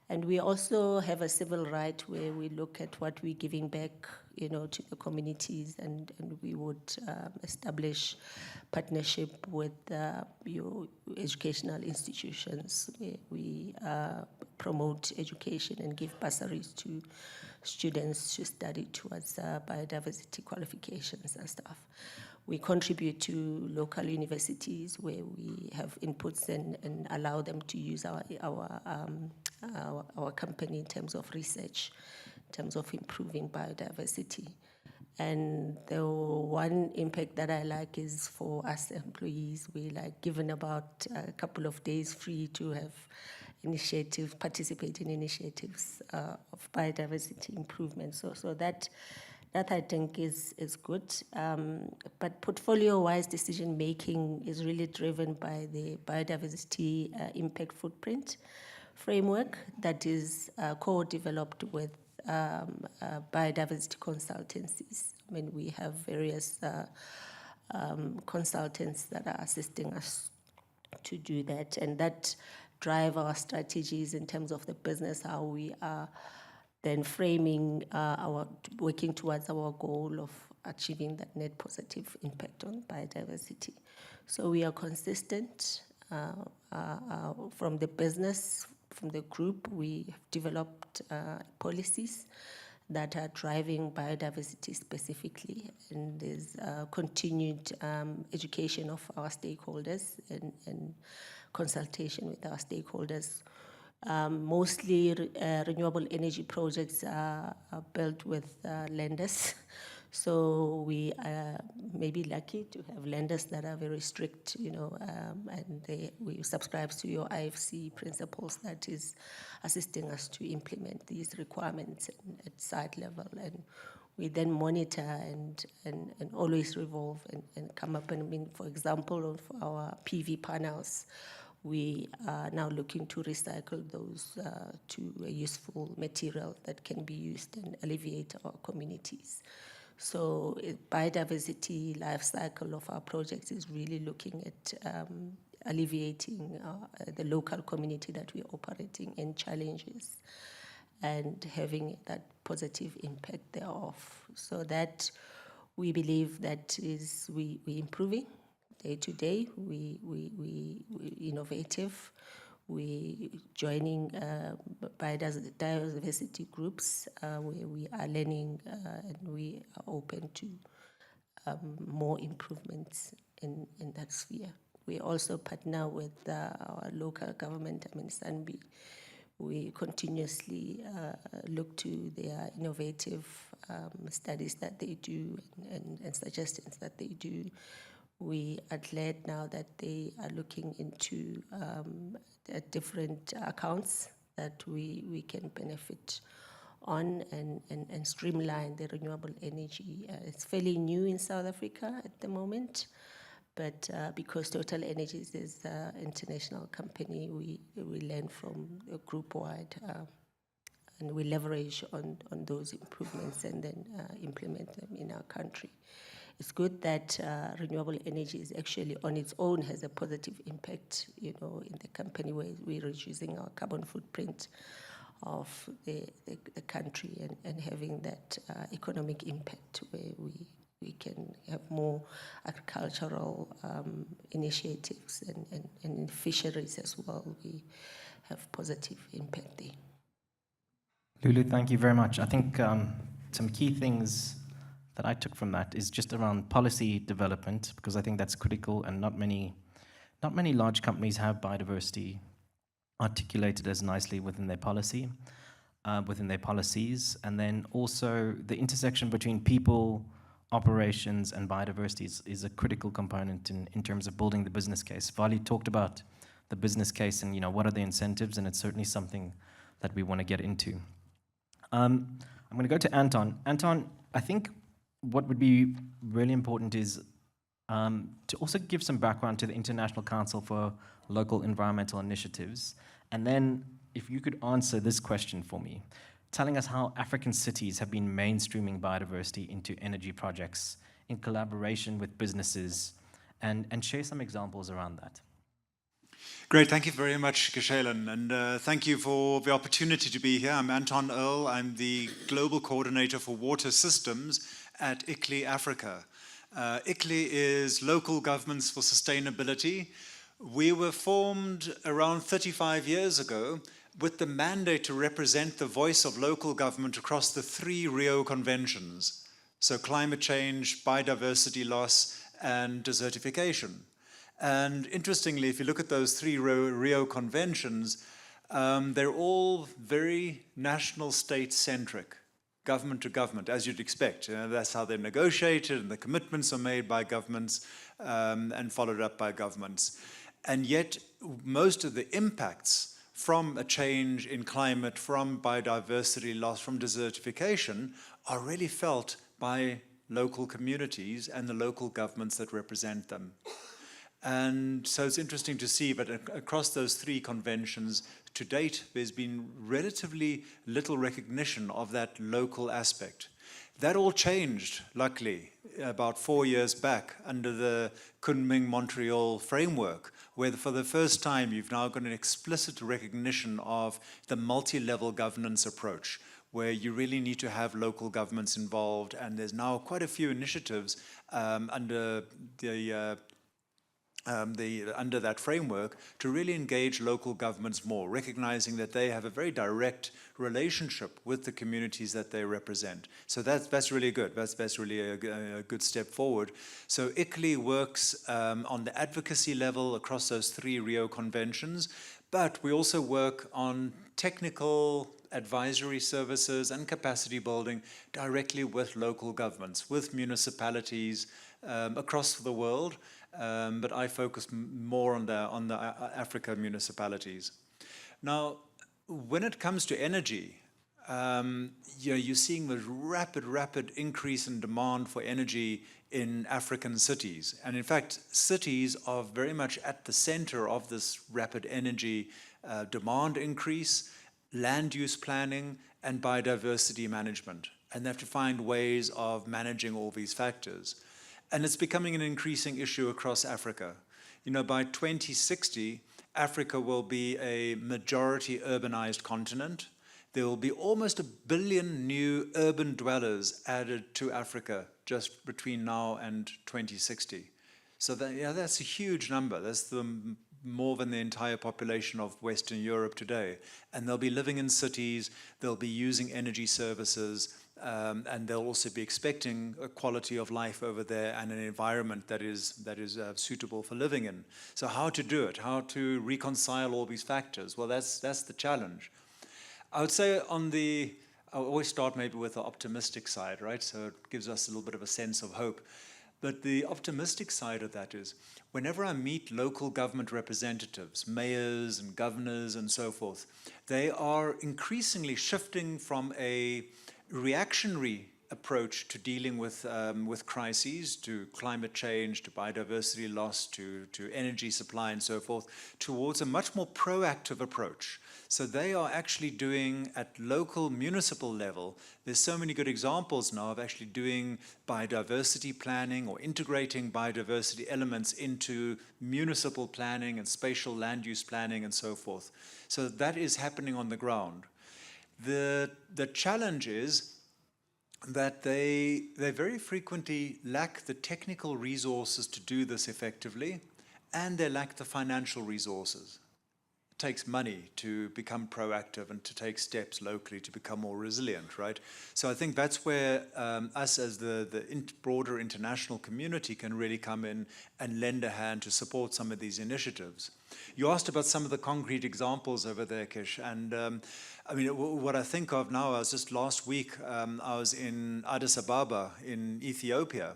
And we also have a civil right where we look at what we're giving back, to the communities, and we would establish partnership with your educational institutions, where we promote education and give bursaries to students to study towards biodiversity qualifications and stuff. We contribute to local universities where we have inputs and allow them to use our company in terms of research, in terms of improving biodiversity. And the one impact that I like is for us employees, we like given about a couple of days free to have initiatives, participate in initiatives of biodiversity improvement. So that I think is good. But portfolio-wise decision making is really driven by the biodiversity impact footprint framework that is co-developed with biodiversity consultancies. I mean, we have various consultants that are assisting us to do that, and that drive our strategies in terms of the business, how we are then framing working towards our goal of achieving that net positive impact on biodiversity. So we are consistent from the business, from the group. We have developed policies that are driving biodiversity specifically, and there's continued education of our stakeholders and consultation with our stakeholders. Mostly renewable energy projects are built with lenders. So we may be lucky to have lenders that are very strict, and we subscribe to your IFC principles that is assisting us to implement these requirements at site level. And we then monitor and always revolve and come up. And I mean, for example, of our PV panels, we are now looking to recycle those to a useful material that can be used and alleviate our communities. So biodiversity life cycle of our projects is really looking at alleviating the local community that we're operating in challenges and having that positive impact thereof. So that we believe that is we improving day to day. We innovative. We joining biodiversity groups where we are learning and we are open to more improvements in that sphere. We also partner with our local government, I mean SANBI. We continuously look to their innovative studies that they do and suggestions that they do. We are glad now that they are looking into different accounts that we can benefit on and streamline the renewable energy. It's fairly new in South Africa at the moment, but because Total Energies is an international company, we learn from a group-wide and we leverage on those improvements and then implement them in our country. It's good that renewable energy is actually on its own has a positive impact, in the company where we're reducing our carbon footprint of the country and having that economic impact where we can have more agricultural initiatives and in fisheries as well. We have positive impact there. Lulu, thank you very much. I think some key things that I took from that is just around policy development, because I think that's critical, and not many large companies have biodiversity articulated as nicely within their policy, within their policies, and then also the intersection between people, operations, and biodiversity is a critical component in terms of building the business case. Vali talked about the business case and what are the incentives, and it's certainly something that we want to get into. I'm going to go to Anton. Anton, I think what would be really important is to also give some background to the International Council for Local Environmental Initiatives. And then if you could answer this question for me, telling us how African cities have been mainstreaming biodiversity into energy projects in collaboration with businesses, and share some examples around that. Great, thank you very much, Geshelan, and thank you for the opportunity to be here. I'm Anton Earl. I'm the Global Coordinator for Water Systems at ICLEI Africa. ICLEI is Local Governments for Sustainability. We were formed around 35 years ago with the mandate to represent the voice of local government across the 3 Rio Conventions, so climate change, biodiversity loss, and desertification. And interestingly, if you look at those 3 Rio Conventions, they're all very national state-centric government to government, as you'd expect. That's how they're negotiated, and the commitments are made by governments and followed up by governments. And yet, most of the impacts from a change in climate, from biodiversity loss, from desertification, are really felt by local communities and the local governments that represent them. And so it's interesting to see that across those three conventions, to date, there's been relatively little recognition of that local aspect. That all changed, luckily, about 4 years back under the Kunming-Montreal framework, where for the first time you've now got an explicit recognition of the multi-level governance approach, where you really need to have local governments involved, and there's now quite a few initiatives under that framework to really engage local governments more, recognizing that they have a very direct relationship with the communities that they represent. So that's really good. That's really a good step forward. So ICLEI works on the advocacy level across those three Rio conventions, but we also work on technical advisory services and capacity building directly with local governments, with municipalities across the world. But I focus more on the Africa municipalities. Now, when it comes to energy, you're seeing the rapid increase in demand for energy in African cities. And in fact, cities are very much at the center of this rapid energy demand increase, land use planning, and biodiversity management. And they have to find ways of managing all these factors. And it's becoming an increasing issue across Africa. By 2060, Africa will be a majority urbanized continent. There will be almost 1 billion new urban dwellers added to Africa just between now and 2060. So that's a huge number. That's more than the entire population of Western Europe today. And they'll be living in cities, they'll be using energy services, and they'll also be expecting a quality of life over there and an environment that is suitable for living in. So how to do it? How to reconcile all these factors? Well, that's the challenge. I would say I always start maybe with the optimistic side, right? So it gives us a little bit of a sense of hope. But the optimistic side of that is, whenever I meet local government representatives, mayors and governors and so forth, they are increasingly shifting from a reactionary approach to dealing with crises, to climate change, to biodiversity loss, to energy supply and so forth, towards a much more proactive approach. So they are actually doing at local municipal level, there's so many good examples now of actually doing biodiversity planning or integrating biodiversity elements into municipal planning and spatial land use planning and so forth. So that is happening on the ground. The challenge is that they very frequently lack the technical resources to do this effectively, and they lack the financial resources. It takes money to become proactive and to take steps locally to become more resilient, right? So I think that's where us as the broader international community can really come in and lend a hand to support some of these initiatives. You asked about some of the concrete examples over there, Kish, and I mean, what I think of now, I was just last week, I was in Addis Ababa in Ethiopia,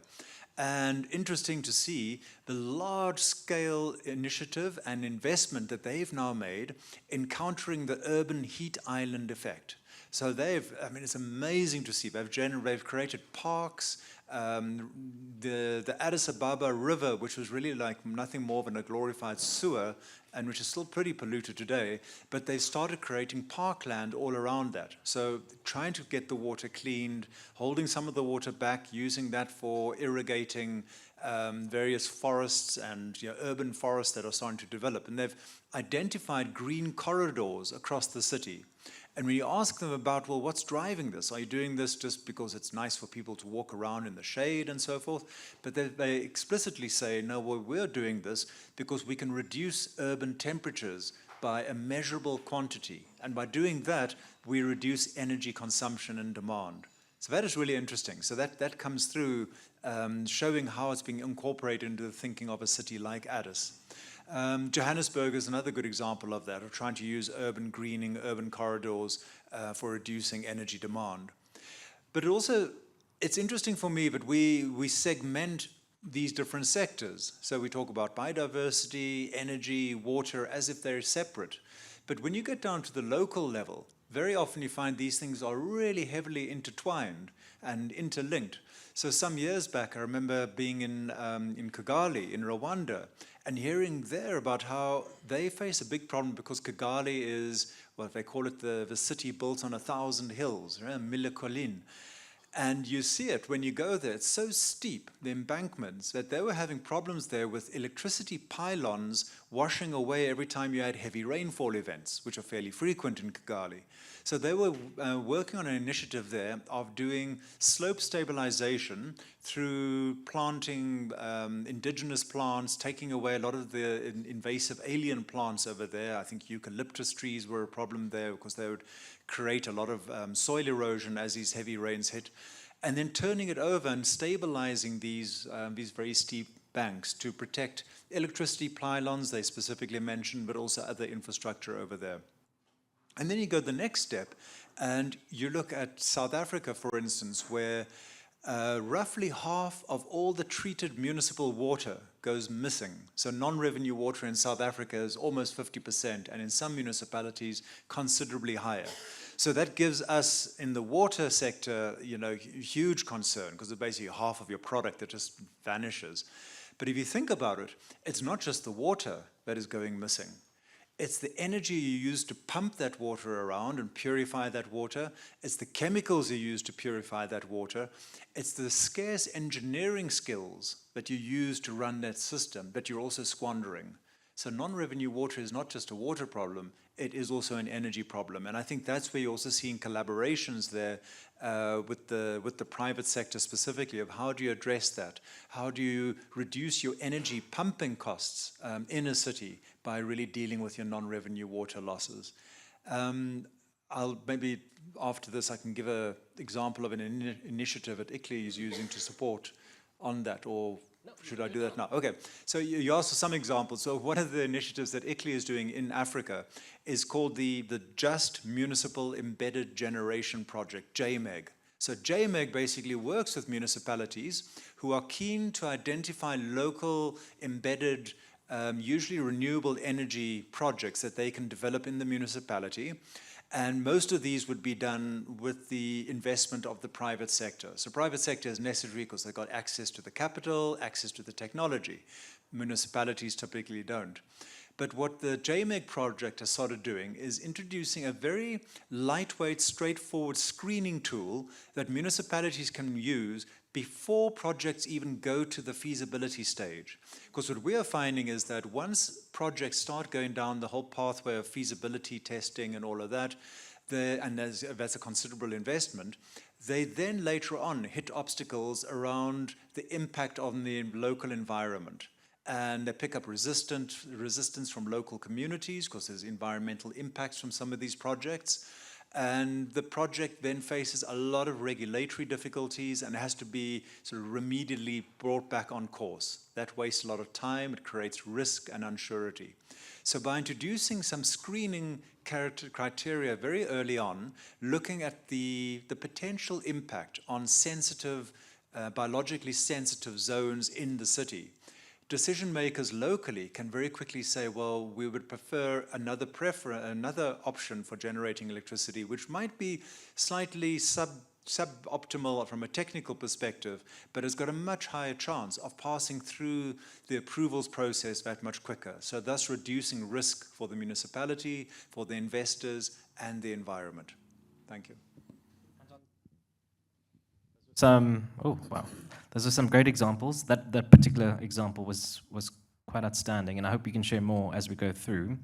and interesting to see the large-scale initiative and investment that they've now made in countering the urban heat island effect. So it's amazing to see. They've created parks. The Addis Ababa River, which was really like nothing more than a glorified sewer, and which is still pretty polluted today, but they started creating parkland all around that. So trying to get the water cleaned, holding some of the water back, using that for irrigating various forests and urban forests that are starting to develop. And they've identified green corridors across the city. And when you ask them about, well, what's driving this? Are you doing this just because it's nice for people to walk around in the shade and so forth? But they explicitly say, no, well, we're doing this because we can reduce urban temperatures by a measurable quantity. And by doing that, we reduce energy consumption and demand. So that is really interesting. So that comes through showing how it's being incorporated into the thinking of a city like Addis. Johannesburg is another good example of that, of trying to use urban greening, urban corridors for reducing energy demand. But also, it's interesting for me that we segment these different sectors. So we talk about biodiversity, energy, water, as if they're separate. But when you get down to the local level, very often you find these things are really heavily intertwined and interlinked. So some years back, I remember being in Kigali, in Rwanda, and hearing there about how they face a big problem because Kigali is, well, they call it the city built on 1,000 hills, right? Mille collines. And you see it when you go there. It's so steep, the embankments, that they were having problems there with electricity pylons washing away every time you had heavy rainfall events, which are fairly frequent in Kigali. So they were working on an initiative there of doing slope stabilization through planting indigenous plants, taking away a lot of the invasive alien plants over there. I think eucalyptus trees were a problem there because they would create a lot of soil erosion as these heavy rains hit, and then turning it over and stabilizing these very steep banks to protect electricity pylons, they specifically mentioned, but also other infrastructure over there. And then you go the next step, and you look at South Africa, for instance, where roughly half of all the treated municipal water goes missing. So non-revenue water in South Africa is almost 50%, and in some municipalities, considerably higher. So that gives us, in the water sector, huge concern, because it's basically half of your product that just vanishes. But if you think about it, it's not just the water that is going missing. It's the energy you use to pump that water around and purify that water. It's the chemicals you use to purify that water. It's the scarce engineering skills that you use to run that system that you're also squandering. So non-revenue water is not just a water problem, it is also an energy problem. And I think that's where you're also seeing collaborations there with the private sector specifically, of how do you address that? How do you reduce your energy pumping costs in a city by really dealing with your non-revenue water losses? I'll maybe, after this, I can give an example of an initiative that ICLEI is using to support on that, or should I do that now? Okay, so you asked for some examples. So one of the initiatives that ICLEI is doing in Africa is called the Just Municipal Embedded Generation Project, JMEG. So JMEG basically works with municipalities who are keen to identify local embedded, usually renewable energy projects that they can develop in the municipality. And most of these would be done with the investment of the private sector. So private sector is necessary because they've got access to the capital, access to the technology. Municipalities typically don't. But what the JMEG project has started doing is introducing a very lightweight, straightforward screening tool that municipalities can use before projects even go to the feasibility stage. Because what we are finding is that once projects start going down the whole pathway of feasibility testing and all of that, and that's a considerable investment, they then later on hit obstacles around the impact on the local environment. And they pick up resistance from local communities because there's environmental impacts from some of these projects. And the project then faces a lot of regulatory difficulties and has to be sort of remedially brought back on course. That wastes a lot of time, it creates risk and unsurety. So by introducing some screening criteria very early on, looking at the potential impact on sensitive, biologically sensitive zones in the city, decision makers locally can very quickly say, well, we would prefer another option for generating electricity, which might be slightly suboptimal from a technical perspective, but has got a much higher chance of passing through the approvals process that much quicker. So thus reducing risk for the municipality, for the investors, and the environment. Thank you. Oh, wow. Those are some great examples. That particular example was quite outstanding, and I hope we can share more as we go through.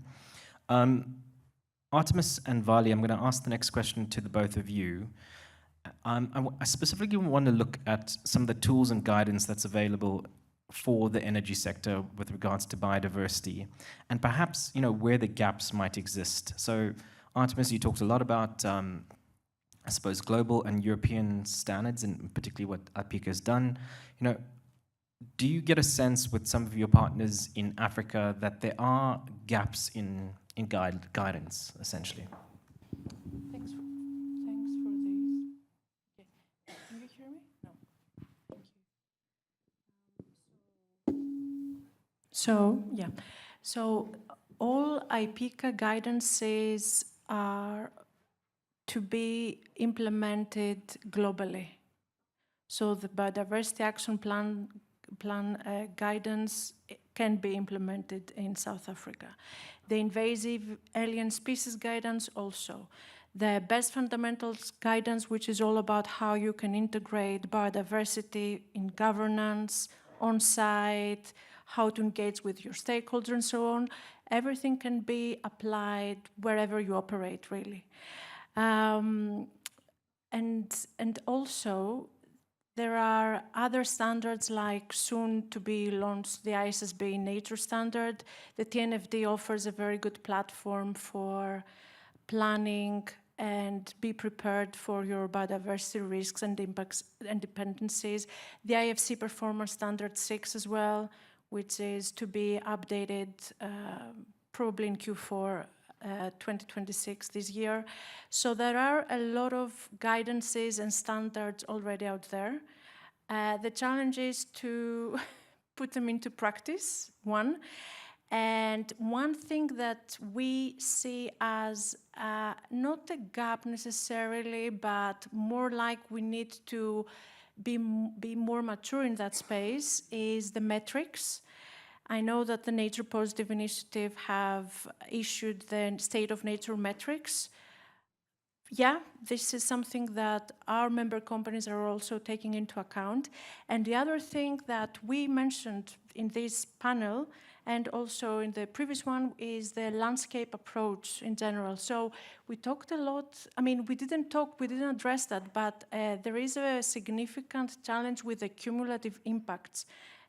Artemis and Vali, I'm going to ask the next question to the both of you. I specifically want to look at some of the tools and guidance that's available for the energy sector with regards to biodiversity, and perhaps where the gaps might exist. So, Artemis, you talked a lot about I suppose global and European standards, and particularly what Ipieca has done. Do you get a sense with some of your partners in Africa that there are gaps in guidance, essentially? Thanks for these. Okay. So, yeah. So all Ipieca guidances are to be implemented globally. So the Biodiversity Action Plan guidance can be implemented in South Africa. The Invasive Alien Species Guidance also. The Best Fundamentals Guidance, which is all about how you can integrate biodiversity in governance, on-site, how to engage with your stakeholders and so on. Everything can be applied wherever you operate, really. And also, there are other standards like soon to be launched the ISSB Nature Standard. The TNFD offers a very good platform for planning and be prepared for your biodiversity risks and impacts and dependencies. The IFC Performance Standard 6 as well, which is to be updated probably in Q4 2026 this year. So there are a lot of guidances and standards already out there. The challenge is to put them into practice, one. And one thing that we see as not a gap necessarily, but more like we need to be more mature in that space is the metrics. I know that the Nature Positive Initiative have issued the State of Nature metrics. Yeah, this is something that our member companies are also taking into account. And the other thing that we mentioned in this panel and also in the previous one is the landscape approach in general. So we talked a lot, I mean, we didn't address that, but there is a significant challenge with the cumulative impacts.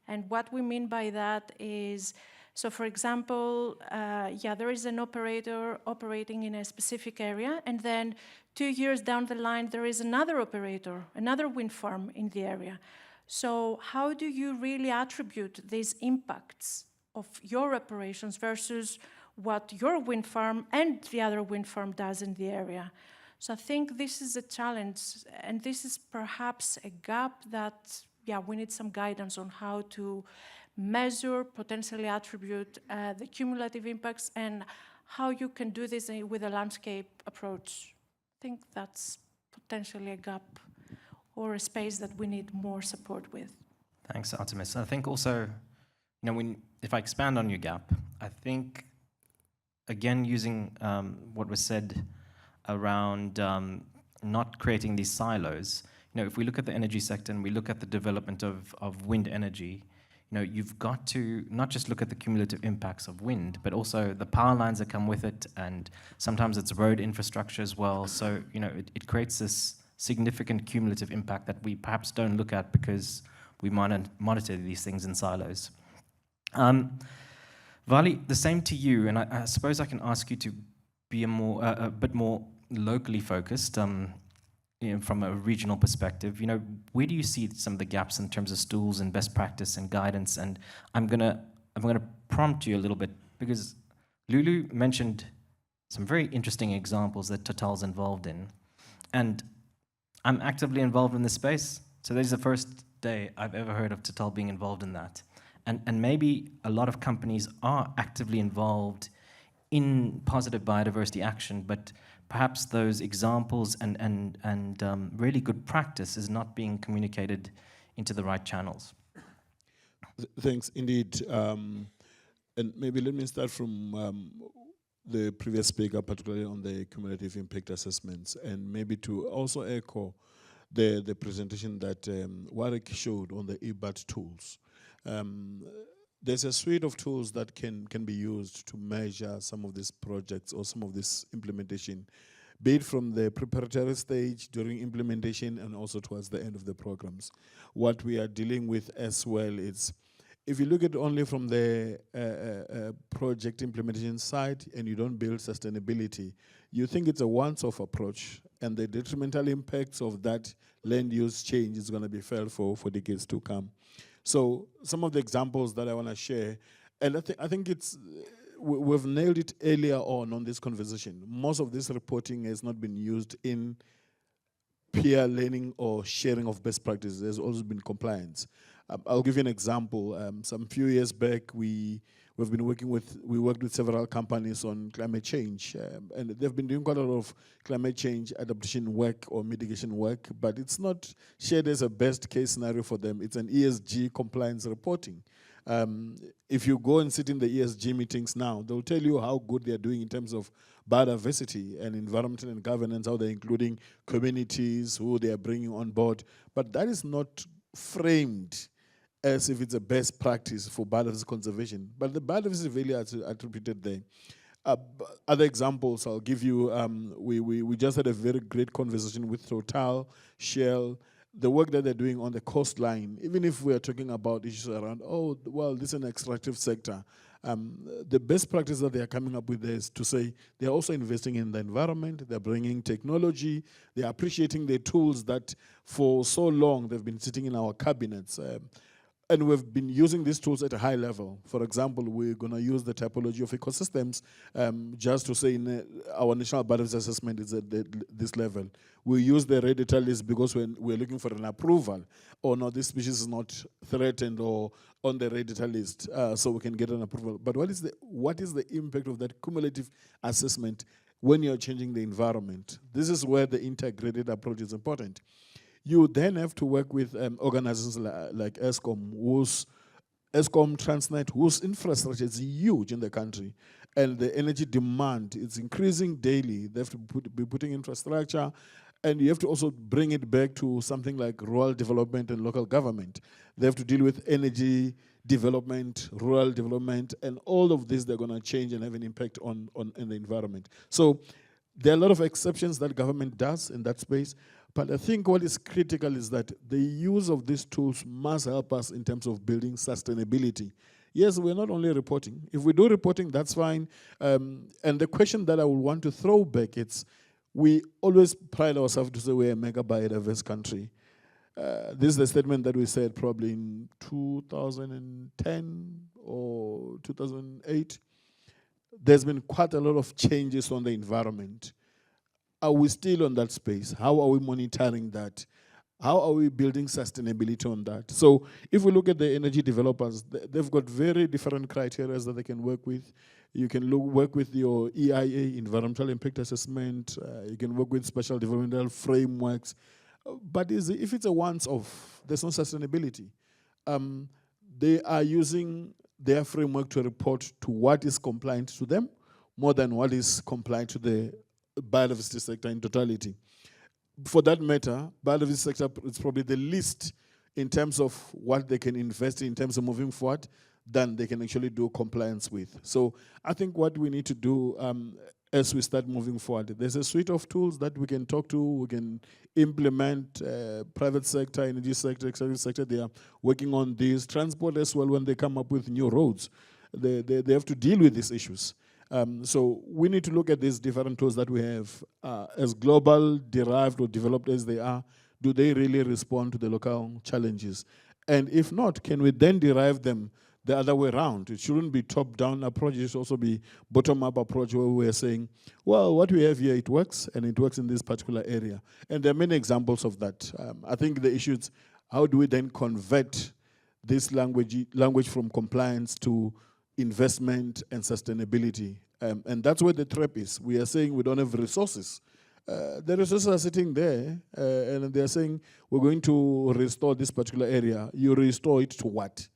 And what we mean by that is, so for example, there is an operator operating in a specific area, and then 2 years down the line, there is another operator, another wind farm in the area. So how do you really attribute these impacts of your operations versus what your wind farm and the other wind farm does in the area? So I think this is a challenge, and this is perhaps a gap that we need some guidance on how to measure, potentially attribute the cumulative impacts and how you can do this with a landscape approach. I think that's potentially a gap or a space that we need more support with. Thanks, Artemis. I think also, if I expand on your gap, I think, again, using what was said around not creating these silos, if we look at the energy sector and we look at the development of wind energy, you've got to not just look at the cumulative impacts of wind, but also the power lines that come with it, and sometimes it's road infrastructure as well. So, it creates this significant cumulative impact that we perhaps don't look at because we monitor these things in silos. Vali, the same to you, and I suppose I can ask you to be a bit more locally focused. From a regional perspective, where do you see some of the gaps in terms of tools and best practice and guidance? And I'm gonna prompt you a little bit because Lulu mentioned some very interesting examples that Total's involved in, and I'm actively involved in this space. So this is the first day I've ever heard of Total being involved in that, and maybe a lot of companies are actively involved in positive biodiversity action, but perhaps those examples and really good practice is not being communicated into the right channels. Thanks, indeed. And maybe let me start from the previous speaker, particularly on the cumulative impact assessments, and maybe to also echo the presentation that Warwick showed on the eBAT tools. There's a suite of tools that can be used to measure some of these projects or some of this implementation, be it from the preparatory stage, during implementation, and also towards the end of the programs. What we are dealing with as well is, if you look at only from the project implementation side and you don't build sustainability, you think it's a once-off approach, and the detrimental impacts of that land use change is going to be felt for decades to come. So some of the examples that I want to share, and I think we've nailed it earlier on this conversation. Most of this reporting has not been used in peer learning or sharing of best practices. There's always been compliance. I'll give you an example. Some few years back, we worked with several companies on climate change, and they've been doing quite a lot of climate change adaptation work or mitigation work, but it's not shared as a best case scenario for them. It's an ESG compliance reporting. If you go and sit in the ESG meetings now, they'll tell you how good they're doing in terms of biodiversity and environmental and governance, how they're including communities, who they are bringing on board. But that is not framed as if it's a best practice for biodiversity conservation. But the biodiversity value is attributed there. Other examples I'll give you, we just had a very great conversation with Total, Shell, the work that they're doing on the coastline, even if we're talking about issues around, oh, well, this is an extractive sector. The best practice that they are coming up with is to say they're also investing in the environment, they're bringing technology, they're appreciating the tools that for so long they've been sitting in our cabinets. And we've been using these tools at a high level. For example, we're going to use the typology of ecosystems just to say our national biodiversity assessment is at this level. We use the red data list because we're looking for an approval, or no, this species is not threatened or on the red data list, so we can get an approval. But what is the impact of that cumulative assessment when you're changing the environment? This is where the integrated approach is important. You then have to work with organizations like ESCOM, Transnet, whose infrastructure is huge in the country, and the energy demand is increasing daily. They have to be putting infrastructure, and you have to also bring it back to something like rural development and local government. They have to deal with energy development, rural development, and all of this they're going to change and have an impact on the environment. So there are a lot of exceptions that government does in that space. But I think what is critical is that the use of these tools must help us in terms of building sustainability. Yes, we're not only reporting. If we do reporting, that's fine. And the question that I would want to throw back, it's we always pride ourselves to say we're a mega biodiverse country. This is the statement that we said probably in 2010 or 2008. There's been quite a lot of changes on the environment. Are we still on that space? How are we monitoring that? How are we building sustainability on that? So if we look at the energy developers, they've got very different criteria that they can work with. You can work with your EIA, environmental impact assessment. You can work with special developmental frameworks. But if it's a once-off, there's no sustainability. They are using their framework to report to what is compliant to them more than what is compliant to the biodiversity sector in totality. For that matter, biodiversity sector is probably the least in terms of what they can invest in terms of moving forward than they can actually do compliance with. So I think what we need to do as we start moving forward, there's a suite of tools that we can talk to, we can implement, private sector, energy sector, executive sector, they are working on this. Transport as well, when they come up with new roads, they have to deal with these issues. So we need to look at these different tools that we have as global, derived, or developed as they are. Do they really respond to the local challenges? And if not, can we then derive them the other way around? It shouldn't be top-down approach. It should also be bottom-up approach where we're saying, well, what we have here, it works, and it works in this particular area. And there are many examples of that. I think the issue is how do we then convert this language from compliance to investment and sustainability. And that's where the trap is. We are saying we don't have resources. The resources are sitting there, and they're saying we're going to restore this particular area. You restore it to what?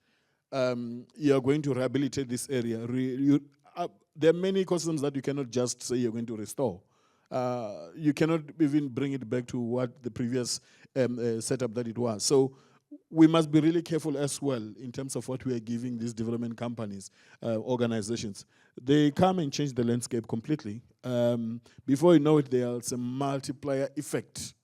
You're going to rehabilitate this area. There are many ecosystems that you cannot just say you're going to restore. You cannot even bring it back to what the previous setup that it was. So we must be really careful as well in terms of what we are giving these development companies, organizations. They come and change the landscape completely. Before you know it, there's a multiplier effect.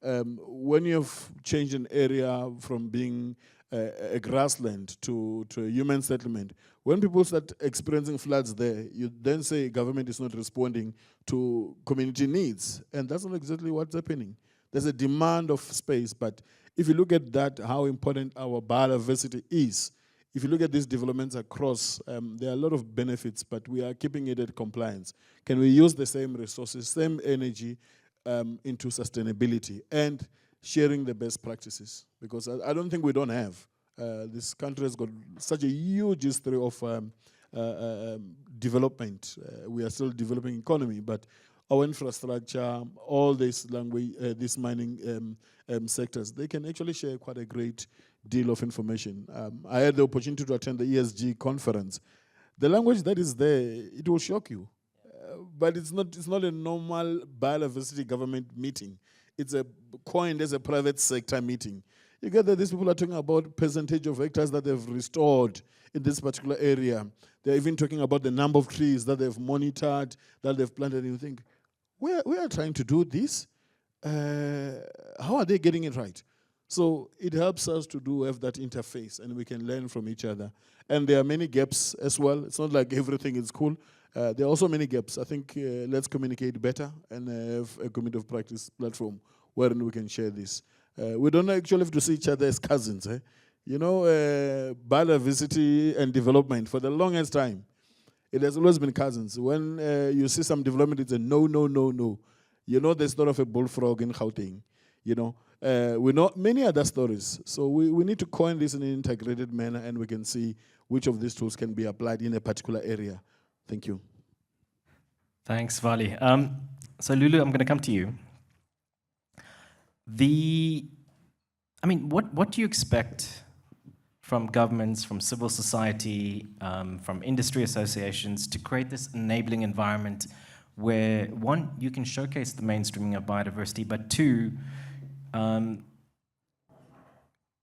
When you've changed an area from being a grassland to a human settlement, when people start experiencing floods there, you then say government is not responding to community needs. And that's not exactly what's happening. There's a demand of space, but if you look at that, how important our biodiversity is, if you look at these developments across, there are a lot of benefits, but we are keeping it at compliance. Can we use the same resources, same energy into sustainability and sharing the best practices? Because I don't think we don't have. This country has got such a huge history of development. We are still developing economy, but our infrastructure, all this language, these mining sectors, they can actually share quite a great deal of information. I had the opportunity to attend the ESG conference. The language that is there, it will shock you. But it's not a normal biodiversity government meeting. It's coined as a private sector meeting. You get that these people are talking about percentage of hectares that they've restored in this particular area. They're even talking about the number of trees that they've monitored, that they've planted. And you think, we are trying to do this. How are they getting it right? So it helps us to have that interface, and we can learn from each other. And there are many gaps as well. It's not like everything is cool. There are also many gaps. I think let's communicate better and have a community of practice platform wherein we can share this. We don't actually have to see each other as cousins. You know, biodiversity and development, for the longest time, it has always been cousins. When you see some development, it's a no, no, no, no. You know, there's not of a bullfrog in Gauteng. You know, we know many other stories. So we need to coin this in an integrated manner, and we can see which of these tools can be applied in a particular area. Thank you. Thanks, Vali. So Lulu, I'm going to come to you. What do you expect from governments, from civil society, from industry associations to create this enabling environment where, one, you can showcase the mainstreaming of biodiversity, but two,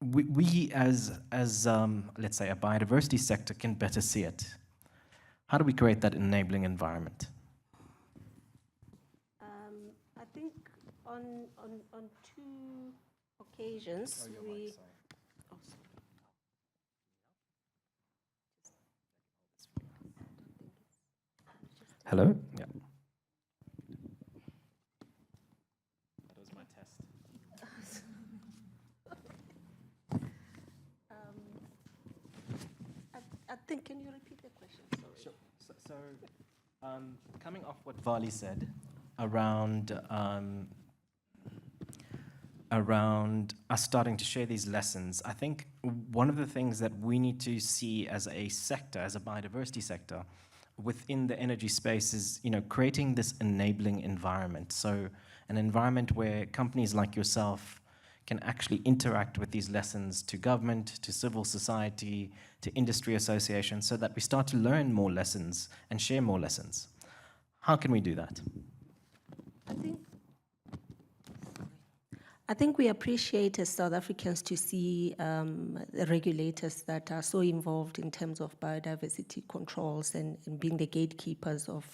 we as let's say, a biodiversity sector can better see it? How do we create that enabling environment? I think on two occasions we. Hello? Yeah. That was my test. I think, can you repeat the question? Sorry. Sure. So coming off what Vali said around us starting to share these lessons, I think one of the things that we need to see as a sector, as a biodiversity sector, within the energy space is, creating this enabling environment. So an environment where companies like yourself can actually interact with these lessons to government, to civil society, to industry associations, so that we start to learn more lessons and share more lessons. How can we do that? I think we appreciate as South Africans to see the regulators that are so involved in terms of biodiversity controls and being the gatekeepers of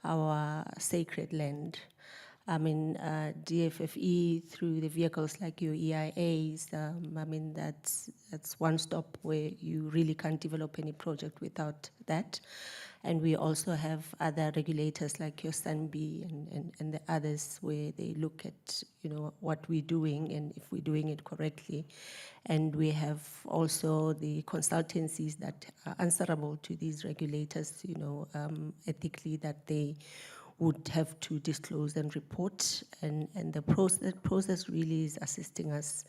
our sacred land. DFFE through the vehicles like your EIAs, that's one stop where you really can't develop any project without that. And we also have other regulators like your SANBI and the others where they look at, what we're doing and if we're doing it correctly. And we have also the consultancies that are answerable to these regulators, ethically, that they would have to disclose and report. And the process really is assisting us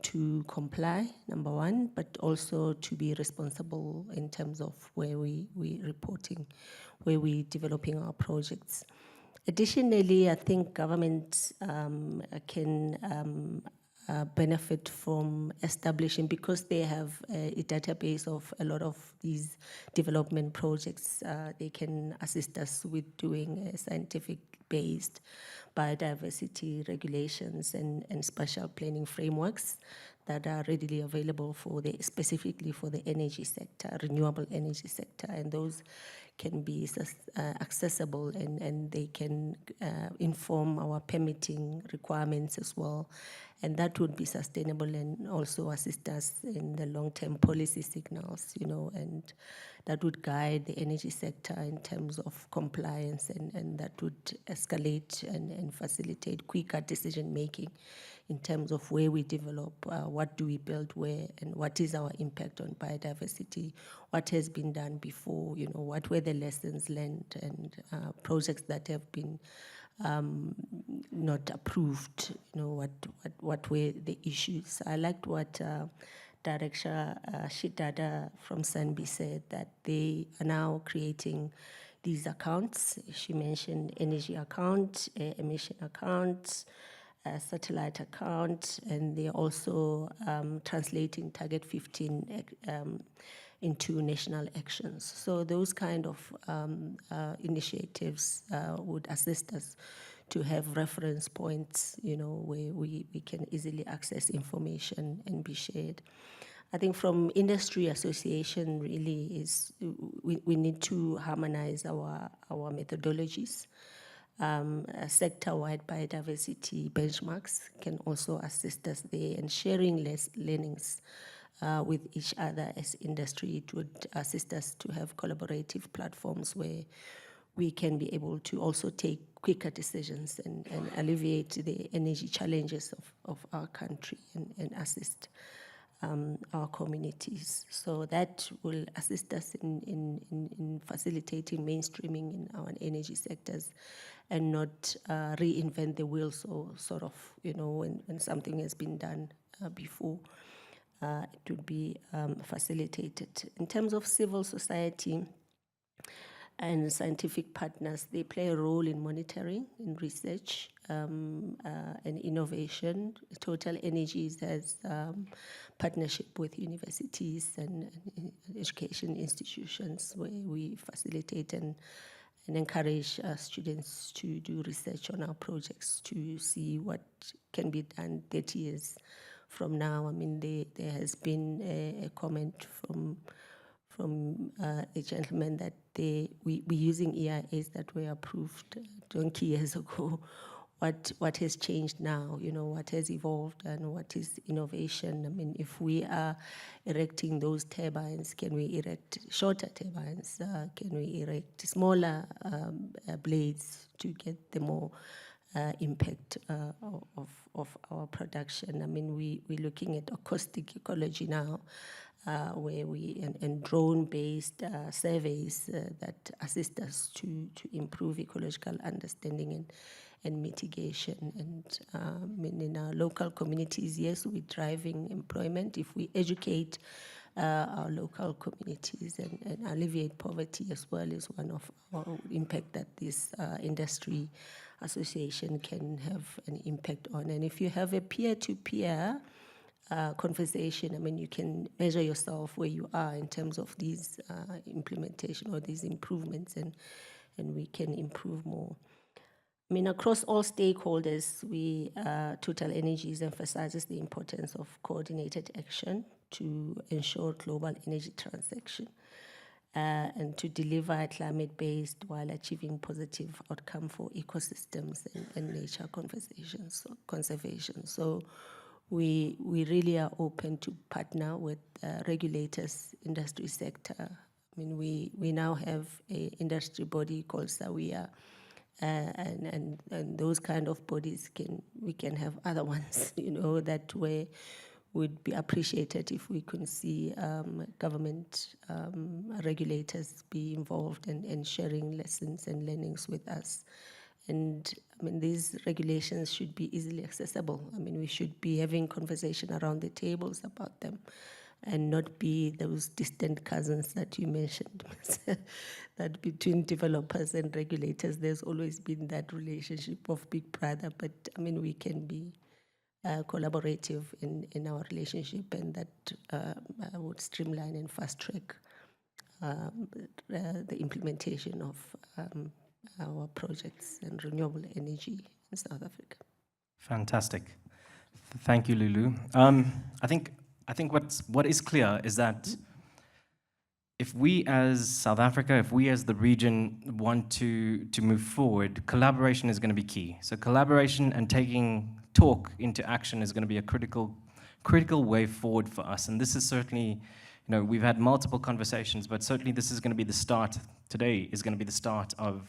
to comply, number one, but also to be responsible in terms of where we're reporting, where we're developing our projects. Additionally, I think government can benefit from establishing, because they have a database of a lot of these development projects, they can assist us with doing scientific-based biodiversity regulations and spatial planning frameworks that are readily available specifically for the energy sector, renewable energy sector, and those can be accessible and they can inform our permitting requirements as well. And that would be sustainable and also assist us in the long-term policy signals, and that would guide the energy sector in terms of compliance, and that would escalate and facilitate quicker decision-making in terms of where we develop, what do we build where, and what is our impact on biodiversity, what has been done before, what were the lessons learned, and projects that have been not approved, what were the issues. I liked what Director Shidada from SANBI said that they are now creating these accounts. She mentioned energy account, emission account, satellite account, and they're also translating Target 15 into national actions. So those kind of initiatives would assist us to have reference points, where we can easily access information and be shared. I think from industry association really is, we need to harmonize our methodologies. Sector-wide biodiversity benchmarks can also assist us there, and sharing learnings with each other as industry. It would assist us to have collaborative platforms where we can be able to also take quicker decisions and alleviate the energy challenges of our country and assist our communities. So that will assist us in facilitating mainstreaming in our energy sectors and not reinvent the wheel, so sort of, when something has been done before, it would be facilitated. In terms of civil society and scientific partners, they play a role in monitoring, in research, and innovation. Total Energies has partnership with universities and education institutions where we facilitate and encourage students to do research on our projects to see what can be done 30 years from now. I mean, there has been a comment from a gentleman that we're using EIAs that were approved 20 years ago. What has changed now? What has evolved and what is innovation? I mean, if we are erecting those turbines, can we erect shorter turbines? Can we erect smaller blades to get the more impact of our production? I mean, we're looking at acoustic ecology now, where and drone-based surveys that assist us to improve ecological understanding and mitigation. And in our local communities, yes, we're driving employment. If we educate our local communities and alleviate poverty as well, is one of our impact that this industry association can have an impact on. And if you have a peer-to-peer conversation, I mean, you can measure yourself where you are in terms of these implementation or these improvements, and we can improve more. I mean, across all stakeholders, Total Energies emphasizes the importance of coordinated action to ensure global energy transaction and to deliver climate-based while achieving positive outcome for ecosystems and nature conservation. So we really are open to partner with regulators, industry sector. I mean, we now have an industry body called SAWIA, and those kind of bodies we can have other ones, that would be appreciated if we could see government regulators be involved and sharing lessons and learnings with us. And I mean, these regulations should be easily accessible. I mean, we should be having conversation around the tables about them and not be those distant cousins that you mentioned. That between developers and regulators, there's always been that relationship of big brother. But I mean, we can be collaborative in our relationship, and that would streamline and fast track the implementation of our projects and renewable energy in South Africa. Fantastic. Thank you, Lulu. I think what is clear is that if we as South Africa, if we as the region want to move forward, collaboration is going to be key. So collaboration and taking talk into action is going to be a critical way forward for us. And this is certainly, we've had multiple conversations, but certainly this is going to be the start. Today is going to be the start of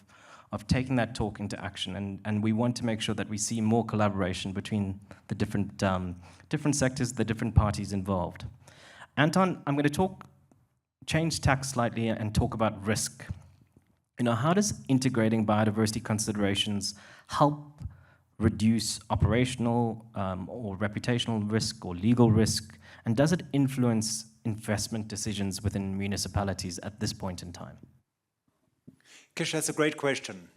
taking that talk into action, and we want to make sure that we see more collaboration between the different sectors, the different parties involved. Anton, I'm going to change tack slightly and talk about risk. How does integrating biodiversity considerations help reduce operational or reputational risk or legal risk And does it influence investment decisions within municipalities at this point in time? Kish, that's a great question,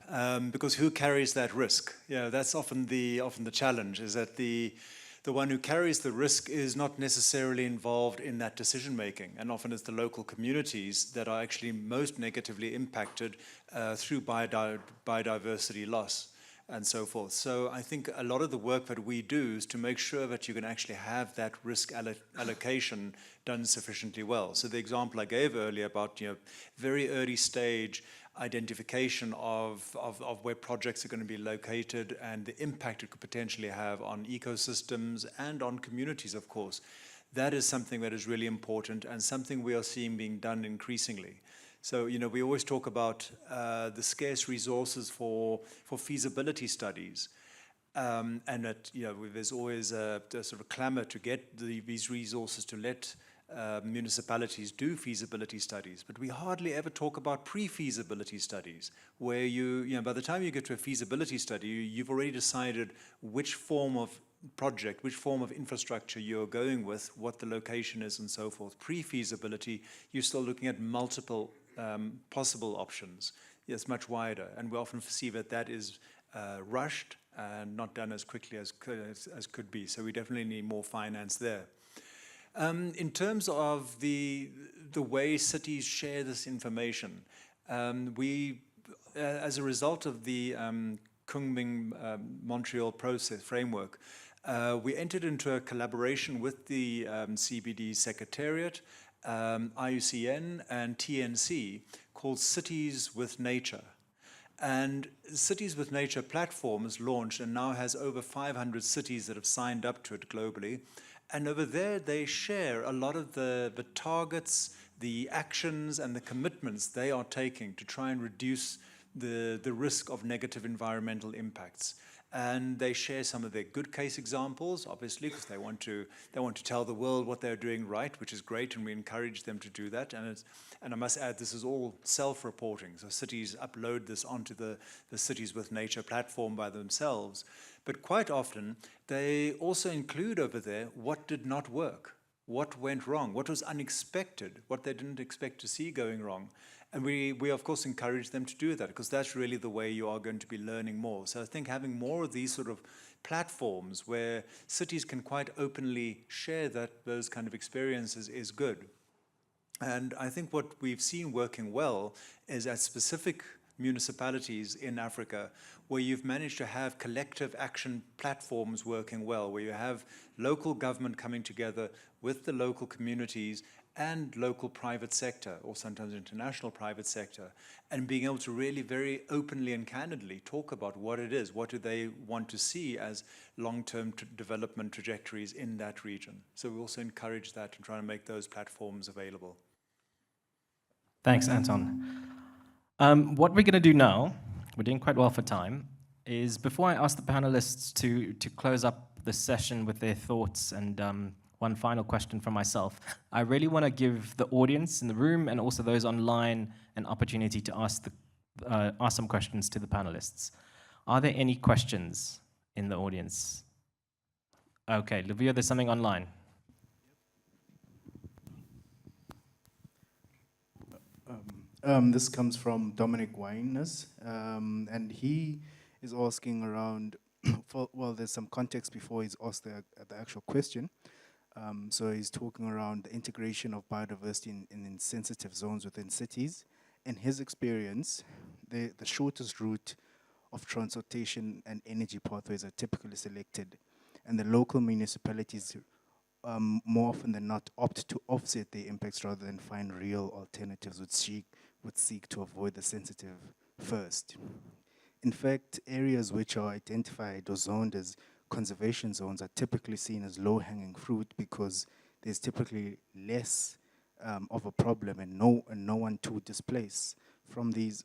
because who carries that risk? That's often the challenge, is that the one who carries the risk is not necessarily involved in that decision making, and often it's the local communities that are actually most negatively impacted through biodiversity loss and so forth. So I think a lot of the work that we do is to make sure that you can actually have that risk allocation done sufficiently well. So the example I gave earlier about very early stage identification of where projects are going to be located and the impact it could potentially have on ecosystems and on communities, of course. That is something that is really important and something we are seeing being done increasingly. So, we always talk about the scarce resources for feasibility studies. And that, there's always a sort of clamor to get these resources to let municipalities do feasibility studies, but we hardly ever talk about pre-feasibility studies, where by the time you get to a feasibility study, you've already decided which form of project, which form of infrastructure you're going with, what the location is, and so forth. Pre-feasibility, you're still looking at multiple possible options. It's much wider, and we often see that is rushed and not done as quickly as could be. So we definitely need more finance there. In terms of the way cities share this information, we, as a result of the Kunming-Montreal process framework, we entered into a collaboration with the CBD Secretariat, IUCN, and TNC called Cities with Nature. And Cities with Nature platform is launched and now has over 500 cities that have signed up to it globally. And over there, they share a lot of the targets, the actions, and the commitments they are taking to try and reduce the risk of negative environmental impacts. And they share some of their good case examples, obviously, because they want to tell the world what they're doing right, which is great, and we encourage them to do that. And I must add, this is all self-reporting, so cities upload this onto the Cities with Nature platform by themselves. But quite often, they also include over there what did not work, what went wrong, what was unexpected, what they didn't expect to see going wrong. And we of course encourage them to do that, because that's really the way you are going to be learning more. So I think having more of these sort of platforms where cities can quite openly share those kind of experiences is good. And I think what we've seen working well is at specific municipalities in Africa where you've managed to have collective action platforms working well, where you have local government coming together with the local communities and local private sector, or sometimes international private sector, and being able to really very openly and candidly talk about what it is, what do they want to see as long-term development trajectories in that region. So we also encourage that and try to make those platforms available. Thanks, Anton. What we're going to do now, we're doing quite well for time, is before I ask the panelists to close up the session with their thoughts and one final question from myself, I really want to give the audience in the room and also those online an opportunity to ask some questions to the panelists. Are there any questions in the audience? Okay, Livia, there's something online. This comes from Dominic Wyness, and he is asking around, well, there's some context before he's asked the actual question. So he's talking around the integration of biodiversity in sensitive zones within cities. In his experience, the shortest route of transportation and energy pathways are typically selected, and the local municipalities more often than not opt to offset their impacts rather than find real alternatives would seek to avoid the sensitive first. In fact, areas which are identified or zoned as conservation zones are typically seen as low-hanging fruit because there's typically less of a problem and no one to displace from these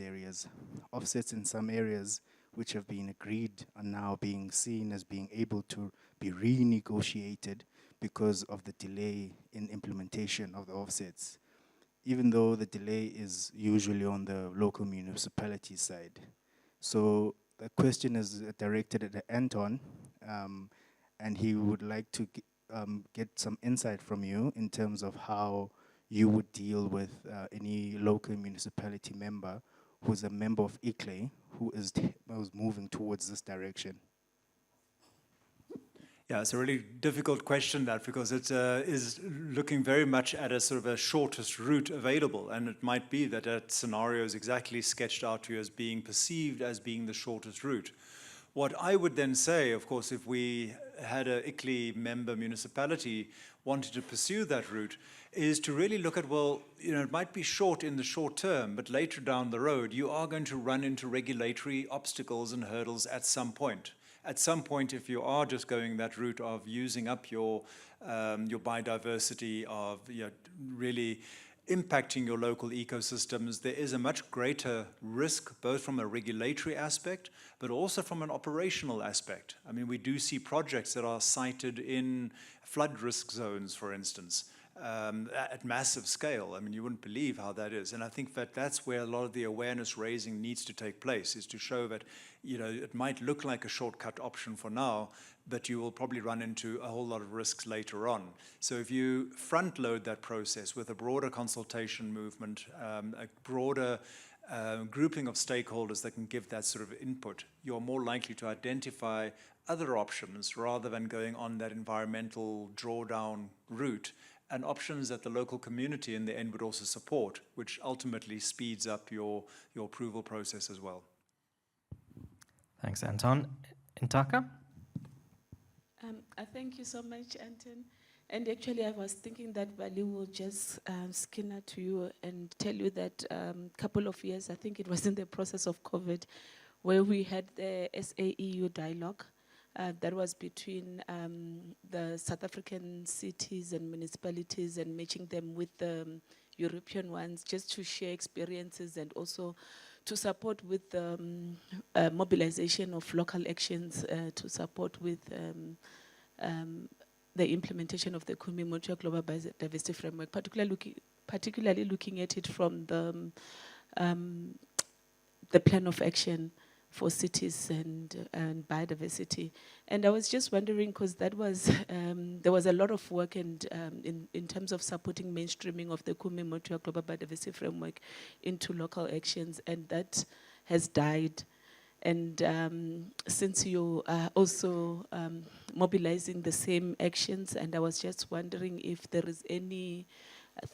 areas. Offsets in some areas which have been agreed are now being seen as being able to be renegotiated because of the delay in implementation of the offsets, even though the delay is usually on the local municipality side. So the question is directed at Anton, and he would like to get some insight from you in terms of how you would deal with any local municipality member who's a member of ICLE who is moving towards this direction. Yeah, it's a really difficult question, that, because it is looking very much at a sort of a shortest route available, and it might be that that scenario is exactly sketched out to you as being perceived as being the shortest route. What I would then say, of course, if we had a ICLE member municipality wanted to pursue that route, is to really look at, well, you know, it might be short in the short term, but later down the road, you are going to run into regulatory obstacles and hurdles at some point. At some point, if you are just going that route of using up your biodiversity, of really impacting your local ecosystems, there is a much greater risk, both from a regulatory aspect, but also from an operational aspect. I mean, we do see projects that are sited in flood risk zones, for instance, at massive scale. I mean, you wouldn't believe how that is. And I think that that's where a lot of the awareness raising needs to take place, is to show that, you know, it might look like a shortcut option for now, but you will probably run into a whole lot of risks later on. So if you front load that process with a broader consultation movement, a broader grouping of stakeholders that can give that sort of input, you're more likely to identify other options rather than going on that environmental drawdown route, and options that the local community in the end would also support, which ultimately speeds up your approval process as well. Thanks, Anton. Ipieca? I thank you so much, Anton. And actually, I was thinking that Bali will just skin out to you and tell you that a couple of years, I think it was in the process of COVID, where we had the SAEU dialogue. That was between the South African cities and municipalities, and matching them with the European ones, just to share experiences and also to support with the mobilization of local actions to support with the implementation of the Kunming-Montreal Global Biodiversity Framework, particularly looking at it from the plan of action for cities and biodiversity. And I was just wondering, because that was, there was a lot of work and in terms of supporting mainstreaming of the Kunming-Montreal Global Biodiversity Framework into local actions, and that has died. And since you are also mobilizing the same actions, and I was just wondering if there is any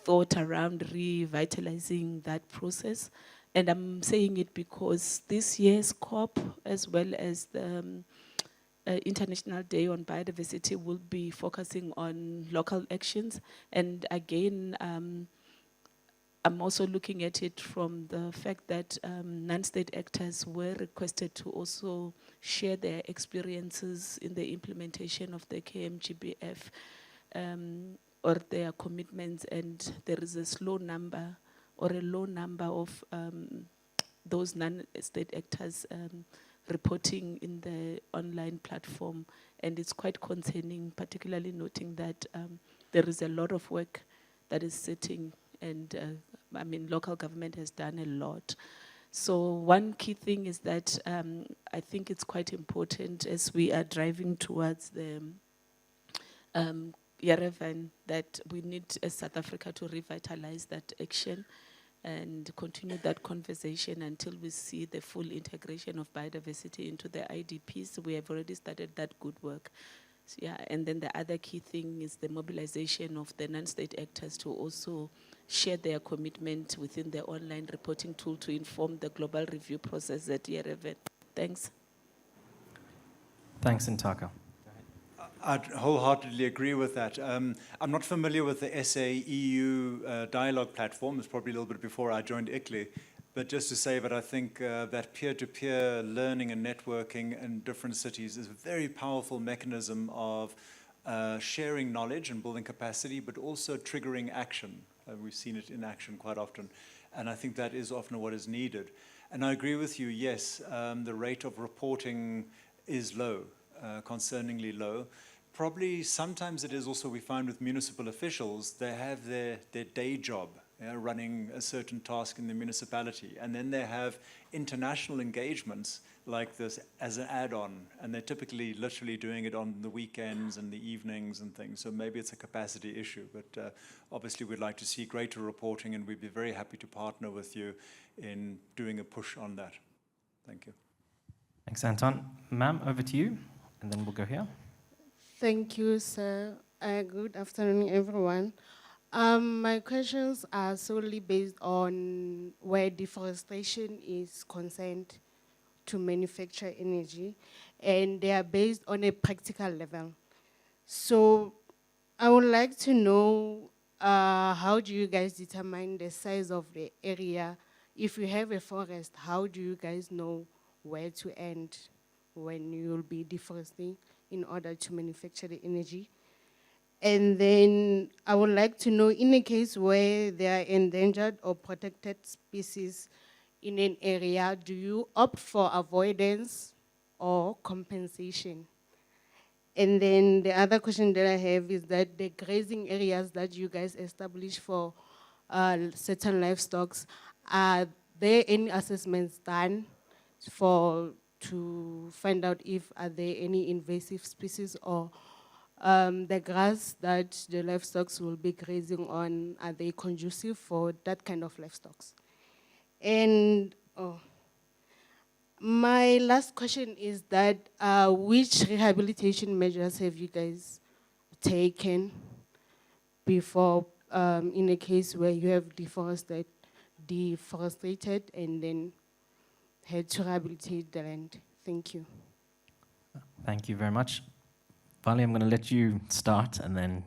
thought around revitalizing that process. And I'm saying it because this year's COP, as well as the International Day on Biodiversity, will be focusing on local actions. And again, I'm also looking at it from the fact that non-state actors were requested to also share their experiences in the implementation of the KMGBF or their commitments, and there is a slow number or a low number of those non-state actors reporting in the online platform. And it's quite concerning, particularly noting that there is a lot of work that is sitting, and I mean, local government has done a lot. So one key thing is that I think it's quite important as we are driving towards the Yerevan, that we need as South Africa to revitalize that action and continue that conversation until we see the full integration of biodiversity into the IDPs. We have already started that good work. So yeah, and then the other key thing is the mobilization of the non-state actors to also share their commitment within the online reporting tool to inform the global review process at Yerevan. Thanks. Thanks, Ipieca. I'd wholeheartedly agree with that. I'm not familiar with the SAEU dialogue platform. It's probably a little bit before I joined ICLE. But just to say that I think that peer-to-peer learning and networking in different cities is a very powerful mechanism of sharing knowledge and building capacity, but also triggering action. We've seen it in action quite often. And I think that is often what is needed. And I agree with you, yes, the rate of reporting is low, concerningly low. Probably sometimes it is also, we find with municipal officials, they have their day job running a certain task in the municipality. And then they have international engagements like this as an add-on, and they're typically literally doing it on the weekends and the evenings and things. So maybe it's a capacity issue, but obviously we'd like to see greater reporting, and we'd be very happy to partner with you in doing a push on that. Thank you. Thanks, Anton. Ma'am, over to you, and then we'll go here. Thank you, sir. Good afternoon, everyone. My questions are solely based on where deforestation is concerned to manufacture energy, and they are based on a practical level. So I would like to know how do you guys determine the size of the area? If you have a forest, how do you guys know where to end when you will be deforesting in order to manufacture the energy? And then I would like to know, in a case where there are endangered or protected species in an area, do you opt for avoidance or compensation? And then the other question that I have is that the grazing areas that you guys establish for certain livestock, are there any assessments done to find out if are there any invasive species, or the grass that the livestock will be grazing on, are they conducive for that kind of livestock? And my last question is that which rehabilitation measures have you guys taken before in a case where you have deforested and then had to rehabilitate the land? Thank you. Thank you very much. Vali, I'm going to let you start, and then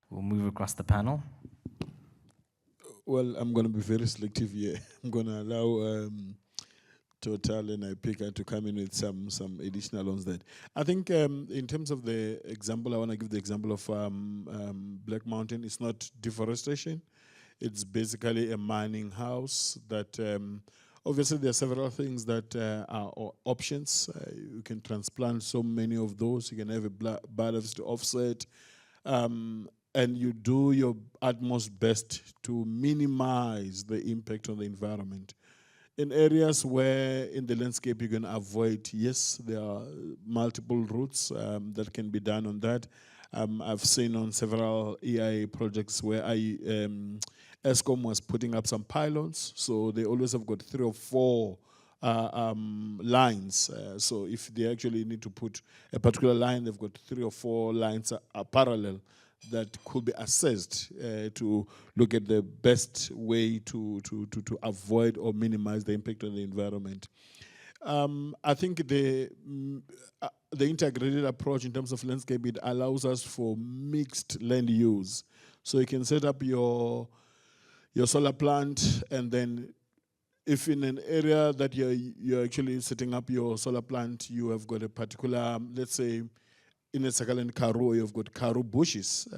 we'll move across the panel. Well, I'm going to be very selective here. I'm going to allow Total and Ipieca to come in with some additional on that. I think in terms of the example, I want to give the example of Black Mountain. It's not deforestation. It's basically a mining house that obviously there are several things that are options. You can transplant so many of those. You can have a biodiversity offset. And you do your utmost best to minimize the impact on the environment. In areas where in the landscape you can avoid, yes, there are multiple routes that can be done on that. I've seen on several EIA projects where ESCOM was putting up some pylons, so they always have got 3 or 4 lines. So if they actually need to put a particular line, they've got 3 or 4 lines parallel that could be assessed to look at the best way to avoid or minimize the impact on the environment. I think the integrated approach in terms of landscape, it allows us for mixed land use. So you can set up your solar plant, and then if in an area that you're actually setting up your solar plant, you have got a particular, let's say, in a Sakaland Karoo, you've got Karoo bushes.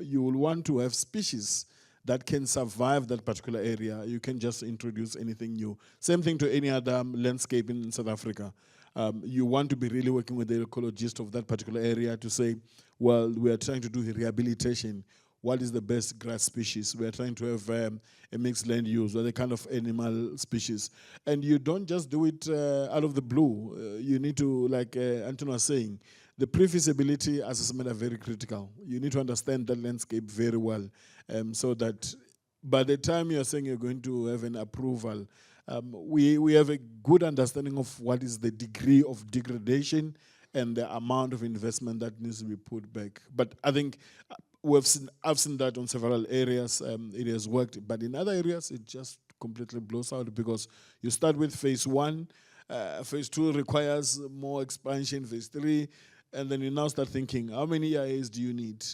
You will want to have species that can survive that particular area. You can just introduce anything new. Same thing to any other landscape in South Africa. You want to be really working with the ecologist of that particular area to say, well, we are trying to do rehabilitation. What is the best grass species? We are trying to have a mixed land use, or the kind of animal species. And you don't just do it out of the blue. You need to, like Anton was saying, the pre-feasibility assessment are very critical. You need to understand that landscape very well, so that by the time you're saying you're going to have an approval, we have a good understanding of what is the degree of degradation and the amount of investment that needs to be put back. But I think I've seen that on several areas. It has worked, but in other areas it just completely blows out, because you start with phase 1, phase 2 requires more expansion, phase 3. And then you now start thinking, how many EIAs do you need?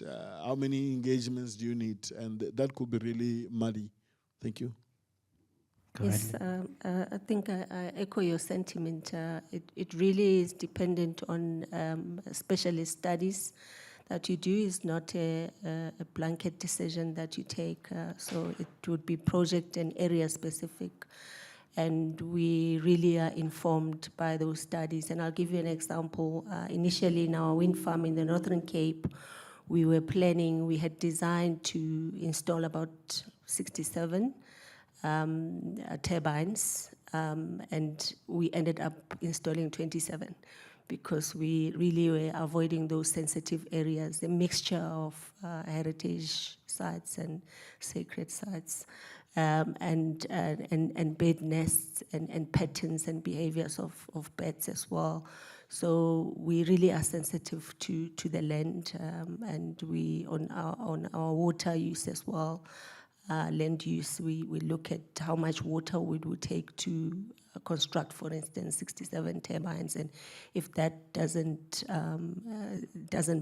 How many engagements do you need? And that could be really muddy. Thank you. Yes, I think I echo your sentiment. It really is dependent on specialist studies that you do. Is not a blanket decision that you take. So it would be project and area specific. And we really are informed by those studies. And I'll give you an example. Initially in our wind farm in the Northern Cape, we were planning, we had designed to install about 67 turbines, and we ended up installing 27 because we really were avoiding those sensitive areas, the mixture of heritage sites and sacred sites, and bird nests and patterns and behaviors of birds as well. So we really are sensitive to the land, and we on our water use as well. Land use, we look at how much water would take to construct, for instance, 67 turbines, and if that doesn't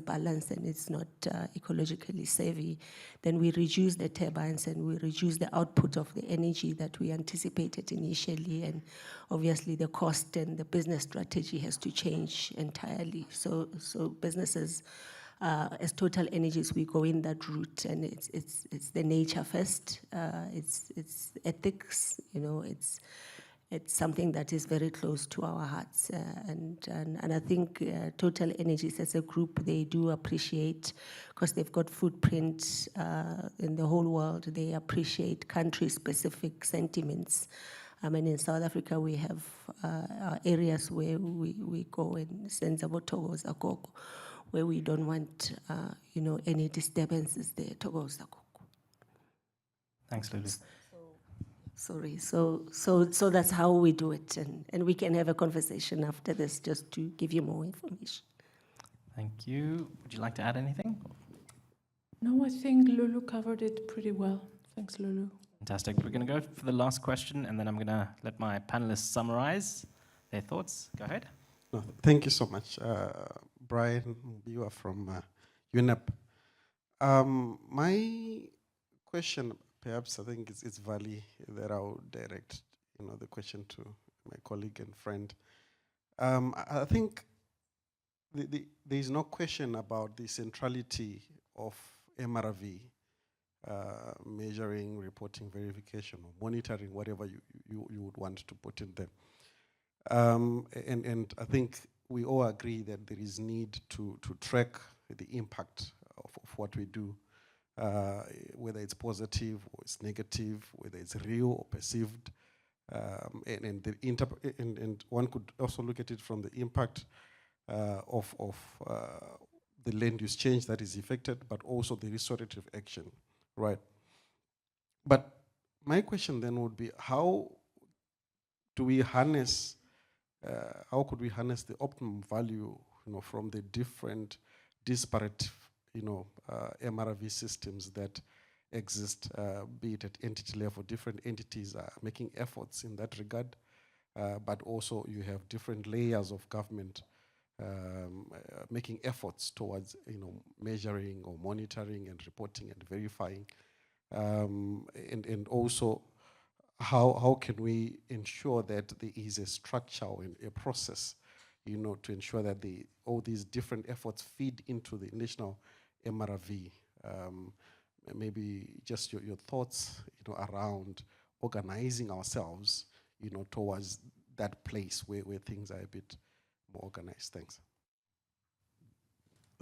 balance and it's not ecologically savvy, then we reduce the turbines and we reduce the output of the energy that we anticipated initially, and obviously the cost and the business strategy has to change entirely. So businesses, as Total Energies, we go in that route, and it's the nature first. It's ethics, it's something that is very close to our hearts, and I think Total Energies as a group, they do appreciate, because they've got footprint in the whole world. They appreciate country-specific sentiments. I mean, in South Africa, we have areas where we go and send Togo, where we don't want, any disturbances there. Thanks, Lulu. Sorry. So that's how we do it, and we can have a conversation after this just to give you more information. Thank you. Would you like to add anything? No, I think Lulu covered it pretty well. Thanks, Lulu. Fantastic. We're going to go for the last question, and then I'm going to let my panelists summarize their thoughts. Go ahead. No, thank you so much. Brian, you are from UNEP. My question, perhaps I think it's Vali that I'll direct, the question to my colleague and friend. I think there is no question about the centrality of MRV, measuring, reporting, verification, or monitoring, whatever you would want to put in there. And I think we all agree that there is need to track the impact of what we do, whether it's positive or it's negative, whether it's real or perceived, and one could also look at it from the impact of the land use change that is affected, but also the restorative action, right? But my question then would be, how do we harness? How could we harness the optimum value, from the different disparate, MRV systems that exist, be it at entity level? Different entities are making efforts in that regard, but also you have different layers of government making efforts towards, measuring or monitoring and reporting and verifying, and also how can we ensure that there is a structure and a process, to ensure that all these different efforts feed into the national MRV? Maybe just your thoughts, around organizing ourselves, towards that place where things are a bit more organized. Thanks.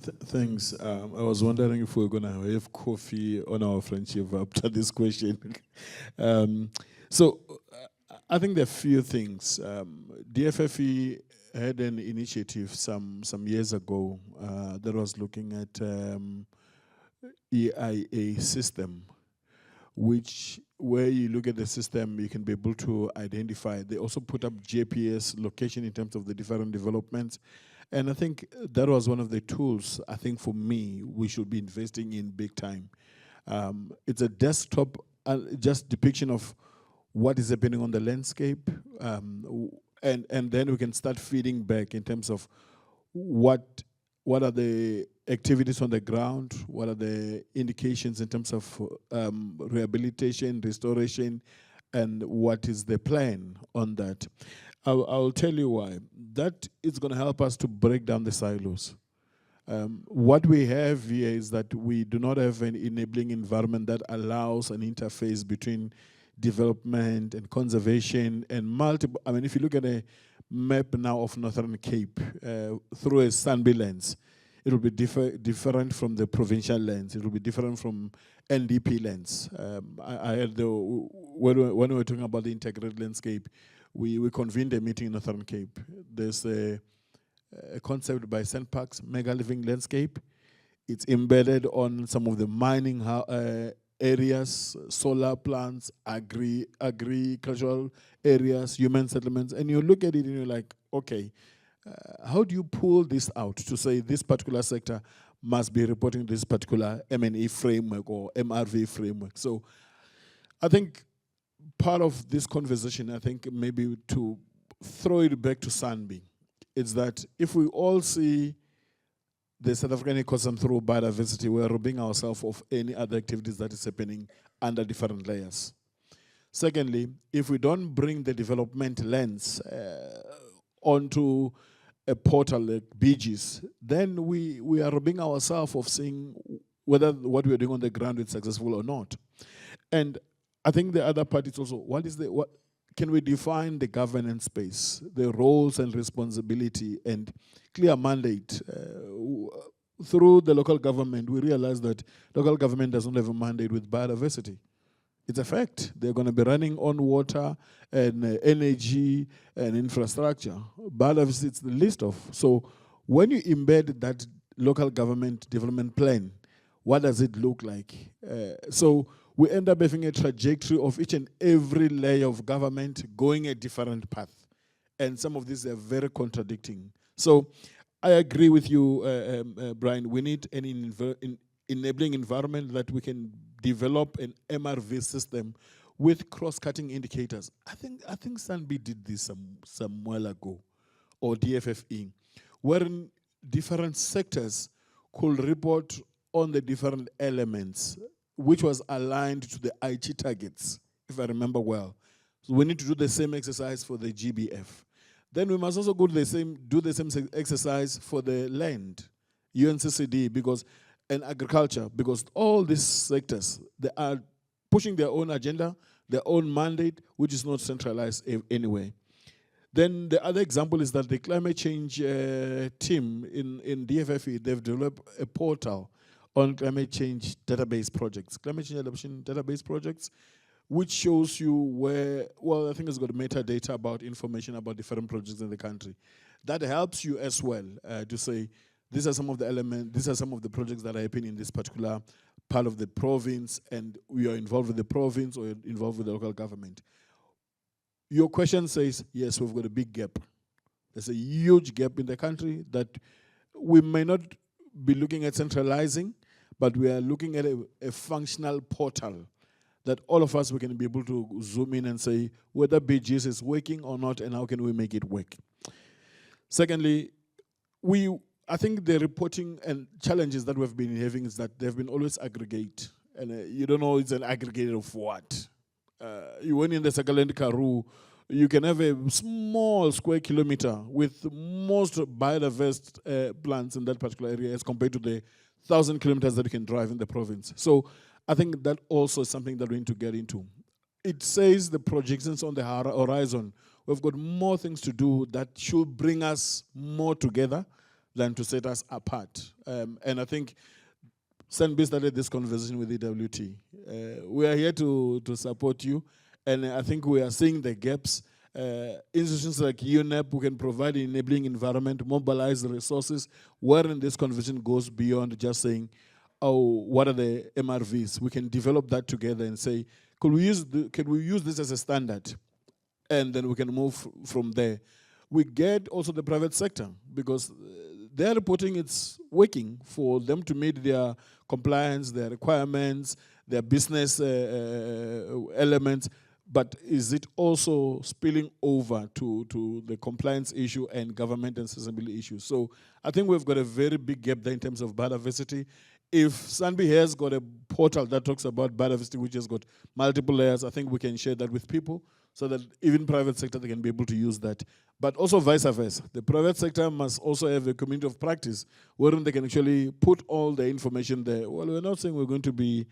Thanks. I was wondering if we're going to have coffee on our friendship after this question. So I think there are a few things. DFFE had an initiative some years ago that was looking at EIA system, where you look at the system, you can be able to identify. They also put up GPS location in terms of the different developments. And I think that was one of the tools, I think for me, we should be investing in big time. It's a desktop, just depiction of what is happening on the landscape, and then we can start feeding back in terms of what are the activities on the ground, what are the indications in terms of rehabilitation, restoration, and what is the plan on that. I'll tell you why. That is going to help us to break down the silos. What we have here is that we do not have an enabling environment that allows an interface between development and conservation and multiple. I mean, if you look at a map now of Northern Cape through a SANBI lens, it will be different from the provincial lens. It will be different from NDP lens. I had when we were talking about the integrated landscape, we convened a meeting in Northern Cape. There's a concept by SANBI, mega living landscape. It's embedded on some of the mining areas, solar plants, agricultural areas, human settlements, and you look at it and you're like, okay, how do you pull this out to say this particular sector must be reporting this particular M&E framework or MRV framework? So I think part of this conversation, I think maybe to throw it back to SANBI, is that if we all see the South African ecosystem through biodiversity, we are robbing ourselves of any other activities that is happening under different layers. Secondly, if we don't bring the development lens onto a portal like BGs, then we are robbing ourselves of seeing whether what we are doing on the ground is successful or not. And I think the other part is also, what can we define the governance space, the roles and responsibility and clear mandate? Through the local government, we realize that local government doesn't have a mandate with biodiversity. It's a fact. They're going to be running on water and energy and infrastructure. Biodiversity, it's the list of. So when you embed that local government development plan, what does it look like? So we end up having a trajectory of each and every layer of government going a different path. And some of these are very contradicting. So I agree with you, Brian. We need an enabling environment that we can develop an MRV system with cross-cutting indicators. I think SANBI did this some while ago, or DFFE, wherein different sectors could report on the different elements, which was aligned to the IT targets, if I remember well. So we need to do the same exercise for the GBF. Then we must also do the same exercise for the land, UNCCD, and agriculture, because all these sectors, they are pushing their own agenda, their own mandate, which is not centralized anyway. Then the other example is that the climate change team in DFFE, they've developed a portal on climate change database projects, climate change adaptation database projects, which shows you where, well, I think it's got metadata about information about different projects in the country. That helps you as well to say, these are some of the elements, these are some of the projects that are happening in this particular part of the province, and we are involved with the province or involved with the local government. Your question says, yes, we've got a big gap. There's a huge gap in the country that we may not be looking at centralizing, but we are looking at a functional portal that all of us, we can be able to zoom in and say whether BGS is working or not and how can we make it work. Secondly, I think the reporting and challenges that we've been having is that they've been always aggregate. And you don't know it's an aggregate of what. You went in the Sakaland Karoo, you can have a small square kilometer with most biodiverse plants in that particular area as compared to the 1,000 kilometers that you can drive in the province. So I think that also is something that we need to get into. It says the projections on the horizon, we've got more things to do that should bring us more together than to set us apart. And I think SANBI started this conversation with EWT. We are here to support you, and I think we are seeing the gaps. Institutions like UNEP who can provide an enabling environment, mobilize the resources, wherein this conversation goes beyond just saying, oh, what are the MRVs? We can develop that together and say, can we use this as a standard? And then we can move from there. We get also the private sector, because their reporting, it's working for them to meet their compliance, their requirements, their business elements, but is it also spilling over to the compliance issue and government and sustainability issues? So I think we've got a very big gap there in terms of biodiversity. If SANBI has got a portal that talks about biodiversity, which has got multiple layers, I think we can share that with people so that even private sector, they can be able to use that. But also vice versa. The private sector must also have a community of practice wherein they can actually put all the information there. Well, we're not saying we're going to be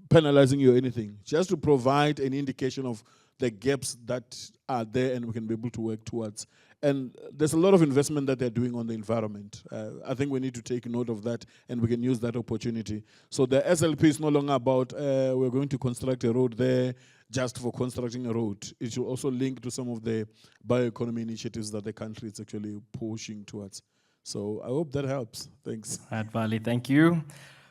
penalizing you or anything, just to provide an indication of the gaps that are there and we can be able to work towards. And there's a lot of investment that they're doing on the environment. I think we need to take note of that, and we can use that opportunity. So the SLP is no longer about we're going to construct a road there just for constructing a road. It should also link to some of the bioeconomy initiatives that the country is actually pushing towards. So I hope that helps. Thanks. Vali, thank you.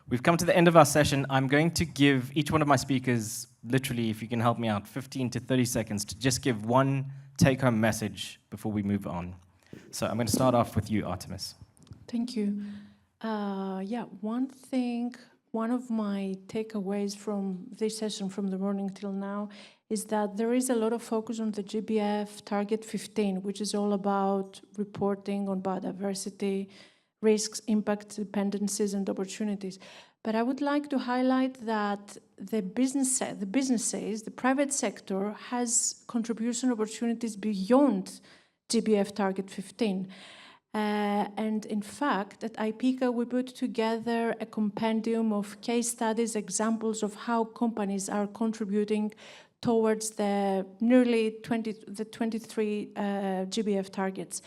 We've come to the end of our session. I'm going to give each one of my speakers, literally, if you can help me out, 15 to 30 seconds to just give one take-home message before we move on. So I'm going to start off with you, Artemis. Thank you. Yeah, one of my takeaways from this session from the morning till now is that there is a lot of focus on the GBF Target 15, which is all about reporting on biodiversity, risks, impacts, dependencies, and opportunities. But I would like to highlight that the businesses, the private sector, has contribution opportunities beyond GBF Target 15. And in fact, at Ipieca, we put together a compendium of case studies, examples of how companies are contributing towards the nearly 23 GBF targets.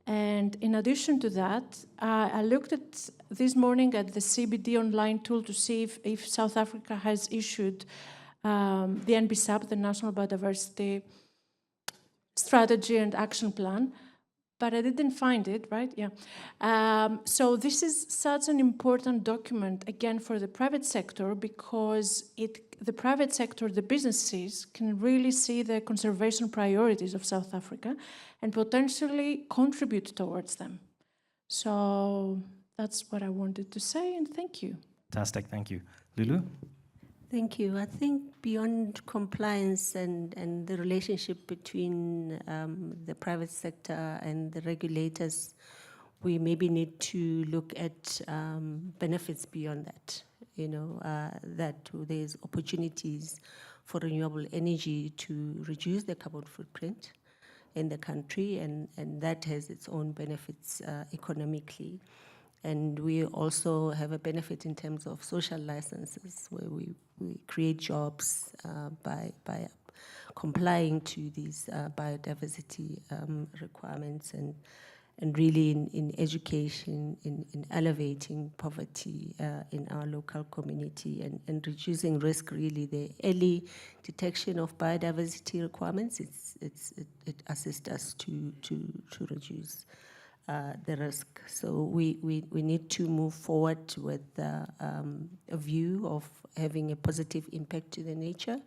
And in addition to that, I looked at this morning at the CBD online tool to see if South Africa has issued the NBSAP, the National Biodiversity Strategy and Action Plan, but I didn't find it, right? Yeah. So this is such an important document, again, for the private sector, because the private sector, the businesses, can really see the conservation priorities of South Africa and potentially contribute towards them. So that's what I wanted to say, and thank you. Fantastic, thank you. Lulu? Thank you. I think beyond compliance and the relationship between the private sector and the regulators, we maybe need to look at benefits beyond that. That there's opportunities for renewable energy to reduce the carbon footprint in the country, and that has its own benefits economically. And we also have a benefit in terms of social licenses, where we create jobs by complying to these biodiversity requirements, and really in education, in elevating poverty in our local community, and reducing risk. Really, the early detection of biodiversity requirements, it assists us to reduce the risk. So we need to move forward with a view of having a positive impact to the nature,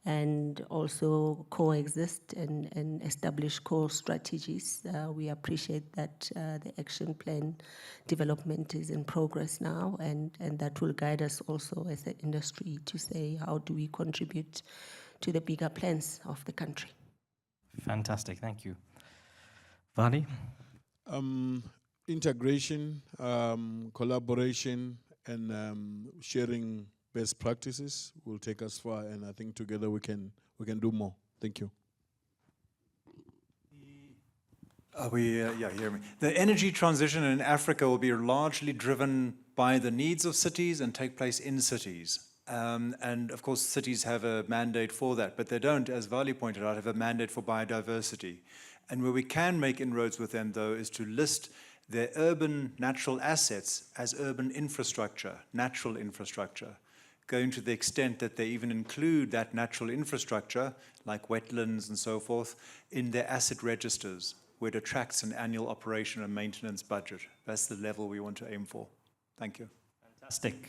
and also coexist and establish core strategies. We appreciate that the action plan development is in progress now, and that will guide us also as an industry to say, how do we contribute to the bigger plans of the country? Fantastic, thank you. Vali? Integration, collaboration, and sharing best practices will take us far, and I think together we can do more. Thank you. Hear me. The energy transition in Africa will be largely driven by the needs of cities and take place in cities. And of course, cities have a mandate for that, but they don't, as Vali pointed out, have a mandate for biodiversity. And where we can make inroads with them, though, is to list their urban natural assets as urban infrastructure, natural infrastructure, going to the extent that they even include that natural infrastructure, like wetlands and so forth, in their asset registers, where it attracts an annual operation and maintenance budget. That's the level we want to aim for. Thank you. Fantastic.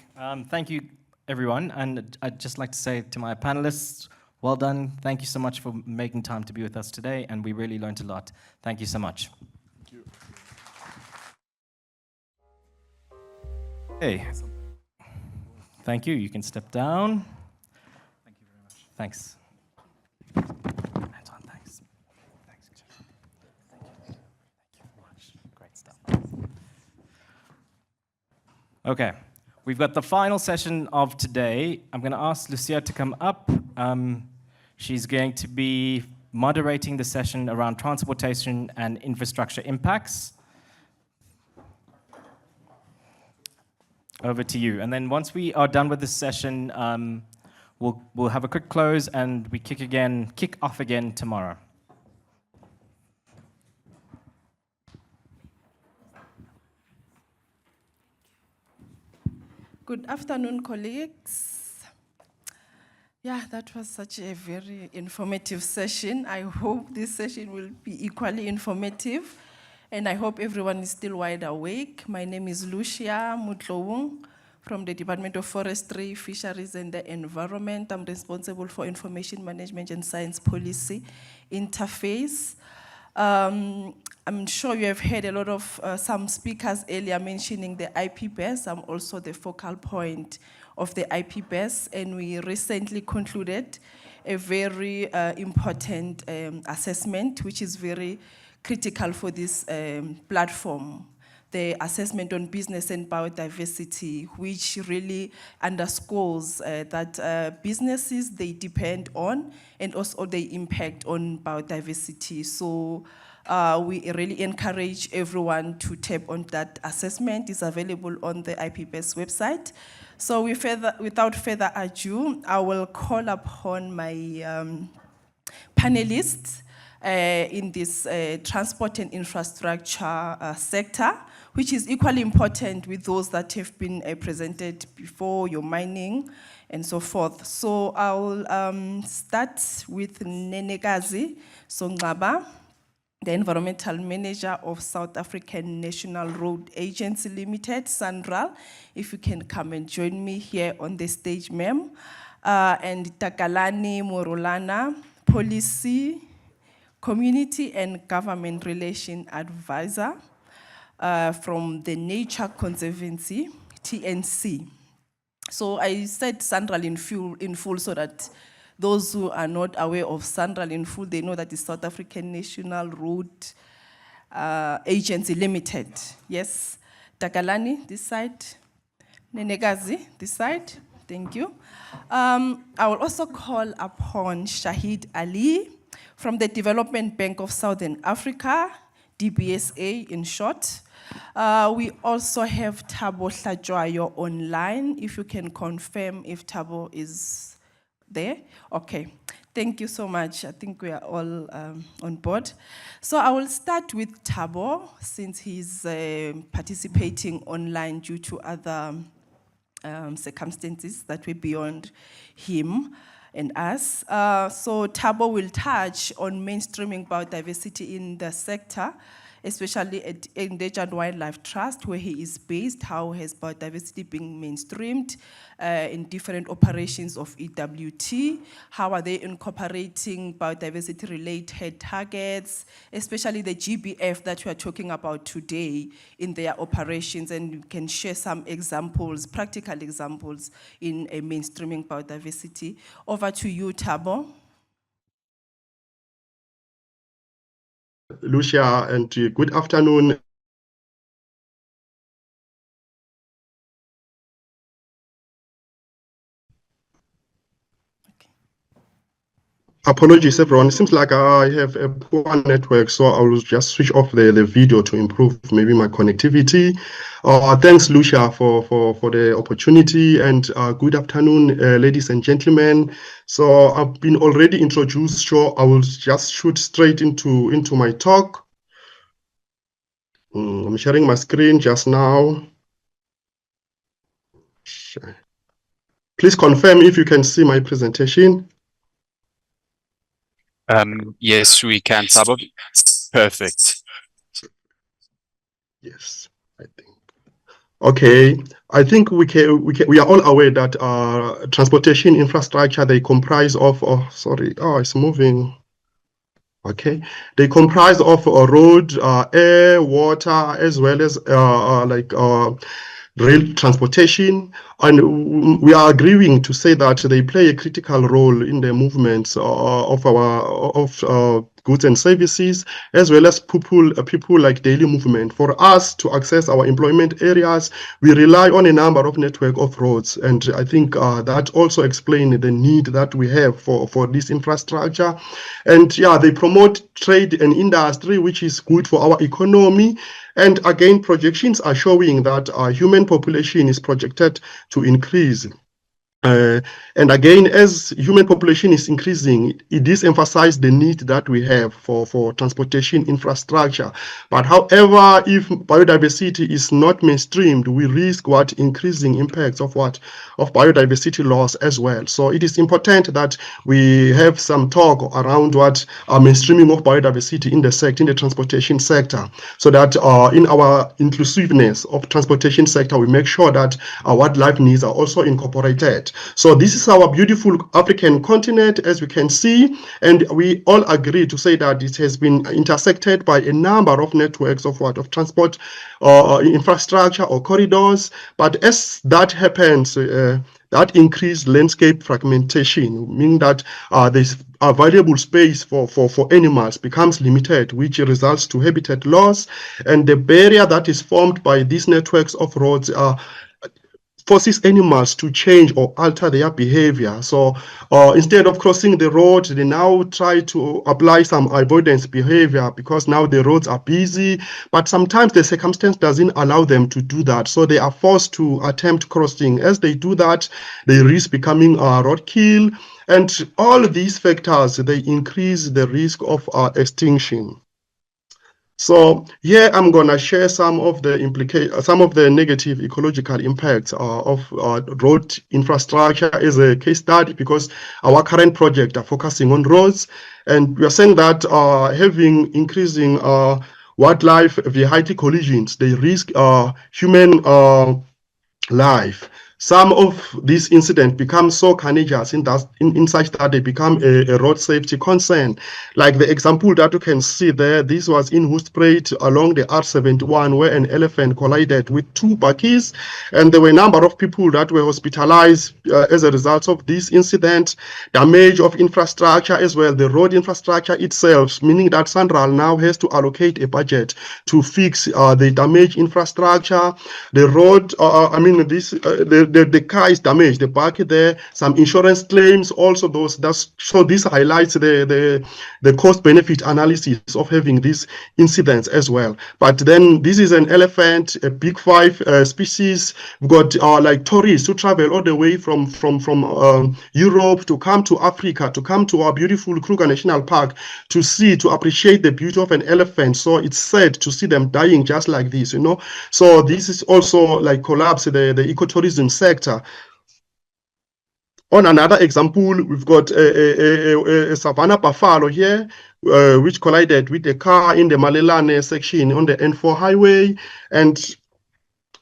Thank you, everyone. And I'd just like to say to my panelists, well done. Thank you so much for making time to be with us today, and we really learned a lot. Thank you so much. Thank you. Hey. Thank you. You can step down. Thank you very much. Thanks. Anton, thanks. Thanks. Thank you very much. Great stuff. Okay. We've got the final session of today. I'm going to ask Lucia to come up. She's going to be moderating the session around transportation and infrastructure impacts. Over to you. And then once we are done with this session, We'll have a quick close and we kick off again tomorrow. Good afternoon, colleagues. Yeah, that was such a very informative session. I hope this session will be equally informative, and I hope everyone is still wide awake. My name is Lucia Mutlowung from the Department of Forestry, Fisheries and the Environment. I'm responsible for information management and science policy interface. I'm sure you have heard a lot of some speakers earlier mentioning the IPBES. I'm also the focal point of the IPBES, and we recently concluded a very important assessment, which is very critical for this platform. The assessment on business and biodiversity, which really underscores that businesses, they depend on and also they impact on biodiversity. So we really encourage everyone to tap on that assessment. It's available on the IPBES website. So without further ado, I will call upon my panelists in this transport and infrastructure sector, which is equally important with those that have been presented before, your mining and so forth. So I'll start with Nenekazi Songaba, the Environmental Manager of South African National Road Agency Limited, SANRAL. If you can come and join me here on the stage, ma'am. And Takalani Morolana, Policy, Community and Government Relation Advisor from the Nature Conservancy, TNC. So I said SANRAL in full so that those who are not aware of SANRAL in full, they know that it's South African National Road Agency Limited. Yes, Takalani, this side. Nenekazi, this side. Thank you. I will also call upon Shahid Ali from the Development Bank of Southern Africa, DBSA in short. We also have Thabo Hlajwayo online, if you can confirm if Thabo is there. Okay, thank you so much. I think we are all on board. So I will start with Thabo, since he's participating online due to other circumstances that were beyond him and us. So Thabo will touch on mainstreaming biodiversity in the sector, especially at Endangered Wildlife Trust, where he is based. How has biodiversity been mainstreamed in different operations of EWT? How are they incorporating biodiversity-related targets, especially the GBF that we are talking about today in their operations? And you can share some examples, practical examples in a mainstreaming biodiversity. Over to you, Thabo. Lucia, and good afternoon. Apologies, everyone. It seems like I have a poor network, so I will just switch off the video to improve maybe my connectivity. Thanks, Lucia, for the opportunity, and good afternoon, ladies and gentlemen. So I've been already introduced, so I will just shoot straight into my talk. I'm sharing my screen just now. Please confirm if you can see my presentation. Yes, we can, Thabo. Perfect. Yes, I think. Okay, I think we are all aware that transportation infrastructure, they comprise of, it's moving. Okay, they comprise of a road, air, water, as well as rail transportation, and we are agreeing to say that they play a critical role in the movements of our goods and services, as well as people like daily movement. For us to access our employment areas, we rely on a number of network of roads, and I think that also explains the need that we have for this infrastructure. And yeah, they promote trade and industry, which is good for our economy. And again, projections are showing that our human population is projected to increase. And again, as human population is increasing, it is emphasized the need that we have for transportation infrastructure. But however, if biodiversity is not mainstreamed, we risk what increasing impacts of biodiversity loss as well. So it is important that we have some talk around what mainstreaming of biodiversity in the transportation sector, so that in our inclusiveness of transportation sector, we make sure that our wildlife needs are also incorporated. So this is our beautiful African continent, as we can see, and we all agree to say that it has been intersected by a number of networks of transport infrastructure or corridors. But as that happens, that increased landscape fragmentation, meaning that there's available space for animals becomes limited, which results to habitat loss, and the barrier that is formed by these networks of roads forces animals to change or alter their behavior. So instead of crossing the road, they now try to apply some avoidance behavior because now the roads are busy, but sometimes the circumstance doesn't allow them to do that. So they are forced to attempt crossing. As they do that, they risk becoming roadkill, and all these factors, they increase the risk of extinction. So here I'm gonna share some of the negative ecological impacts of road infrastructure as a case study, because our current project are focusing on roads, and we are saying that increasing wildlife vehicle collisions, they risk human life. Some of these incidents become so carnageous in such that they become a road safety concern. Like the example that you can see there, this was in Hoedspruit along the R71, where an elephant collided with two bakkies, and there were a number of people that were hospitalized as a result of this incident. Damage of infrastructure as well, the road infrastructure itself, meaning that SANRAL now has to allocate a budget to fix the damaged infrastructure. The road, the car is damaged, the back there, some insurance claims, also so this highlights the cost-benefit analysis of having these incidents as well. But then this is an elephant, a big five species. We've got like tourists who travel all the way from Europe to come to Africa, to come to our beautiful Kruger National Park to appreciate the beauty of an elephant. So it's sad to see them dying just like this, So this is also like collapse the ecotourism sector. On another example, we've got a savanna buffalo here, which collided with a car in the Malelane section on the N4 highway. And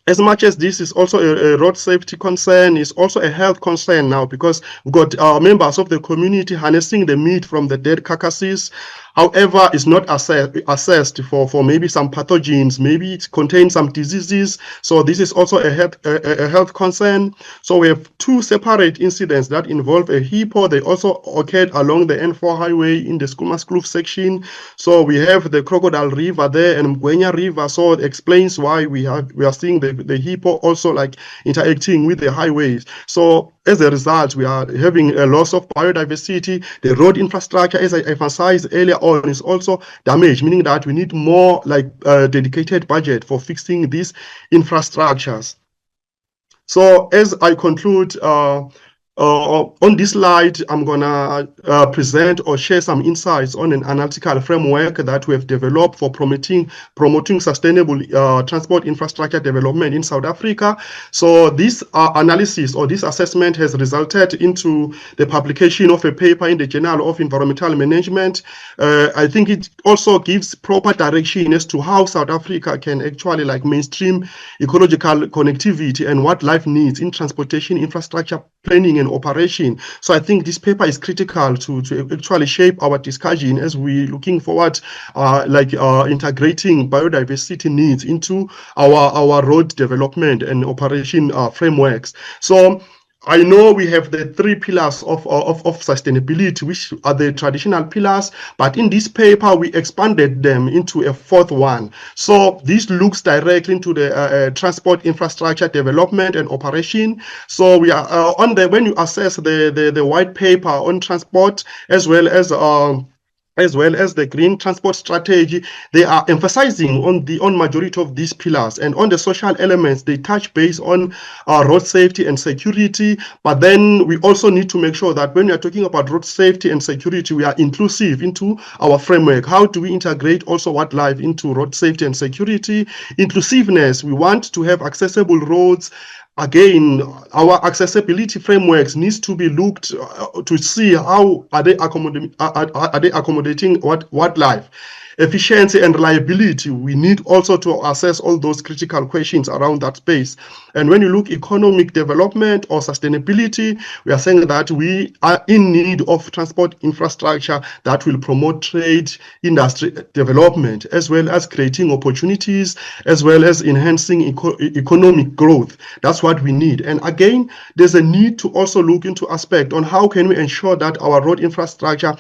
as much as this is also a road safety concern, it's also a health concern now, because we've got members of the community harnessing the meat from the dead carcasses. However, it's not assessed for maybe some pathogens, maybe it contains some diseases. So this is also a health concern. So we have two separate incidents that involve a hippo. They also occurred along the N4 highway in the Skumaskloof section. So we have the Crocodile River there and Mgwenya River. So it explains why we are seeing the hippo also like interacting with the highways. So as a result, we are having a loss of biodiversity. The road infrastructure, as I emphasized earlier on, is also damaged, meaning that we need more like dedicated budget for fixing these infrastructures. So as I conclude, on this slide, I'm gonna present or share some insights on an analytical framework that we have developed for promoting sustainable transport infrastructure development in South Africa. So this analysis or this assessment has resulted into the publication of a paper in the Journal of Environmental Management. I think it also gives proper direction as to how South Africa can actually like mainstream ecological connectivity and what life needs in transportation infrastructure planning and operation. So I think this paper is critical to actually shape our discussion as we're looking forward, integrating biodiversity needs into our road development and operation frameworks. So I know we have the three pillars of sustainability, which are the traditional pillars, but in this paper, we expanded them into a fourth one. So this looks directly into the transport infrastructure development and operation. So we are when you assess the white paper on transport, as well as as well as the green transport strategy, they are emphasizing on majority of these pillars. And on the social elements, they touch base on road safety and security. But then we also need to make sure that when we are talking about road safety and security, we are inclusive into our framework. How do we integrate also wildlife into road safety and security? Inclusiveness, we want to have accessible roads. Again, our accessibility frameworks needs to be looked to see how are they accommodating wildlife. Efficiency and reliability, we need also to assess all those critical questions around that space. And when you look economic development or sustainability, we are saying that we are in need of transport infrastructure that will promote trade, industry development, as well as creating opportunities, as well as enhancing economic growth. That's what we need. And again, there's a need to also look into aspect on how can we ensure that our road infrastructure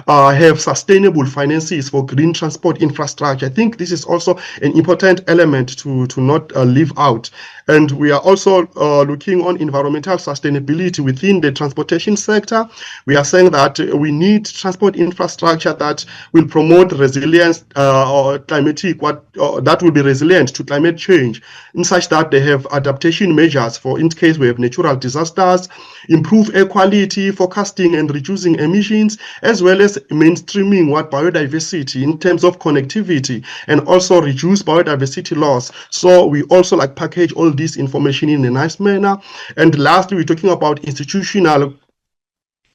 have sustainable finances for green transport infrastructure. I think this is also an important element to not leave out. And we are also looking on environmental sustainability within the transportation sector. We are saying that we need transport infrastructure that will promote resilience or climatic, that will be resilient to climate change, in such that they have adaptation measures for in case we have natural disasters, improve air quality, forecasting and reducing emissions, as well as mainstreaming biodiversity in terms of connectivity, and also reduce biodiversity loss. So we also package all this information in a nice manner. And lastly, we're talking about institutional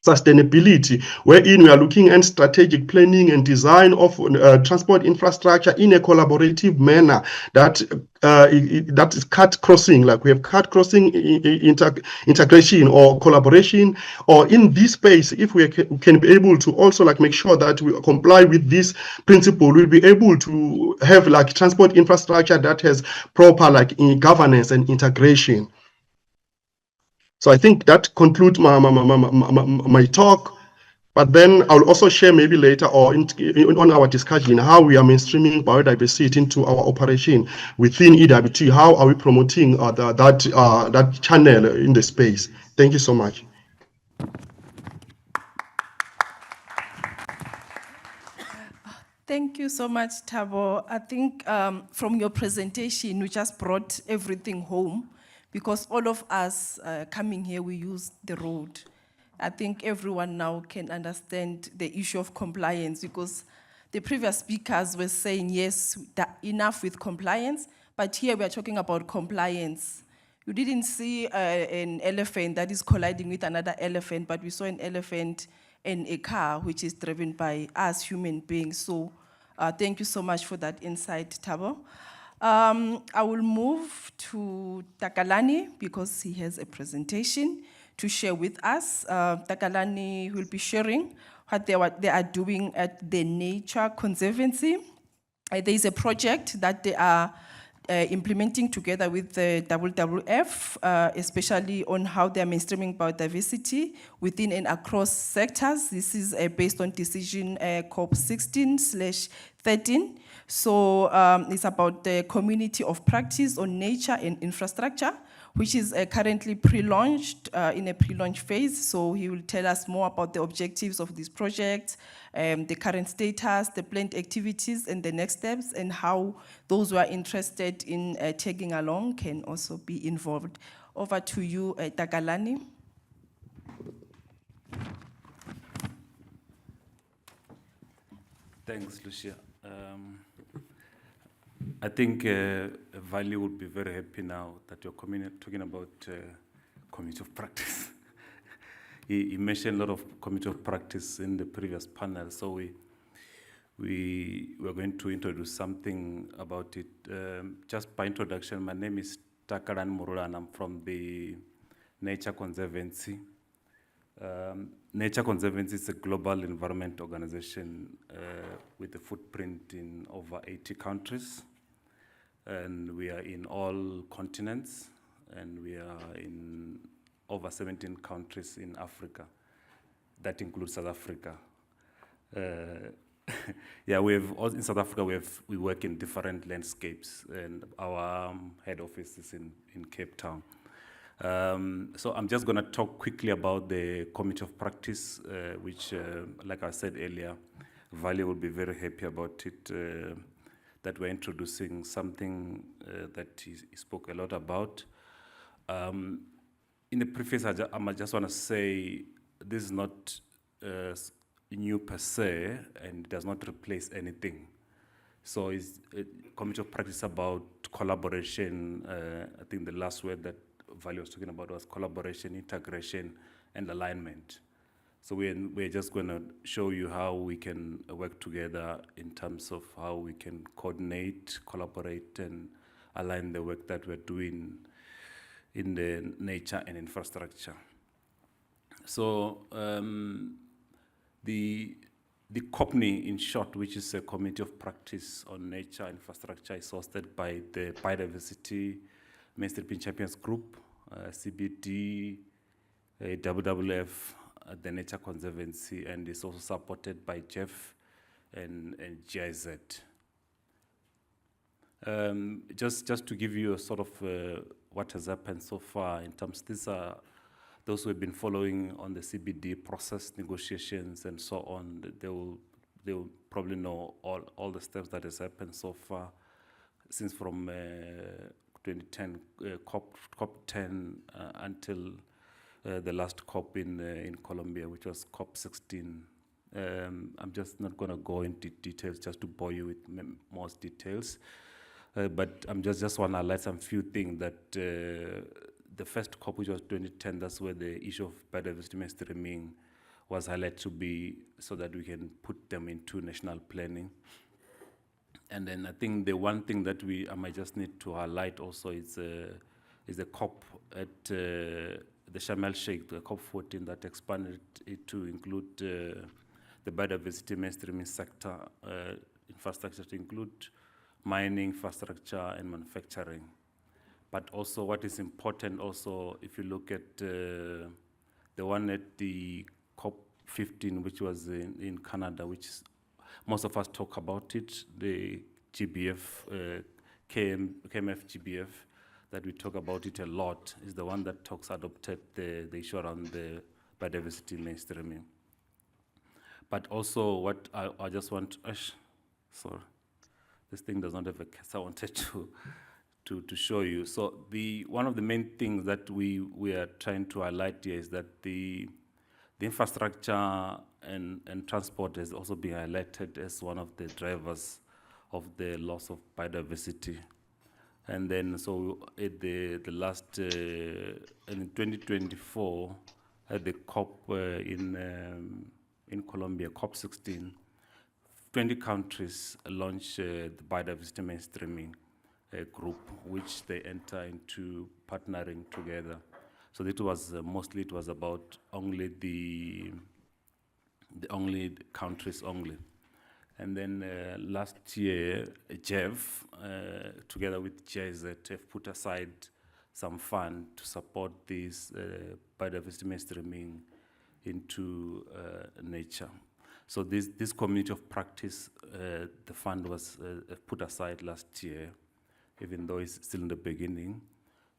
sustainability, wherein we are looking at strategic planning and design of transport infrastructure in a collaborative manner that is cut crossing, like we have cut crossing integration or collaboration, or in this space, if we can be able to also make sure that we comply with this principle, we'll be able to have transport infrastructure that has proper governance and integration. So I think that concludes my talk. But then I'll also share maybe later or on our discussion how we are mainstreaming biodiversity into our operation within EWT. How are we promoting that channel in the space? Thank you so much. Thank you so much, Thabo. I think from your presentation, you just brought everything home, because all of us coming here, we use the road. I think everyone now can understand the issue of compliance, because the previous speakers were saying, yes, enough with compliance, but here we are talking about compliance. You didn't see an elephant that is colliding with another elephant, but we saw an elephant in a car which is driven by us human beings. So thank you so much for that insight, Thabo. I will move to Takalani because he has a presentation to share with us. Takalani will be sharing what they are doing at the Nature Conservancy. There is a project that they are implementing together with the WWF, especially on how they are mainstreaming biodiversity within and across sectors. This is based on decision COP 16/13. So it's about the community of practice on nature and infrastructure, which is currently pre-launched, in a pre-launch phase. So he will tell us more about the objectives of this project, the current status, the planned activities, and the next steps, and how those who are interested in tagging along can also be involved. Over to you, Takalani. Thanks, Lucia. I think Valley would be very happy now that you're talking about community of practice. He mentioned a lot of community of practice in the previous panel, so we are going to introduce something about it. Just by introduction, my name is Takaran Murula, and I'm from the Nature Conservancy. Nature Conservancy is a global environment organization with a footprint in over 80 countries. And we are in all continents, and we are in over 17 countries in Africa. That includes South Africa. Yeah, in South Africa, we work in different landscapes, and our head office is in Cape Town. So I'm just going to talk quickly about the community of practice, which, like I said earlier, Valley will be very happy about it, that we're introducing something that he spoke a lot about. In the preface, I just want to say this is not new per se, and it does not replace anything. So it's a committee of practice about collaboration. I think the last word that Valley was talking about was collaboration, integration, and alignment. So we're just going to show you how we can work together in terms of how we can coordinate, collaborate, and align the work that we're doing in the nature and infrastructure. So the COPNI, in short, which is a committee of practice on nature and infrastructure, is hosted by the Biodiversity Mainstreaming Champions Group, SCBD, WWF, the Nature Conservancy, and is also supported by Jeff and GIZ. Just to give you a sort of what has happened so far in terms, these are those who have been following on the CBD process, negotiations, and so on. They will probably know all the steps that has happened so far, since from 2010 COP 10 until the last COP in Colombia, which was COP 16. I'm just not going to go into details just to bore you with most details, but I'm just want to highlight some few things that the first COP, which was 2010, that's where the issue of biodiversity mainstreaming was highlighted to be, so that we can put them into national planning. And then I think the one thing that I might just need to highlight also is the COP at the Sharm el-Sheikh, the COP 14, that expanded it to include the biodiversity mainstreaming sector, infrastructure, to include mining, infrastructure, and manufacturing. But also what is important also, if you look at the one at the COP 15, which was in Canada, which is, most of us talk about it, the GBF, KMF GBF, that we talk about it a lot, is the one that adopted the issue around the biodiversity mainstreaming. But also what I just want, sorry, this thing does not have a case. I wanted to show you. So one of the main things that we are trying to highlight here is that the infrastructure and transport has also been highlighted as one of the drivers of the loss of biodiversity. And then so at the last, in 2024, at the COP in Colombia, COP 16, 20 countries launched the biodiversity mainstreaming group, which they enter into partnering together. So it was mostly it was about only the only countries only. And then last year, Jeff, together with GIZ, have put aside some fund to support this biodiversity mainstreaming into nature. So this community of practice, the fund was put aside last year, even though it's still in the beginning.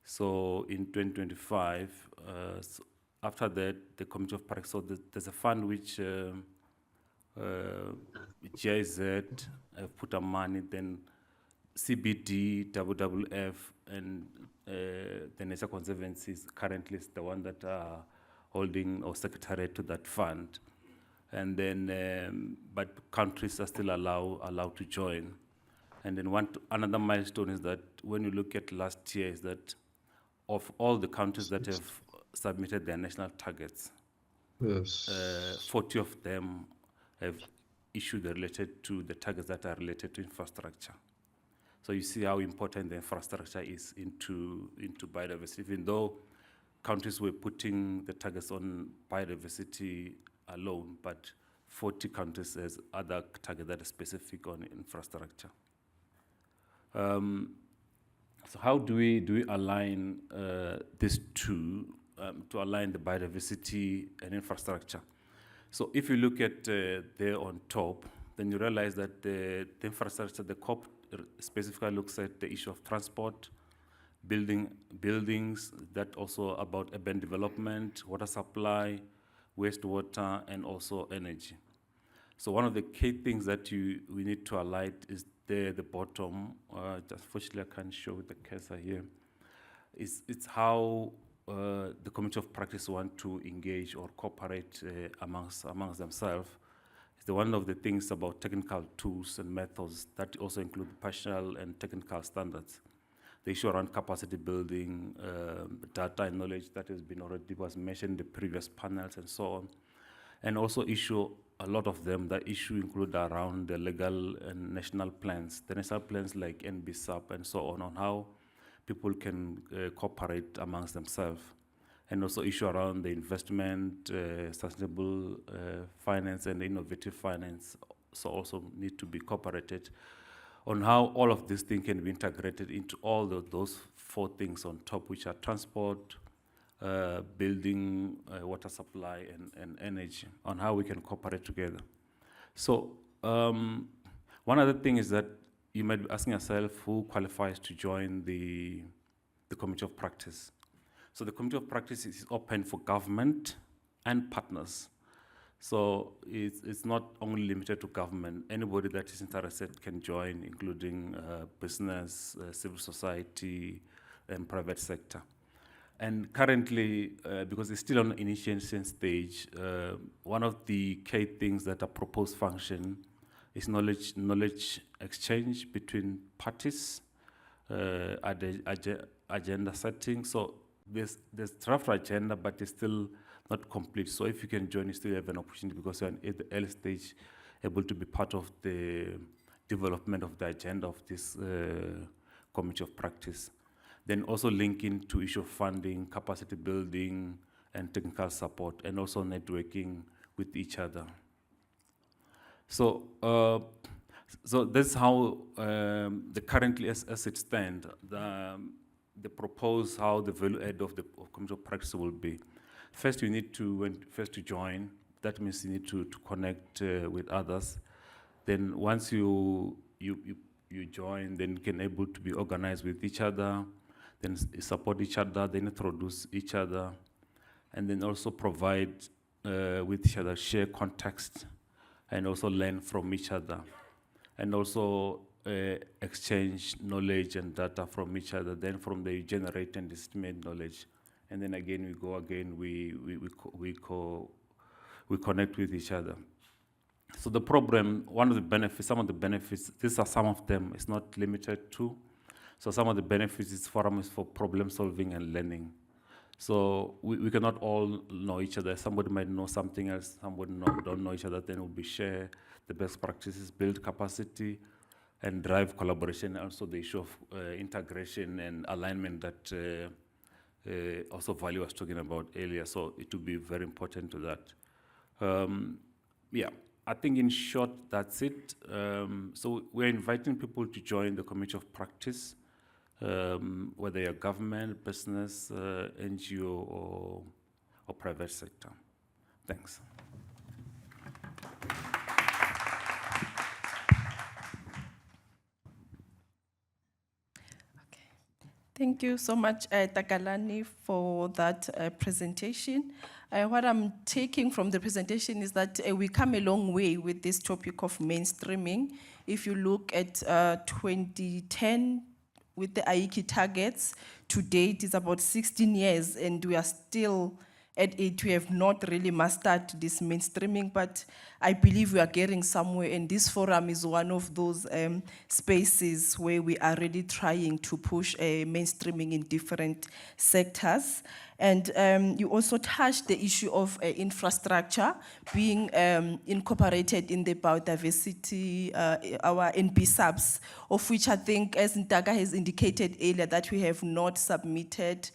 So in 2025, so after that, the community of practice, so there's a fund which GIZ have put up money, then CBD, WWF, and the Nature Conservancy is currently the one that are holding or secretariat to that fund. And then, but countries are still allowed to join. And then another milestone is that when you look at last year, is that of all the countries that have submitted their national targets, yes, 40 of them have issued related to the targets that are related to infrastructure. So you see how important the infrastructure is into biodiversity, even though countries were putting the targets on biodiversity alone, but 40 countries has other targets that are specific on infrastructure. So how do we align these two to align the biodiversity and infrastructure? So if you look at there on top, then you realize that the infrastructure, the COP specifically looks at the issue of transport, buildings, that also about urban development, water supply, wastewater, and also energy. So one of the key things that we need to highlight is there at the bottom. Unfortunately, I can't show the cursor here. It's how the community of practice want to engage or cooperate amongst themselves. It's one of the things about technical tools and methods that also include partial and technical standards. The issue around capacity building, data and knowledge that has been already was mentioned in the previous panels and so on. And also a lot of them, that issue include around the legal and national plans, the national plans like NBSAP and so on how people can cooperate amongst themselves. And also issue around the investment, sustainable finance and innovative finance, so also need to be cooperated on how all of these things can be integrated into all those 4 things on top, which are transport, building, water supply, and energy, on how we can cooperate together. So one other thing is that you might be asking yourself who qualifies to join the committee of practice. So the committee of practice is open for government and partners. So it's not only limited to government. Anybody that is interested can join, including business, civil society, and private sector. And currently, because it's still on the initiation stage, one of the key things that are proposed function is knowledge exchange between parties, agenda setting. So there's draft agenda, but it's still not complete. So if you can join, you still have an opportunity because you're at the early stage, able to be part of the development of the agenda of this committee of practice. Then also linking to issue of funding, capacity building, and technical support, and also networking with each other. So, so that's how the currently as it stands, the propose how the value add of the committee of practice will be. First, you need to join. That means you need to connect with others. Then once you join, then you can able to be organized with each other, then support each other, then introduce each other, and then also provide with each other, share context, and also learn from each other, and also exchange knowledge and data from each other. Then from there, you generate and estimate knowledge, and then again we go again. We connect with each other. So the problem, one of the benefits, some of the benefits, these are some of them. It's not limited to. So some of the benefits is forum is for problem solving and learning. So we cannot all know each other. Somebody might know something else, somebody don't know each other, then we'll be share the best practices, build capacity, and drive collaboration, and also the issue of integration and alignment that also Value was talking about earlier. So it will be very important to that. Yeah, I think in short, that's it. So we're inviting people to join the committee of practice, whether you're government, business, NGO, or private sector. Thanks. Thank you so much, Takalani, for that presentation. What I'm taking from the presentation is that we come a long way with this topic of mainstreaming. If you look at 2010, with the IUCN targets, to date is about 16 years, and we are still at it. We have not really mastered this mainstreaming, but I believe we are getting somewhere, and this forum is one of those spaces where we are really trying to push mainstreaming in different sectors. And you also touched the issue of infrastructure being incorporated in the biodiversity, our NP subs, of which I think, as Ntaka has indicated earlier, that we have not submitted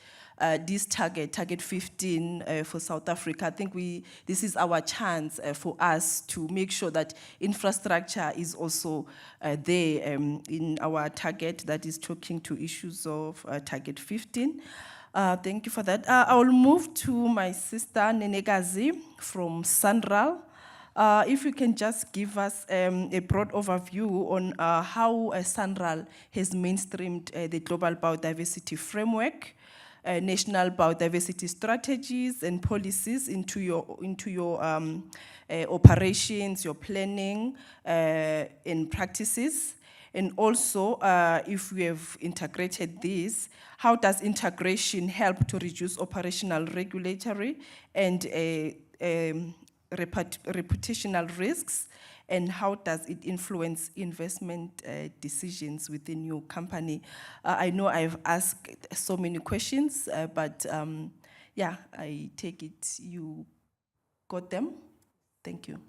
this target 15 for South Africa. I think this is our chance for us to make sure that infrastructure is also there in our target that is talking to issues of target 15. Thank you for that. I will move to my sister Nenekazi from SANRAL. If you can just give us a broad overview on how SANRAL has mainstreamed the global biodiversity framework, national biodiversity strategies and policies into your operations, your planning and practices. And also, if we have integrated this, how does integration help to reduce operational, regulatory, and reputational risks? And how does it influence investment decisions within your company? I know I've asked so many questions, but yeah, I take it you got them. Thank you.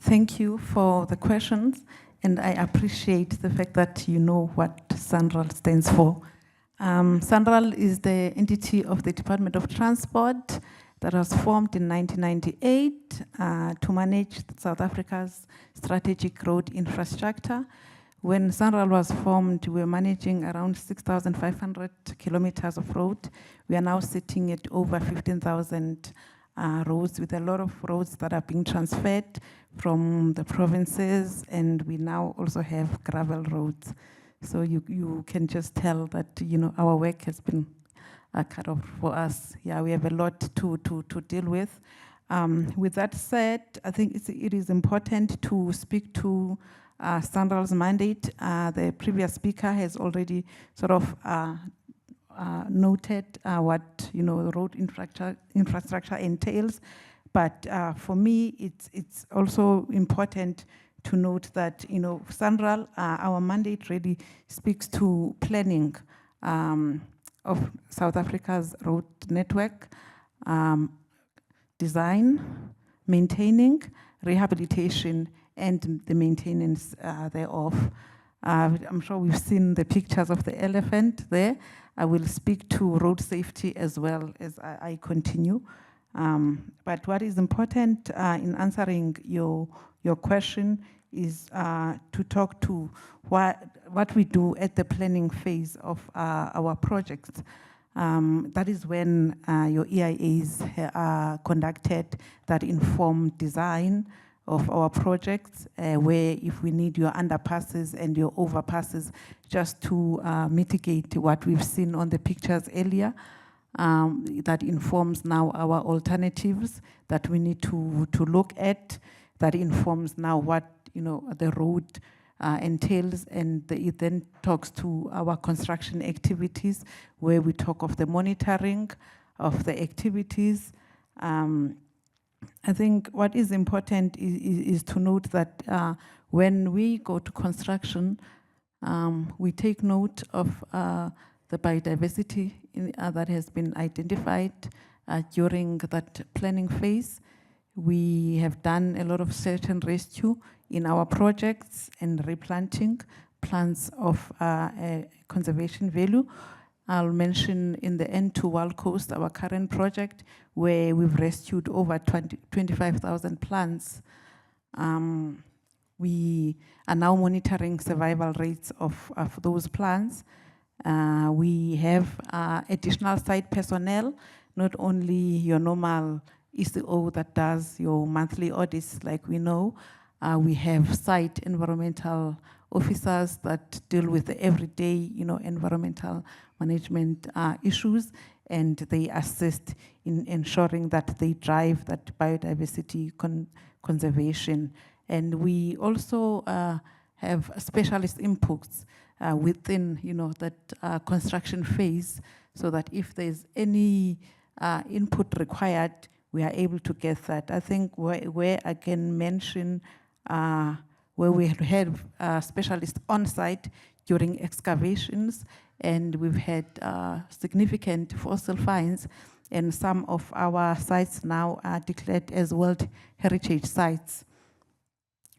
Thank you for the questions, and I appreciate the fact that you know what SANRAL stands for. SANRAL is the entity of the Department of Transport that was formed in 1998 to manage South Africa's strategic road infrastructure. When SANRAL was formed, we were managing around 6,500 kilometers of road. We are now sitting at over 15,000 roads, with a lot of roads that are being transferred from the provinces, and we now also have gravel roads. So you can just tell that, you know, our work has been cut off for us. Yeah, we have a lot to deal with. With that said, I think it is important to speak to SANRAL's mandate. The previous speaker has already sort of noted what, you know, road infrastructure entails. But for me, it's also important to note that, you know, SANRAL, our mandate really speaks to planning of South Africa's road network, design, maintaining, rehabilitation, and the maintenance thereof. I'm sure we've seen the pictures of the elephant there. I will speak to road safety as well as I continue. But what is important in answering your question is to talk to what we do at the planning phase of our projects. That is when your EIAs are conducted that inform design of our projects, where if we need your underpasses and your overpasses, just to mitigate what we've seen on the pictures earlier, that informs now our alternatives that we need to look at, that informs now what, you know, the road entails, and it then talks to our construction activities, where we talk of the monitoring of the activities. I think what is important is to note that when we go to construction, we take note of the biodiversity that has been identified during that planning phase. We have done a lot of search and rescue in our projects and replanting plants of conservation value. I'll mention in the N2 Wild Coast, our current project, where we've rescued over 25,000 plants. We are now monitoring survival rates of those plants. We have additional site personnel, not only your normal ECO that does your monthly audits like we know. We have site environmental officers that deal with the everyday, you know, environmental management issues, and they assist in ensuring that they drive that biodiversity conservation. And we also have specialist inputs within, you know, that construction phase, so that if there's any input required, we are able to get that. I think where I can mention where we have specialists on site during excavations, and we've had significant fossil finds, and some of our sites now are declared as World Heritage Sites.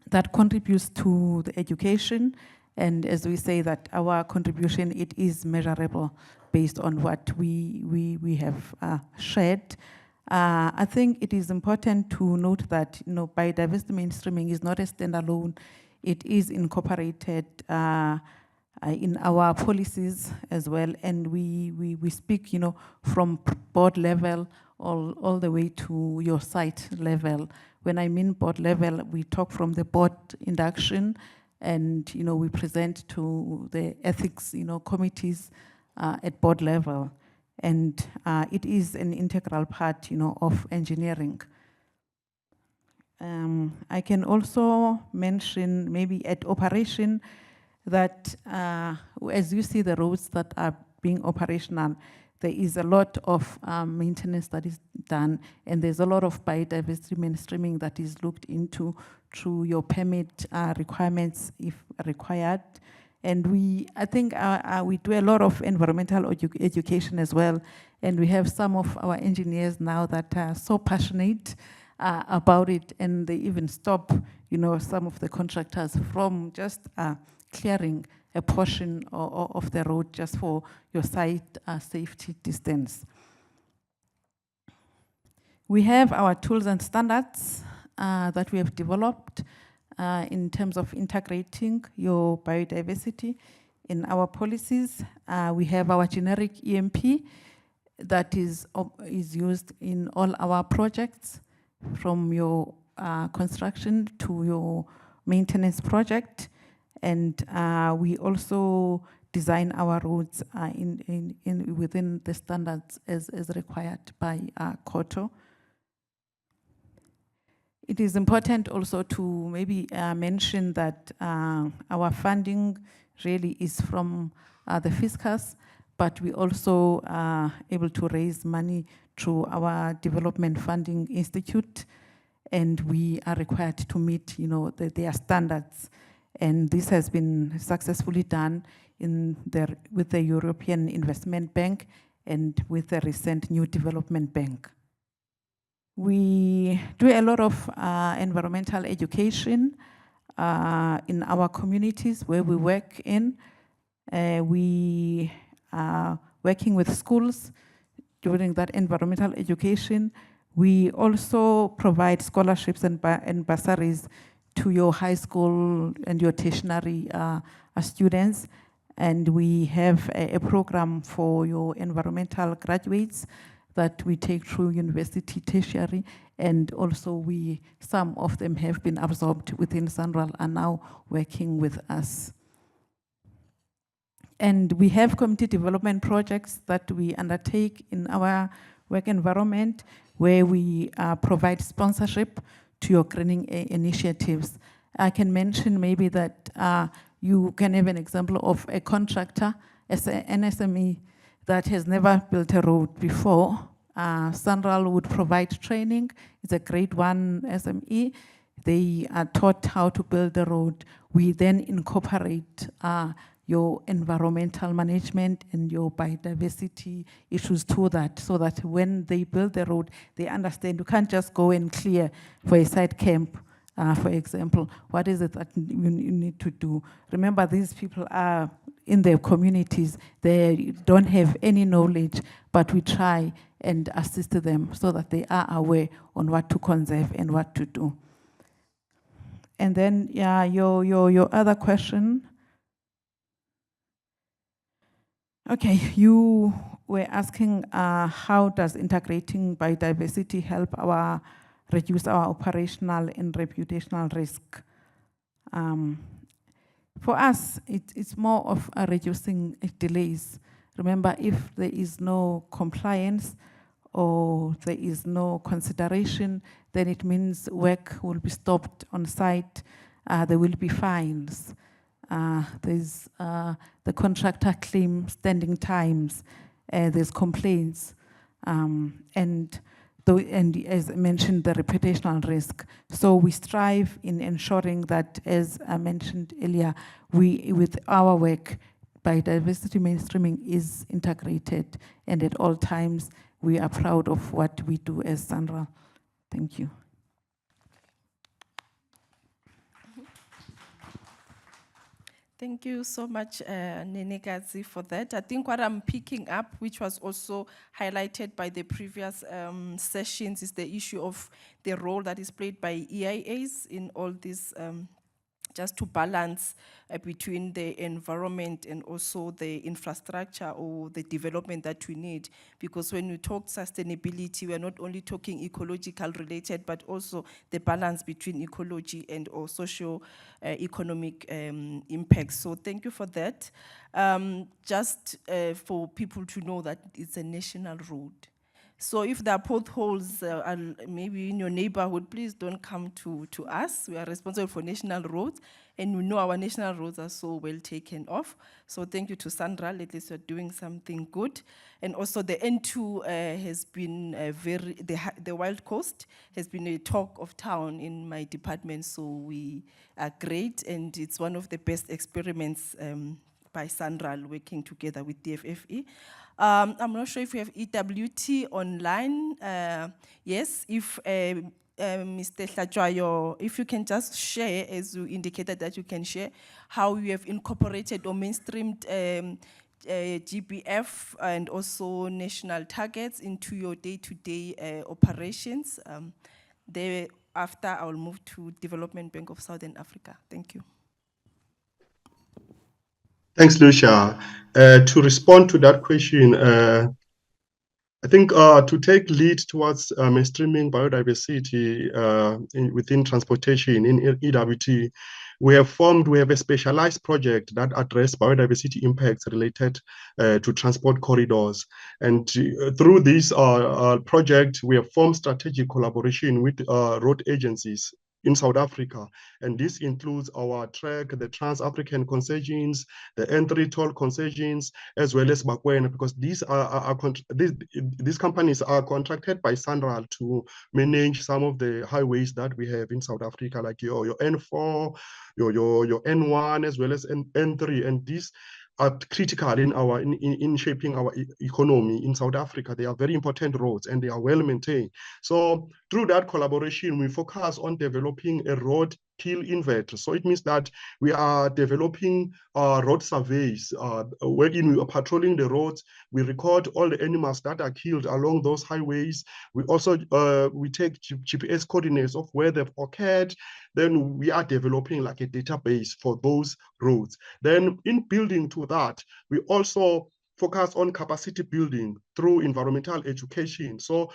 That contributes to the education, and as we say that our contribution, it is measurable based on what we have shared. I think it is important to note that, you know, biodiversity mainstreaming is not a standalone. It is incorporated in our policies as well, and we speak, you know, from board level all the way to your site level. When I mean board level, we talk from the board induction, and, you know, we present to the ethics, you know, committees at board level. And it is an integral part, of engineering. I can also mention maybe at operation that as you see the roads that are being operational, there is a lot of maintenance that is done, and there's a lot of biodiversity mainstreaming that is looked into through your permit requirements if required. And I think we do a lot of environmental education as well, and we have some of our engineers now that are so passionate about it, and they even stop, some of the contractors from just clearing a portion of the road just for your site safety distance. We have our tools and standards that we have developed in terms of integrating your biodiversity in our policies. We have our generic EMP that is used in all our projects, from your construction to your maintenance project. And we also design our roads within the standards as required by KOTO. It is important also to maybe mention that our funding really is from the fiscus, but we also are able to raise money through our Development Funding Institute, and we are required to meet, their standards. And this has been successfully done with the European Investment Bank and with the recent New Development Bank. We do a lot of environmental education in our communities where we work in. We are working with schools during that environmental education. We also provide scholarships and bursaries to your high school and your tertiary students. And we have a program for your environmental graduates that we take through university tertiary, and also some of them have been absorbed within SANRAL, are now working with us. And we have community development projects that we undertake in our work environment, where we provide sponsorship to your greening initiatives. I can mention maybe that you can have an example of a contractor, as an SME, that has never built a road before. SANRAL would provide training. It's a grade 1 SME. They are taught how to build the road. We then incorporate your environmental management and your biodiversity issues to that, so that when they build the road, they understand you can't just go and clear for a site camp, for example. What is it that you need to do? Remember, these people are in their communities. They don't have any knowledge, but we try and assist them so that they are aware on what to conserve and what to do. And then, yeah, your other question. Okay, you were asking how does integrating biodiversity help reduce our operational and reputational risk? For us, it's more of reducing delays. Remember, if there is no compliance or there is no consideration, then it means work will be stopped on site. There will be fines. There's the contractor claim standing times. There's complaints. And as I mentioned, the reputational risk. So we strive in ensuring that, as I mentioned earlier, with our work, biodiversity mainstreaming is integrated, and at all times we are proud of what we do as SANRAL. Thank you. Thank you so much, Nenekazi, for that. I think what I'm picking up, which was also highlighted by the previous sessions, is the issue of the role that is played by EIAs in all these just to balance between the environment and also the infrastructure or the development that we need. Because when we talk sustainability, we're not only talking ecological related, but also the balance between ecology and or socio-economic impacts. So thank you for that. Just for people to know that it's a national road. So if there are potholes maybe in your neighborhood, please don't come to us. We are responsible for national roads, and we know our national roads are so well taken off. So thank you to Sandra, at least you're doing something good. And also the N2 has been the Wild Coast has been a talk of town in my department, so we are great, and it's one of the best experiments by Sandra working together with DFFE. I'm not sure if we have EWT online. Yes, if Mr. Hlajwayo, if you can just share, as you indicated that you can share, how you have incorporated or mainstreamed GBF and also national targets into your day-to-day operations. Thereafter, I will move to Development Bank of Southern Africa. Thank you. Thanks, Lucia. To respond to that question, I think to take lead towards mainstreaming biodiversity within transportation in EWT, we have a specialized project that addresses biodiversity impacts related to transport corridors. And through this project, we have formed strategic collaboration with road agencies in South Africa, and this includes our track, the Trans-African concessions, the N3 toll concessions, as well as Bakwena, because these companies are contracted by SANRAL to manage some of the highways that we have in South Africa, like your N4, your N1, as well as N3, and these are critical in shaping our economy in South Africa. They are very important roads and they are well maintained. So through that collaboration, we focus on developing a road kill inventory. So it means that we are developing road surveys, wherein we are patrolling the roads. We record all the animals that are killed along those highways. We also we take GPS coordinates of where they've occurred. Then we are developing like a database for those roads. Then in building to that, we also focus on capacity building through environmental education. So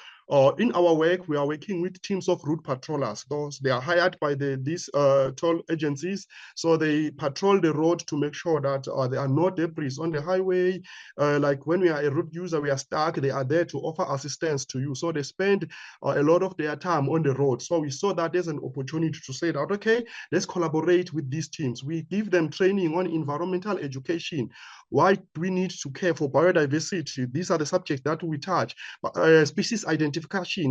in our work, we are working with teams of route patrollers. They are hired by these toll agencies. So they patrol the road to make sure that there are no debris on the highway. Like when we are a route user, we are stuck, they are there to offer assistance to you. So they spend a lot of their time on the road. So we saw that there's an opportunity to say that, okay, let's collaborate with these teams. We give them training on environmental education. Why do we need to care for biodiversity? These are the subjects that we touch. Species identification,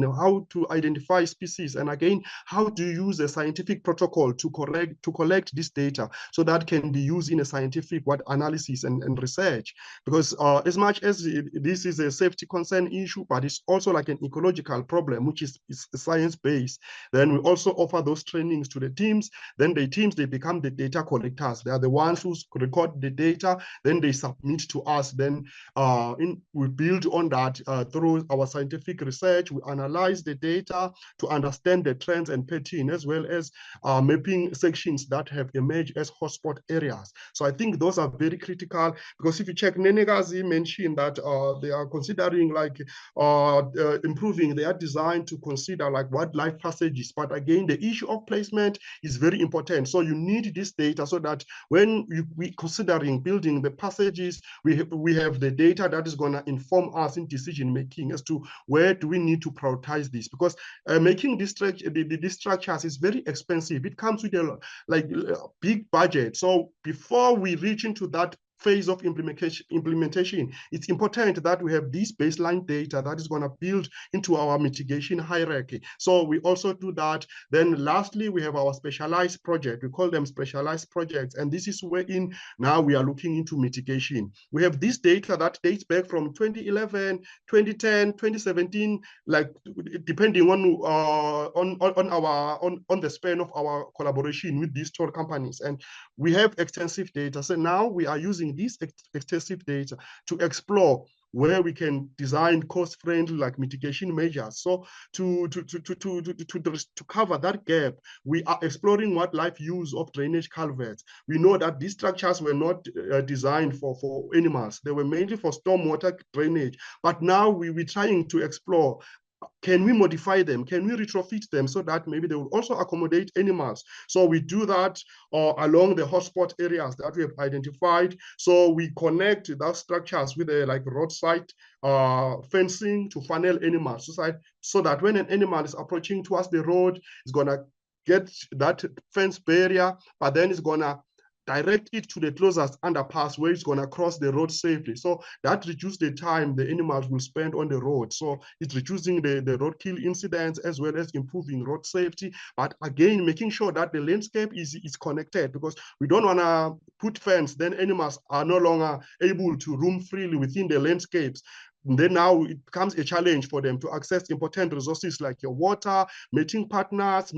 how to identify species, and again, how to use a scientific protocol to collect this data so that can be used in a scientific analysis and research. Because as much as this is a safety concern issue, but it's also like an ecological problem, which is science-based. Then we also offer those trainings to the teams. Then the teams, they become the data collectors. They are the ones who record the data. Then they submit to us. Then we build on that through our scientific research. We analyze the data to understand the trends and pattern, as well as mapping sections that have emerged as hotspot areas. So I think those are very critical, because if you check, Nenegazi mentioned that they are considering like improving their design to consider like wildlife passages. But again, the issue of placement is very important. So you need this data so that when we considering building the passages, we have the data that is going to inform us in decision making as to where do we need to prioritize this, because making these structures is very expensive. It comes with a big budget. So before we reach into that phase of implementation, it's important that we have this baseline data that is going to build into our mitigation hierarchy. So we also do that. Then lastly, we have our specialized project. We call them specialized projects. And this is wherein now we are looking into mitigation. We have this data that dates back from 2011, 2010, 2017, like depending on the span of our collaboration with these toll companies. And we have extensive data. So now we are using this extensive data to explore where we can design cost-friendly like mitigation measures. So to cover that gap, we are exploring wildlife use of drainage culverts. We know that these structures were not designed for animals. They were mainly for stormwater drainage. But now we're trying to explore, can we modify them? Can we retrofit them so that maybe they will also accommodate animals? So we do that along the hotspot areas that we have identified. So we connect those structures with like roadside fencing to funnel animals so that when an animal is approaching towards the road, it's gonna get that fence barrier, but then it's gonna direct it to the closest underpass where it's going to cross the road safely. So that reduces the time the animals will spend on the road. So it's reducing the roadkill incidents as well as improving road safety. But again, making sure that the landscape is connected, because we don't want to put fence, then animals are no longer able to roam freely within the landscapes. And then now it becomes a challenge for them to access important resources like your water, mating partners,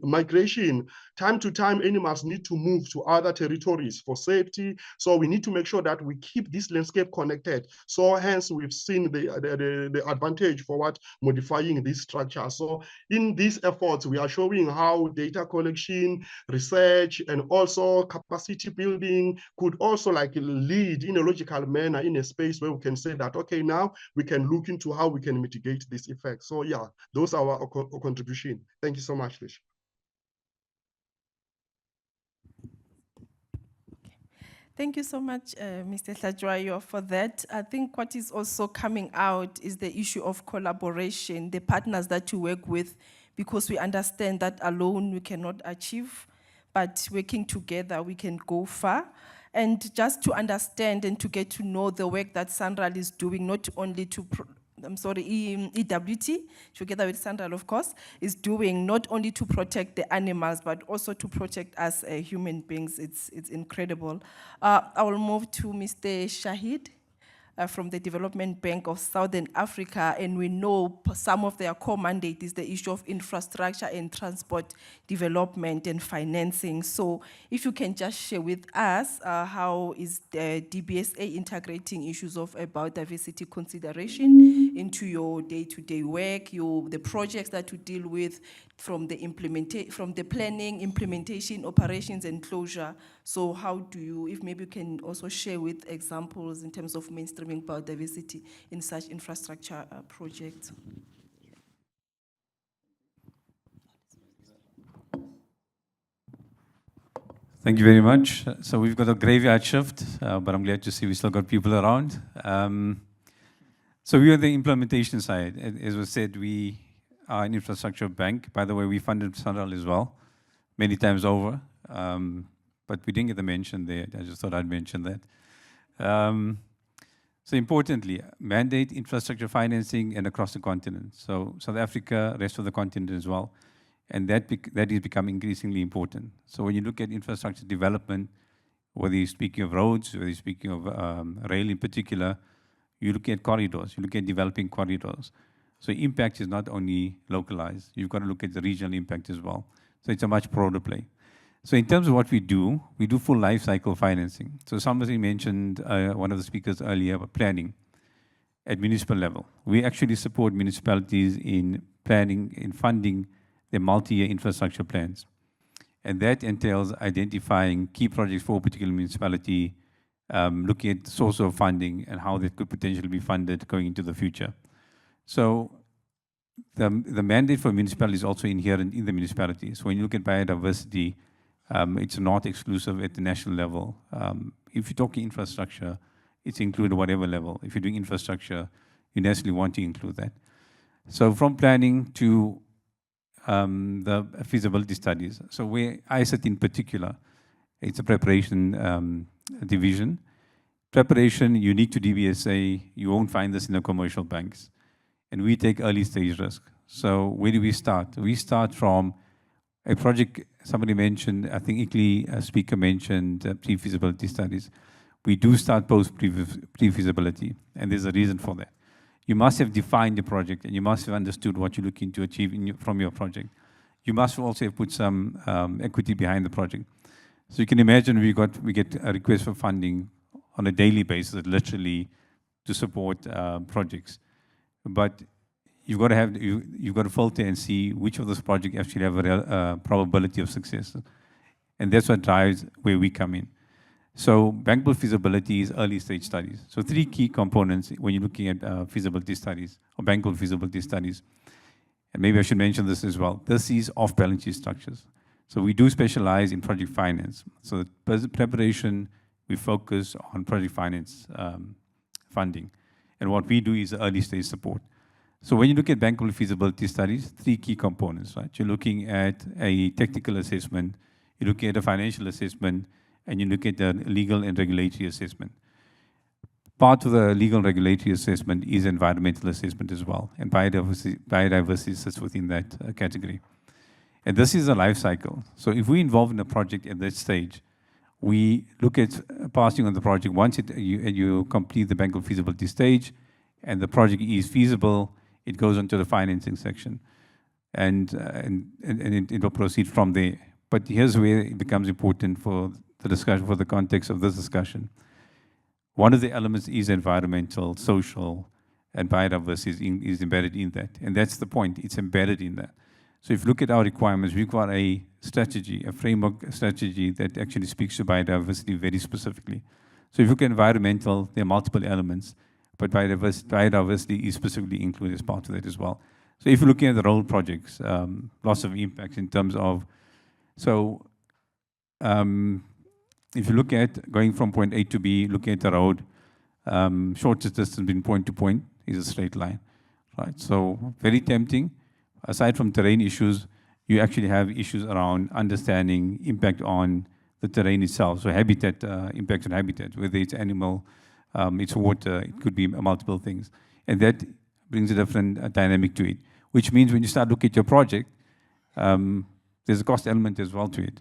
migration. Time to time, animals need to move to other territories for safety. So we need to make sure that we keep this landscape connected. So hence, we've seen the advantage for modifying this structure. So in these efforts, we are showing how data collection, research, and also capacity building could also like lead in a logical manner in a space where we can say that, okay, now we can look into how we can mitigate this effect. So yeah, those are our contribution. Thank you so much, Lish. Thank you so much, Mr. Hlajwayo, for that. I think what is also coming out is the issue of collaboration, the partners that you work with, because we understand that alone we cannot achieve, but working together we can go far. And just to understand and to get to know the work that SANRAL is doing, not only to EWT, together with SANRAL, of course, is doing not only to protect the animals, but also to protect us human beings. It's incredible. I will move to Mr. Shahid from the Development Bank of Southern Africa, and we know some of their core mandate is the issue of infrastructure and transport development and financing. So if you can just share with us how is the DBSA integrating issues of biodiversity consideration into your day-to-day work, the projects that you deal with, from the planning, implementation, operations, and closure. So how do you, if maybe you can also share with examples in terms of mainstreaming biodiversity in such infrastructure projects? Thank you very much. So we've got a graveyard shift, but I'm glad to see we still got people around. So we are the implementation side. As was said, we are an infrastructure bank. By the way, we funded SANRAL as well, many times over. But we didn't get the mention there. I just thought I'd mention that. So importantly, mandate infrastructure financing and across the continent. So South Africa, rest of the continent as well. And that is becoming increasingly important. So when you look at infrastructure development, whether you're speaking of roads, whether you're speaking of rail in particular, you look at corridors, you look at developing corridors. So impact is not only localized, you've got to look at the regional impact as well. So it's a much broader play. So in terms of what we do full life cycle financing. So somebody mentioned, one of the speakers earlier, about planning at municipal level. We actually support municipalities in planning, in funding their multi-year infrastructure plans. And that entails identifying key projects for a particular municipality, looking at the source of funding and how that could potentially be funded going into the future. So the mandate for municipalities is also inherent in the municipalities. So when you look at biodiversity, it's not exclusive at the national level. If you're talking infrastructure, it's included at whatever level. If you're doing infrastructure, you necessarily want to include that. So from planning to the feasibility studies. So where I sit in particular, it's a preparation division. Preparation, unique to DBSA, you won't find this in the commercial banks. And we take early stage risk. So where do we start? We start from a project, somebody mentioned, I think Ickley, a speaker mentioned pre-feasibility studies. We do start post pre-feasibility, and there's a reason for that. You must have defined the project, and you must have understood what you're looking to achieve from your project. You must also have put some equity behind the project. So you can imagine we get a request for funding on a daily basis, literally to support projects. But you've got to have, you've got to filter and see which of those projects actually have a real probability of success. And that's what drives where we come in. So bankable feasibility is early stage studies. So 3 key components when you're looking at feasibility studies or bankable feasibility studies. And maybe I should mention this as well. This is off-balance sheet structures. So we do specialize in project finance. So the preparation, we focus on project finance funding. And what we do is early stage support. So when you look at bankable feasibility studies, 3 key components, right? You're looking at a technical assessment, you're looking at a financial assessment, and you look at the legal and regulatory assessment. Part of the legal regulatory assessment is environmental assessment as well, and biodiversity sits within that category. And this is a life cycle. So if we involve in a project at that stage, we look at passing on the project. Once you complete the bankable feasibility stage and the project is feasible, it goes on to the financing section. And it will proceed from there. But here's where it becomes important for the discussion, for the context of this discussion. One of the elements is environmental, social, and biodiversity is embedded in that. And that's the point, it's embedded in that. So if you look at our requirements, we've got a strategy, a framework strategy that actually speaks to biodiversity very specifically. So if you look at environmental, there are multiple elements, but biodiversity is specifically included as part of that as well. So if you're looking at the road projects, lots of impacts in terms of, so if you look at going from point A to B, looking at the road, shortest distance between point to point is a straight line, right? So very tempting. Aside from terrain issues, you actually have issues around understanding impact on the terrain itself. So habitat, impact on habitat, whether it's animal, it's water, it could be multiple things. And that brings a different dynamic to it, which means when you start looking at your project, there's a cost element as well to it.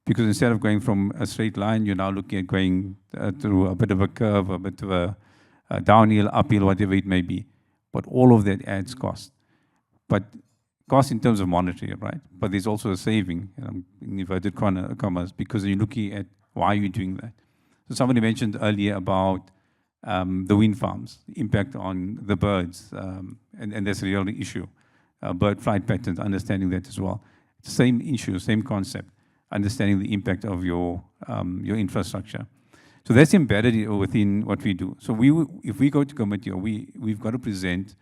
Because instead of going from a straight line, you're now looking at going through a bit of a curve, a bit of a downhill, uphill, whatever it may be. But all of that adds cost. But cost in terms of monetary, right? But there's also a saving, in inverted commas, because you're looking at why you're doing that. So somebody mentioned earlier about the wind farms, the impact on the birds, and that's a real issue. Bird flight patterns, understanding that as well. Same issue, same concept. Understanding the impact of your infrastructure. So that's embedded within what we do. So if we go to committee, we've got to present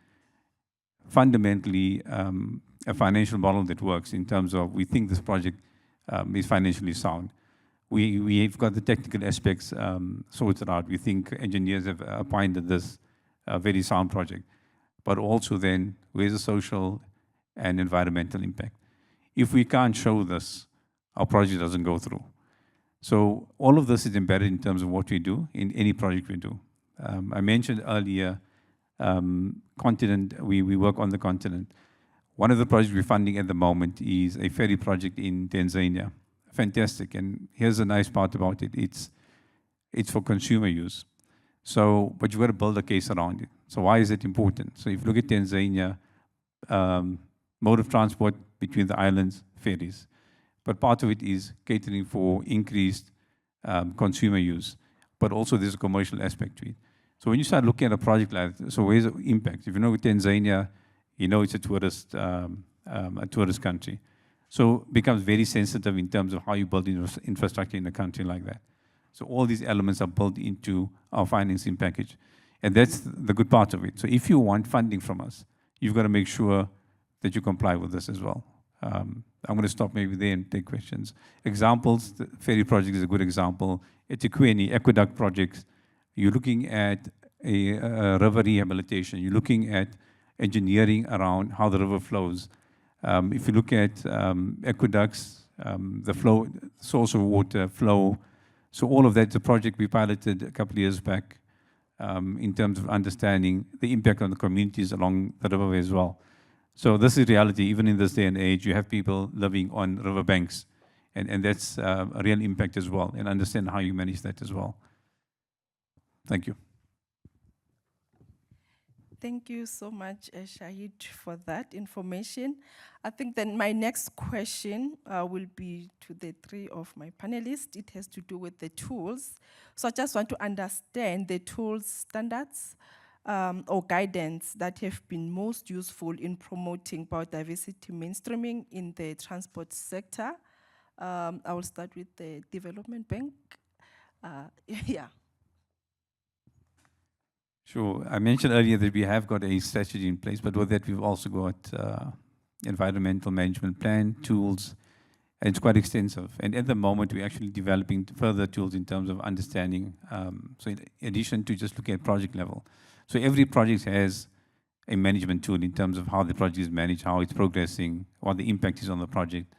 fundamentally a financial model that works in terms of we think this project is financially sound. We've got the technical aspects sorted out. We think engineers have appointed this very sound project. But also then, where's the social and environmental impact? If we can't show this, our project doesn't go through. So all of this is embedded in terms of what we do in any project we do. I mentioned earlier, continent, we work on the continent. One of the projects we're funding at the moment is a ferry project in Tanzania. Fantastic, and here's the nice part about it. It's for consumer use. So, but you've got to build a case around it. So why is it important? So if you look at Tanzania, mode of transport between the islands, ferries. But part of it is catering for increased consumer use. But also there's a commercial aspect to it. So when you start looking at a project like that, so where's the impact? If you know with Tanzania, you know it's a tourist country. So it becomes very sensitive in terms of how you build infrastructure in a country like that. So all these elements are built into our financing package. And that's the good part of it. So if you want funding from us, you've got to make sure that you comply with this as well. I'm going to stop maybe there and take questions. Examples, the ferry project is a good example. Ipieca, aqueduct projects. You're looking at a river rehabilitation. You're looking at engineering around how the river flows. If you look at aqueducts, the flow, source of water, flow. So all of that's a project we piloted a couple of years back in terms of understanding the impact on the communities along the river as well. So this is reality. Even in this day and age, you have people living on riverbanks, and that's a real impact as well, and understand how you manage that as well. Thank you. Thank you so much, Shahid, for that information. I think then my next question will be to the three of my panelists. It has to do with the tools. So I just want to understand the tools standards or guidance that have been most useful in promoting biodiversity mainstreaming in the transport sector. I will start with the Development Bank. Yeah. Sure. I mentioned earlier that we have got a strategy in place, but with that we've also got environmental management plan, tools, and it's quite extensive. And at the moment we're actually developing further tools in terms of understanding. So in addition to just looking at project level. So every project has a management tool in terms of how the project is managed, how it's progressing, what the impact is on the project,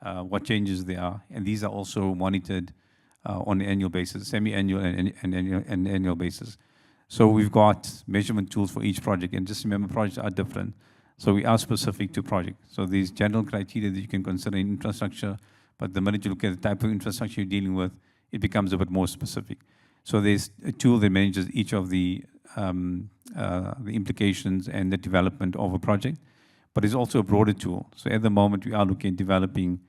what changes there are. And these are also monitored on an annual basis, semi-annual and annual basis. So we've got measurement tools for each project, and just remember, projects are different. So we are specific to project. So these general criteria that you can consider in infrastructure, but the minute you look at the type of infrastructure you're dealing with, it becomes a bit more specific. So there's a tool that manages each of the implications and the development of a project, but it's also a broader tool. So at the moment, we are looking at developing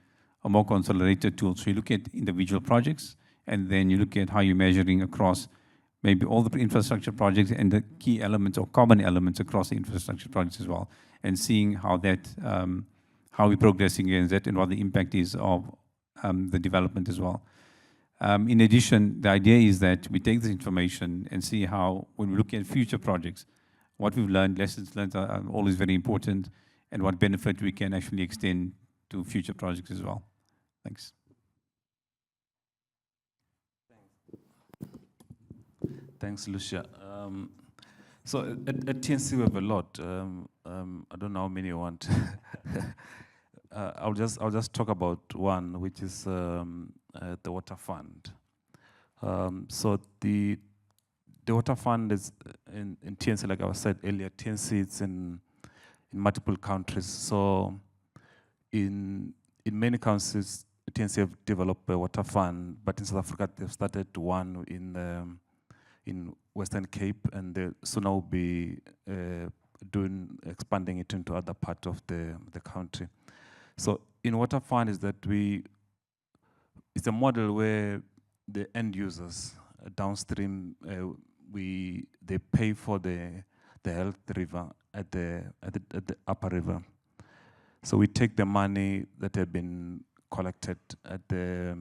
a more consolidated tool. So you look at individual projects, and then you look at how you're measuring across maybe all the infrastructure projects and the key elements or common elements across the infrastructure projects as well, and seeing how that, how we're progressing against that and what the impact is of the development as well. In addition, the idea is that we take this information and see how, when we look at future projects, what we've learned, lessons learned are always very important, and what benefit we can actually extend to future projects as well. Thanks. Thanks, Lucia. So at TNC we have a lot. I don't know how many you want. I'll just talk about one, which is the water fund. So the water fund is in TNC, like I said earlier. TNC it's in multiple countries. So in many countries, TNC have developed a water fund, but in South Africa they've started one in Western Cape, and they soon will be expanding it into other parts of the country. So in water fund is that it's a model where the end users downstream they pay for the health river at the upper river. So we take the money that had been collected at the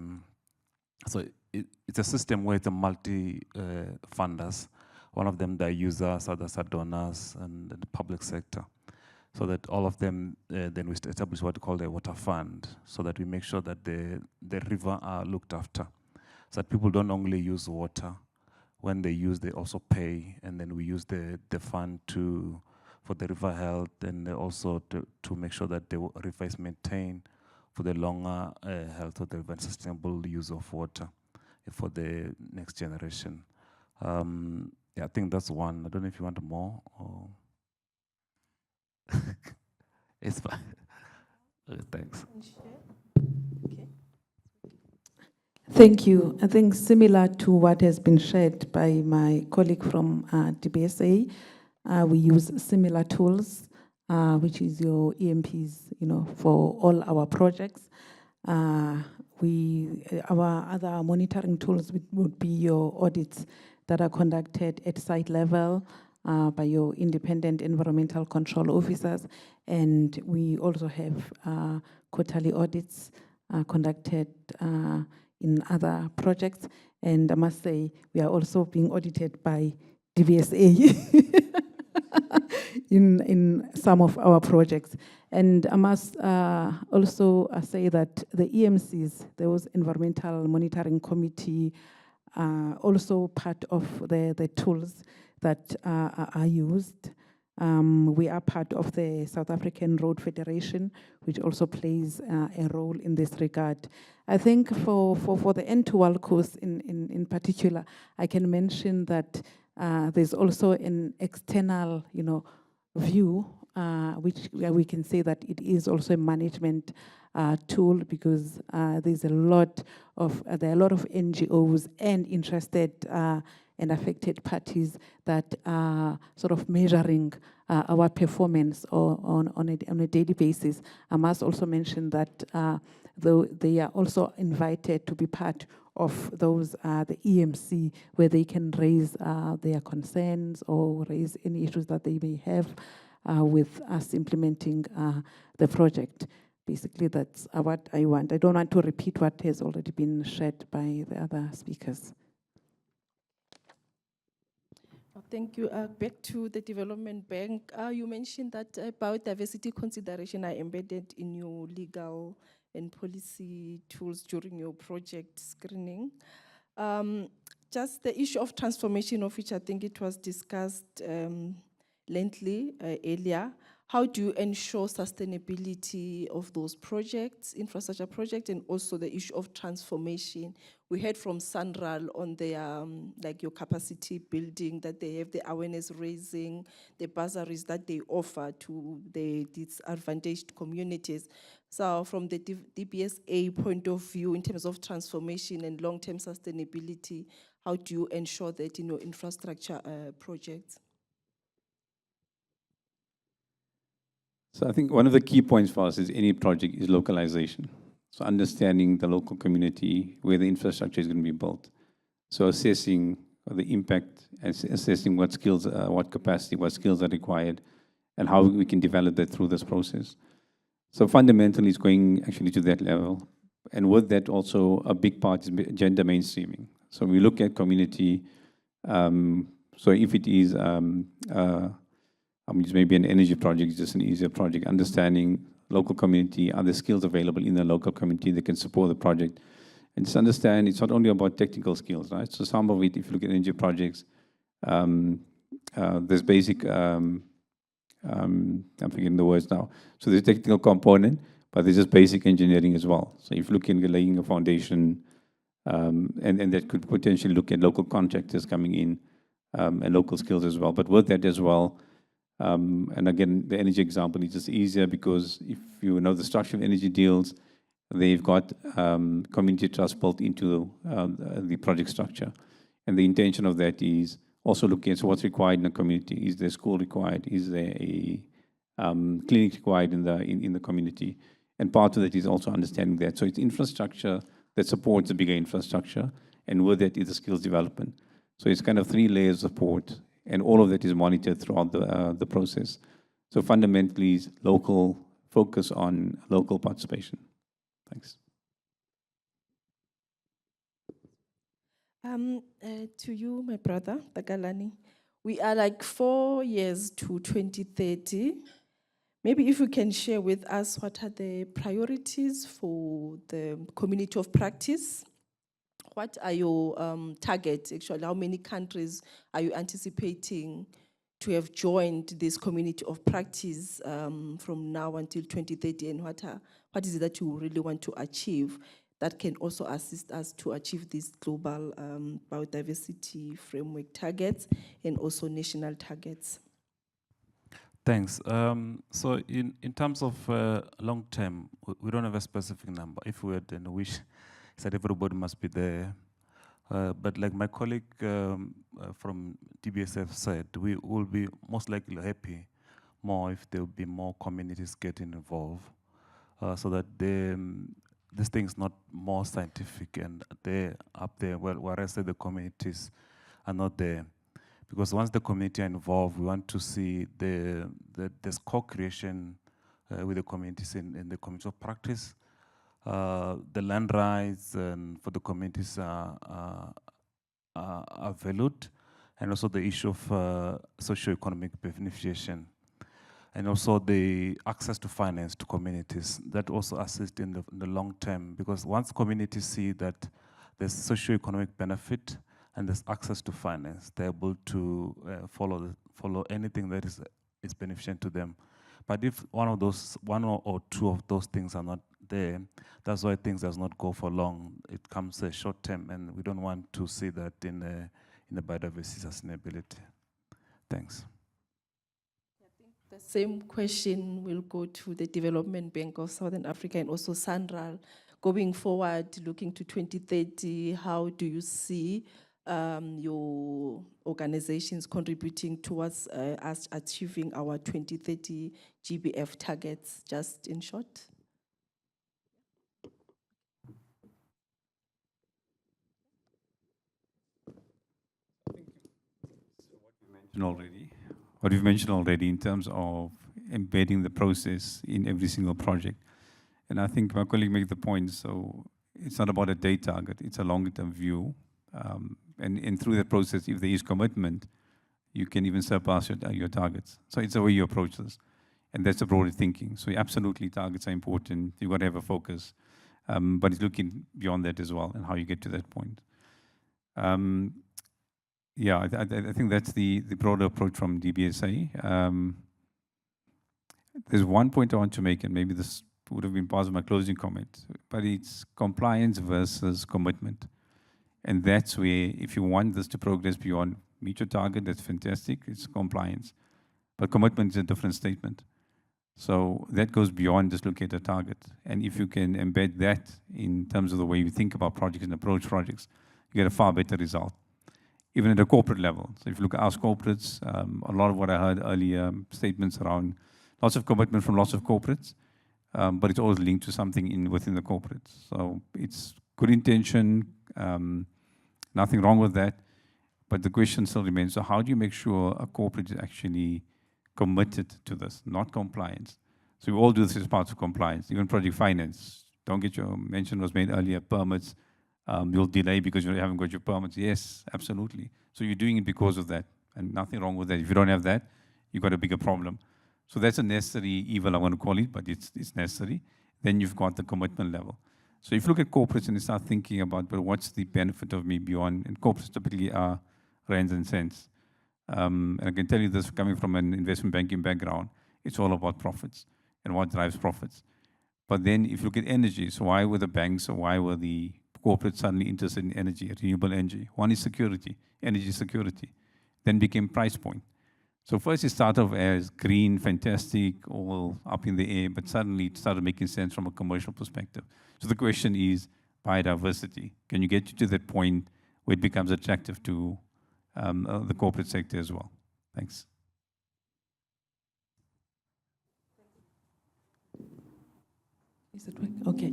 so it's a system where it's a multi-funders. One of them, the users, others are donors, and the public sector. So that all of them, then we establish what we call the water fund, so that we make sure that the river are looked after. So that people don't only use water. When they use, they also pay, and then we use the fund for the river health, and also to make sure that the river is maintained for the longer health of the river and sustainable use of water for the next generation. Yeah, I think that's one. I don't know if you want more or it's fine. Thanks. Thank you. I think similar to what has been shared by my colleague from DBSA, we use similar tools, which is your EMPs, for all our projects. Our other monitoring tools would be your audits that are conducted at site level by your independent environmental control officers. And we also have quarterly audits conducted in other projects. And I must say, we are also being audited by DBSA in some of our projects. And I must also say that the EMCs, those Environmental Monitoring Committee, also part of the tools that are used. We are part of the South African Road Federation, which also plays a role in this regard. I think for the N2 course in particular, I can mention that there's also an external, view, which we can say that it is also a management tool, because there are a lot of NGOs and interested and affected parties that are sort of measuring our performance on a daily basis. I must also mention that though they are also invited to be part of those, the EMC, where they can raise their concerns or raise any issues that they may have with us implementing the project. Basically, that's what I want. I don't want to repeat what has already been shared by the other speakers. Thank you. Back to the Development Bank. You mentioned that biodiversity consideration are embedded in your legal and policy tools during your project screening. Just the issue of transformation, of which I think it was discussed lengthily earlier. How do you ensure sustainability of those projects, infrastructure projects, and also the issue of transformation? We heard from SANRAL on their, like your capacity building, that they have the awareness raising, the bursaries that they offer to the disadvantaged communities. So from the DBSA point of view, in terms of transformation and long-term sustainability, how do you ensure that in your infrastructure projects? So I think one of the key points for us is any project is localization. So understanding the local community, where the infrastructure is going to be built. So assessing the impact, assessing what skills, what capacity, what skills are required, and how we can develop that through this process. So fundamentally, it's going actually to that level. And with that also, a big part is gender mainstreaming. So we look at community, so if it is, maybe an energy project is just an easier project, understanding local community, are the skills available in the local community that can support the project. And just understand it's not only about technical skills, right? So some of it, if you look at energy projects, there's basic, I'm forgetting the words now. So there's a technical component, but there's just basic engineering as well. So if you're looking at laying a foundation, and that could potentially look at local contractors coming in, and local skills as well. But with that as well, and again, the energy example is just easier because if you know the structure of energy deals, they've got community trust built into the project structure. And the intention of that is also looking at so what's required in the community. Is there a school required? Is there a clinic required in the community? And part of that is also understanding that. So it's infrastructure that supports the bigger infrastructure, and with that is the skills development. So it's kind of 3 layers of support, and all of that is monitored throughout the process. So fundamentally, local focus on local participation. Thanks. To you, my brother, Takalani, we are like 4 years to 2030. Maybe if you can share with us what are the priorities for the community of practice? What are your targets, actually? How many countries are you anticipating to have joined this community of practice from now until 2030? And what is it that you really want to achieve that can also assist us to achieve these global biodiversity framework targets and also national targets? Thanks. So in terms of long term, we don't have a specific number. If we had then wish that everybody must be there. But like my colleague from DBSF said, we will be most likely happy more if there will be more communities getting involved, so that this thing is not more scientific and they're up there, whereas the communities are not there. Because once the community are involved, we want to see there's co-creation with the communities in the community of practice. The land rights for the communities are valued, and also the issue of socio-economic beneficiation, and also the access to finance to communities. That also assists in the long term, because once communities see that there's socio-economic benefit and there's access to finance, they're able to follow anything that is beneficial to them. But if one or two of those things are not there, that's why things does not go for long. It comes short term, and we don't want to see that in the biodiversity sustainability. Thanks. I think the same question will go to the Development Bank of Southern Africa and also SANRAL. Going forward, looking to 2030, how do you see your organizations contributing towards us achieving our 2030 GBF targets, just in short? What we've mentioned already in terms of embedding the process in every single project. And I think my colleague made the point, so it's not about a day target, it's a longer-term view. And through that process, if there is commitment, you can even surpass your targets. So it's the way you approach this. And that's the broader thinking. So absolutely, targets are important. You've got to have a focus. But it's looking beyond that as well and how you get to that point. Yeah, I think that's the broader approach from DBSA. There's one point I want to make, and maybe this would have been part of my closing comment, but it's compliance versus commitment. And that's where, if you want this to progress beyond meet your target, that's fantastic, it's compliance. But commitment is a different statement. So that goes beyond just looking at a target. And if you can embed that in terms of the way you think about projects and approach projects, you get a far better result, even at a corporate level. So if you look at us corporates, a lot of what I heard earlier, statements around lots of commitment from lots of corporates, but it's always linked to something within the corporates. So it's good intention, nothing wrong with that, but the question still remains, so how do you make sure a corporate is actually committed to this, not compliance? So we all do this as part of compliance, even project finance. Don't get your mention was made earlier, permits, you'll delay because you haven't got your permits. Yes, absolutely. So you're doing it because of that, and nothing wrong with that. If you don't have that, you've got a bigger problem. So that's a necessary evil, I want to call it, but it's necessary. Then you've got the commitment level. So if you look at corporates and you start thinking about, but what's the benefit of me beyond, and corporates typically are rands and cents. And I can tell you this coming from an investment banking background, it's all about profits and what drives profits. But then if you look at energy, so why were the banks or why were the corporates suddenly interested in energy, renewable energy? One is security, energy security, then became price point. So first it started off as green, fantastic, all up in the air, but suddenly it started making sense from a commercial perspective. So the question is biodiversity. Can you get to that point where it becomes attractive to the corporate sector as well? Thanks. Is it working? Okay.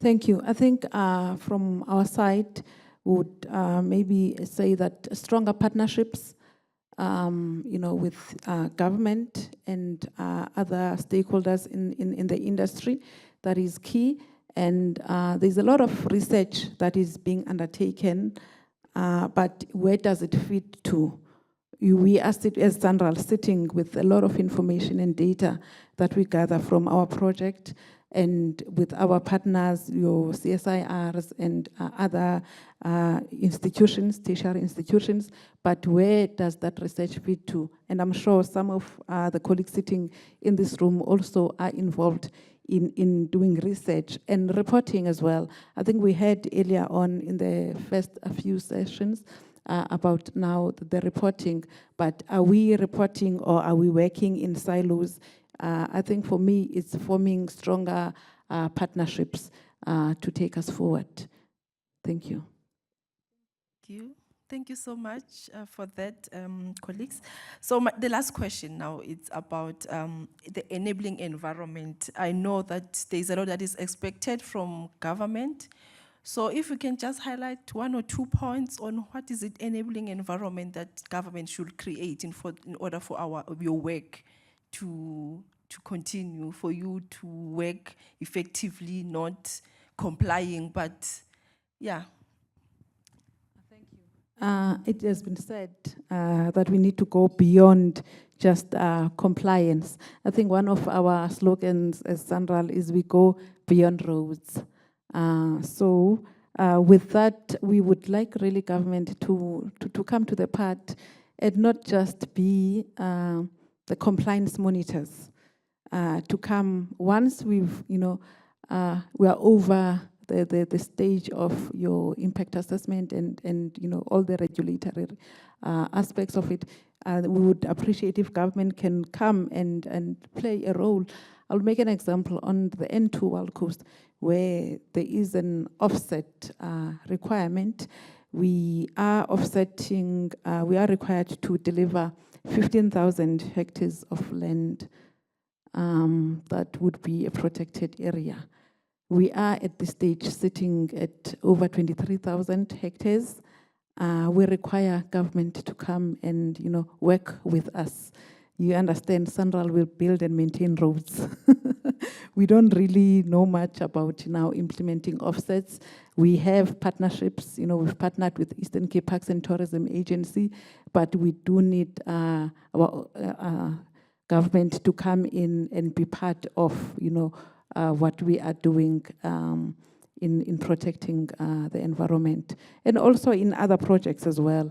Thank you. I think from our side, we would maybe say that stronger partnerships with government and other stakeholders in the industry, that is key. And there's a lot of research that is being undertaken, but where does it fit to? We are, as SANRAL, sitting with a lot of information and data that we gather from our project and with our partners, your CSIRs and other institutions, tertiary institutions, but where does that research fit to? And I'm sure some of the colleagues sitting in this room also are involved in doing research and reporting as well. I think we heard earlier on in the first few sessions about now the reporting, but are we reporting or are we working in silos? I think for me, it's forming stronger partnerships to take us forward. Thank you. Thank you. Thank you so much for that, colleagues. So the last question now is about the enabling environment. I know that there's a lot that is expected from government. So if you can just highlight 1 or 2 points on what is it enabling environment that government should create in order for your work to continue, for you to work effectively, not complying, but yeah. Thank you. It has been said that we need to go beyond just compliance. I think one of our slogans as SANRAL is we go beyond roads. So with that, we would like really government to come to the part and not just be the compliance monitors, to come once we've, we are over the stage of your impact assessment and all the regulatory aspects of it. We would appreciate if government can come and play a role. I'll make an example on the N2 Wild Coast, where there is an offset requirement We are offsetting, we are required to deliver 15,000 hectares of land that would be a protected area. We are at this stage sitting at over 23,000 hectares. We require government to come and work with us. You understand, SANRAL will build and maintain roads. We don't really know much about now implementing offsets. We have partnerships, we've partnered with Eastern Cape Parks and Tourism Agency, but we do need our government to come in and be part of, what we are doing in protecting the environment. And also in other projects as well.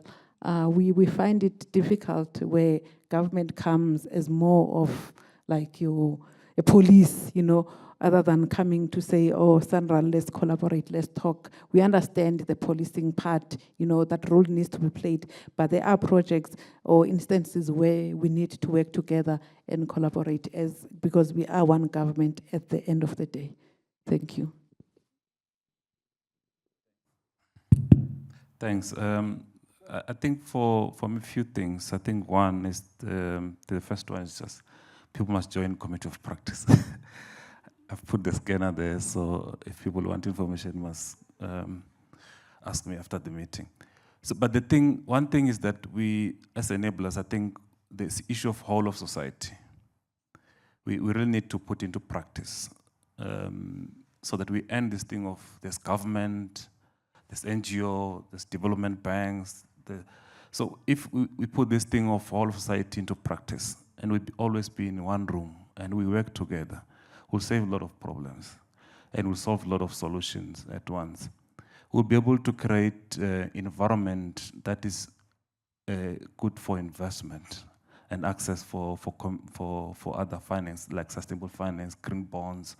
We find it difficult where government comes as more of like a police, other than coming to say, oh, SANRAL, let's collaborate, let's talk. We understand the policing part, that role needs to be played, but there are projects or instances where we need to work together and collaborate because we are one government at the end of the day. Thank you. Thanks. I think for me, a few things. I think one is the first one is just people must join committee of practice. I've put the scanner there, so if people want information, must ask me after the meeting. So, but one thing is that we, as enablers, I think this issue of whole of society, we really need to put into practice so that we end this thing of there's government, there's NGO, there's development banks. So if we put this thing of whole of society into practice and we always be in one room and we work together, we'll save a lot of problems and we'll solve a lot of solutions at once. We'll be able to create an environment that is good for investment and access for other finance, like sustainable finance, green bonds,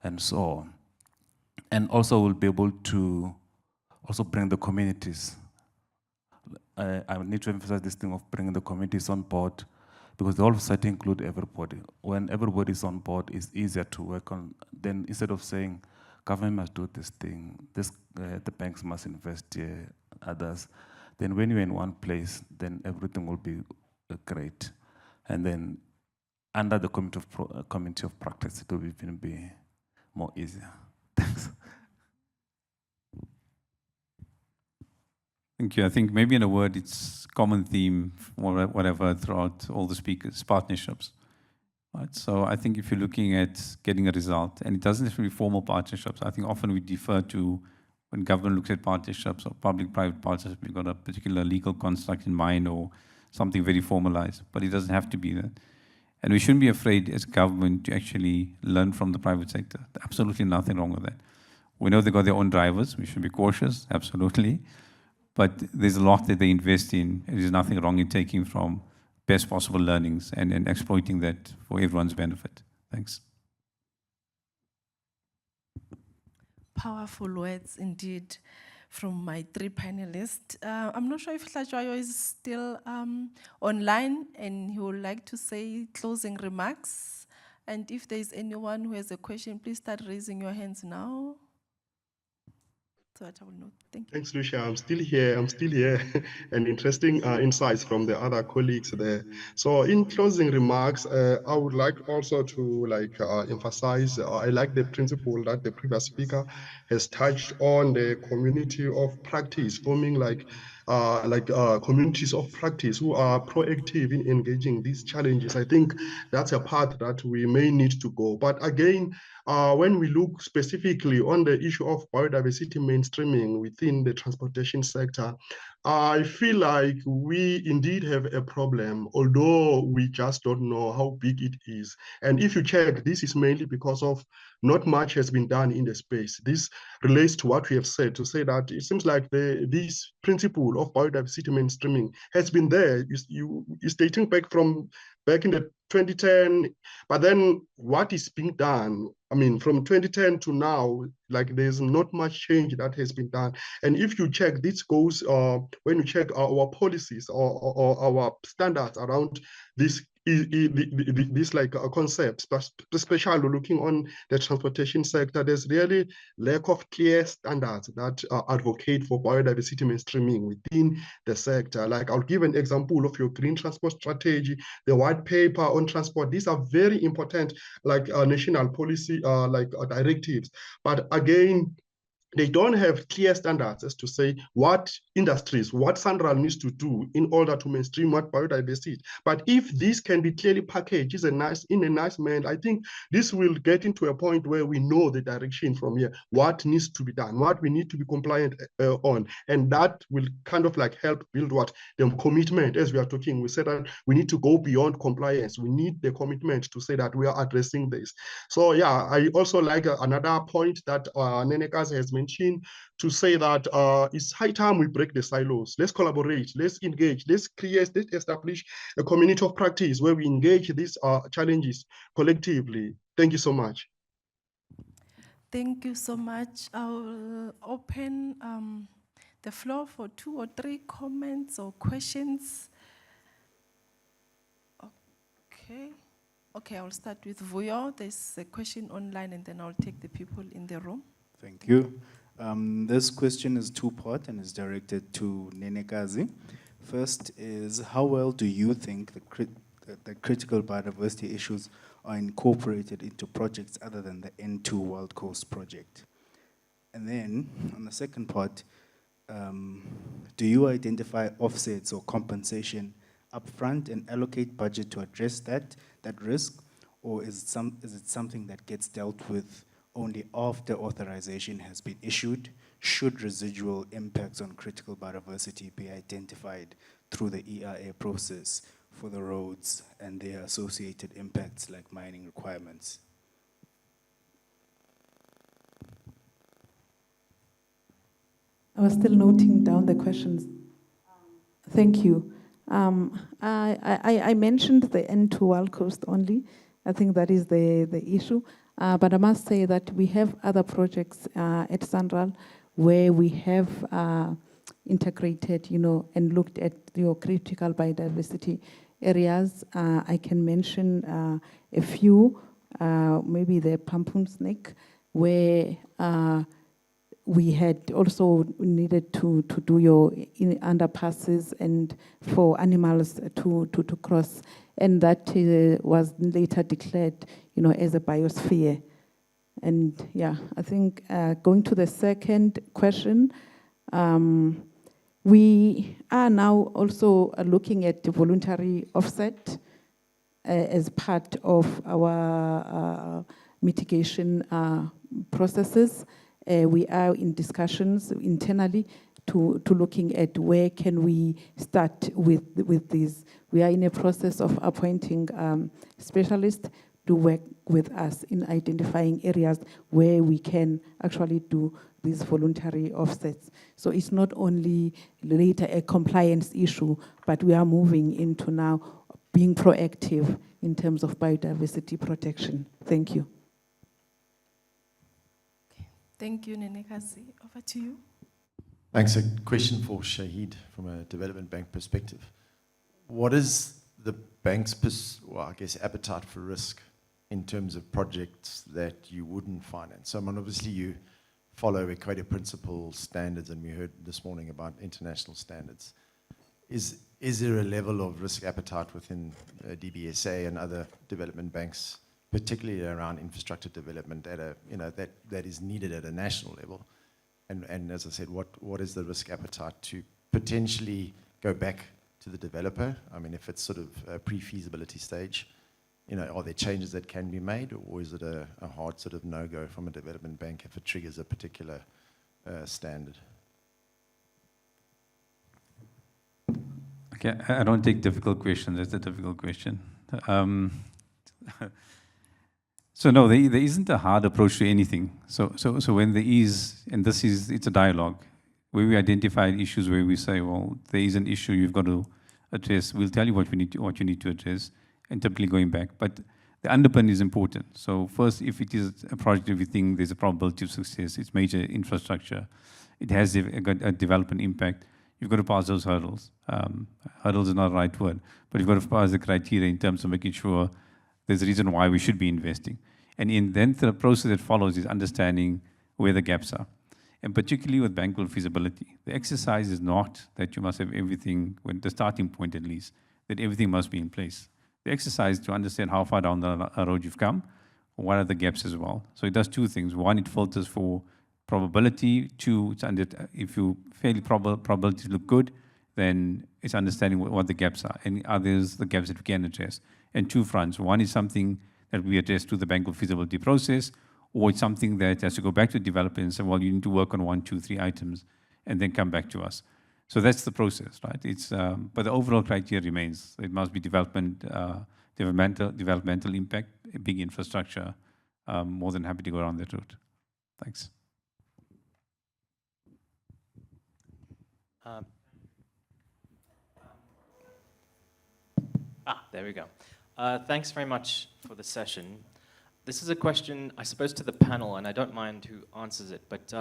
and so on. And also we'll be able to also bring the communities. I need to emphasize this thing of bringing the communities on board, because the whole society include everybody. When everybody is on board, it's easier to work on. Then instead of saying, government must do this thing, the banks must invest here, others. Then when you're in one place, then everything will be great. And then under the committee of practice, it will even be more easier. Thanks. Thank you. I think maybe in a word, it's common theme, or whatever, throughout all the speakers, partnerships. Right? So I think if you're looking at getting a result, and it doesn't have to be formal partnerships, I think often we defer to when government looks at partnerships or public-private partnerships, we've got a particular legal construct in mind or something very formalized, but it doesn't have to be that. And we shouldn't be afraid as government to actually learn from the private sector. Absolutely nothing wrong with that. We know they've got their own drivers. We should be cautious, absolutely. But there's a lot that they invest in. There's nothing wrong in taking from best possible learnings and exploiting that for everyone's benefit. Thanks. Powerful words indeed from my three panelists. I'm not sure if Hlajwayo is still online and he would like to say closing remarks. And if there's anyone who has a question, please start raising your hands now. So that I will know. Thank you. Thanks, Lucia. I'm still here. And interesting insights from the other colleagues there. So in closing remarks, I would like also to emphasize, I like the principle that the previous speaker has touched on, the community of practice, forming communities of practice who are proactive in engaging these challenges. I think that's a path that we may need to go. But again, when we look specifically on the issue of biodiversity mainstreaming within the transportation sector, I feel like we indeed have a problem, although we just don't know how big it is. And if you check, this is mainly because of not much has been done in the space. This relates to what we have said, to say that it seems like this principle of biodiversity mainstreaming has been there. It's dating back in the 2010, but then what is being done? I mean, from 2010 to now, there's not much change that has been done. And if you check, this goes when you check our policies or our standards around this these concepts, but especially looking on the transportation sector, there's really lack of clear standards that advocate for biodiversity mainstreaming within the sector. Like, I'll give an example of your green transport strategy, the white paper on transport. These are very important, national policy, directives. But again, they don't have clear standards as to say what industries, what SANRAL needs to do in order to mainstream what biodiversity. But if this can be clearly packaged in a nice manner, I think this will get into a point where we know the direction from here, what needs to be done, what we need to be compliant on. And that will kind of help build what the commitment, as we are talking, we said that we need to go beyond compliance. We need the commitment to say that we are addressing this. So yeah, I also like another point that Nenekas has mentioned, to say that it's high time we break the silos. Let's collaborate, let's engage, let's establish a community of practice where we engage these challenges collectively. Thank you so much. Thank you so much. I'll open the floor for 2 or 3 comments or questions. Okay, I'll start with Vuyo. There's a question online and then I'll take the people in the room. Thank you. This question is 2-part and is directed to Nenekazi. First is, how well do you think the critical biodiversity issues are incorporated into projects other than the N2 Wild Coast project? And then, on the second part, do you identify offsets or compensation upfront and allocate budget to address that risk, or is it something that gets dealt with only after authorization has been issued, should residual impacts on critical biodiversity be identified through the EIA process for the roads and their associated impacts like mining requirements? I was still noting down the questions. Thank you. I mentioned the N2 Wild Coast only. I think that is the issue. But I must say that we have other projects at SANRAL where we have integrated, and looked at your critical biodiversity areas. I can mention a few, maybe the Pampoon snake, where we had also needed to do your underpasses and for animals to cross. And that was later declared, as a biosphere. And yeah, I think going to the second question, we are now also looking at the voluntary offset as part of our mitigation processes. We are in discussions internally to looking at where can we start with this. We are in a process of appointing specialists to work with us in identifying areas where we can actually do these voluntary offsets. So it's not only later a compliance issue, but we are moving into now being proactive in terms of biodiversity protection. Thank you. Thank you, Nenekazi. Over to you. Thanks. A question for Shahid from a development bank perspective. What is the bank's, appetite for risk in terms of projects that you wouldn't finance? So, obviously you follow equator principle standards, and we heard this morning about international standards. Is there a level of risk appetite within DBSA and other development banks, particularly around infrastructure development at a, that is needed at a national level? And as I said, what is the risk appetite to potentially go back to the developer? I mean, if it's sort of a pre-feasibility stage, are there changes that can be made, or is it a hard sort of no-go from a development bank if it triggers a particular standard? Okay, I don't take difficult questions. That's a difficult question. So no, there isn't a hard approach to anything. So when there is, and it's a dialogue, where we identify issues where we say, well, there is an issue you've got to address. We'll tell you what you need to address, and typically going back. But the underpin is important. So first, if it is a project where we think there's a probability of success, it's major infrastructure, it has got a development impact, you've got to pass those hurdles. Hurdles is not the right word, but you've got to pass the criteria in terms of making sure there's a reason why we should be investing. And then the process that follows is understanding where the gaps are. And particularly with bankable feasibility, the exercise is not that you must have everything, when the starting point at least, that everything must be in place. The exercise to understand how far down the road you've come, what are the gaps as well. So it does two things. One, it filters for probability. Two, it's if you fairly probabilities look good, then it's understanding what the gaps are. And others, the gaps that we can address. And two fronts. One is something that we address through the bankable feasibility process, or it's something that has to go back to the developer and say, well, you need to work on 1, 2, 3 items, and then come back to us. So that's the process, right? It's but the overall criteria remains. It must be developmental impact, big infrastructure. More than happy to go around that route. Thanks. There we go. Thanks very much for the session. This is a question, I suppose, to the panel, and I don't mind who answers it, but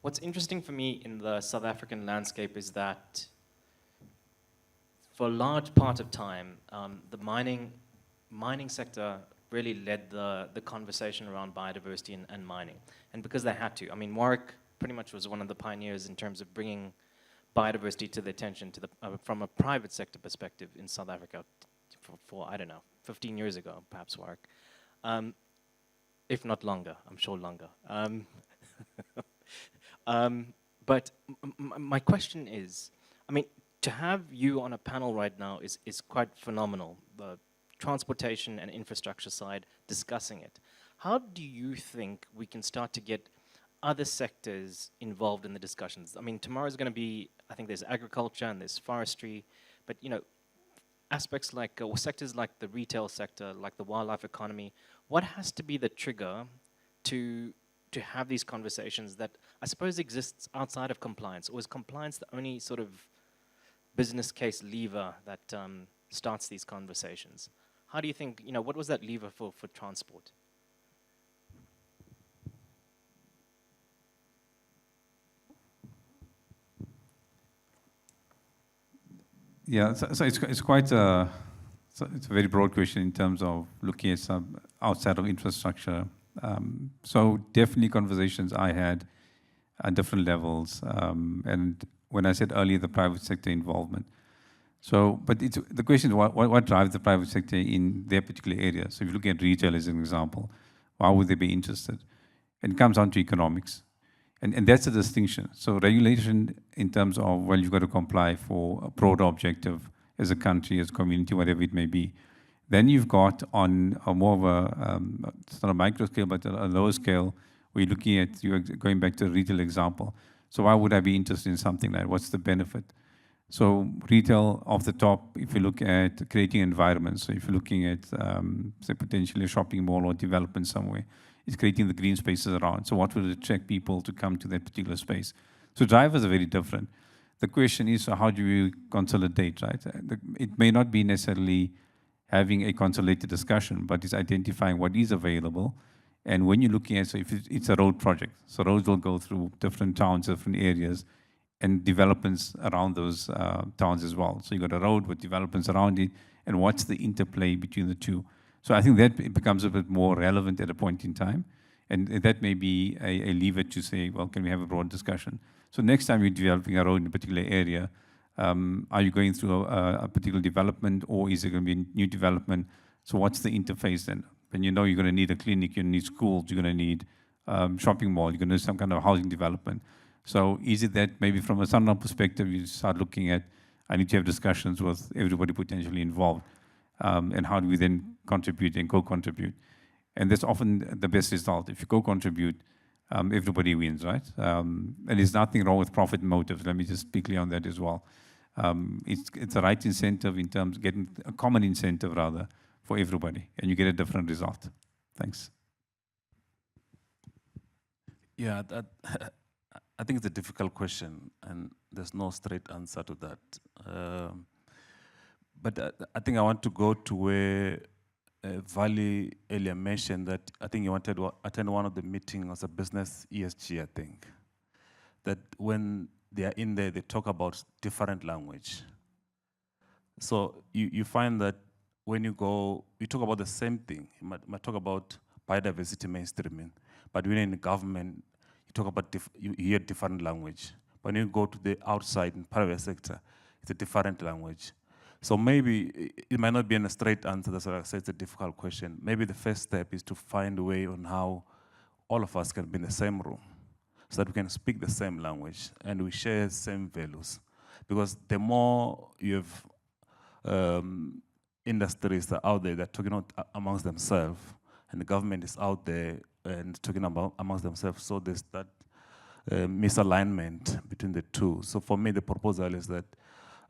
what's interesting for me in the South African landscape is that for a large part of time, the mining sector really led the conversation around biodiversity and mining. And because they had to. I mean, Warwick pretty much was one of the pioneers in terms of bringing biodiversity to the attention to from a private sector perspective in South Africa for I don't know, 15 years ago, perhaps, Warwick. If not longer, I'm sure longer. But my question is, I mean, to have you on a panel right now is quite phenomenal. The transportation and infrastructure side, discussing it. How do you think we can start to get other sectors involved in the discussions? I mean, tomorrow's going to be, I think there's agriculture and there's forestry, but you know, aspects like, or sectors like the retail sector, like the wildlife economy, what has to be the trigger to have these conversations that I suppose exists outside of compliance? Or is compliance the only sort of business case lever that starts these conversations? How do you think, you know, what was that lever for transport? Yeah, so it's quite a, it's a very broad question in terms of looking at some outside of infrastructure. So definitely conversations I had at different levels. And when I said earlier, the private sector involvement. So, but it's, the question is what drives the private sector in their particular area? So if you look at retail as an example, why would they be interested? And it comes down to economics. And that's the distinction. So regulation in terms of, well, you've got to comply for a broader objective as a country, as a community, whatever it may be. Then you've got on a more of a, it's not a micro scale, but a lower scale, where you're looking at, you're going back to the retail example. So why would I be interested in something like that? What's the benefit? So retail off the top, if you look at creating environments, so if you're looking at, say, potentially a shopping mall or development somewhere, it's creating the green spaces around. So what will attract people to come to that particular space? So drivers are very different. The question is, so how do you consolidate, right? It may not be necessarily having a consolidated discussion, but it's identifying what is available. And when you're looking at, so if it's a road project, so roads will go through different towns, different areas, and developments around those towns as well. So you've got a road with developments around it, and what's the interplay between the two? So I think that it becomes a bit more relevant at a point in time. And that may be a lever to say, well, can we have a broad discussion? So next time you're developing a road in a particular area, are you going through a particular development, or is it going to be a new development? So what's the interface then? When you know you're going to need a clinic, you're going to need schools, you're going to need shopping mall, you're going to need some kind of housing development. So is it that maybe from a SANBI perspective, you start looking at, I need to have discussions with everybody potentially involved, and how do we then contribute and co-contribute? And that's often the best result. If you co-contribute, everybody wins, right? And there's nothing wrong with profit motives. Let me just be clear on that as well. It's a right incentive in terms of getting a common incentive rather for everybody, and you get a different result. Thanks. Yeah, I think it's a difficult question, and there's no straight answer to that. But I think I want to go to where Vali earlier mentioned that I think you wanted to attend one of the meetings as a business ESG, I think. That when they are in there, they talk about different language. So you find that when you talk about the same thing. You might talk about biodiversity mainstreaming, but when in the government, you talk about you hear different language. When you go to the outside in private sector, it's a different language. So maybe it might not be a straight answer. That's why I say it's a difficult question. Maybe the first step is to find a way on how all of us can be in the same room, so that we can speak the same language and we share the same values. Because the more you have industries that are out there that are talking amongst themselves, and the government is out there and talking about amongst themselves, so there's that misalignment between the two. So for me, the proposal is that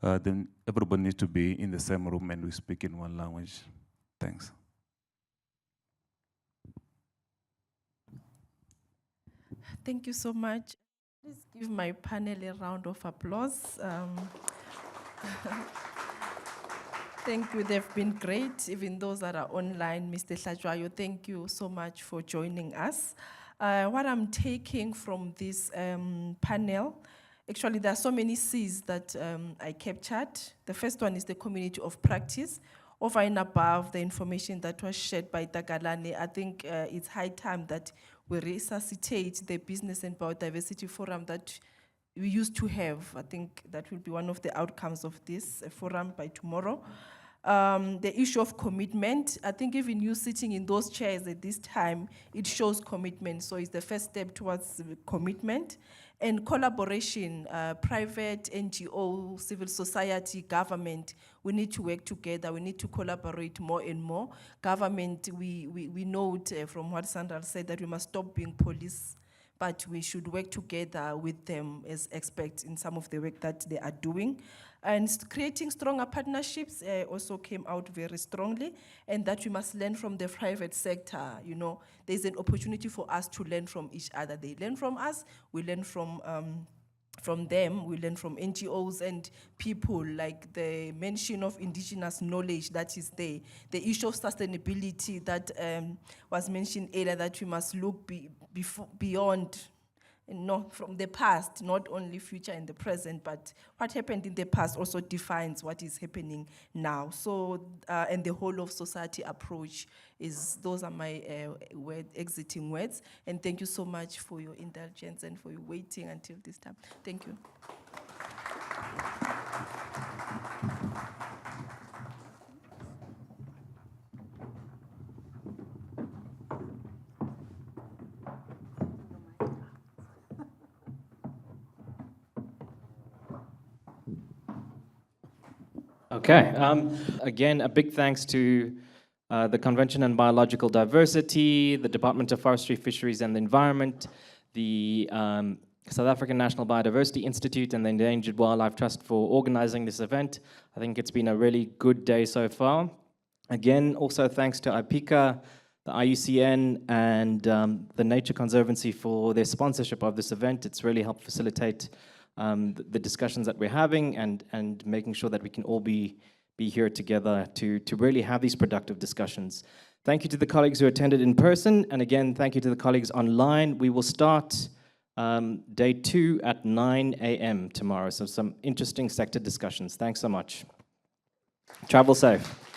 then everybody needs to be in the same room and we speak in one language. Thanks. Thank you so much. Please give my panel a round of applause. Thank you, they've been great. Even those that are online, Mr. Hlajwayo, thank you so much for joining us. What I'm taking from this panel, actually there are so many C's that I captured. The first one is the community of practice. Over and above the information that was shared by Tagalani, I think it's high time that we resuscitate the Business and Biodiversity Forum that we used to have. I think that will be one of the outcomes of this forum by tomorrow. The issue of commitment, I think even you sitting in those chairs at this time, it shows commitment. So it's the first step towards commitment. And collaboration, private, NGO, civil society, government, we need to work together. We need to collaborate more and more. Government, we note from what Sandra said that we must stop being police, but we should work together with them as experts in some of the work that they are doing. And creating stronger partnerships also came out very strongly, and that we must learn from the private sector. You know, there's an opportunity for us to learn from each other. They learn from us, we learn from them, we learn from NGOs and people, like the mention of indigenous knowledge that is there. The issue of sustainability that was mentioned earlier, that we must look beyond, from the past, not only future and the present, but what happened in the past also defines what is happening now. So, and the whole of society approach those are my exiting words. And thank you so much for your indulgence and for your waiting until this time. Thank you. Okay. Again, a big thanks to the Convention on Biological Diversity, the Department of Forestry, Fisheries and the Environment, the South African National Biodiversity Institute and the Endangered Wildlife Trust for organizing this event. I think it's been a really good day so far. Again, also thanks to Ipieca, the IUCN and the Nature Conservancy for their sponsorship of this event. It's really helped facilitate the discussions that we're having and making sure that we can all be here together to really have these productive discussions. Thank you to the colleagues who attended in person, and again, thank you to the colleagues online. We will start day 2 at 9 a.m. tomorrow, so some interesting sector discussions. Thanks so much. Travel safe.